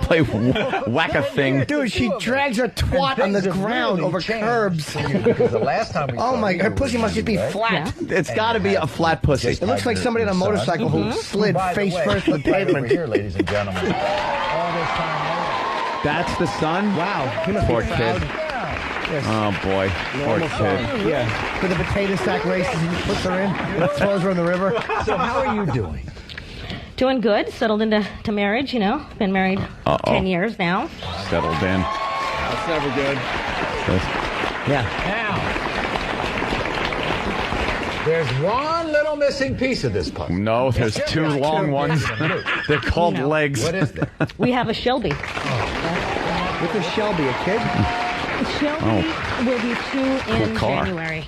Play whack-a-thing. Dude, she drags her twat on the ground over curbs. Because the last time we Oh saw my, you, her pussy must just be right? flat. It's got to be a flat pussy. It looks like somebody on a motorcycle who slid By the face way, first to the right over pavement. here, ladies and gentlemen. All this time later. That's the son? Wow, he must Poor be kid. proud. Yes. Oh, boy. Poor Normal kid. son. Yeah, for the potato sack races he puts her in, and throws her in the river. So how are you doing? Doing good. Settled into marriage, Been married 10 years now. Settled in. That's never good. Yeah. Now, there's one little missing piece of this puzzle. No, there's two long ones. They're called legs. What is that? We have a Shelby. What's a Shelby, a kid? Shelby will be 2 in car. January.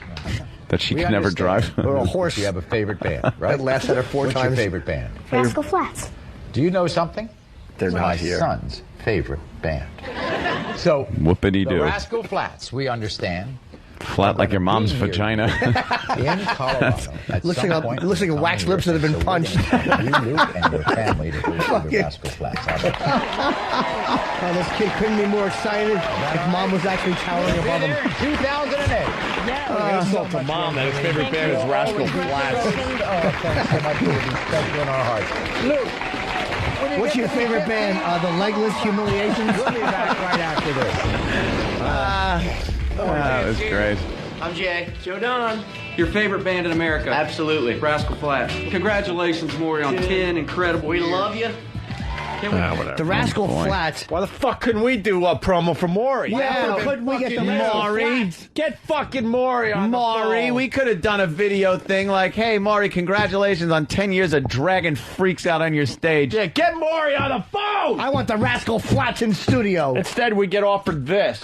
That she We could never understand. drive. Or a horse. You have a favorite band, right? That laughs at her 4 What's times. your favorite band? Rascal Flats. Do you know something? They're It's not my here. son's favorite band. So, Whoopity-doo. the Rascal Flats, we understand. Flat like your mom's Be here vagina. In Colorado. At Looks some like point it looks like in wax time lips that have been so we're punched. gonna you, Luke, and your family to go to the Fucking- Rascal Flats. Oh, this kid couldn't be more excited if mom was actually towering above him. 2008. Insult to mom that his favorite band is Rascal Flats. Thanks so much. It will be special in our hearts. Luke, What's your favorite band? The Legless Humiliations? we'll be back right after this. That was great. I'm Jay. Joe Don. Your favorite band in America. Absolutely. Rascal Flatts. Congratulations, Maury, on 10 incredible years. We love you. Whatever. The Rascal Flats. Why the fuck couldn't we do a promo for Maury? Yeah, couldn't we get the Maury? Get fucking Maury on Maury, the phone. we could have done a video thing like, hey, Maury, congratulations on 10 years of dragging freaks out on your stage. Yeah, get Maury on the phone! I want the Rascal Flats in studio. Instead, we get offered this.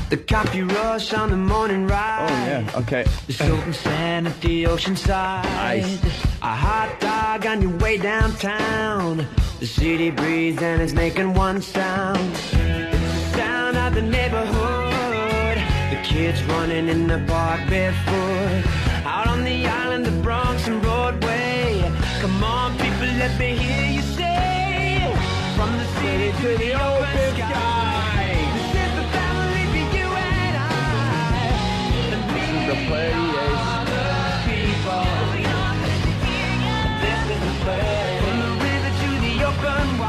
The coffee rush on the morning ride. Oh, yeah, okay. The soaking sand at the ocean side. Nice. A hot dog on your way downtown. The city breeze and it's making one sound. It's the sound of the neighborhood. The kids running in the park barefoot. Out on the island, the Bronx and Broadway. Come on, people, let me hear you say. From the city to the open sky. This is the family for you and I. And this is the place. People. This is the place. From the river to the open wide.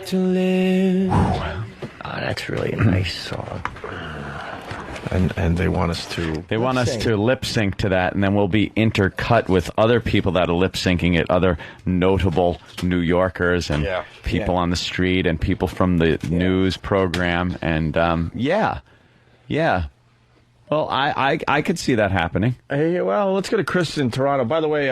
to live. Oh, that's really a nice song. And they want us to... They want us to lip sync to that, and then we'll be intercut with other people that are lip syncing it, other notable New Yorkers and people on the street and people from the news program. And, yeah. Well, I could see that happening. Hey, well, let's go to Chris in Toronto. By the way,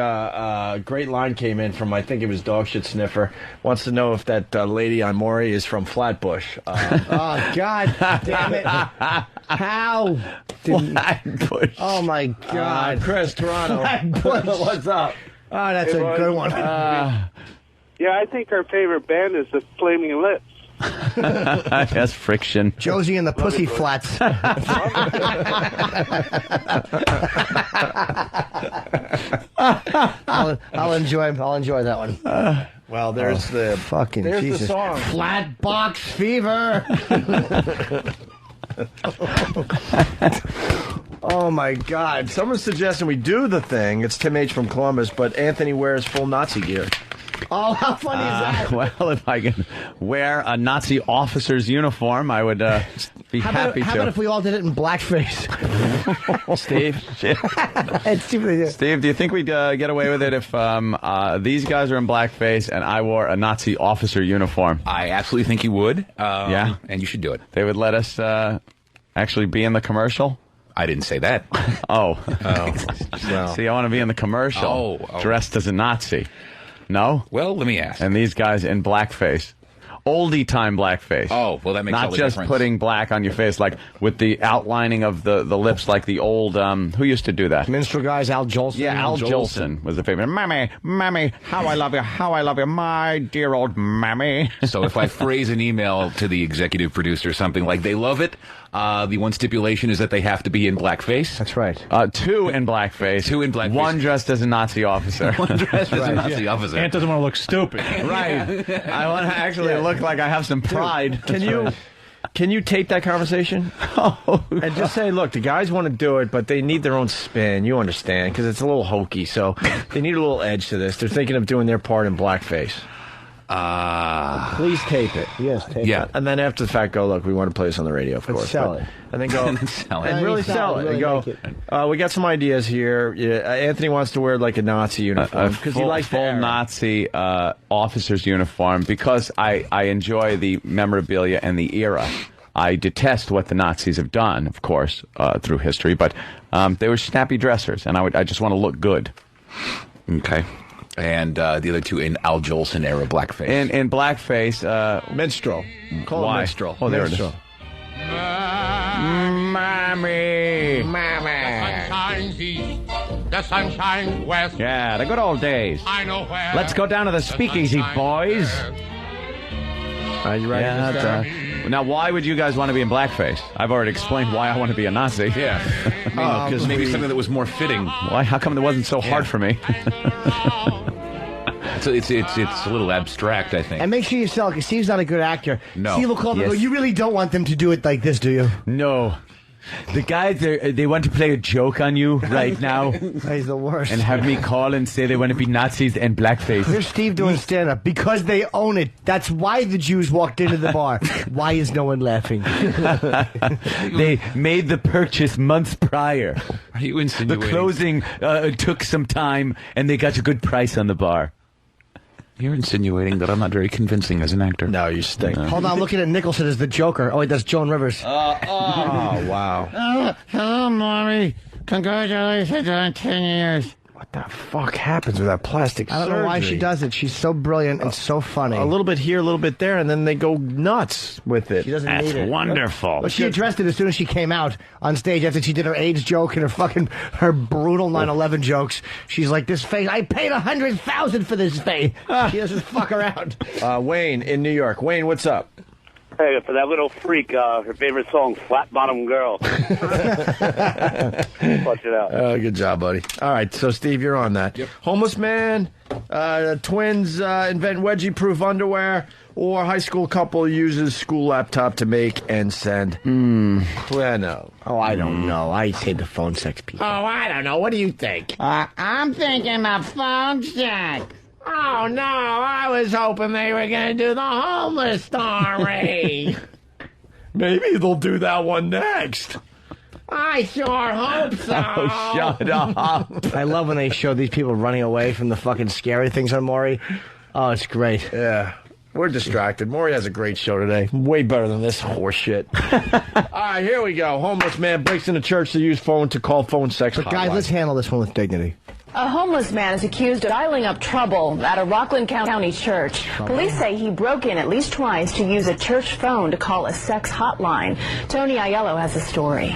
great line came in from, I think it was Dog Shit Sniffer. Wants to know if that lady on Maury is from Flatbush. Oh, God damn it. How? Flatbush. Oh, my God. Chris, Toronto. Flatbush. What's up? Oh, that's a good one. Yeah, I think our favorite band is the Flaming Lips. That's Friction. Josie and the Pussy Flats. I'll enjoy that one. Well, there's the fucking there's Jesus. the song. Flat Box Fever. Oh my God! Someone's suggesting we do the thing. It's Tim H from Columbus, but Anthony wears full Nazi gear. Oh, how funny is that? Well, if I can wear a Nazi officer's uniform, I would be happy to. How about if we all did it in blackface? Steve? Steve, do you think we'd get away with it if these guys are in blackface and I wore a Nazi officer uniform? I absolutely think you would. Yeah? And you should do it. They would let us actually be in the commercial? I didn't say that. Oh. Well. See, I want to be in the commercial dressed as a Nazi. No? Well, let me ask. And these guys in blackface. Oldie time blackface. Oh, well, that makes all Not the just difference. putting black on your face, like with the outlining of the lips, like the old, who used to do that? Minstrel guys, Al Jolson. Yeah, Al Jolson was the favorite. Mammy, how I love you, my dear old mammy. So if I phrase an email to the executive producer, something like, they love it, the one stipulation is that they have to be in blackface. That's right. Two in blackface. Two in blackface. One dressed as a Nazi officer. One dressed as a Nazi officer. Ant doesn't want to look stupid. Right. I want to actually look like I have some pride. Can you tape that conversation? And just say, look, the guys want to do it, but they need their own spin. You understand, because it's a little hokey, so they need a little edge to this. They're thinking of doing their part in blackface. Please tape it. Yes, tape it. And then after the fact, go, look, we want to play this on the radio, of course. Sell it. And then go and really sell it. And go, we got some ideas here. Anthony wants to wear like a Nazi uniform because he likes full Nazi officer's uniform because I enjoy the memorabilia and the era. I detest what the Nazis have done, of course, through history, but they were snappy dressers, and I just want to look good. Okay. And the other two in Al Jolson era blackface. In blackface, minstrel. Call it minstrel. Oh, there it is. Mommy. The sun shines west. Yeah, the good old days. I know where. Let's go down to the speakeasy, boys. Are you ready? Now, why would you guys want to be in blackface? I've already explained why I want to be a Nazi. Yeah. Because maybe something that was more fitting. Why? How come it wasn't so hard for me? So it's a little abstract, I think. And make sure you sell it, because Steve's not a good actor. No. Steve will call up and go, you really don't want them to do it like this, do you? No. The guys, they want to play a joke on you right now. He's the worst. And have me call and say they want to be Nazis and blackface. Here's Steve doing stand-up. Because they own it. That's why the Jews walked into the bar. Why is no one laughing? They made the purchase months prior. Are you insinuating? The closing took some time, and they got a good price on the bar. You're insinuating that I'm not very convincing as an actor. No, you stink. Hold on, looking at Nicholson as the Joker. Oh, wait, that's Joan Rivers. Oh, wow. Hello, Mommy. Congratulations on 10 years. What the fuck happens with that plastic surgery? I don't know why she does it. She's so brilliant and so funny. A little bit here, a little bit there, and then they go nuts with it. She doesn't need it. That's wonderful. But she addressed it as soon as she came out on stage after she did her AIDS joke and her brutal 9/11 jokes. She's like, this face, I paid $100,000 for this face. She doesn't fuck around. Wayne in New York. Wayne, what's up? Hey, for that little freak, her favorite song, Flat Bottom Girl. Watch it out. Good job, buddy. All right, so Steve, you're on that. Yep. Homeless man, twins invent wedgie-proof underwear, or high school couple uses school laptop to make and send. Bueno. Oh, I don't know. I say the phone sex people. Oh, I don't know. What do you think? I'm thinking the phone sex. Oh, no, I was hoping they were going to do the homeless story. Maybe they'll do that one next. I sure hope so. Oh, shut up. I love when they show these people running away from the fucking scary things on Maury. Oh, it's great. Yeah. We're distracted. Maury has a great show today. Way better than this horse shit. All right, here we go. Homeless man breaks into church to use phone to call phone sex But guys, let's handle this one with dignity. A homeless man is accused of dialing up trouble at a Rockland County church. Police say he broke in at least twice to use a church phone to call a sex hotline. Tony Aiello has a story.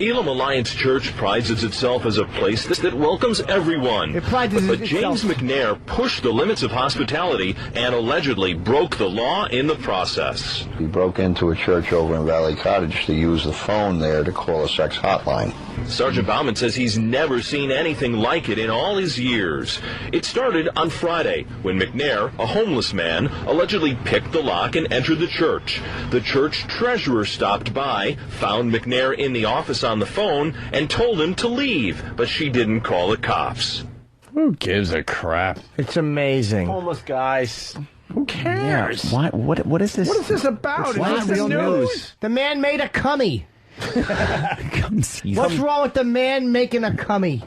Elam Alliance Church prides itself as a place that welcomes everyone. But James McNair pushed the limits of hospitality and allegedly broke the law in the process. He broke into a church over in Valley Cottage to use the phone there to call a sex hotline. Sergeant Bauman says he's never seen anything like it in all his years. It started on Friday when McNair, a homeless man, allegedly picked the lock and entered the church. The church treasurer stopped by, found McNair in the office on the phone, and told him to leave, but she didn't call the cops. Who gives a crap? It's amazing. Homeless guys. Who cares? Yeah. What is this? What is this about? It's not real news. The man made a cummy. What's wrong with the man making a cummy?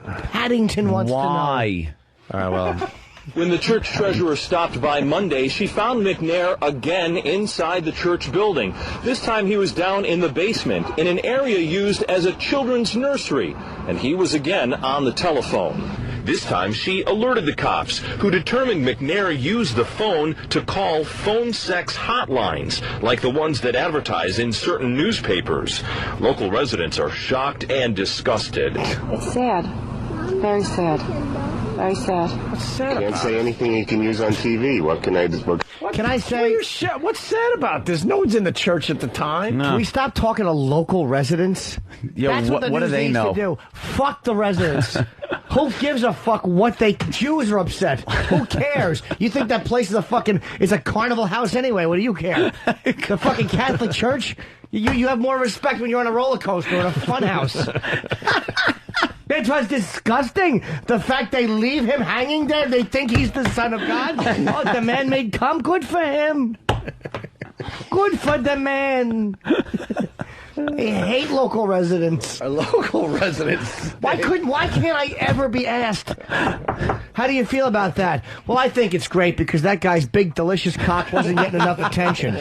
Paddington wants to know. Why? All right, well. When the church treasurer stopped by Monday, she found McNair again inside the church building. This time he was down in the basement, in an area used as a children's nursery, and he was again on the telephone. This time she alerted the cops, who determined McNair used the phone to call phone sex hotlines, like the ones that advertise in certain newspapers. Local residents are shocked and disgusted. It's sad. Very sad. Very sad. What's sad Can't say anything you can use on TV. What can I do? Can I say... What's sad about this? No one's in the church at the time. Can we stop talking to local residents? Yo, That's what the what do news they needs know? to do. Fuck the residents. Who gives a fuck what they... Jews are upset. Who cares? You think that place is it's a carnival house anyway. What do you care? The fucking Catholic Church? You have more respect when you're on a roller coaster or in a fun house. It was disgusting. The fact they leave him hanging there, they think he's the son of God. Oh, the man made cum. Good for him. Good for the man. I hate local residents. Local residents. Why can't I ever be asked? How do you feel about that? Well, I think it's great because that guy's big, delicious cock wasn't getting enough attention.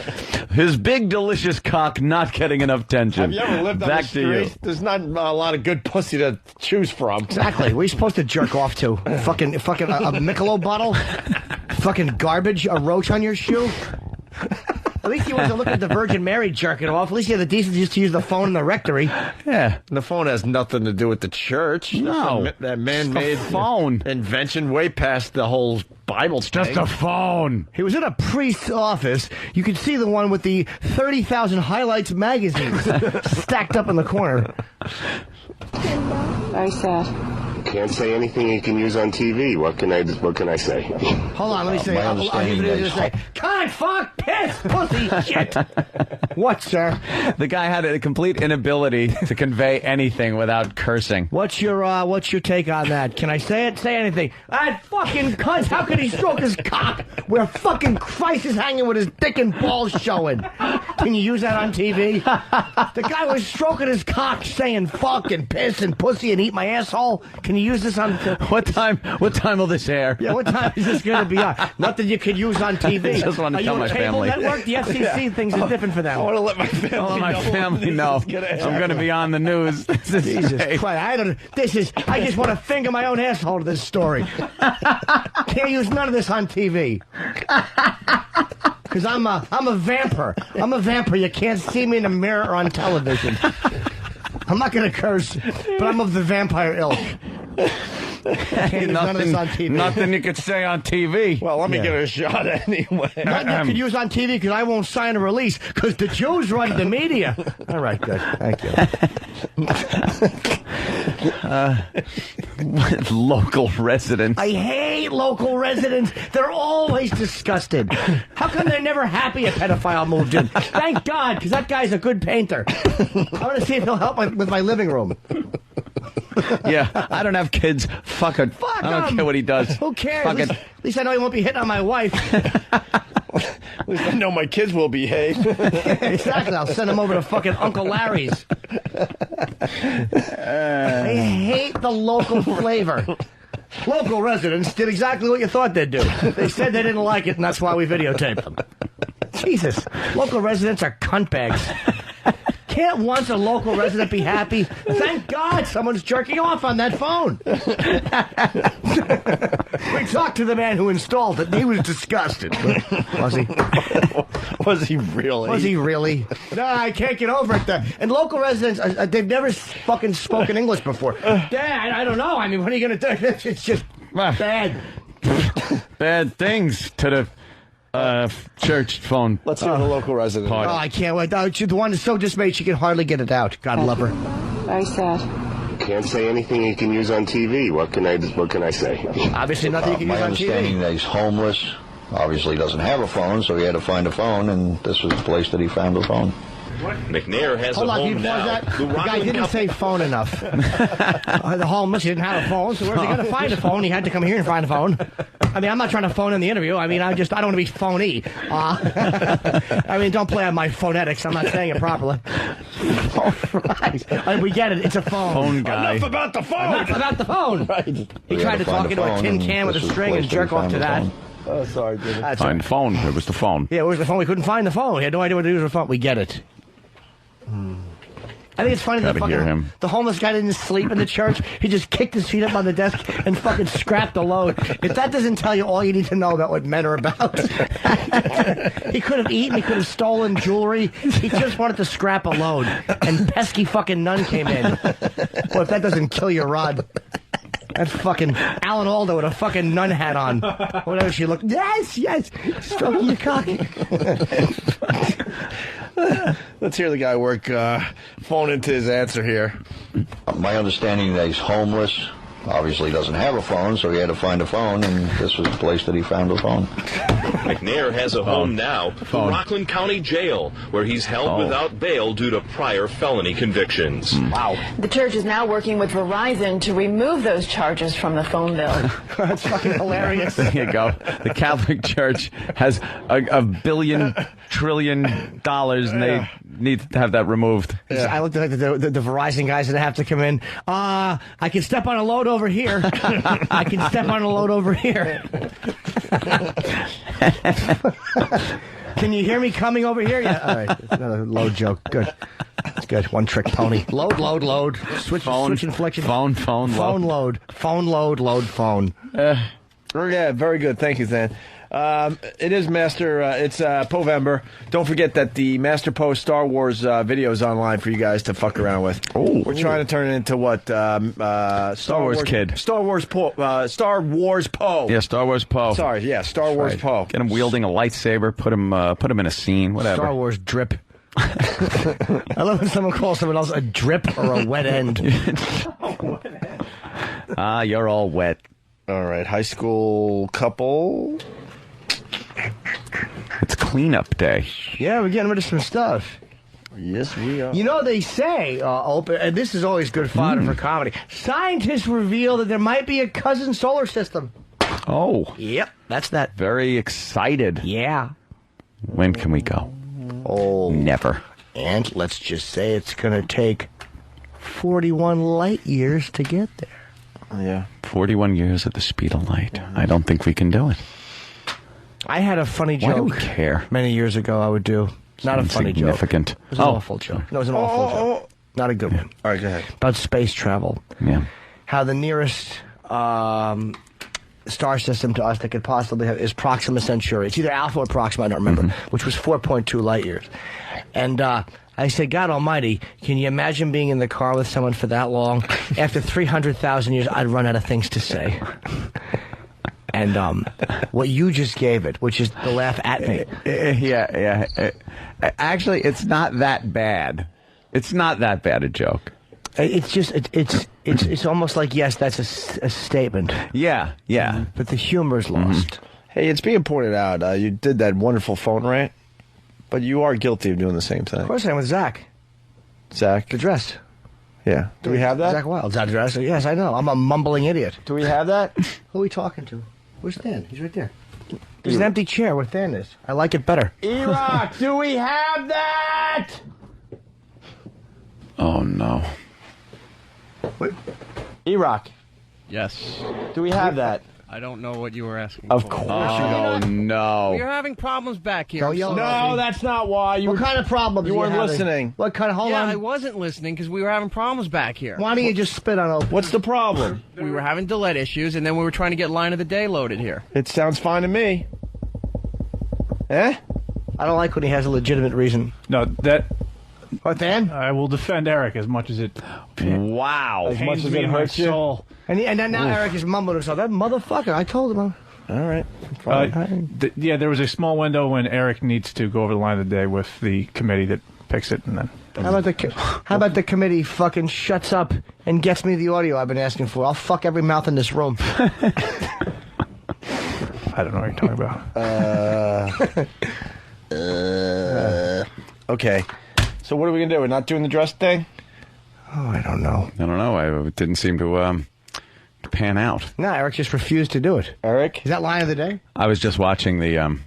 His big, delicious cock not getting enough attention. Have you ever lived on Back the to you. street? There's not a lot of good pussy to choose from. Exactly. What are you supposed to jerk off to? Fucking a Michelob bottle? Fucking garbage? A roach on your shoe? At least he wasn't looking at the Virgin Mary jerking off. At least he had the decency just to use the phone in the rectory. Yeah. The phone has nothing to do with the church. No. That man-made phone invention way past the whole Bible thing. Just a phone. He was in a priest's office. You could see the one with the 30,000 highlights magazines stacked up in the corner. Very sad. Can't say anything you can use on TV. What can I say? Hold on, let me say. I'll give it to say. Cunt, fuck, piss, pussy, shit. What, sir? The guy had a complete inability to convey anything without cursing. What's your take on that? Can I say it? Say anything. That fucking cunt, how could he stroke his cock where fucking Christ is hanging with his dick and balls showing? Can you use that on TV? The guy was stroking his cock saying fuck and piss and pussy and eat my asshole. Can you use this on... What time will this air? Yeah, what time is this going to be on? Nothing you could use on TV. I just want to tell my family. Network? The FCC things are different for them. I want to let my family know. I'm going to be on the news. Jesus Christ. I just want to finger my own asshole to this story. Can't use none of this on TV. Because I'm a vampire. I'm a vampire. You can't see me in a mirror or on television. I'm not going to curse, but I'm of the vampire ilk. None of this on TV. Nothing you could say on TV. Well, let me give it a shot anyway. Nothing you could use on TV because I won't sign a release because the Jews run the media. All right, good. Thank you. Local residents. I hate local residents. They're always disgusted. How come they're never happy a pedophile moved in? Thank God, because that guy's a good painter. I want to see if he'll help with my living room. Yeah, I don't have kids. Fuck it. Fuck I don't him. care what he does. Who cares? Fuck At least I know he won't be hitting on my wife. At least I know my kids will behave. Exactly. I'll send them over to fucking Uncle Larry's. I hate the local flavor. Local residents did exactly what you thought they'd do. They said they didn't like it, and that's why we videotaped them. Jesus. Local residents are cunt bags. Can't once a local resident be happy? Thank God someone's jerking off on that phone. We talked to the man who installed it, and he was disgusted. Was he? Was he really? Was he really? No, I can't get over it. And local residents, they've never fucking spoken English before. Dad, I don't know. I mean, what are you going to do? It's just bad. Bad things to the church phone. Let's hear the local resident. Oh, I can't wait. Oh, the one is so dismayed she can hardly get it out. God love her. Very sad. Can't say anything you can use on TV. What can I say? Obviously nothing you can use My on understanding TV. that he's homeless. Obviously doesn't have a phone, so he had to find a phone, and this was the place that he found the phone. McNair has Hold a on, home before now. that, the guy didn't say phone enough. The homeless, he didn't have a phone, so where's he going to find a phone? He had to come here and find a phone. I mean, I'm not trying to phone in the interview. I mean, I don't want to be phony. I mean, don't play on my phonetics. I'm not saying it properly. All right. We get it. It's a phone. Phone guy. Enough about the phone. Enough about the phone. Right. He tried to talk into a tin can with a string and jerk off to that. Oh, sorry, Jimmy. Find the phone. It was the phone. Yeah, where's the phone? We couldn't find the phone. He had no idea what to do with the phone. We get it. I think it's funny that Gotta hear him. the homeless guy didn't sleep in the church. He just kicked his feet up on the desk and fucking scrapped the load. If that doesn't tell you all you need to know about what men are about. He could have eaten. He could have stolen jewelry. He just wanted to scrap a load. And pesky fucking nun came in. Well, if that doesn't kill your rod. That fucking Alan Alda with a fucking nun hat on. Whatever she looked. Yes. Stroking your cock. Let's hear the guy work phone into his answer here. My understanding that he's homeless. Obviously doesn't have a phone, so he had to find a phone, and this was the place that he found the phone. McNair has a home now, the Rockland County Jail, where he's held without bail due to prior felony convictions. Wow. The church is now working with Verizon to remove those charges from the phone bill. That's fucking hilarious. There you go. The Catholic Church has a billion trillion dollars, and they need to have that removed. Yeah. I looked at the Verizon guys that have to come in. I can step on a load over here. I can step on a load over here. Can you hear me coming over here? Yeah. All right. It's another load joke. Good. It's good. One trick pony. Load. Switch inflection. Phone load. Yeah, very good. Thank you, Zan. It is it's Povember. Don't forget that the Master Post Star Wars video is online for you guys to fuck around with. We're trying to turn it into what? Star Wars Kid. Star Wars Poe. Star Wars Poe. Yeah, Star Wars Poe. Sorry, yeah, Star Wars Poe. Get him wielding a lightsaber. Put him in a scene. Whatever. Star Wars drip. I love when someone calls someone else a drip or a wet end. You're all wet. All right, high school couple. It's cleanup day. Yeah, we're getting rid of some stuff. Yes, we are. You know, they say, and this is always good fodder for comedy, scientists reveal that there might be a cousin solar system. Oh. Yep, that's that. Very excited. Yeah. When can we go? Oh. Never. And let's just say it's going to take 41 light years to get there. Yeah. 41 years at the speed of light. I don't think we can do it. I had a funny joke. Why do we care? Many years ago, I would do. Not a funny joke. Significant. It was an awful joke. No, it was an awful joke. Not a good one. All right, go ahead. About space travel. Yeah. How the nearest star system to us that could possibly have is Proxima Centauri. It's either Alpha or Proxima, I don't remember, which was 4.2 light years. And I said, God almighty, can you imagine being in the car with someone for that long? After 300,000 years, I'd run out of things to say. And what you just gave it, which is the laugh at me. Yeah. Actually, it's not that bad. It's not that bad a joke. It's just it's almost like, yes, that's a statement. Yeah. But the humor's lost. Hey, it's being pointed out. You did that wonderful phone rant, but you are guilty of doing the same thing. Of course I am with Zach. Zach, the dress. Yeah. Do we have that? Zach Wilde's address. Yes, I know. I'm a mumbling idiot. Do we have that? Who are we talking to? Where's Than? He's right there. There's an empty chair where Than is. I like it better. E-Rock, do we have that? Oh, no. What? E-Rock, Yes. do we have that? I don't know what you were asking Of for. course Oh, no. We're having problems back here. Don't yell at No, me. that's not why. What kind of problems? You are weren't having? listening. What kind of? Hold Yeah, on. I wasn't listening because we were having problems back here. Why don't you just spit on Opie? What's the problem? We were having delete issues, and then we were trying to get line of the day loaded here. It sounds fine to me. Eh? I don't like when he has a legitimate reason. No, that. What, Than? I will defend Eric as much as it. Wow. As much pains as me it in my hurts you? soul. And then now Eric is mumbling to himself. That motherfucker. I told him. All right. Yeah, there was a small window when Eric needs to go over the line of the day with the committee that picks it, and then. How about the committee fucking shuts up and gets me the audio I've been asking for? I'll fuck every mouth in this room. I don't know what you're talking about. Okay. So what are we going to do? We're not doing the dress thing? Oh, I don't know. I don't know. It didn't seem to pan out. No, Eric just refused to do it. Eric? Is that line of the day? I was just watching the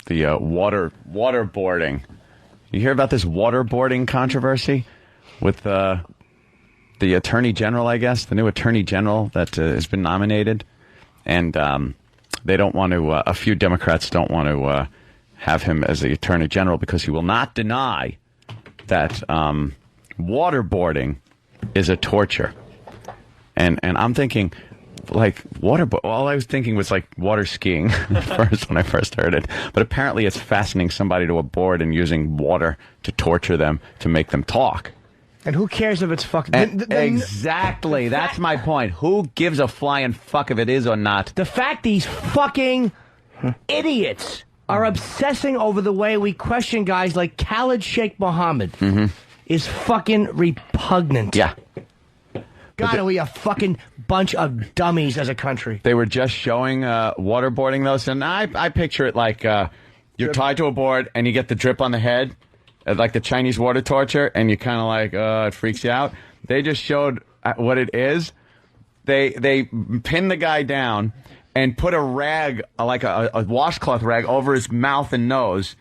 waterboarding. You hear about this waterboarding controversy with the Attorney General, I guess, the new Attorney General that has been nominated, and they don't want to. A few Democrats don't want to have him as the Attorney General because he will not deny that waterboarding is a torture. And I'm thinking, like, all I was thinking was, like, water skiing first when I first heard it. But apparently it's fastening somebody to a board and using water to torture them, to make them talk. And who cares if it's fucking... Exactly. That's my point. Who gives a flying fuck if it is or not? The fact these fucking idiots are obsessing over the way we question guys like Khalid Sheikh Mohammed is fucking repugnant. Yeah. God, are we a fucking bunch of dummies as a country? They were just showing waterboarding, though, and I picture it like you're tied to a board and you get the drip on the head, like the Chinese water torture, and you kind of like, it freaks you out. They just showed what it is. They pin the guy down and put a rag, like a washcloth rag, over his mouth and nose,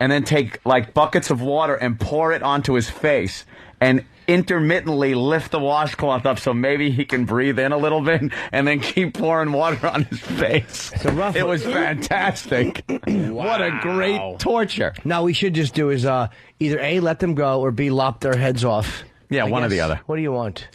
and then take like buckets of water and pour it onto his face, and intermittently lift the washcloth up so maybe he can breathe in a little bit, and then keep pouring water on his face. It was fantastic. What a great torture. Now, we should just do is either A, let them go, or B, lop their heads off. Yeah, one or the other. What do you want?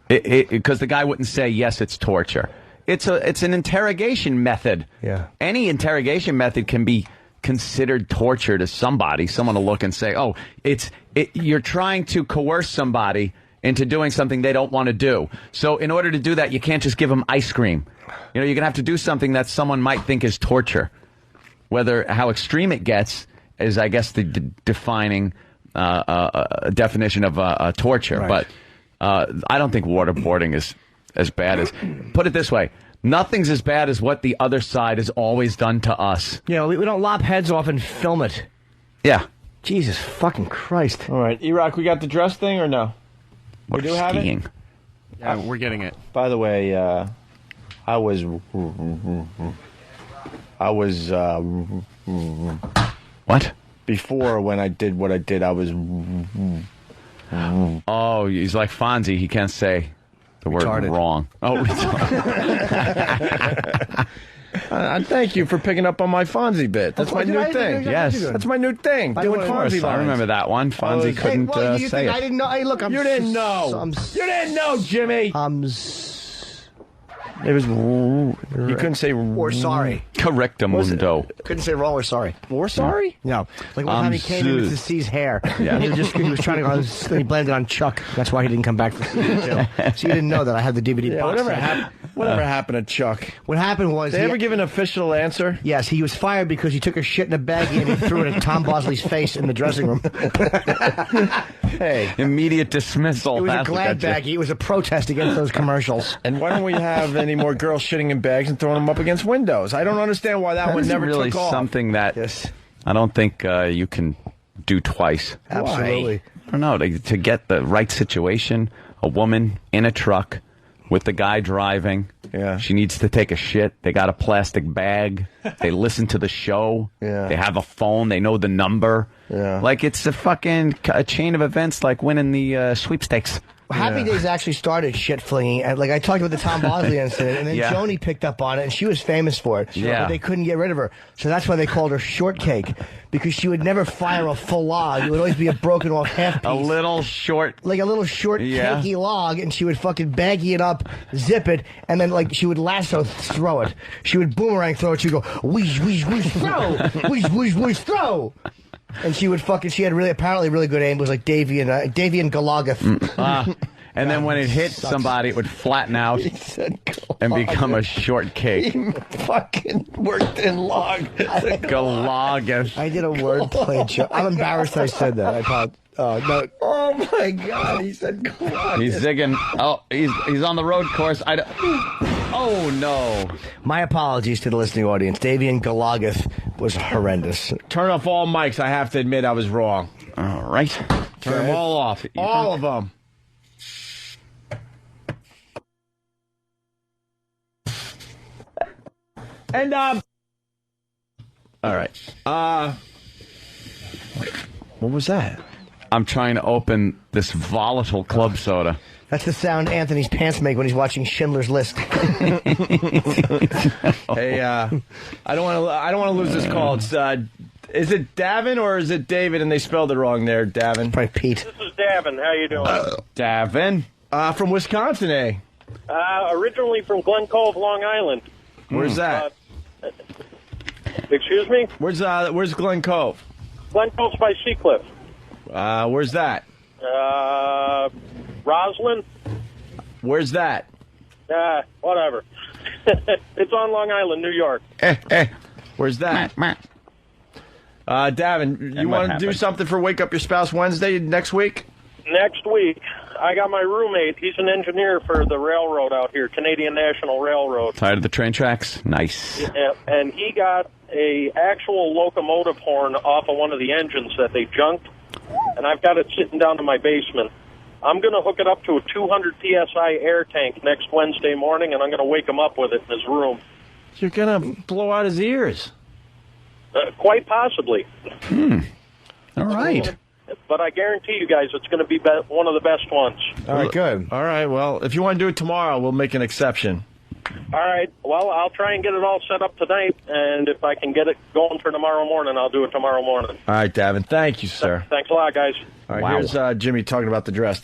Because the guy wouldn't say, yes, it's torture. It's an interrogation method. Yeah. Any interrogation method can be considered torture to somebody. Someone will look and say, oh, you're trying to coerce somebody into doing something they don't want to do. So in order to do that, you can't just give them ice cream. You know, you're going to have to do something that someone might think is torture. How extreme it gets is, I guess, the defining definition of torture. Right. But I don't think waterboarding is as bad as... Put it this way. Nothing's as bad as what the other side has always done to us. Yeah, we don't lop heads off and film it. Yeah. Jesus fucking Christ. All right, E-Rock, we got the dress thing or no? We do have it? Yeah, we're getting it. By the way, I was... What? Before, when I did what I did, I was... Oh, he's like Fonzie. He can't say the word wrong. Oh, thank you for picking up on my Fonzie bit. That's my new thing. Yes. That's my new thing. Doing Fonzie I remember that one. Fonzie couldn't say it. I didn't know. Hey, look, You didn't know. You didn't know, Jimmy. It was... You couldn't say... Or sorry. Correctamundo. Couldn't say wrong or sorry. Or sorry? No. Like one time he came in to C's hair. Yeah. He was trying to... He blamed it on Chuck. That's why he didn't come back for season 2. So you didn't know that I had the DVD box. Whatever happened to Chuck? What happened was... Did they ever give an official answer? Yes, he was fired because he took a shit in a baggie and he threw it at Tom Bosley's face in the dressing room. Hey. Immediate dismissal. It was a Glad baggie. It was a protest against those commercials. And why don't we have any more girls shitting in bags and throwing them up against windows? I don't understand why that one never really took off. Something that I don't think you can do twice. Absolutely. I don't know, to get the right situation, a woman in a truck with the guy driving. Yeah. She needs to take a shit. They got a plastic bag. They listen to the show. Yeah. They have a phone. They know the number. Yeah. Like it's a chain of events like winning the sweepstakes. Happy Days actually started shit flinging. And, like I talked about the Tom Bosley incident, and then Yeah. Joni picked up on it, and she was famous for it. Yeah. But they couldn't get rid of her, so that's why they called her Shortcake, because she would never fire a full log. It would always be a broken off half piece. A little short. Like a little short, Yeah. cakey log, and she would fucking baggie it up, zip it, and then like she would lasso throw it. She would boomerang throw it. She'd go whoosh whoosh whoosh throw, whoosh whoosh whoosh throw. And she would she had apparently really good aim. It was like Davian Goliath. And then when it hit somebody, it would flatten out and become a shortcake. Fucking worked in log. Goliath. I did a wordplay joke. I'm embarrassed I said that. I thought, no. Oh my God, he said Goliath. He's zigging. Oh, he's on the road course. Oh no. My apologies to the listening audience. Davian Goliath was horrendous. Turn off all mics. I have to admit I was wrong. All right. Turn them all off. All of them. And, all right. What was that? I'm trying to open this volatile club soda. That's the sound Anthony's pants make when he's watching Schindler's List. Hey, I don't want to lose this call. It's, is it Davin or is it David? And they spelled it wrong there, Davin. Probably Pete. This is Davin. How you doing? Davin. From Wisconsin, eh? Originally from Glen Cove, Long Island. Where's that? Excuse me? Where's Glen Cove? Glen Cove's by Seacliff. Where's that? Roslyn? Where's that? Whatever. It's on Long Island, New York. Where's that? Davin, you want to do something for Wake Up Your Spouse Wednesday next week? Next week, I got my roommate. He's an engineer for the railroad out here, Canadian National Railroad. Tired of the train tracks? Nice. Yeah, and he got a actual locomotive horn off of one of the engines that they junked, and I've got it sitting down in my basement. I'm going to hook it up to a 200 PSI air tank next Wednesday morning, and I'm going to wake him up with it in his room. You're going to blow out his ears. Quite possibly. All right. But I guarantee you guys it's going to be one of the best ones. All right, good. All right, well, if you want to do it tomorrow, we'll make an exception. All right, well, I'll try and get it all set up tonight, and if I can get it going for tomorrow morning, I'll do it tomorrow morning. All right, Davin, thank you, sir. Thanks a lot, guys. All right, here's Jimmy talking about the dress.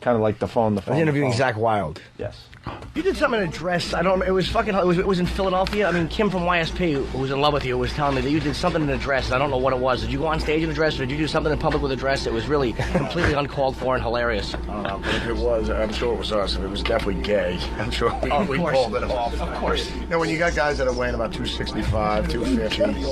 Kind of like the phone. I was interviewing Zach Wilde. Yes. You did something in a dress. I don't. It was fucking. It was in Philadelphia. I mean, Kim from YSP, who was in love with you, was telling me that you did something in a dress. And I don't know what it was. Did you go on stage in a dress, or did you do something in public with a dress? It was really completely uncalled for and hilarious. But if it was, I'm sure it was us. If it was definitely gay, I'm sure we pulled it off. Of course. You know, when you got guys that are weighing about 265, 250,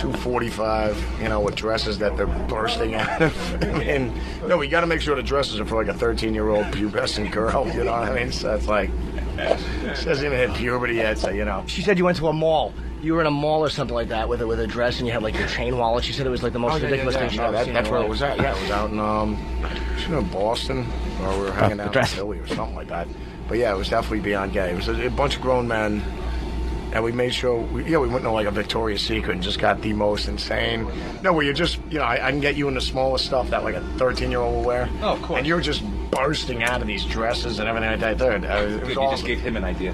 245, you know, with dresses that they're bursting out of. I mean, no, we got to make sure the dresses are for like a 13-year-old pubescent girl. You know what I mean? So it's like, she hasn't even hit puberty yet, so you know. She said you went to a mall. You were in a mall or something like that with a dress, and you had like your chain wallet. She said it was like the most ridiculous thing she'd ever seen. That's where it was at. Yeah, it was out in Boston, or we were hanging out in Philly or something like that. But yeah, it was definitely beyond gay. It was a bunch of grown men, and we made sure, we went to like a Victoria's Secret and just got the most insane. No, where you just, you know, I can get you in the smallest stuff that like a 13-year-old will wear. Oh, of course. And you're just bursting out of these dresses and everything like that. It was You awesome. just gave him an idea.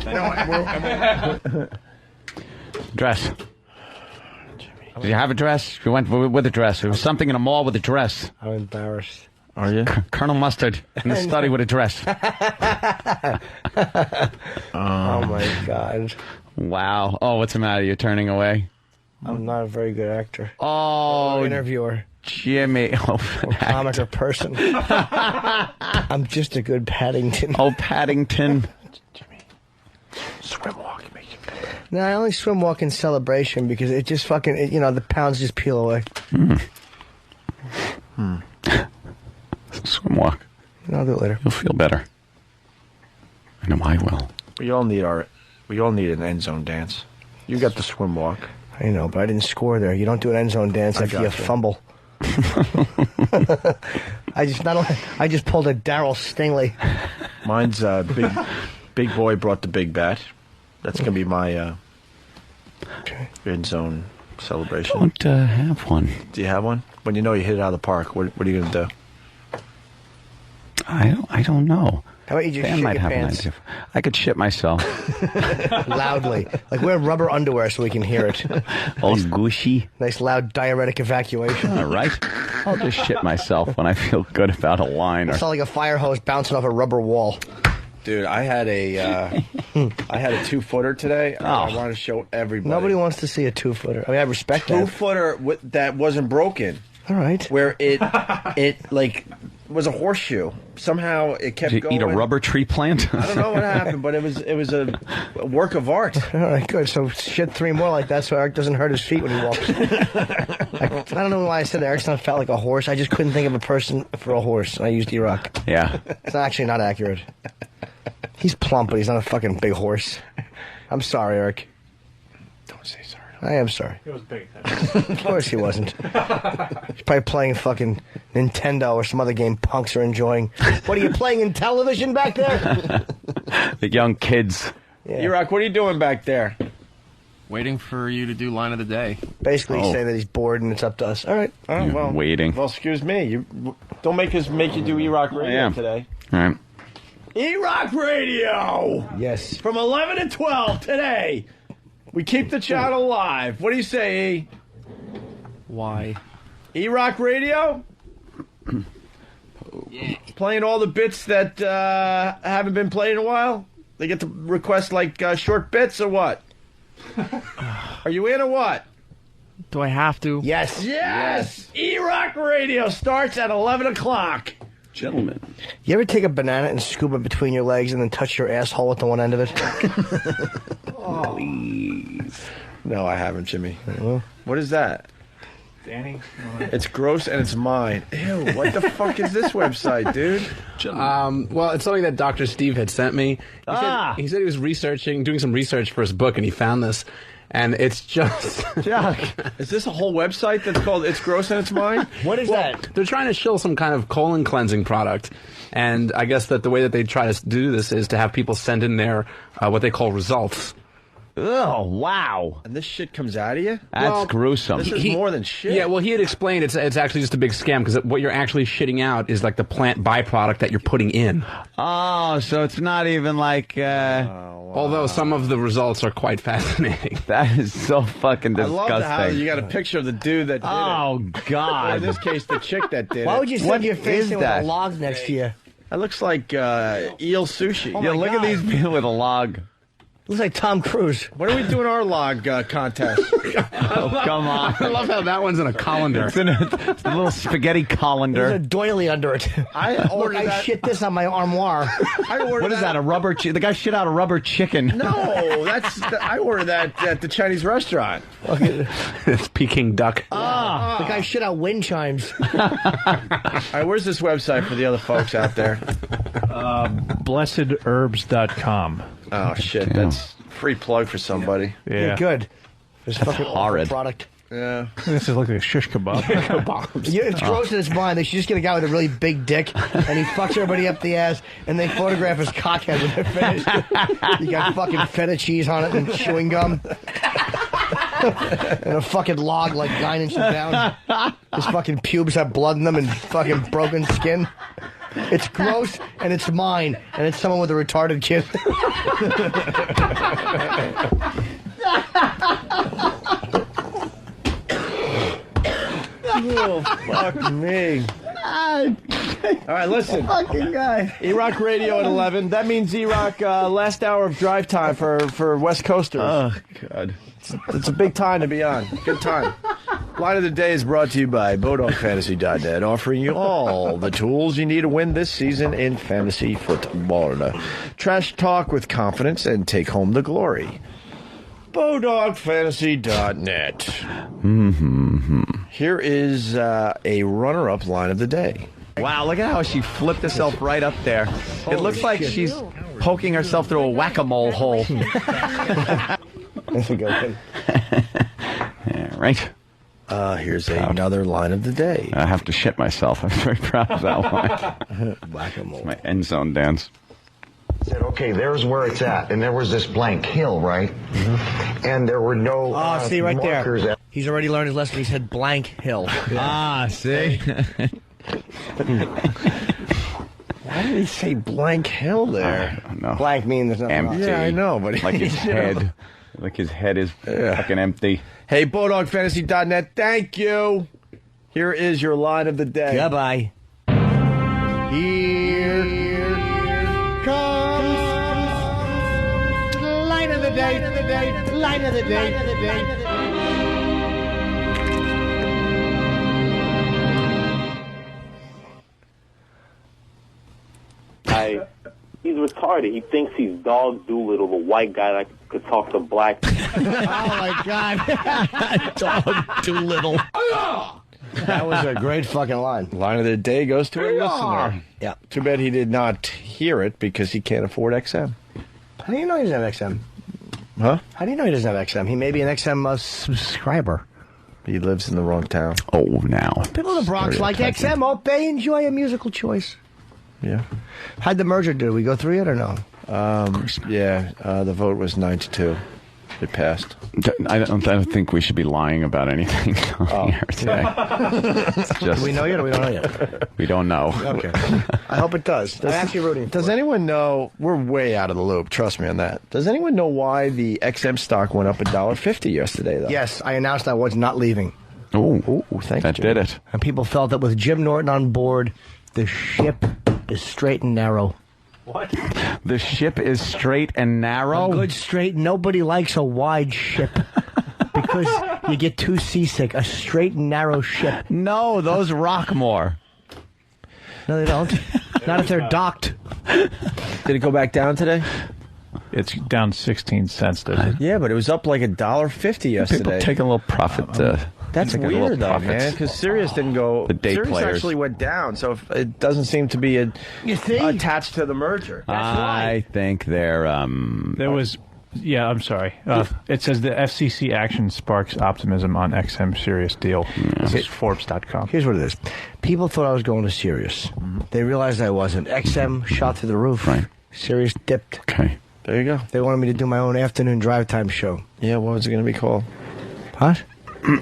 Dress. Did you have a dress? You went with a dress. It was something in a mall with a dress. I'm embarrassed. Are you? Colonel Mustard in the study with a dress. Oh my God. Wow. Oh, what's the matter? You're turning away? I'm not a very good actor. Oh, or interviewer. Jimmy. Or comic or person. I'm just a good Paddington. Oh, Paddington. Jimmy. Swim walk. No, I only swim walk in celebration because it just fucking, you know, the pounds just peel away. Swim walk. I'll do it later. You'll feel better. I know I will. We all need an end zone dance. You got the swim walk. I know, but I didn't score there. You don't do an end zone dance after you fumble. I just pulled a Daryl Stingley. Mine's big boy brought the big bat. That's gonna be my end zone celebration. Don't have one. Do you have one? When you know you hit it out of the park, what are you gonna do? I don't know. How about you just Dan shit might your have pants? an idea. I could shit myself. Loudly. Like wear rubber underwear so we can hear it. All gushy. Nice loud diuretic evacuation. All right. I'll just shit myself when I feel good about a line. It's not like a fire hose bouncing off a rubber wall. Dude, I had a 2-footer today. I want to show everybody. Nobody wants to see a 2-footer. I mean, I respect that. 2-footer that wasn't broken. All right. Where it like was a horseshoe. Somehow it kept Did you going. eat a rubber tree plant? I don't know what happened, but it was a work of art. All right, good. So shit 3 more like that so Eric doesn't hurt his feet when he walks. I don't know why I said Eric's not fat like a horse. I just couldn't think of a person for a horse. I used E-Rock. Yeah. It's actually not accurate. He's plump, but he's not a fucking big horse. I'm sorry, Eric. Don't say sorry. I am sorry. It was big. Of course he wasn't. He's probably playing fucking Nintendo or some other game punks are enjoying. What are you playing in television back there? The young kids. Yeah. E-Rock, what are you doing back there? Waiting for you to do line of the day. Basically saying that he's bored and it's up to us. All right. Oh, well, waiting. Well, excuse me. You don't make you do E-Rock Radio today. All right. E-Rock Radio. Yes. From 11 to 12 today. We keep the channel live. What do you say, E? Why? E-Rock Radio? Yeah. Playing all the bits that haven't been played in a while? They get to request like short bits or what? Are you in or what? Do I have to? Yes. Yes! E-Rock Radio starts at 11 o'clock. Gentlemen. You ever take a banana and scoop it between your legs and then touch your asshole with the one end of it? Please. No, I haven't, Jimmy. Well, what is that? Danny? It's gross and it's mine. Ew, what the fuck is this website, dude? Well, it's something that Dr. Steve had sent me. He said he was doing some research for his book, and he found this. And it's just... Chuck, is this a whole website that's called It's Gross and It's Mine? What is that? They're trying to shill some kind of colon cleansing product. And I guess that the way that they try to do this is to have people send in their, what they call results. Oh, wow. And this shit comes out of you? That's gruesome. This is more than shit. Yeah, well, he had explained it's actually just a big scam because what you're actually shitting out is like the plant byproduct that you're putting in. Oh, so it's not even like... Although some of the results are quite fascinating. That is so fucking disgusting. I love how you got a picture of the dude that did it. Oh, God. In this case, the chick that did it. Why would you send your face in with a log next to you? That looks like eel sushi. Oh Yeah, look at these people with a log. Looks like Tom Cruise. When are we doing our log contest? Oh, come on. I love how that one's in a colander. It's a little spaghetti colander. There's a doily under it. I shit this on my armoire. What is that, a rubber The guy shit out a rubber chicken. No, I ordered that at the Chinese restaurant. It's Peking duck. The guy shit out wind chimes. All right, where's this website for the other folks out there? Blessedherbs.com. Oh, shit. That's free plug for somebody. Yeah, good. There's That's fucking horrid. product. Yeah. This is like a shish kebab. Yeah, it's gross in its mind. They should just get a guy with a really big dick, and he fucks everybody up the ass, and they photograph his cockhead when they're finished. You got fucking feta cheese on it and chewing gum. And a fucking log like 9 inches down. His fucking pubes have blood in them and fucking broken skin. It's gross, and it's mine, and it's someone with a retarded kid. Oh, fuck me. All right, listen. Fucking guy. E-Rock Radio at 11. That means E-Rock last hour of drive time for West Coasters. Oh, God. It's a big time to be on. Good time. Line of the Day is brought to you by BodogFantasy.net, offering you all the tools you need to win this season in fantasy football. Trash talk with confidence and take home the glory. BodogFantasy.net. Here is a runner-up line of the day. Wow, look at how she flipped herself right up there. It looks like she's poking herself through a whack-a-mole hole. There we go. All right. Here's another line of the day. I have to shit myself. I'm very proud of that one. Whack-a-mole. My end zone dance. Said, okay, there's where it's at, and there was this blank hill, right? Mm-hmm. And there were no see right markers there. He's already learned his lesson. He said blank hill. See? Why did he say blank hill there? I don't know. Blank means there's nothing Empty. wrong. Yeah, I know, but Like his head. Like his head is fucking empty. Hey, BulldogFantasy.net, thank you. Here is your line of the day. Goodbye. Here comes the line of the day, line of the day. He's retarded. He thinks he's Dog Doolittle, the white guy that could talk to black people. Oh, my God. Dog Doolittle. That was a great fucking line. Line of the day goes to a listener. Yeah. Too bad he did not hear it because he can't afford XM. How do you know he doesn't have XM? Huh? How do you know he doesn't have XM? He may be an XM subscriber. He lives in the wrong town. Oh, now. People in the Bronx like XM. Oh, they enjoy a musical choice. Yeah. How'd the merger do? We go through it or no? The vote was 9-2. It passed. I don't think we should be lying about anything on here today. Do we know yet or we don't know yet? We don't know. Okay. I hope it does. I'm actually rooting. Does anyone know? We're way out of the loop. Trust me on that. Does anyone know why the XM stock went up $1.50 yesterday, though? Yes, I announced I was not leaving. Oh, thank that you. did it. And people felt that with Jim Norton on board, the ship is straight and narrow. What? The ship is straight and narrow? A good straight. Nobody likes a wide ship because you get too seasick. A straight and narrow ship. No, those rock more. No, they don't. Not if they're docked. Did it go back down today? It's down 16 cents, doesn't it? Yeah, but it was up like $1.50 yesterday. People taking a little profit. That's taking a weird, little though, profits. man, because Sirius didn't go. The day Sirius players. actually went down, so it doesn't seem to be attached to the merger. I think they're. There was. Yeah, I'm sorry. It says the FCC action sparks optimism on XM Sirius deal. This is Forbes.com. Here's what it is. People thought I was going to Sirius. They realized I wasn't. XM shot through the roof. Right. Sirius dipped. Okay. There you go. They wanted me to do my own afternoon drive time show. Yeah, what was it going to be called? What?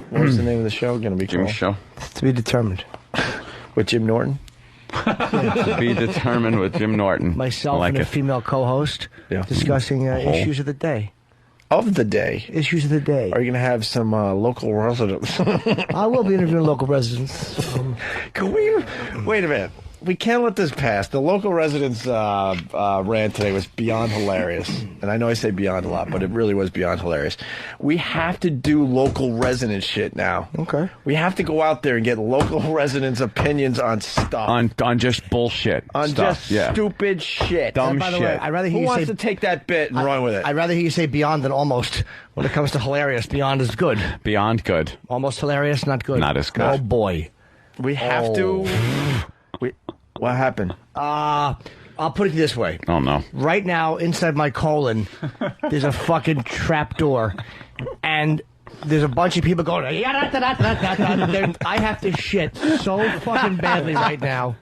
What was the name of the show going to be Jimmy called? Show. To be determined. With Jim Norton? To be determined with Jim Norton. Myself like and a it. female co-host discussing issues of the day. Of the day? Issues of the day. Are you going to have some local residents? I will be interviewing local residents. Can we... Wait a minute. We can't let this pass. The local residents rant today was beyond hilarious. And I know I say beyond a lot, but it really was beyond hilarious. We have to do local resident shit now. Okay. We have to go out there and get local residents' opinions on stuff. On just bullshit. On stuff. just stupid shit. Dumb by the shit. way, I'd rather hear Who you wants say, to take that bit and run with it? I'd rather hear you say beyond than almost. When it comes to hilarious, beyond is good. Beyond good. Almost hilarious, not good. Not as good. Oh, boy. We have to... What happened? I'll put it this way. Oh, no. Right now, inside my colon, there's a fucking trap door. And there's a bunch of people going, I have to shit so fucking badly right now.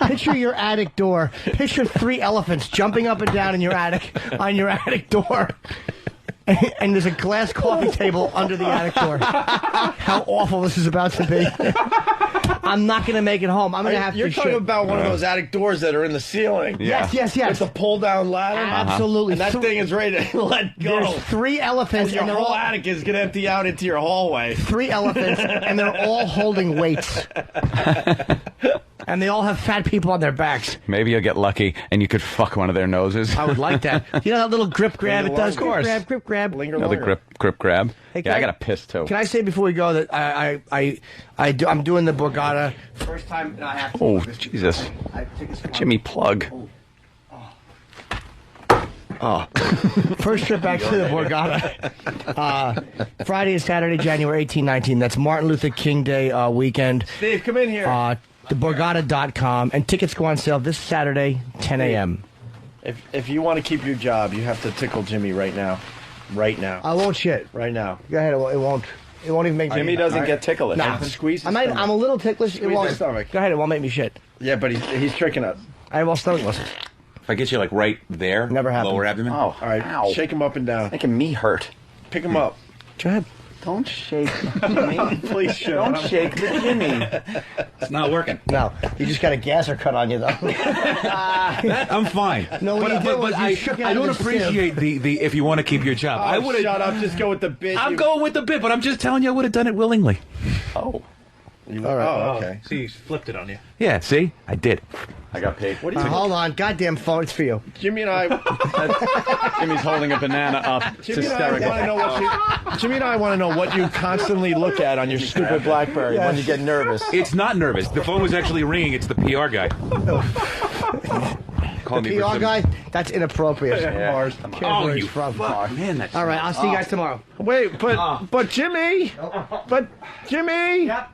Picture your attic door. Picture 3 elephants jumping up and down in your attic, on your attic door. And there's a glass coffee table under the attic door. How awful this is about to be. I'm not going to make it home. I'm going to have to You're talking shit. about one of those attic doors that are in the ceiling. Yes, yes, yes. With the pull-down ladder. Absolutely. And that thing is ready to let go. There's 3 elephants. And your and they're whole all, attic is going to empty out into your hallway. 3 elephants, and they're all holding weights. And they all have fat people on their backs. Maybe you'll get lucky and you could fuck one of their noses. I would like that. You know that little grip grab it does? Of course. Grip grab. Another grip grab. Hey, Yeah, I got a piss too. Can I say before we go that I'm doing the Borgata first time I have to. Oh, Jesus. Jimmy Plug. Oh. First trip back to the Borgata. Friday and Saturday, January 18, 19. That's Martin Luther King Day weekend. Steve, come in here. TheBorgata.com. And tickets go on sale this Saturday, 10 a.m. If you want to keep your job, you have to tickle Jimmy right now. Right now. I won't shit. Right now. Go ahead. It won't. It won't even make Jimmy doesn't get ticklish. Nah. Squeeze his I'm stomach. a little ticklish. Squeeze his stomach. Go ahead. It won't make me shit. Yeah, but he's tricking us. I have all stomach muscles. If I get you like right there, Never happened. lower abdomen. Oh, all right. Ow. Shake him up and down. Making me hurt. Pick him up. Go ahead. Don't shake Jimmy. Please shut Don't up. shake the Jimmy. It's not working. No, you just got a gasser cut on you though. I'm fine. No, what you did was you shook it I out don't of the appreciate the if you want to keep your job. I would Shut up. Just go with the bit. I'm going with the bit, but I'm just telling you I would have done it willingly. Oh. All right. Oh, okay. So you flipped it on you. Yeah, see? I did. I got paid. What do you Hold on. Goddamn phone. It's for you. Jimmy and I. Jimmy's holding a banana up. It's Jimmy and I hysterical. want to know what you. Jimmy and I want to know what you constantly look at on your stupid BlackBerry when you get nervous. It's not nervous. The phone was actually ringing. It's the PR guy. Call The me for PR some- guy? That's inappropriate. Yeah. Mars. Can't Oh, where you he's from. fuck. Man, that's... All right. I'll see you guys tomorrow. Wait, but Jimmy. But Jimmy. Yep.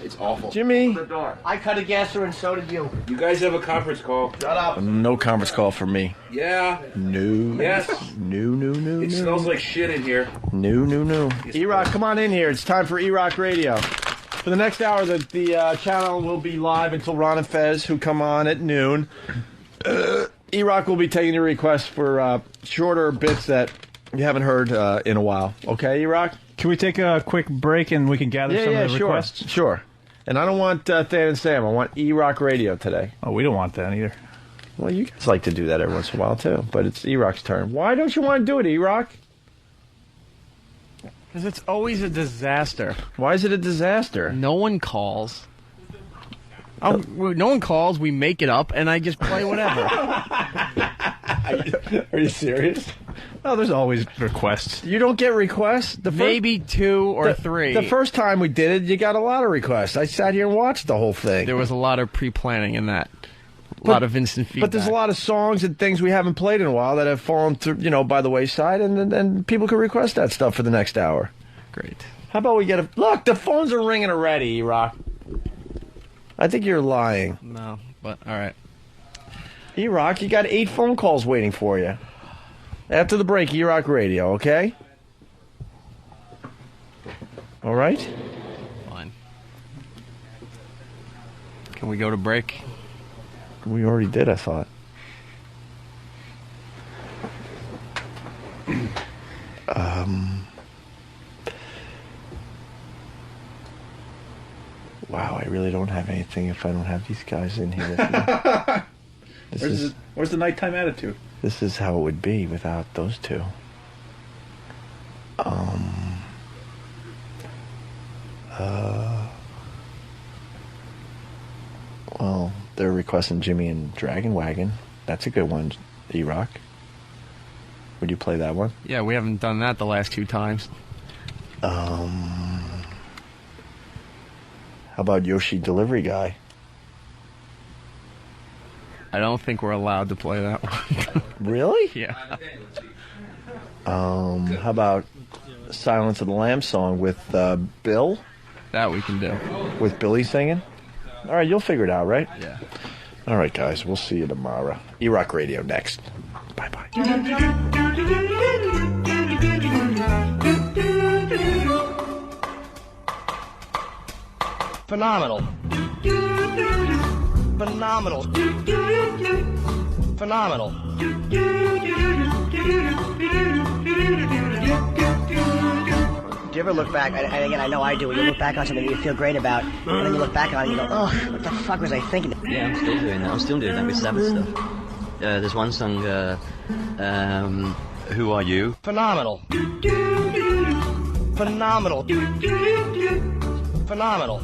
It's awful. Jimmy. I cut a gasser and so did you. You guys have a conference call. Shut up. No conference call for me. Yeah. No. Yes. No. It smells like shit in here. No. E-Rock, come on in here. It's time for E-Rock Radio. For the next hour, the channel will be live until Ron and Fez, who come on at noon. E-Rock will be taking your requests for shorter bits that you haven't heard in a while. Okay, E-Rock? Can we take a quick break and we can gather some of the sure. requests? Sure. And I don't want Than and Sam. I want E-Rock Radio today. Oh, we don't want that either. Well, you guys like to do that every once in a while, too. But it's E-Rock's turn. Why don't you want to do it, E-Rock? Because it's always a disaster. Why is it a disaster? No one calls. No one calls. We make it up, and I just play whatever. Are you serious? Oh, there's always requests. You don't get requests? Maybe 2 or 3. The first time we did it, you got a lot of requests. I sat here and watched the whole thing. There was a lot of pre-planning in that. A lot of instant feedback. But there's a lot of songs and things we haven't played in a while that have fallen through, by the wayside, and people can request that stuff for the next hour. Great. How about we get a look? The phones are ringing already, E-Rock. I think you're lying. No, but all right. E-Rock, you got 8 phone calls waiting for you. After the break, E-Rock Radio, okay? All right? Fine. Can we go to break? We already did, I thought. Wow, I really don't have anything if I don't have these guys in here with me. Where's the nighttime attitude? This is how it would be without those two. Well, they're requesting Jimmy and Dragon Wagon. That's a good one, E-Rock. Would you play that one? Yeah, we haven't done that the last 2 times. How about Yoshi Delivery Guy? I don't think we're allowed to play that one. Really? Yeah. How about Silence of the Lambs song with Bill? That we can do. With Billy singing? All right, you'll figure it out, right? Yeah. All right, guys, we'll see you tomorrow. E-Rock Radio next. Bye-bye. Phenomenal. Phenomenal. Phenomenal. Do you ever look back, and again, I know I do, when you look back on something you feel great about, and then you look back on it and you go, oh, what the fuck was I thinking? Yeah, I'm still doing that. I'm still doing that with Sabbath stuff. There's one song, Who Are You? Phenomenal. Phenomenal. Phenomenal.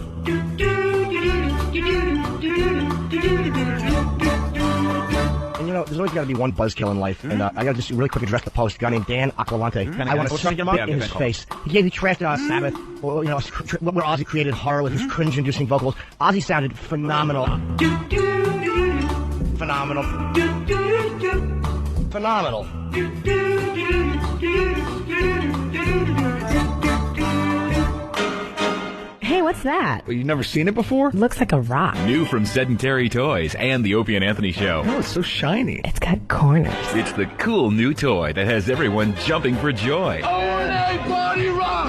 And there's always got to be one buzzkill in life. And I got to just really quick address the post. A guy named Dan Aquilante. I want to suck him up in his face. He trashed Sabbath, where Ozzy created horror with his cringe-inducing vocals. Ozzy sounded phenomenal. Phenomenal. Phenomenal. Hey, what's that? Well, you've never seen it before? Looks like a rock. New from Sedentary Toys and the Opie and Anthony Show. Oh, it's so shiny. It's got corners. It's the cool new toy that has everyone jumping for joy.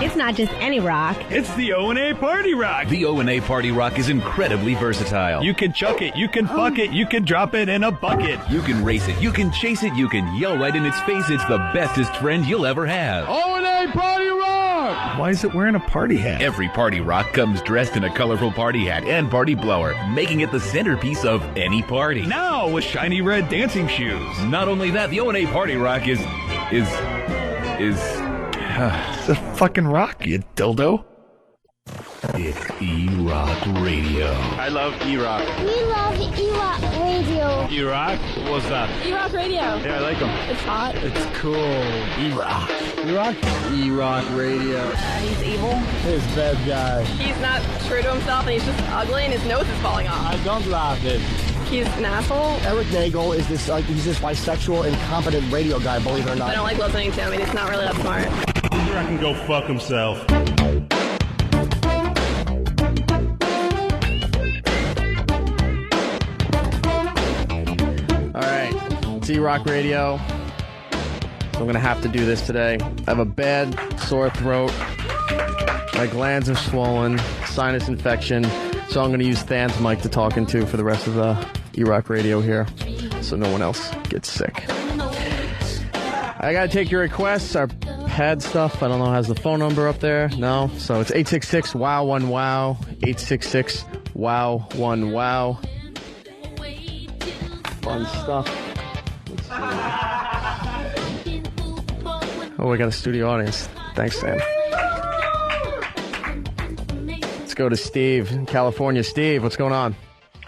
It's It's not just any rock. It's the O&A Party Rock. The O&A Party Rock is incredibly versatile. You can chuck it, you can fuck it, you can drop it in a bucket. You can race it, you can chase it, you can yell right in its face. It's the bestest friend you'll ever have. O&A Party Rock! Why is it wearing a party hat? Every Party Rock comes dressed in a colorful party hat and party blower, making it the centerpiece of any party. Now with shiny red dancing shoes. Not only that, the O&A Party Rock is it's a fucking rock, you dildo. It's E-Rock Radio. I love E-Rock. We love E-Rock Radio. E-Rock? What's that? E-Rock Radio. Yeah, I like them. It's hot. It's cool. E-Rock. E-Rock? E-Rock Radio. He's evil. He's a bad guy. He's not true to himself, and he's just ugly, and his nose is falling off. I don't love it. He's an asshole. Eric Nagel is this he's this bisexual, incompetent radio guy, believe it or not. I don't like listening to him, and he's not really that smart. E-Rock can go fuck himself. It's E-Rock Radio. So I'm going to have to do this today. I have a bad sore throat. My glands are swollen. Sinus infection. So I'm going to use Than's mic to talk into for the rest of the E-Rock Radio here. So no one else gets sick. I got to take your requests. Our pad stuff. I don't know. Has the phone number up there? No. So it's 866-WOW-1-WOW. 866-WOW-1-WOW. Fun stuff. Oh, we got a studio audience. Thanks, Sam. Let's go to Steve in California. Steve, what's going on?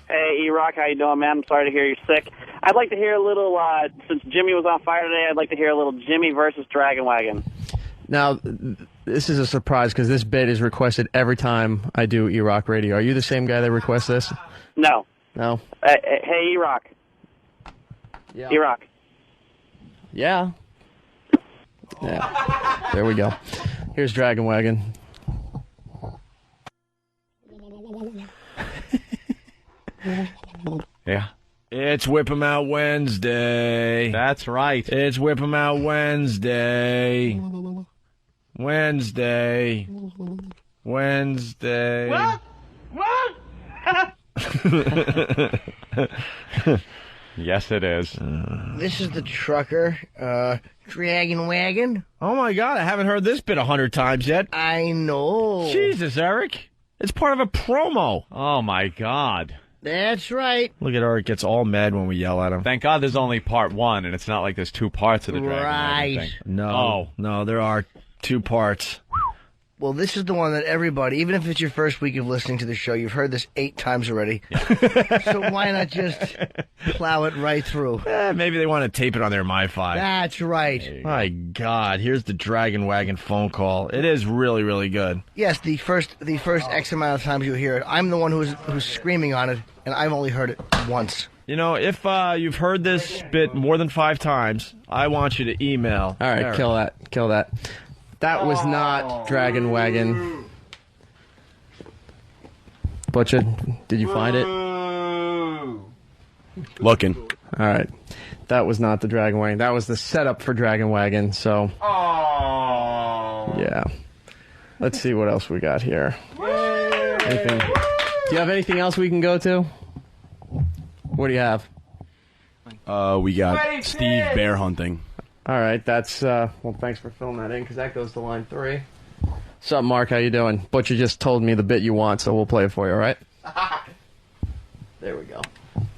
Hey, E-Rock, how you doing, man? I'm sorry to hear you're sick. I'd like to hear a little, since Jimmy was on fire today, I'd like to hear a little Jimmy versus Dragon Wagon. Now, this is a surprise because this bit is requested every time I do E-Rock Radio. Are you the same guy that requests this? No. No? Hey, E-Rock. Yeah. E-Rock. Yeah. Yeah. There we go. Here's Dragon Wagon. Yeah. It's Whip 'em Out Wednesday. That's right. It's Whip 'em Out Wednesday. Wednesday. Wednesday. What? What? Yes, it is. This is the trucker, Dragon Wagon. Oh, my God. I haven't heard this bit 100 times yet. I know. Jesus, Eric. It's part of a promo. Oh, my God. That's right. Look at Eric gets all mad when we yell at him. Thank God there's only part one, and it's not like there's two parts of the Dragon Wagon thing. No, there are two parts. Well, this is the one that everybody, even if it's your first week of listening to the show, you've heard this 8 times already. Yeah. So why not just plow it right through? Maybe they want to tape it on their MiFi. That's right. My God, here's the Dragon Wagon phone call. It is really, really good. Yes, the first X amount of times you hear it, I'm the one who's screaming on it, and I've only heard it once. You know, if you've heard this bit more than 5 times, I want you to email. All right, Eric. kill that. That was not Dragon Wagon. Butcher, did you find it? Looking. All right. That was not the Dragon Wagon. That was the setup for Dragon Wagon, so... Yeah. Let's see what else we got here. Anything? Do you have anything else we can go to? What do you have? We got Steve bear hunting. All right, that's, well, thanks for filling that in, because that goes to line 3. What's up, Mark? How you doing? Butcher just told me the bit you want, so we'll play it for you, all right? There we go.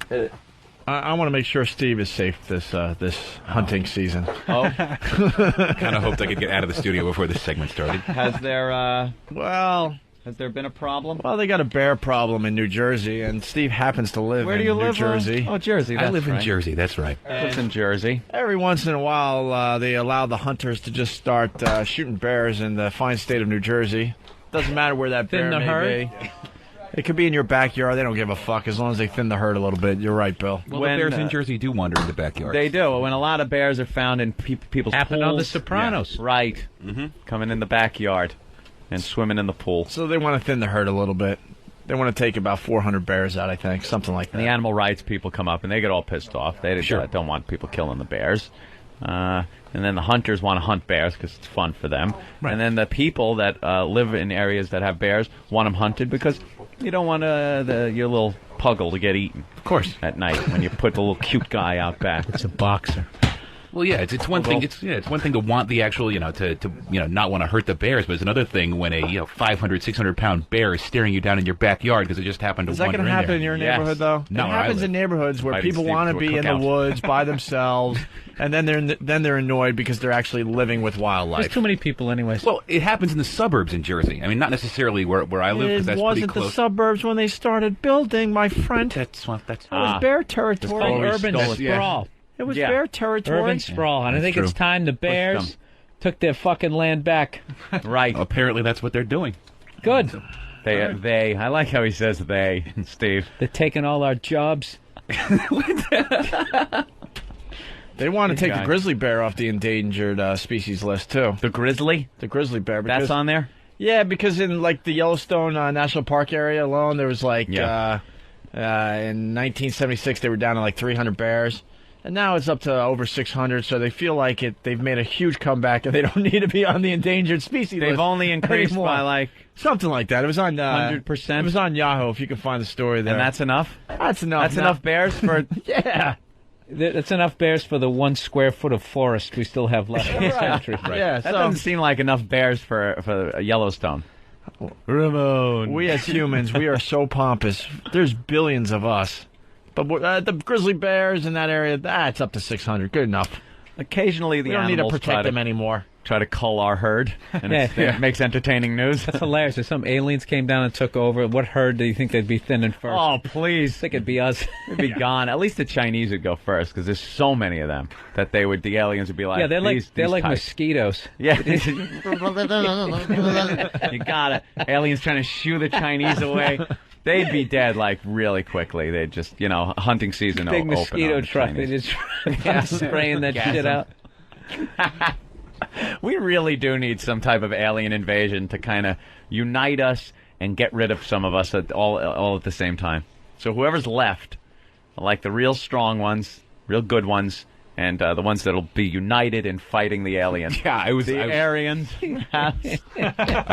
Hit it. I want to make sure Steve is safe this hunting season. Oh. Kind of hoped I could get out of the studio before this segment started. Has there, has there been a problem? Well, they got a bear problem in New Jersey, and Steve happens to live Where do you in New live? Jersey. Oh, Jersey. That's I live right. in Jersey, that's right. Lives in Jersey. Every once in a while, they allow the hunters to just start shooting bears in the fine state of New Jersey. Doesn't matter where that bear Thin the may herd? be. It could be in your backyard. They don't give a fuck as long as they thin the herd a little bit. You're right, Bill. Well, the bears in Jersey do wander in the backyard. They do. When a lot of bears are found in people's Happened pools. on The Sopranos. Yeah. Right. Mm-hmm. Coming in the backyard and swimming in the pool. So they want to thin the herd a little bit. They want to take about 400 bears out, I think, something like that. And the animal rights people come up, and they get all pissed off. They don't want people killing the bears. And then the hunters want to hunt bears because it's fun for them. Right. And then the people that live in areas that have bears want them hunted because you don't want your little puggle to get eaten. Of course. At night when you put the little cute guy out back. It's a boxer. Well, yeah, it's one thing. It's one thing to want the actual, to not want to hurt the bears, but it's another thing when a 500, 600-pound bear is staring you down in your backyard because it just happened to. Is that going to happen in your neighborhood though? No, it happens in neighborhoods where people want to be in the woods by themselves, and then they're annoyed because they're actually living with wildlife. There's too many people, anyways. Well, it happens in the suburbs in Jersey. I mean, not necessarily where I live because that's pretty It wasn't close. the suburbs when they started building, my friend. That's it was bear territory. Urban sprawl. It was bear territory. Urban sprawl. And I think it's time the Bears took their fucking land back. Right. Apparently that's what they're doing. Good. They. I like how he says they, Steve. They're taking all our jobs. They want to take the grizzly bear off the endangered species list, too. The grizzly? The grizzly bear. That's on there? Yeah, because in the Yellowstone National Park area alone, there was in 1976 they were down to 300 bears. And now it's up to over 600, so they feel like they've made a huge comeback and they don't need to be on the endangered species list. They've only increased anymore. by something like that. It was on 100%. It was on Yahoo if you can find the story there. And that's enough? That's enough. That's enough bears for yeah. That's enough bears for the 1 square foot of forest we still have left in this country. Right. Yeah, that doesn't seem like enough bears for Yellowstone. Ramon. We as humans, we are so pompous. There's billions of us. But the grizzly bears in that area, that's up to 600. Good enough. Occasionally we don't need to protect them anymore. Try to cull our herd, and it makes entertaining news. That's hilarious. If some aliens came down and took over, what herd do you think they'd be thinning first? Oh, please. I think it'd be us. It'd be gone. At least the Chinese would go first, because there's so many of them that the aliens would be like, yeah, they're like types. Mosquitoes. Yeah. You got it. Aliens trying to shoo the Chinese away. They'd be dead really quickly. They'd just, hunting season big open. Mosquito truck. They just spraying that shit out. We really do need some type of alien invasion to kind of unite us and get rid of some of us all at the same time. So whoever's left, like the real strong ones, real good ones, and the ones that'll be united in fighting the aliens. Yeah, I was Aryans. I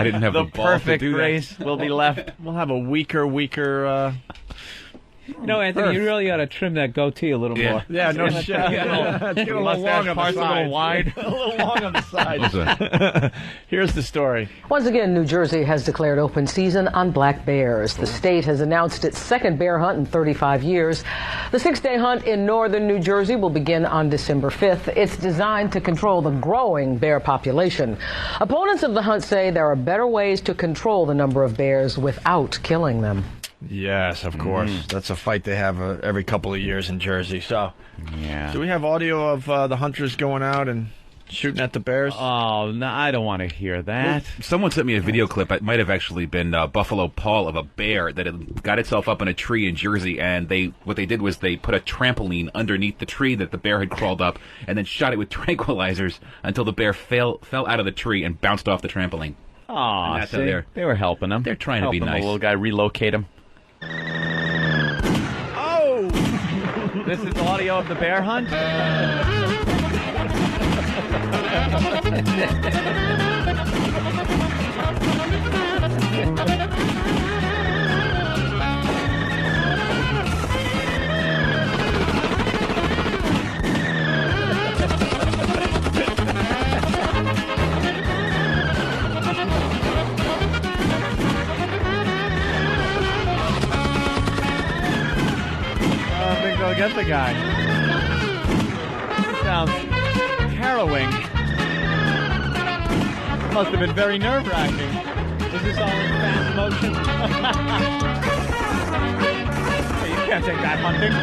didn't have the ball perfect to do race will be left. We'll have a weaker. Anthony, you really ought to trim that goatee a little more. Yeah, no shit. It's getting a little long on the side. A little wide. A little long on the side. Here's the story. Once again, New Jersey has declared open season on black bears. The state has announced its second bear hunt in 35 years. The 6-day hunt in northern New Jersey will begin on December 5th. It's designed to control the growing bear population. Opponents of the hunt say there are better ways to control the number of bears without killing them. Yes, of course. That's a fight they have every couple of years in Jersey. So, yeah. Do we have audio of the hunters going out and shooting at the bears? Oh, no, I don't want to hear that. Someone sent me a video clip. It might have actually been Buffalo Paul of a bear that had got itself up in a tree in Jersey, and what they did was they put a trampoline underneath the tree that the bear had crawled up, and then shot it with tranquilizers until the bear fell out of the tree and bounced off the trampoline. Oh, they were helping him. They're trying to be nice. The little guy relocate him. Oh! This is audio of the bear hunt? Go get the guy. This sounds harrowing. Must have been very nerve-wracking. Is this all in fast motion? Hey, you can't take that hunting.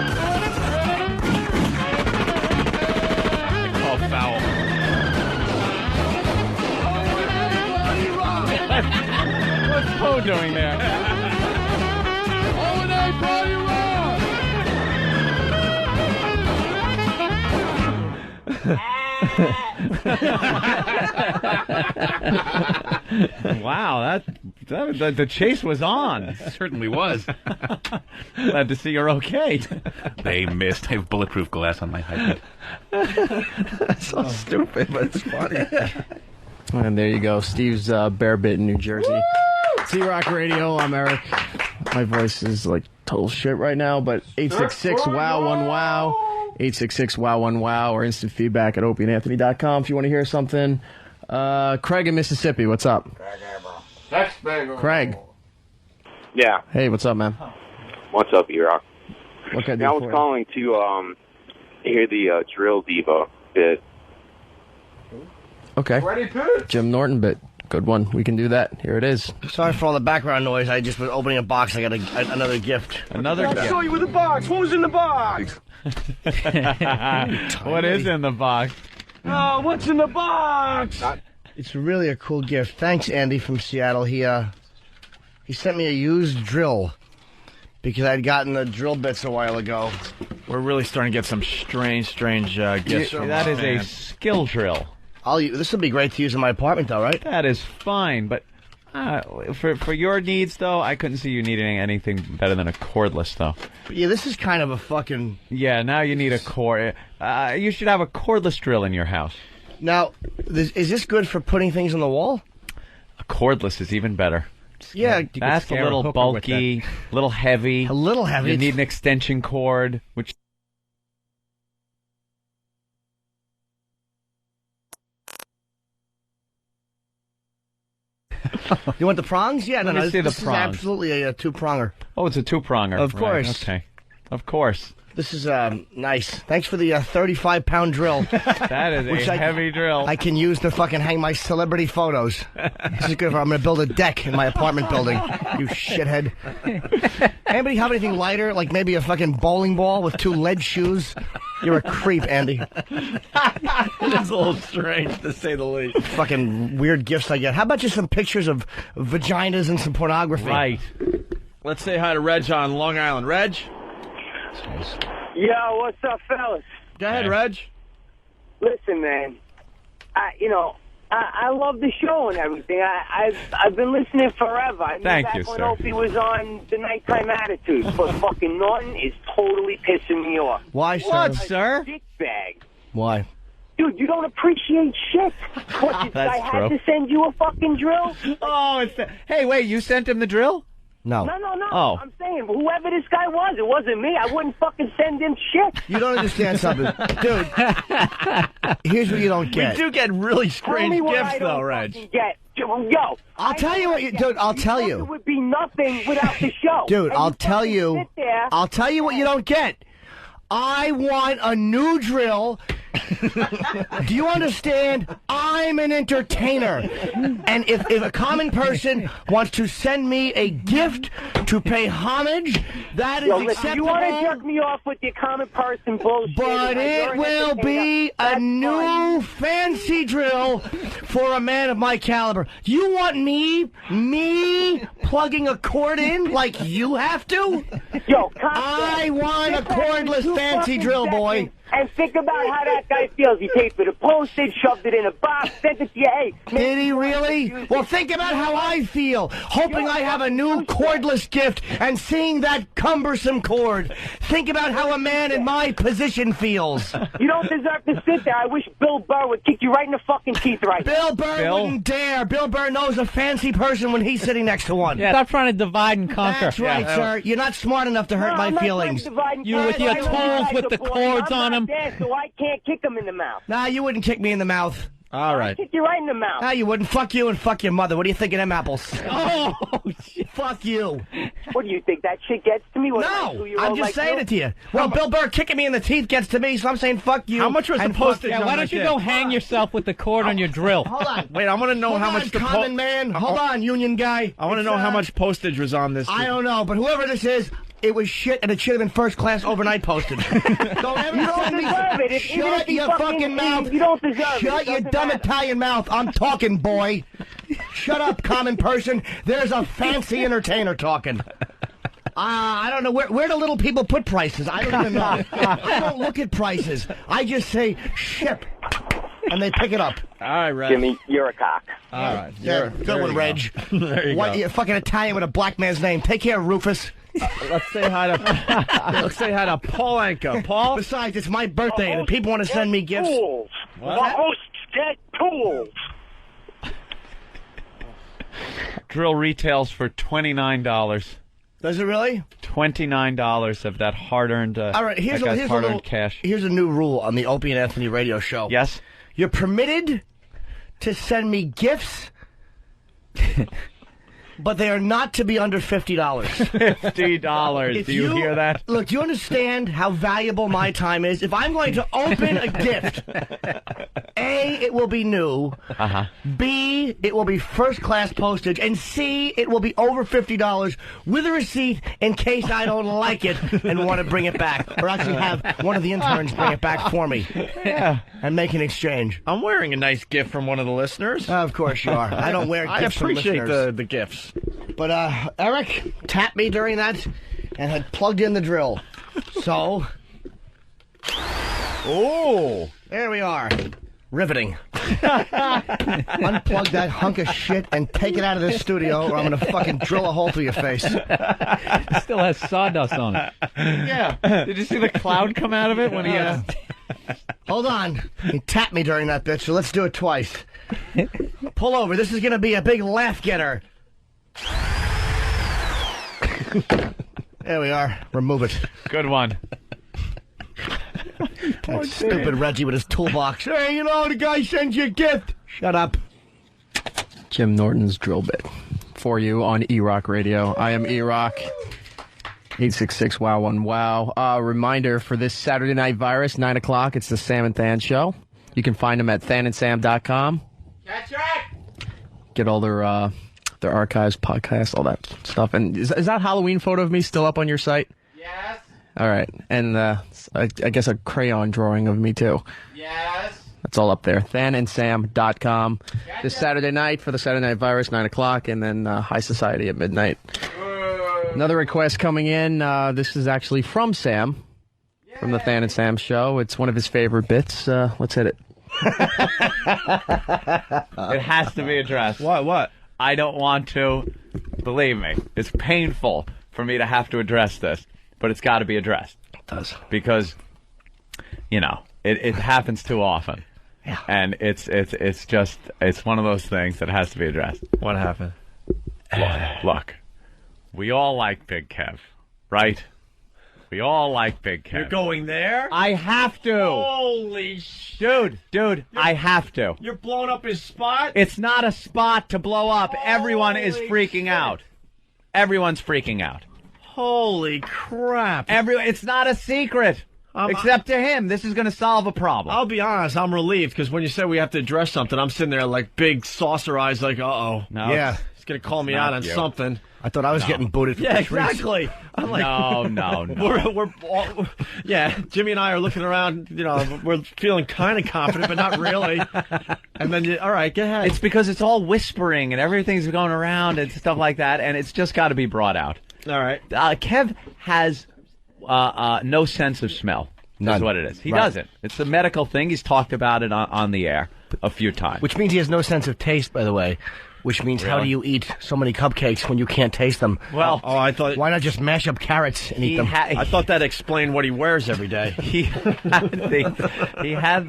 Oh, foul. What's Poe doing there? Wow, The chase was on. Certainly was. Glad to see you're okay. They missed. I have bulletproof glass on my hydrant. So stupid, but it's funny. And there you go. Steve's bear bit in New Jersey. C-Rock Radio. I'm Eric. My voice is like total shit right now, but 866-WOW-1-WOW. 866-WOW-1-WOW or instant feedback at opieandanthony.com if you want to hear something. Craig in Mississippi, what's up? Craig. Yeah. Hey, what's up, man? What's up, E-Rock? What can I do I for was you? calling to hear the Drill Diva bit. Okay. Jim Norton bit. Good one. We can do that. Here it is. Sorry for all the background noise. I just was opening a box. I got another gift. Another gift. Show you with the box. What was in the box? What is in the box? Oh, what's in the box? It's really a cool gift. Thanks, Andy from Seattle. He sent me a used drill because I'd gotten the drill bits a while ago. We're really starting to get some strange gifts. That is a skill drill. This will be great to use in my apartment, though, right? That is fine, but for your needs, though, I couldn't see you needing anything better than a cordless, though. But yeah, this is kind of a fucking... Yeah, now you need a cord. You should have a cordless drill in your house. Now, is this good for putting things on the wall? A cordless is even better. Yeah, that's a little bulky, a little heavy. A little heavy. You need an extension cord, which... You want the prongs? Yeah, Let me see the this prongs. is absolutely a two-pronger. Oh, it's a two-pronger. Of course. Right, okay. Of course. This is nice. Thanks for the 35-pound drill. That is a heavy drill. I can use to fucking hang my celebrity photos. This is good for I'm going to build a deck in my apartment building, you shithead. Anybody have anything lighter, like maybe a fucking bowling ball with 2 lead shoes? You're a creep, Andy. It is a little strange, to say the least. Fucking weird gifts I get. How about just some pictures of vaginas and some pornography? Right. Let's say hi to Reg on Long Island. Reg? Yo, what's up, fellas? Go ahead, Reg. Listen, man. I love the show and everything. I've been listening forever. I mean, Thank back you, when sir. Opie was on the Nighttime Attitude, but fucking Norton is totally pissing me off. Why, sir? What, sir? Dick bag. Why? Dude, you don't appreciate shit. What, did That's I had true. to send you a fucking drill? Oh, hey, wait, you sent him the drill? No. No. Oh. I'm saying, whoever this guy was, it wasn't me. I wouldn't fucking send him shit. You don't understand something. Dude, here's what you don't get. We do get really Tell me strange what gifts, I though, don't Reg. fucking get. Yo, I'll tell you what you... Dude, I'll tell It you. would be nothing without the show. Dude, And I'll you tell fucking you... sit there. I'll tell you what you don't get. I want a new drill. Do you understand? I'm an entertainer. And if a common person wants to send me a gift to pay homage, that is Yo, listen, acceptable. you want to jerk me off with your common person bullshit? But You're it an will be entertainer. a new fancy drill for a man of my caliber. You want me plugging a cord in like you have to? Yo, I want a cordless fancy drill, boy. And think about how that guy feels. He paid for the postage, shoved it in a box, sent it to you. Hey, Did he really? Well, think about how I feel, hoping I have a new cordless gift and seeing that cumbersome cord. Think about how a man in my position feels. You don't deserve to sit there. I wish Bill Burr would kick you right in the fucking teeth right now. Bill Burr wouldn't dare. Bill Burr knows a fancy person when he's sitting next to one. Yeah, stop trying to divide and conquer. That's right, sir. You're not smart enough to hurt my feelings. You with your tools with the cords on them. There, so I can't kick him in the mouth. Nah, you wouldn't kick me in the mouth. All right. Kick you right in the mouth. Nah, you wouldn't. Fuck you and fuck your mother. What do you think of them apples? Oh, shit. Fuck you. What do you think? That shit gets to me? What, No, like, I'm just saying it to you. Well, Bill Burr kicking me in the teeth gets to me, so I'm saying fuck you. How much was the and postage fuck- on Why that don't you gift? go hang yourself with the cord on your drill? Hold on. Wait, I want to know Hold how on, much the common man. Hold on, union guy. I want to It's, know how much postage was on this. I don't know, but whoever this is, it was shit, and it should have been first class overnight postage. Don't ever You don't send me. deserve it. Even Shut if you your fucking- fucking mouth. you don't deserve it. Shut It your doesn't dumb matter. Italian mouth. I'm talking, boy. Shut up, common person. There's a fancy entertainer talking. I don't know where do little people put prices. I don't even know. I don't look at prices. I just say ship. and they pick it up. All right, Reg. Jimmy, you're a cock. All right. Yeah, good one, Reg. There you What, go. you fucking Italian with a black man's name. Take care, Rufus. Let's say hi to Paul Anka. Paul? Besides, it's my birthday, and people want to send me gifts. Tools. The hosts get tools. Drill retails for $29. Does it really? $29 of that hard-earned. All right, here's that a, guy's here's a hard-earned little cash. Here's a new rule on the Opie and Anthony radio show. Yes? You're permitted to send me gifts, but they are not to be under $50. $50. If Do you hear that? Look, do you understand how valuable my time is? If I'm going to open a gift, A, it will be new. Uh-huh. B, it will be first-class postage. And C, it will be over $50 with a receipt in case I don't like it and want to bring it back. Or actually have one of the interns bring it back for me. Yeah. And make an exchange. I'm wearing a nice gift from one of the listeners. Of course you are. I don't wear I gifts from appreciate listeners. the gifts. But Eric tapped me during that and had plugged in the drill. So, oh, there we are. Riveting. Unplug that hunk of shit and take it out of this studio or I'm going to fucking drill a hole through your face. It still has sawdust on it. Yeah. Did you see the cloud come out of it when he had... Hold on. He tapped me during that bitch, so let's do it twice. Pull over. This is going to be a big laugh getter. There we are. Remove it. Good one. That stupid Reggie with his toolbox. Hey, you know, the guy sends you a gift. Shut up. Jim Norton's drill bit for you on E-Rock Radio. I am E-Rock. 866-WOW-1-WOW. Reminder for this Saturday Night Virus, 9 o'clock, it's the Sam and Than Show. You can find them at thanandsam.com. That's right. Get all their archives, podcasts, all that stuff. And is that Halloween photo of me still up on your site? Yes. All right. And I guess a crayon drawing of me, too. Yes. That's all up there. thanandsam.com. This Saturday night for the Saturday Night Virus, 9 o'clock, and then High Society at midnight. Another request coming in. This is actually from Sam, from the Than and Sam Show. It's one of his favorite bits. Let's hit it. It has to be addressed. What? I don't want to. Believe me, it's painful for me to have to address this, but it's got to be addressed. It does. Because, you know, it happens too often. Yeah. And it's one of those things that has to be addressed. What happened? Look, we all like Big Kev, right? We all like Big Kev. You're going there? I have to. Holy shit. Dude, I have to. You're blowing up his spot? It's not a spot to blow up. Everyone is freaking out. Everyone's freaking out. Holy crap. It's not a secret. Except to him. This is going to solve a problem. I'll be honest, I'm relieved, because when you said we have to address something, I'm sitting there like big saucer eyes like, uh-oh. No, Yeah. He's going to call me not out on you. something. I thought I was getting booted from Yeah, the streets. exactly. I'm like, No. We're all, yeah, Jimmy and I are looking around, you know, we're feeling kind of confident, but not really. And then, all right, go ahead. It's because it's all whispering and everything's going around and stuff like that, and it's just got to be brought out. All right. Kev has no sense of smell. None. That's what it is. He Right. doesn't. It's a medical thing. He's talked about it on the air a few times. Which means he has no sense of taste, by the way. Which means how do Really? you eat so many cupcakes when you can't taste them? Well, I thought... Why not just mash up carrots and eat them? I thought that explained what he wears every day. He had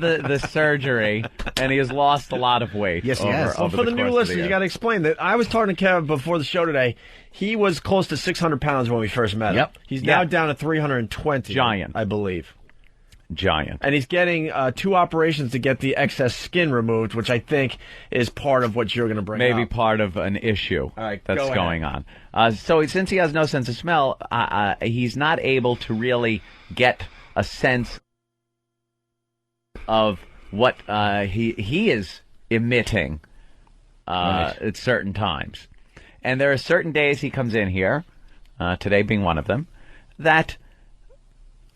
the surgery, and he has lost a lot of weight. Yes, he over, has. Well, over for the new course of listeners, year. you got to explain that. I was talking to Kevin before the show today. He was close to 600 pounds when we first met him. Yep. He's now Yeah. down to 320. Giant. I believe. Giant. And he's getting 2 operations to get the excess skin removed, which I think is part of what you're going to bring Maybe up. part of an issue right, that's go ahead. going on. So since he has no sense of smell, he's not able to really get a sense of what he is emitting at certain times. And there are certain days he comes in here, today being one of them, that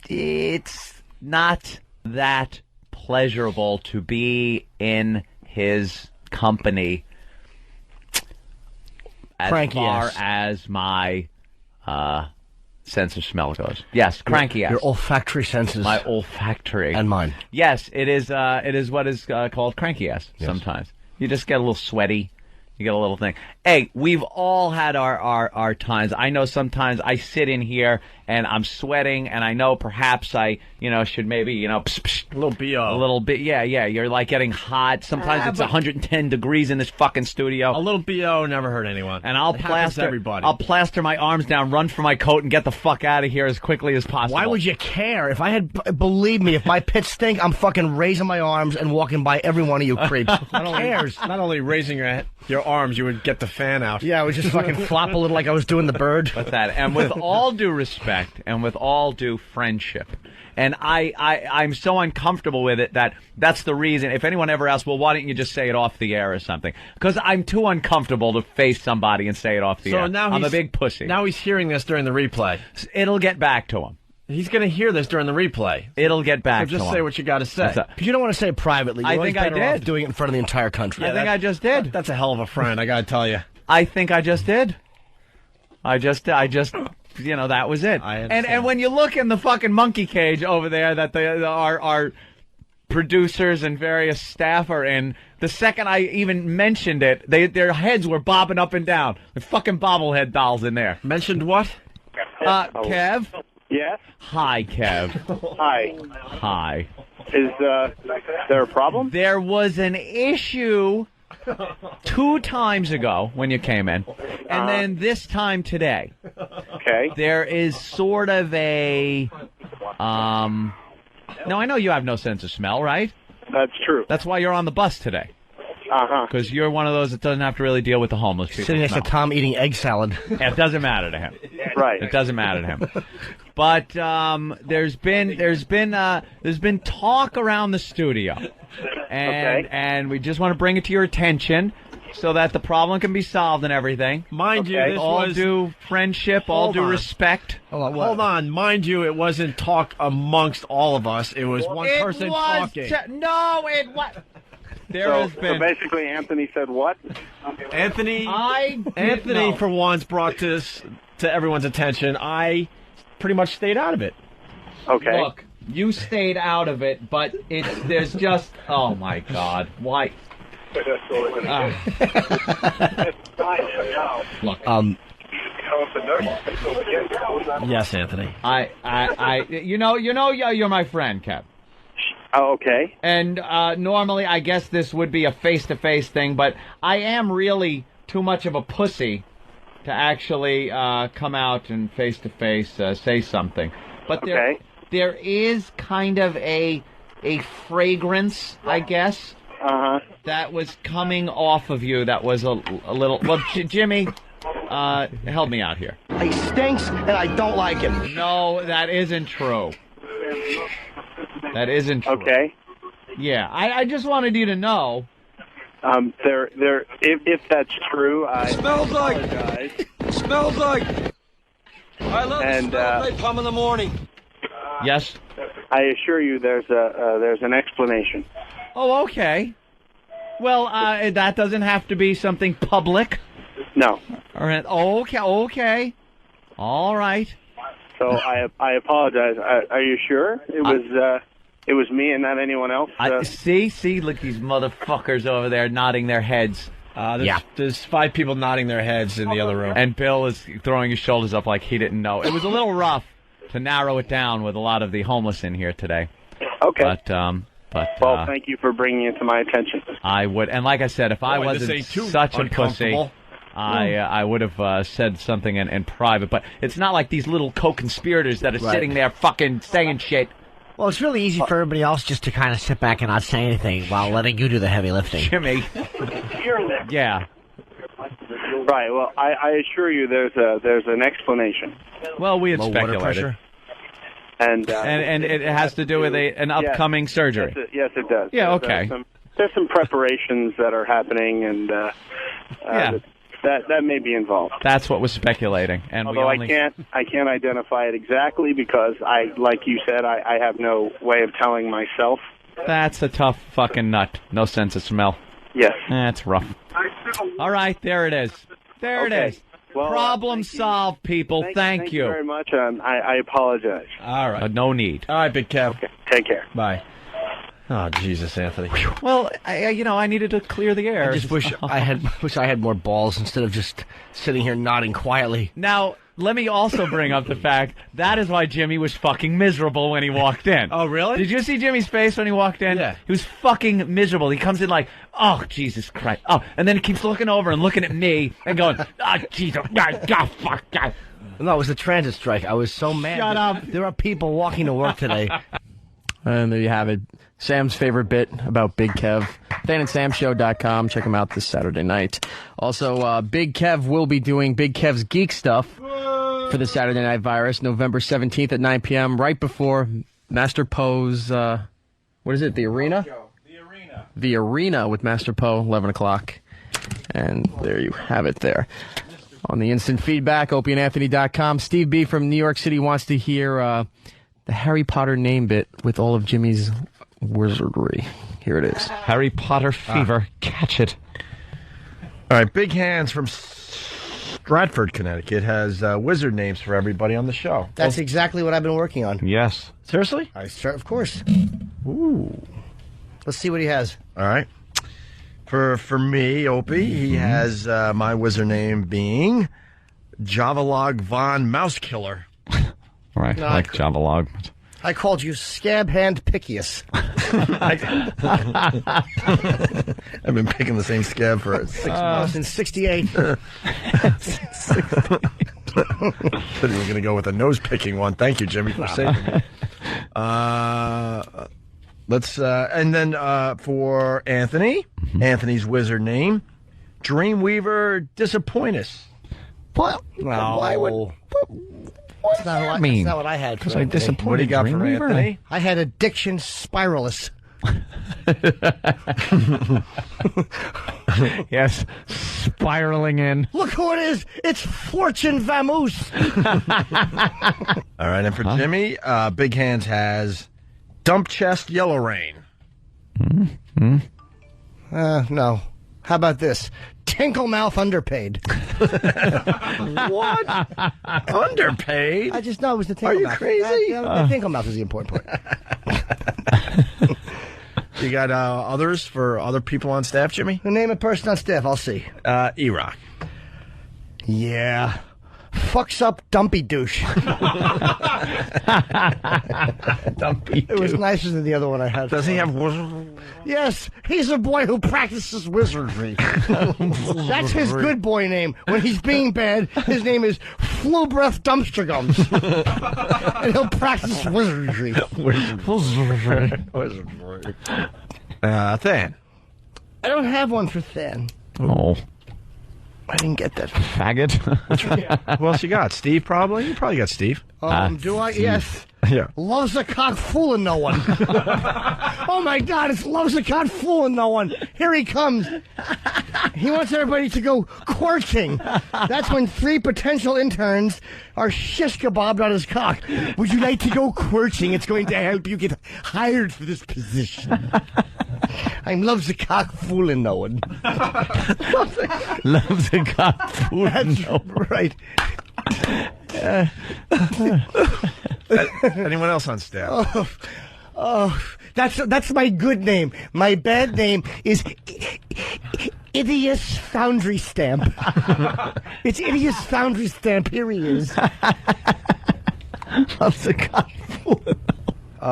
it's not that pleasurable to be in his company as Cranky far ass. as my sense of smell goes. Yes, cranky ass. Your olfactory senses. My olfactory. And mine. Yes, it is what is called cranky ass sometimes. You just get a little sweaty. You get a little thing. Hey, we've all had our times. I know sometimes I sit in here and I'm sweating, and I know perhaps I, should maybe, psh, psh, a little BO. A little bit, yeah. You're like getting hot. Sometimes it's 110 degrees in this fucking studio. A little BO never hurt anyone. And I'll plaster everybody. I'll plaster my arms down, run for my coat, and get the fuck out of here as quickly as possible. Why would you care? If I had, believe me, if my pits stink, I'm fucking raising my arms and walking by every one of you creeps. Who cares? Not only raising your arms, you would get the fan out. Yeah, I would just fucking flop a little like I was doing the bird. What's that? And with all due respect, and with all due friendship, and I'm so uncomfortable with it that's the reason. If anyone ever asks, well, why don't you just say it off the air or something? Because I'm too uncomfortable to face somebody and say it off the air. Now I'm a big pussy. Now he's hearing this during the replay. It'll get back to him. He's going to hear this during the replay. It'll get back to him. So just say what you got to say. Because you don't want to say it privately. I think I did. Doing it in front of the entire country. I think I just did. That's a hell of a friend, I got to tell you. I think I just did. I just, that was it. And when you look in the fucking monkey cage over there that our producers and various staff are in, the second I even mentioned it, their heads were bobbing up and down. The fucking bobblehead dolls in there. Mentioned what? Kev? Yes? Hi, Kev. Hi. Hi. Is there a problem? There was an issue 2 times ago when you came in, and then this time today. Okay. There is sort of a, now I know you have no sense of smell, right? That's true. That's why you're on the bus today. Uh-huh. Because you're one of those that doesn't have to really deal with the homeless people. Sitting next to Tom eating egg salad. It doesn't matter to him. Right. It doesn't matter to him. But there's been talk around the studio, and we just want to bring it to your attention so that the problem can be solved and everything. Mind you, this all was due friendship, all due respect. Hold on, mind you, it wasn't talk amongst all of us. It was one person talking. No, it was. So basically, Anthony said what? Anthony, for once, brought this to everyone's attention. I pretty much stayed out of it. Okay. Look, you stayed out of it, but there's just, oh my God, why? Look, yes, Anthony. You're my friend, Kev. Oh, okay. And normally, I guess this would be a face-to-face thing, but I am really too much of a pussy to actually come out and face-to-face say something. But there is kind of a fragrance, I guess, that was coming off of you that was a little... Well, Jimmy, help me out here. He stinks, and I don't like him. No, that isn't true. That isn't true. Okay. Yeah, I just wanted you to know. If that's true, I Smells apologize. Smells like. I love And, the smell they come in the morning. Yes. I assure you, there's an explanation. Oh, okay. Well, that doesn't have to be something public. No. All right. Okay. All right. So I apologize. Are you sure it was me and not anyone else? See, look, these motherfuckers over there nodding their heads. There's 5 people nodding their heads in the other room. And Bill is throwing his shoulders up like he didn't know. It was a little rough to narrow it down with a lot of the homeless in here today. Okay. But well, thank you for bringing it to my attention. I would, and like I said, if I wasn't such a pussy, I would have said something in private. But it's not like these little co-conspirators that are sitting there fucking saying shit. Well, it's really easy for everybody else just to kind of sit back and not say anything while letting you do the heavy lifting. Jimmy. Yeah. Right. Well, I assure you, there's an explanation. Well, we had speculated. And it has to do with an upcoming surgery. Yes, it does. Yeah. Okay. There's some preparations that are happening, and that may be involved. That's what was speculating, and although I can't identify it exactly because like you said, I have no way of telling myself. That's a tough fucking nut. No sense of smell. Yes. That's rough. All right, there it is. There it is. Well, Problem solved, people. Thank you very much. I apologize. All right. No need. All right, Big Kev. Okay. Take care. Bye. Oh, Jesus, Anthony. Well, I needed to clear the air. I just wish I had more balls instead of just sitting here nodding quietly. Now, let me also bring up the fact that is why Jimmy was fucking miserable when he walked in. Oh, really? Did you see Jimmy's face when he walked in? Yeah. He was fucking miserable. He comes in like, oh, Jesus Christ. Oh, and then he keeps looking over and looking at me and going, oh, Jesus. Fuck. No, it was the transit strike. I was so mad. Shut up. There are people walking to work today. And there you have it. Sam's favorite bit about Big Kev. DanandSamShow.com. Check him out this Saturday night. Also, Big Kev will be doing Big Kev's Geek Stuff for the Saturday Night Virus, November 17th at 9 p.m., right before Master Poe's, what is it, The Arena? The Arena with Master Poe, 11 o'clock. And there you have it there. On the instant feedback, opieandanthony.com. Steve B. from New York City wants to hear the Harry Potter name bit with all of Jimmy's wizardry. Here it is. Harry Potter fever. Catch it. All right, Big Hands from Stratford, Connecticut has wizard names for everybody on the show. That's exactly what I've been working on. Yes. Seriously? Of course. Ooh. Let's see what he has. All right. For me, Opie, he has my wizard name being Javalog Von Mousekiller. Right, No, like Javalog. I called you Scab Hand Pickius. I've been picking the same scab for 6 months. Since 68. Said he was going to go with a nose-picking one. Thank you, Jimmy, for saving me. Let's and then for Anthony, Anthony's wizard name, Dreamweaver Disappointus. What? Well, Why would? That's not, what, mean? that's not what I had. Because for I Anthony. disappointed What do you got for Dreamweaver? Anthony? I had Addiction Spiralus. Yes, spiraling in. Look who it is! It's Fortune Vamoose. All right, and for Jimmy, Big Hands has Dump Chest Yellow Rain. No. How about this? Tinklemouth Underpaid. What? Underpaid? I just know it was the Tinklemouth. Are you crazy? The Tinklemouth is the important part. You got others for other people on staff, Jimmy? Name a person on staff, I'll see. E-Rock. Yeah. Fucks up Dumpy Douche. Dumpy It was nicer than the other one I had. Does he have wizard? Yes, he's a boy who practices wizardry. That's his good boy name. When he's being bad, his name is Flu Breath Dumpster Gums. And he'll practice wizardry. Wizardry. Than. I don't have one for Than. Oh, I didn't get that. faggot. Who else you got? Steve, probably? You probably got Steve. Do I? Yes. Yeah. Loves a cock fooling no one. Oh my God, it's loves a cock fooling no one. Here he comes. He wants everybody to go quirking. That's when 3 potential interns are shish kebabbed on his cock. Would you like to go quirking? It's going to help you get hired for this position. I'm loves a cock fooling no one. Loves a cock fooling no one. Right. Anyone else on staff? That's my good name. My bad name is Idius Foundry Stamp. It's Idius Foundry Stamp. Here he is. Loves a cock fooling.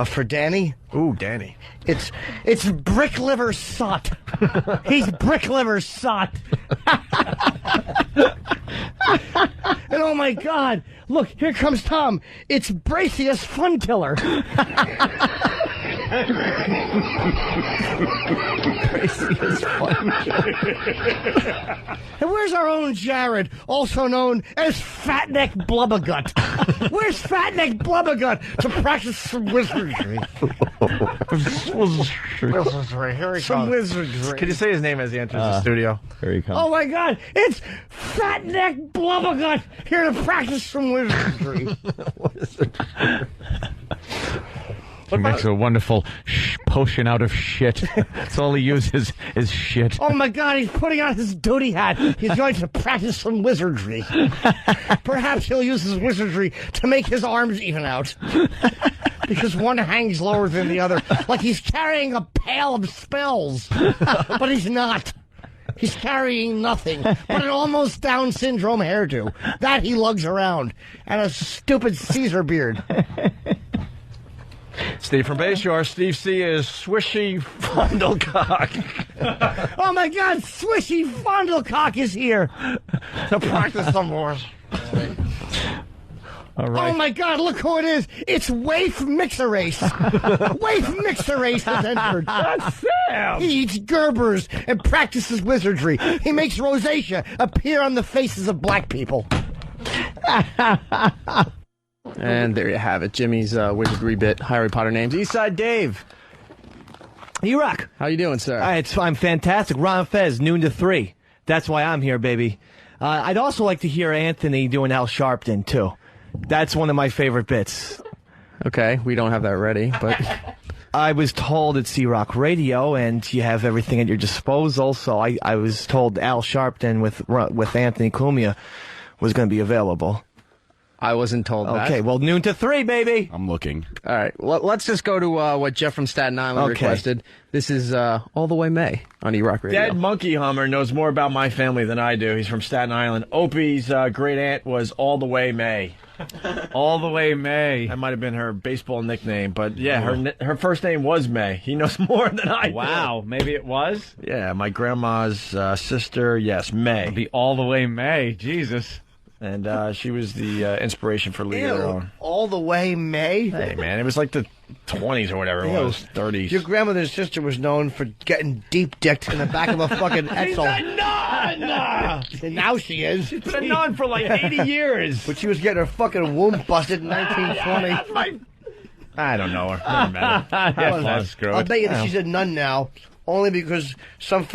For Danny. Ooh, Danny. It's Brick Liver Sot. He's Brick Liver Sot. And oh my God, look, here comes Tom. It's Bracius Fun Killer. Bracius Fun Killer. And where's our own Jared, also known as Fatneck Blubbergut? Where's Fatneck Blubbergut to practice some wizardry? Wizardry. Here he Some comes. wizardry. Can you say his name as he enters the studio? Here he comes. Oh my God! It's Fatneck Blubbergut here to practice some wizardry. He makes a wonderful potion out of shit. That's all he uses is shit. Oh my God, he's putting on his duty hat. He's going to practice some wizardry. Perhaps he'll use his wizardry to make his arms even out. Because one hangs lower than the other, like he's carrying a pail of spells. But he's not. He's carrying nothing but an almost Down syndrome hairdo. That he lugs around. And a stupid Caesar beard. Steve from Bayshore. Steve C is Swishy Fondlecock. Oh my God, Swishy Fondlecock is here to practice some more. All right. Oh my God, look who it is. It's Waif Mixerace. Waif Mixerace has entered. That's Sam. He eats Gerbers and practices wizardry. He makes rosacea appear on the faces of black people. And there you have it. Jimmy's wizardry bit. Harry Potter names. Eastside Dave. E-Rock. How you doing, sir? I'm fantastic. Ron Fez, noon to 3. That's why I'm here, baby. I'd also like to hear Anthony doing Al Sharpton, too. That's one of my favorite bits. Okay, we don't have that ready, but... I was told it's C-Rock Radio, and you have everything at your disposal, so I was told Al Sharpton with Anthony Cumia was going to be available. I wasn't told that. Okay, well, noon to 3, baby. I'm looking. All right, let's just go to what Jeff from Staten Island requested. This is All the Way May on E-Rock Radio. Dead Monkey Hummer knows more about my family than I do. He's from Staten Island. Opie's great aunt was All the Way May. All the Way May. That might have been her baseball nickname, but yeah, her first name was May. He knows more than I do. Wow, maybe it was? Yeah, my grandma's sister, yes, May. The All the Way May, Jesus. And she was the inspiration for Leader on. All the Way May? Hey, man, it was like the 20s or whatever it was, 30s. Your grandmother's sister was known for getting deep-dicked in the back of a fucking Edsel. And now she is. She's been a nun for like 80 years. But she was getting her fucking womb busted in 1920. I don't know her. Never met her. I'll bet you that she's a nun now. Only because some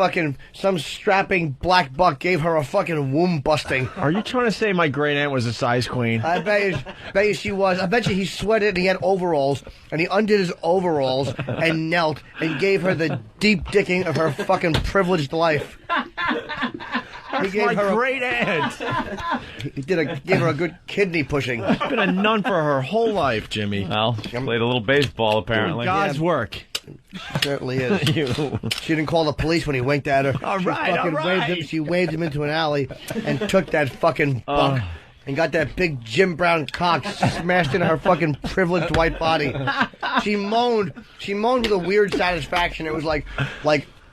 strapping black buck gave her a fucking womb busting. Are you trying to say my great aunt was a size queen? I bet you she was. I bet you he sweated and he had overalls, and he undid his overalls and knelt and gave her the deep dicking of her fucking privileged life. That's my great aunt. He gave her a good kidney pushing. She's been a nun for her whole life, Jimmy. Well, played a little baseball apparently. God's work. She certainly is. She didn't call the police when he winked at her. She waved him into an alley and took that fucking buck and got that big Jim Brown cock smashed into her fucking privileged white body. She moaned with a weird satisfaction. It was like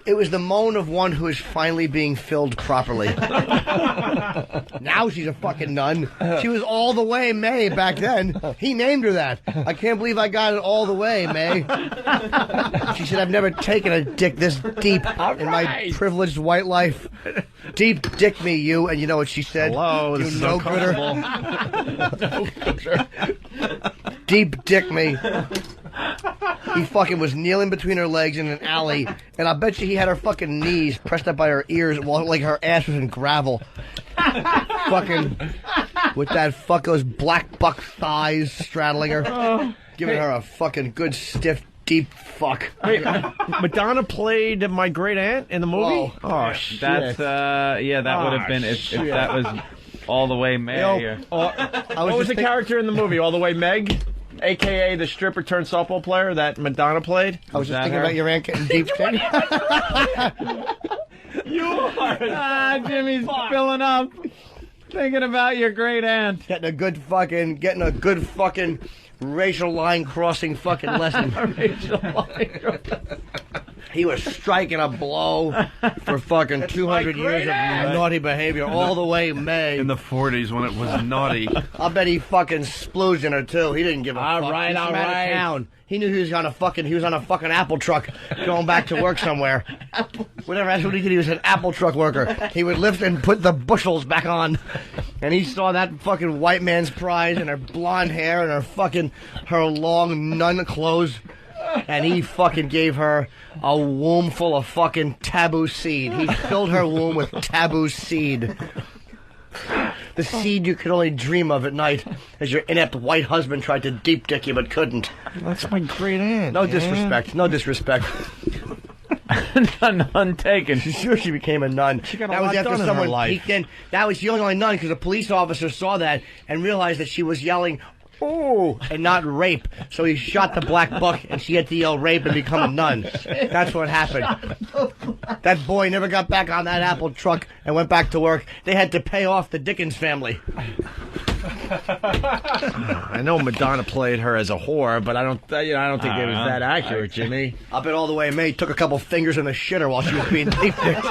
it was the moan of one who is finally being filled properly. Now she's a fucking nun. She was All the Way May back then. He named her that. I can't believe I got it all the way, May. She said, I've never taken a dick this deep in my privileged white life. Deep dick me, you. And you know what she said? Hello, you this is no gooder. Deep dick me. He fucking was kneeling between her legs in an alley, and I bet you he had her fucking knees pressed up by her ears while like her ass was in gravel. Fucking with those black buck thighs straddling her, giving her a fucking good stiff deep fuck. Wait, Madonna played my great aunt in the movie? Whoa. Oh shit! That's that would have been if that was All the Way May. What was the character in the movie? All the Way Meg? A.K.A. the stripper turned softball player that Madonna played? I was just thinking about your aunt getting deep dick. You are. Jimmy's filling up. Thinking about your great aunt. Getting a good fucking racial line crossing fucking lesson. Racial line. He was striking a blow for fucking 200 years of naughty behavior all the way May. In the 40s when it was naughty. I'll bet he fucking splooged in her too. He didn't give a fuck. All right. Town. He knew he was on a fucking apple truck going back to work somewhere. Whatever, that's what he did. He was an apple truck worker. He would lift and put the bushels back on. And he saw that fucking white man's prize and her blonde hair and her long nun clothes. And he fucking gave her a womb full of fucking taboo seed. He filled her womb with taboo seed. The seed you could only dream of at night as your inept white husband tried to deep dick you but couldn't. That's my great aunt. No disrespect. No disrespect. None taken. Sure, she became a nun. She got a that lot was after done in her someone life. peeked in. That was the only nun because a police officer saw that and realized that she was yelling, "Oh!" and not rape. So he shot the black buck, and she had to yell rape and become a nun. That's what happened. That boy never got back on that Apple truck and went back to work. They had to pay off the Dickens family. I know Madonna played her as a whore, but I don't think it was that accurate, Jimmy. I bet all the way May took a couple fingers in the shitter while she was being deep dicked.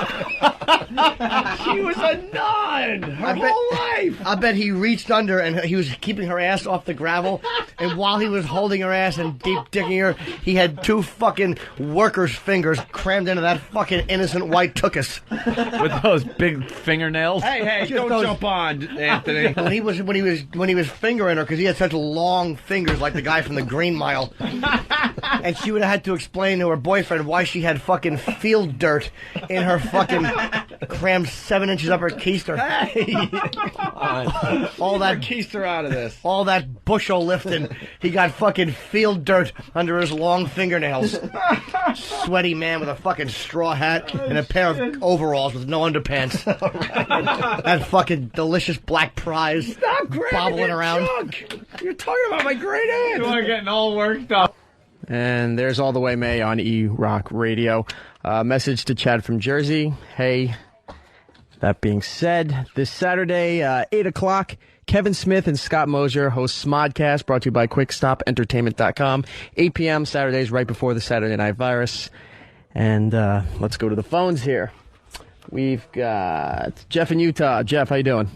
She was a nun her whole life. I bet he reached under and he was keeping her ass off the gravel, and while he was holding her ass and deep dicking her, he had 2 fucking workers' fingers crammed into that fucking innocent white tuchus. With those big fingernails. Hey, don't jump on, Anthony. When he was fingering her, because he had such long fingers like the guy from the Green Mile, and she would have had to explain to her boyfriend why she had fucking field dirt in her fucking crammed 7 inches up her keister. Hey, all that keister out of this. All that bushel lifting, he got fucking field dirt under his long fingernails. Sweaty man with a fucking straw hat and a pair of overalls with no underpants. That fucking delicious black prize bobbling around. You're talking about my great aunt. You are getting all worked up. And there's All the Way May on E-Rock Radio. Message to Chad from Jersey. Hey, that being said, this Saturday, 8 o'clock, Kevin Smith and Scott Mosier host Smodcast, brought to you by QuickStopEntertainment.com. 8 p.m. Saturdays, right before the Saturday Night Virus. And let's go to the phones here. We've got Jeff in Utah. Jeff, how you doing?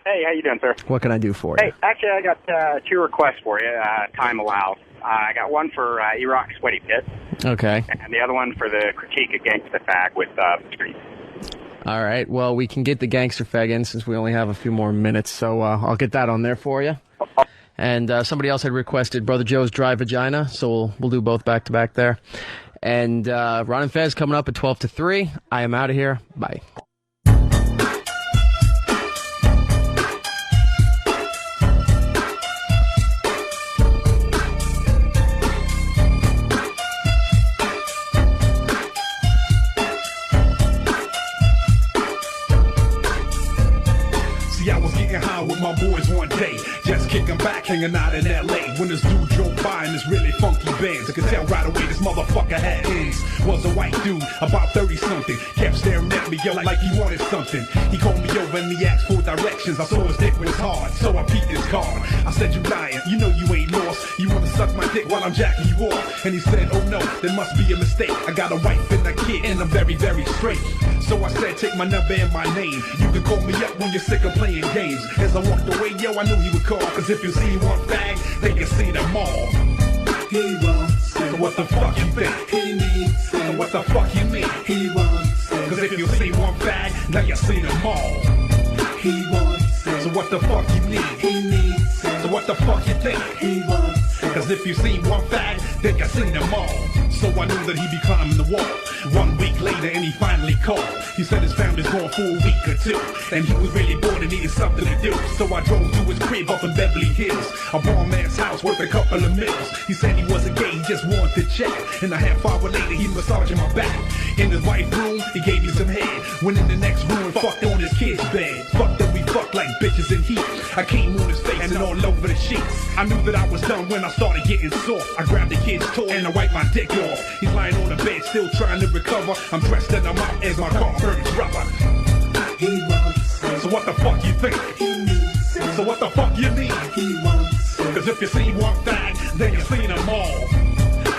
Hey, how you doing, sir? What can I do for you? Hey, actually, I got 2 requests for you, time allows. I got one for E-Rock Sweaty Pit, Okay. and the other one for the critique of Gangsta Fag with Street. All right. Well, we can get the Gangster Fag in since we only have a few more minutes, so I'll get that on there for you. And somebody else had requested Brother Joe's Dry Vagina, so we'll do both back to back there. And Ron and Fez coming up at 12 to 3. I am out of here. Bye. See, I was getting high with my boys one day, just kicking back, hanging out in L.A. When this dude drove by in this really funky Benz, I could tell right away this motherfucker had ends. Was a white dude, about 30-something, kept staring at me, yo, like he wanted something. He called me over and he asked for directions. I saw his dick was hard, so I peeked his card. I said, you lying, you know you ain't lost. You wanna suck my dick while I'm jacking you off? And he said, oh no, there must be a mistake. I got a wife and a kid, and I'm very, very straight. So I said, take my number and my name. You can call me up when you're sick of playing games. As I walked away, yo, I knew he would call. Cause if you see one fag, then you see them all. He wants it. So what the fuck you think? He needs it. So what the fuck you mean? He wants it. Cause if you see one fag, now you see them all. He wants it. So what the fuck you need? He needs it. So what the fuck you think? He wants it. Cause if you see one fag, then you see them all. So I knew that he'd be climbing the wall. 1 week later and he finally called. He said his family's gone for a week or 2, and he was really bored and needed something to do. So I drove to his crib up in Beverly Hills, a bomb man's house worth a couple of mils. He said he wasn't gay, he just wanted to check. And a half hour later he massaging my back. In his wife's room, he gave me some head. Went in the next room and fucked on his kid's bed. Fucked that we fucked like bitches in heat. I came on his face and all over the sheets. I knew that I was done when I started getting soft. I grabbed the kid's toy and I wiped my dick off. He's lying on the bed still trying to recover. I'm dressed and I'm out as my car burns rubber. He wants it. So what the fuck you think? He needs it. So what the fuck you need? He wants it. Cause if you see one fag, then you see them all.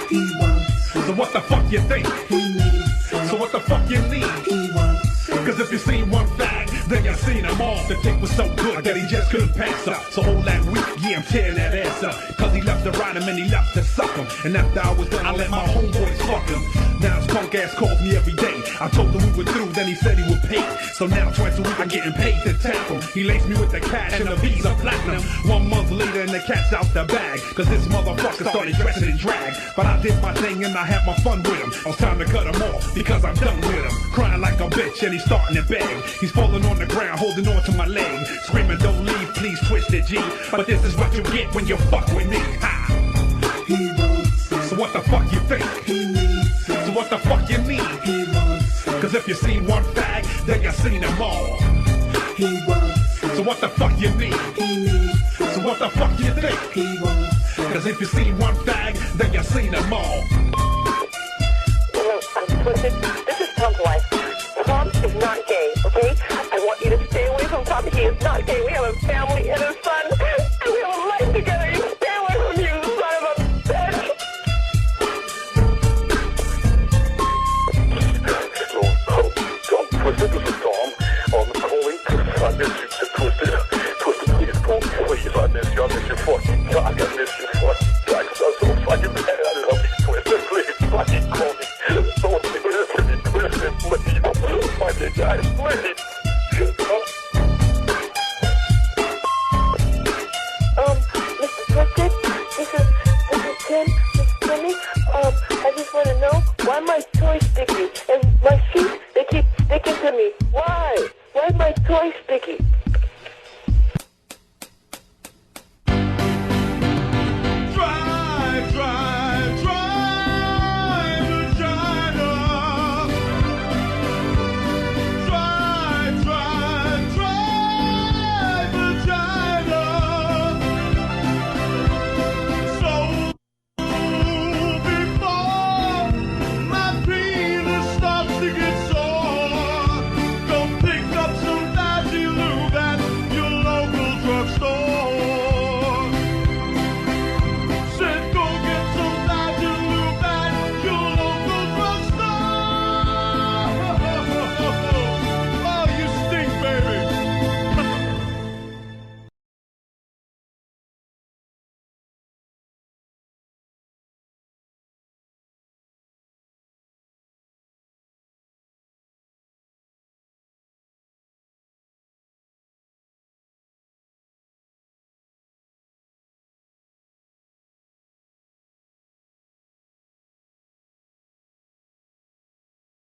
He wants it. So what the fuck you think? He needs it. So what the fuck you need? He wants it. Cause if you see one fag, then you seen them all. The dick was so good that he just couldn't pass up. So all that week, yeah, I'm tearing that ass up. Cause he left to ride him and he left to suck him. And after I was done, I let my homeboys fuck him. Now his punk ass calls me every day. I told him we were through, then he said he would pay. So now twice a week I'm getting paid to tap him. He laced me with the cash and the Visa Platinum. 1 month later and the cat's out the bag, cause this motherfucker started dressing in drag. But I did my thing and I had my fun with him. It's time to cut him off because I'm done with him. Crying like a bitch and he's starting to beg. He's falling on the ground, holding on to my leg, screaming, don't leave, please twist it, G. But this is what you get when you fuck with me. Ha! So what the fuck you think? So what the fuck you need? Cause if you seen one fag, then you seen them all. So what the fuck you need? So what the fuck you think? Cause if you seen one fag, then you seen them all. No, I'm twisted. This is Tom's wife. Tom is not gay, okay? I want you to stay away from Tom. He is not gay. We have a family and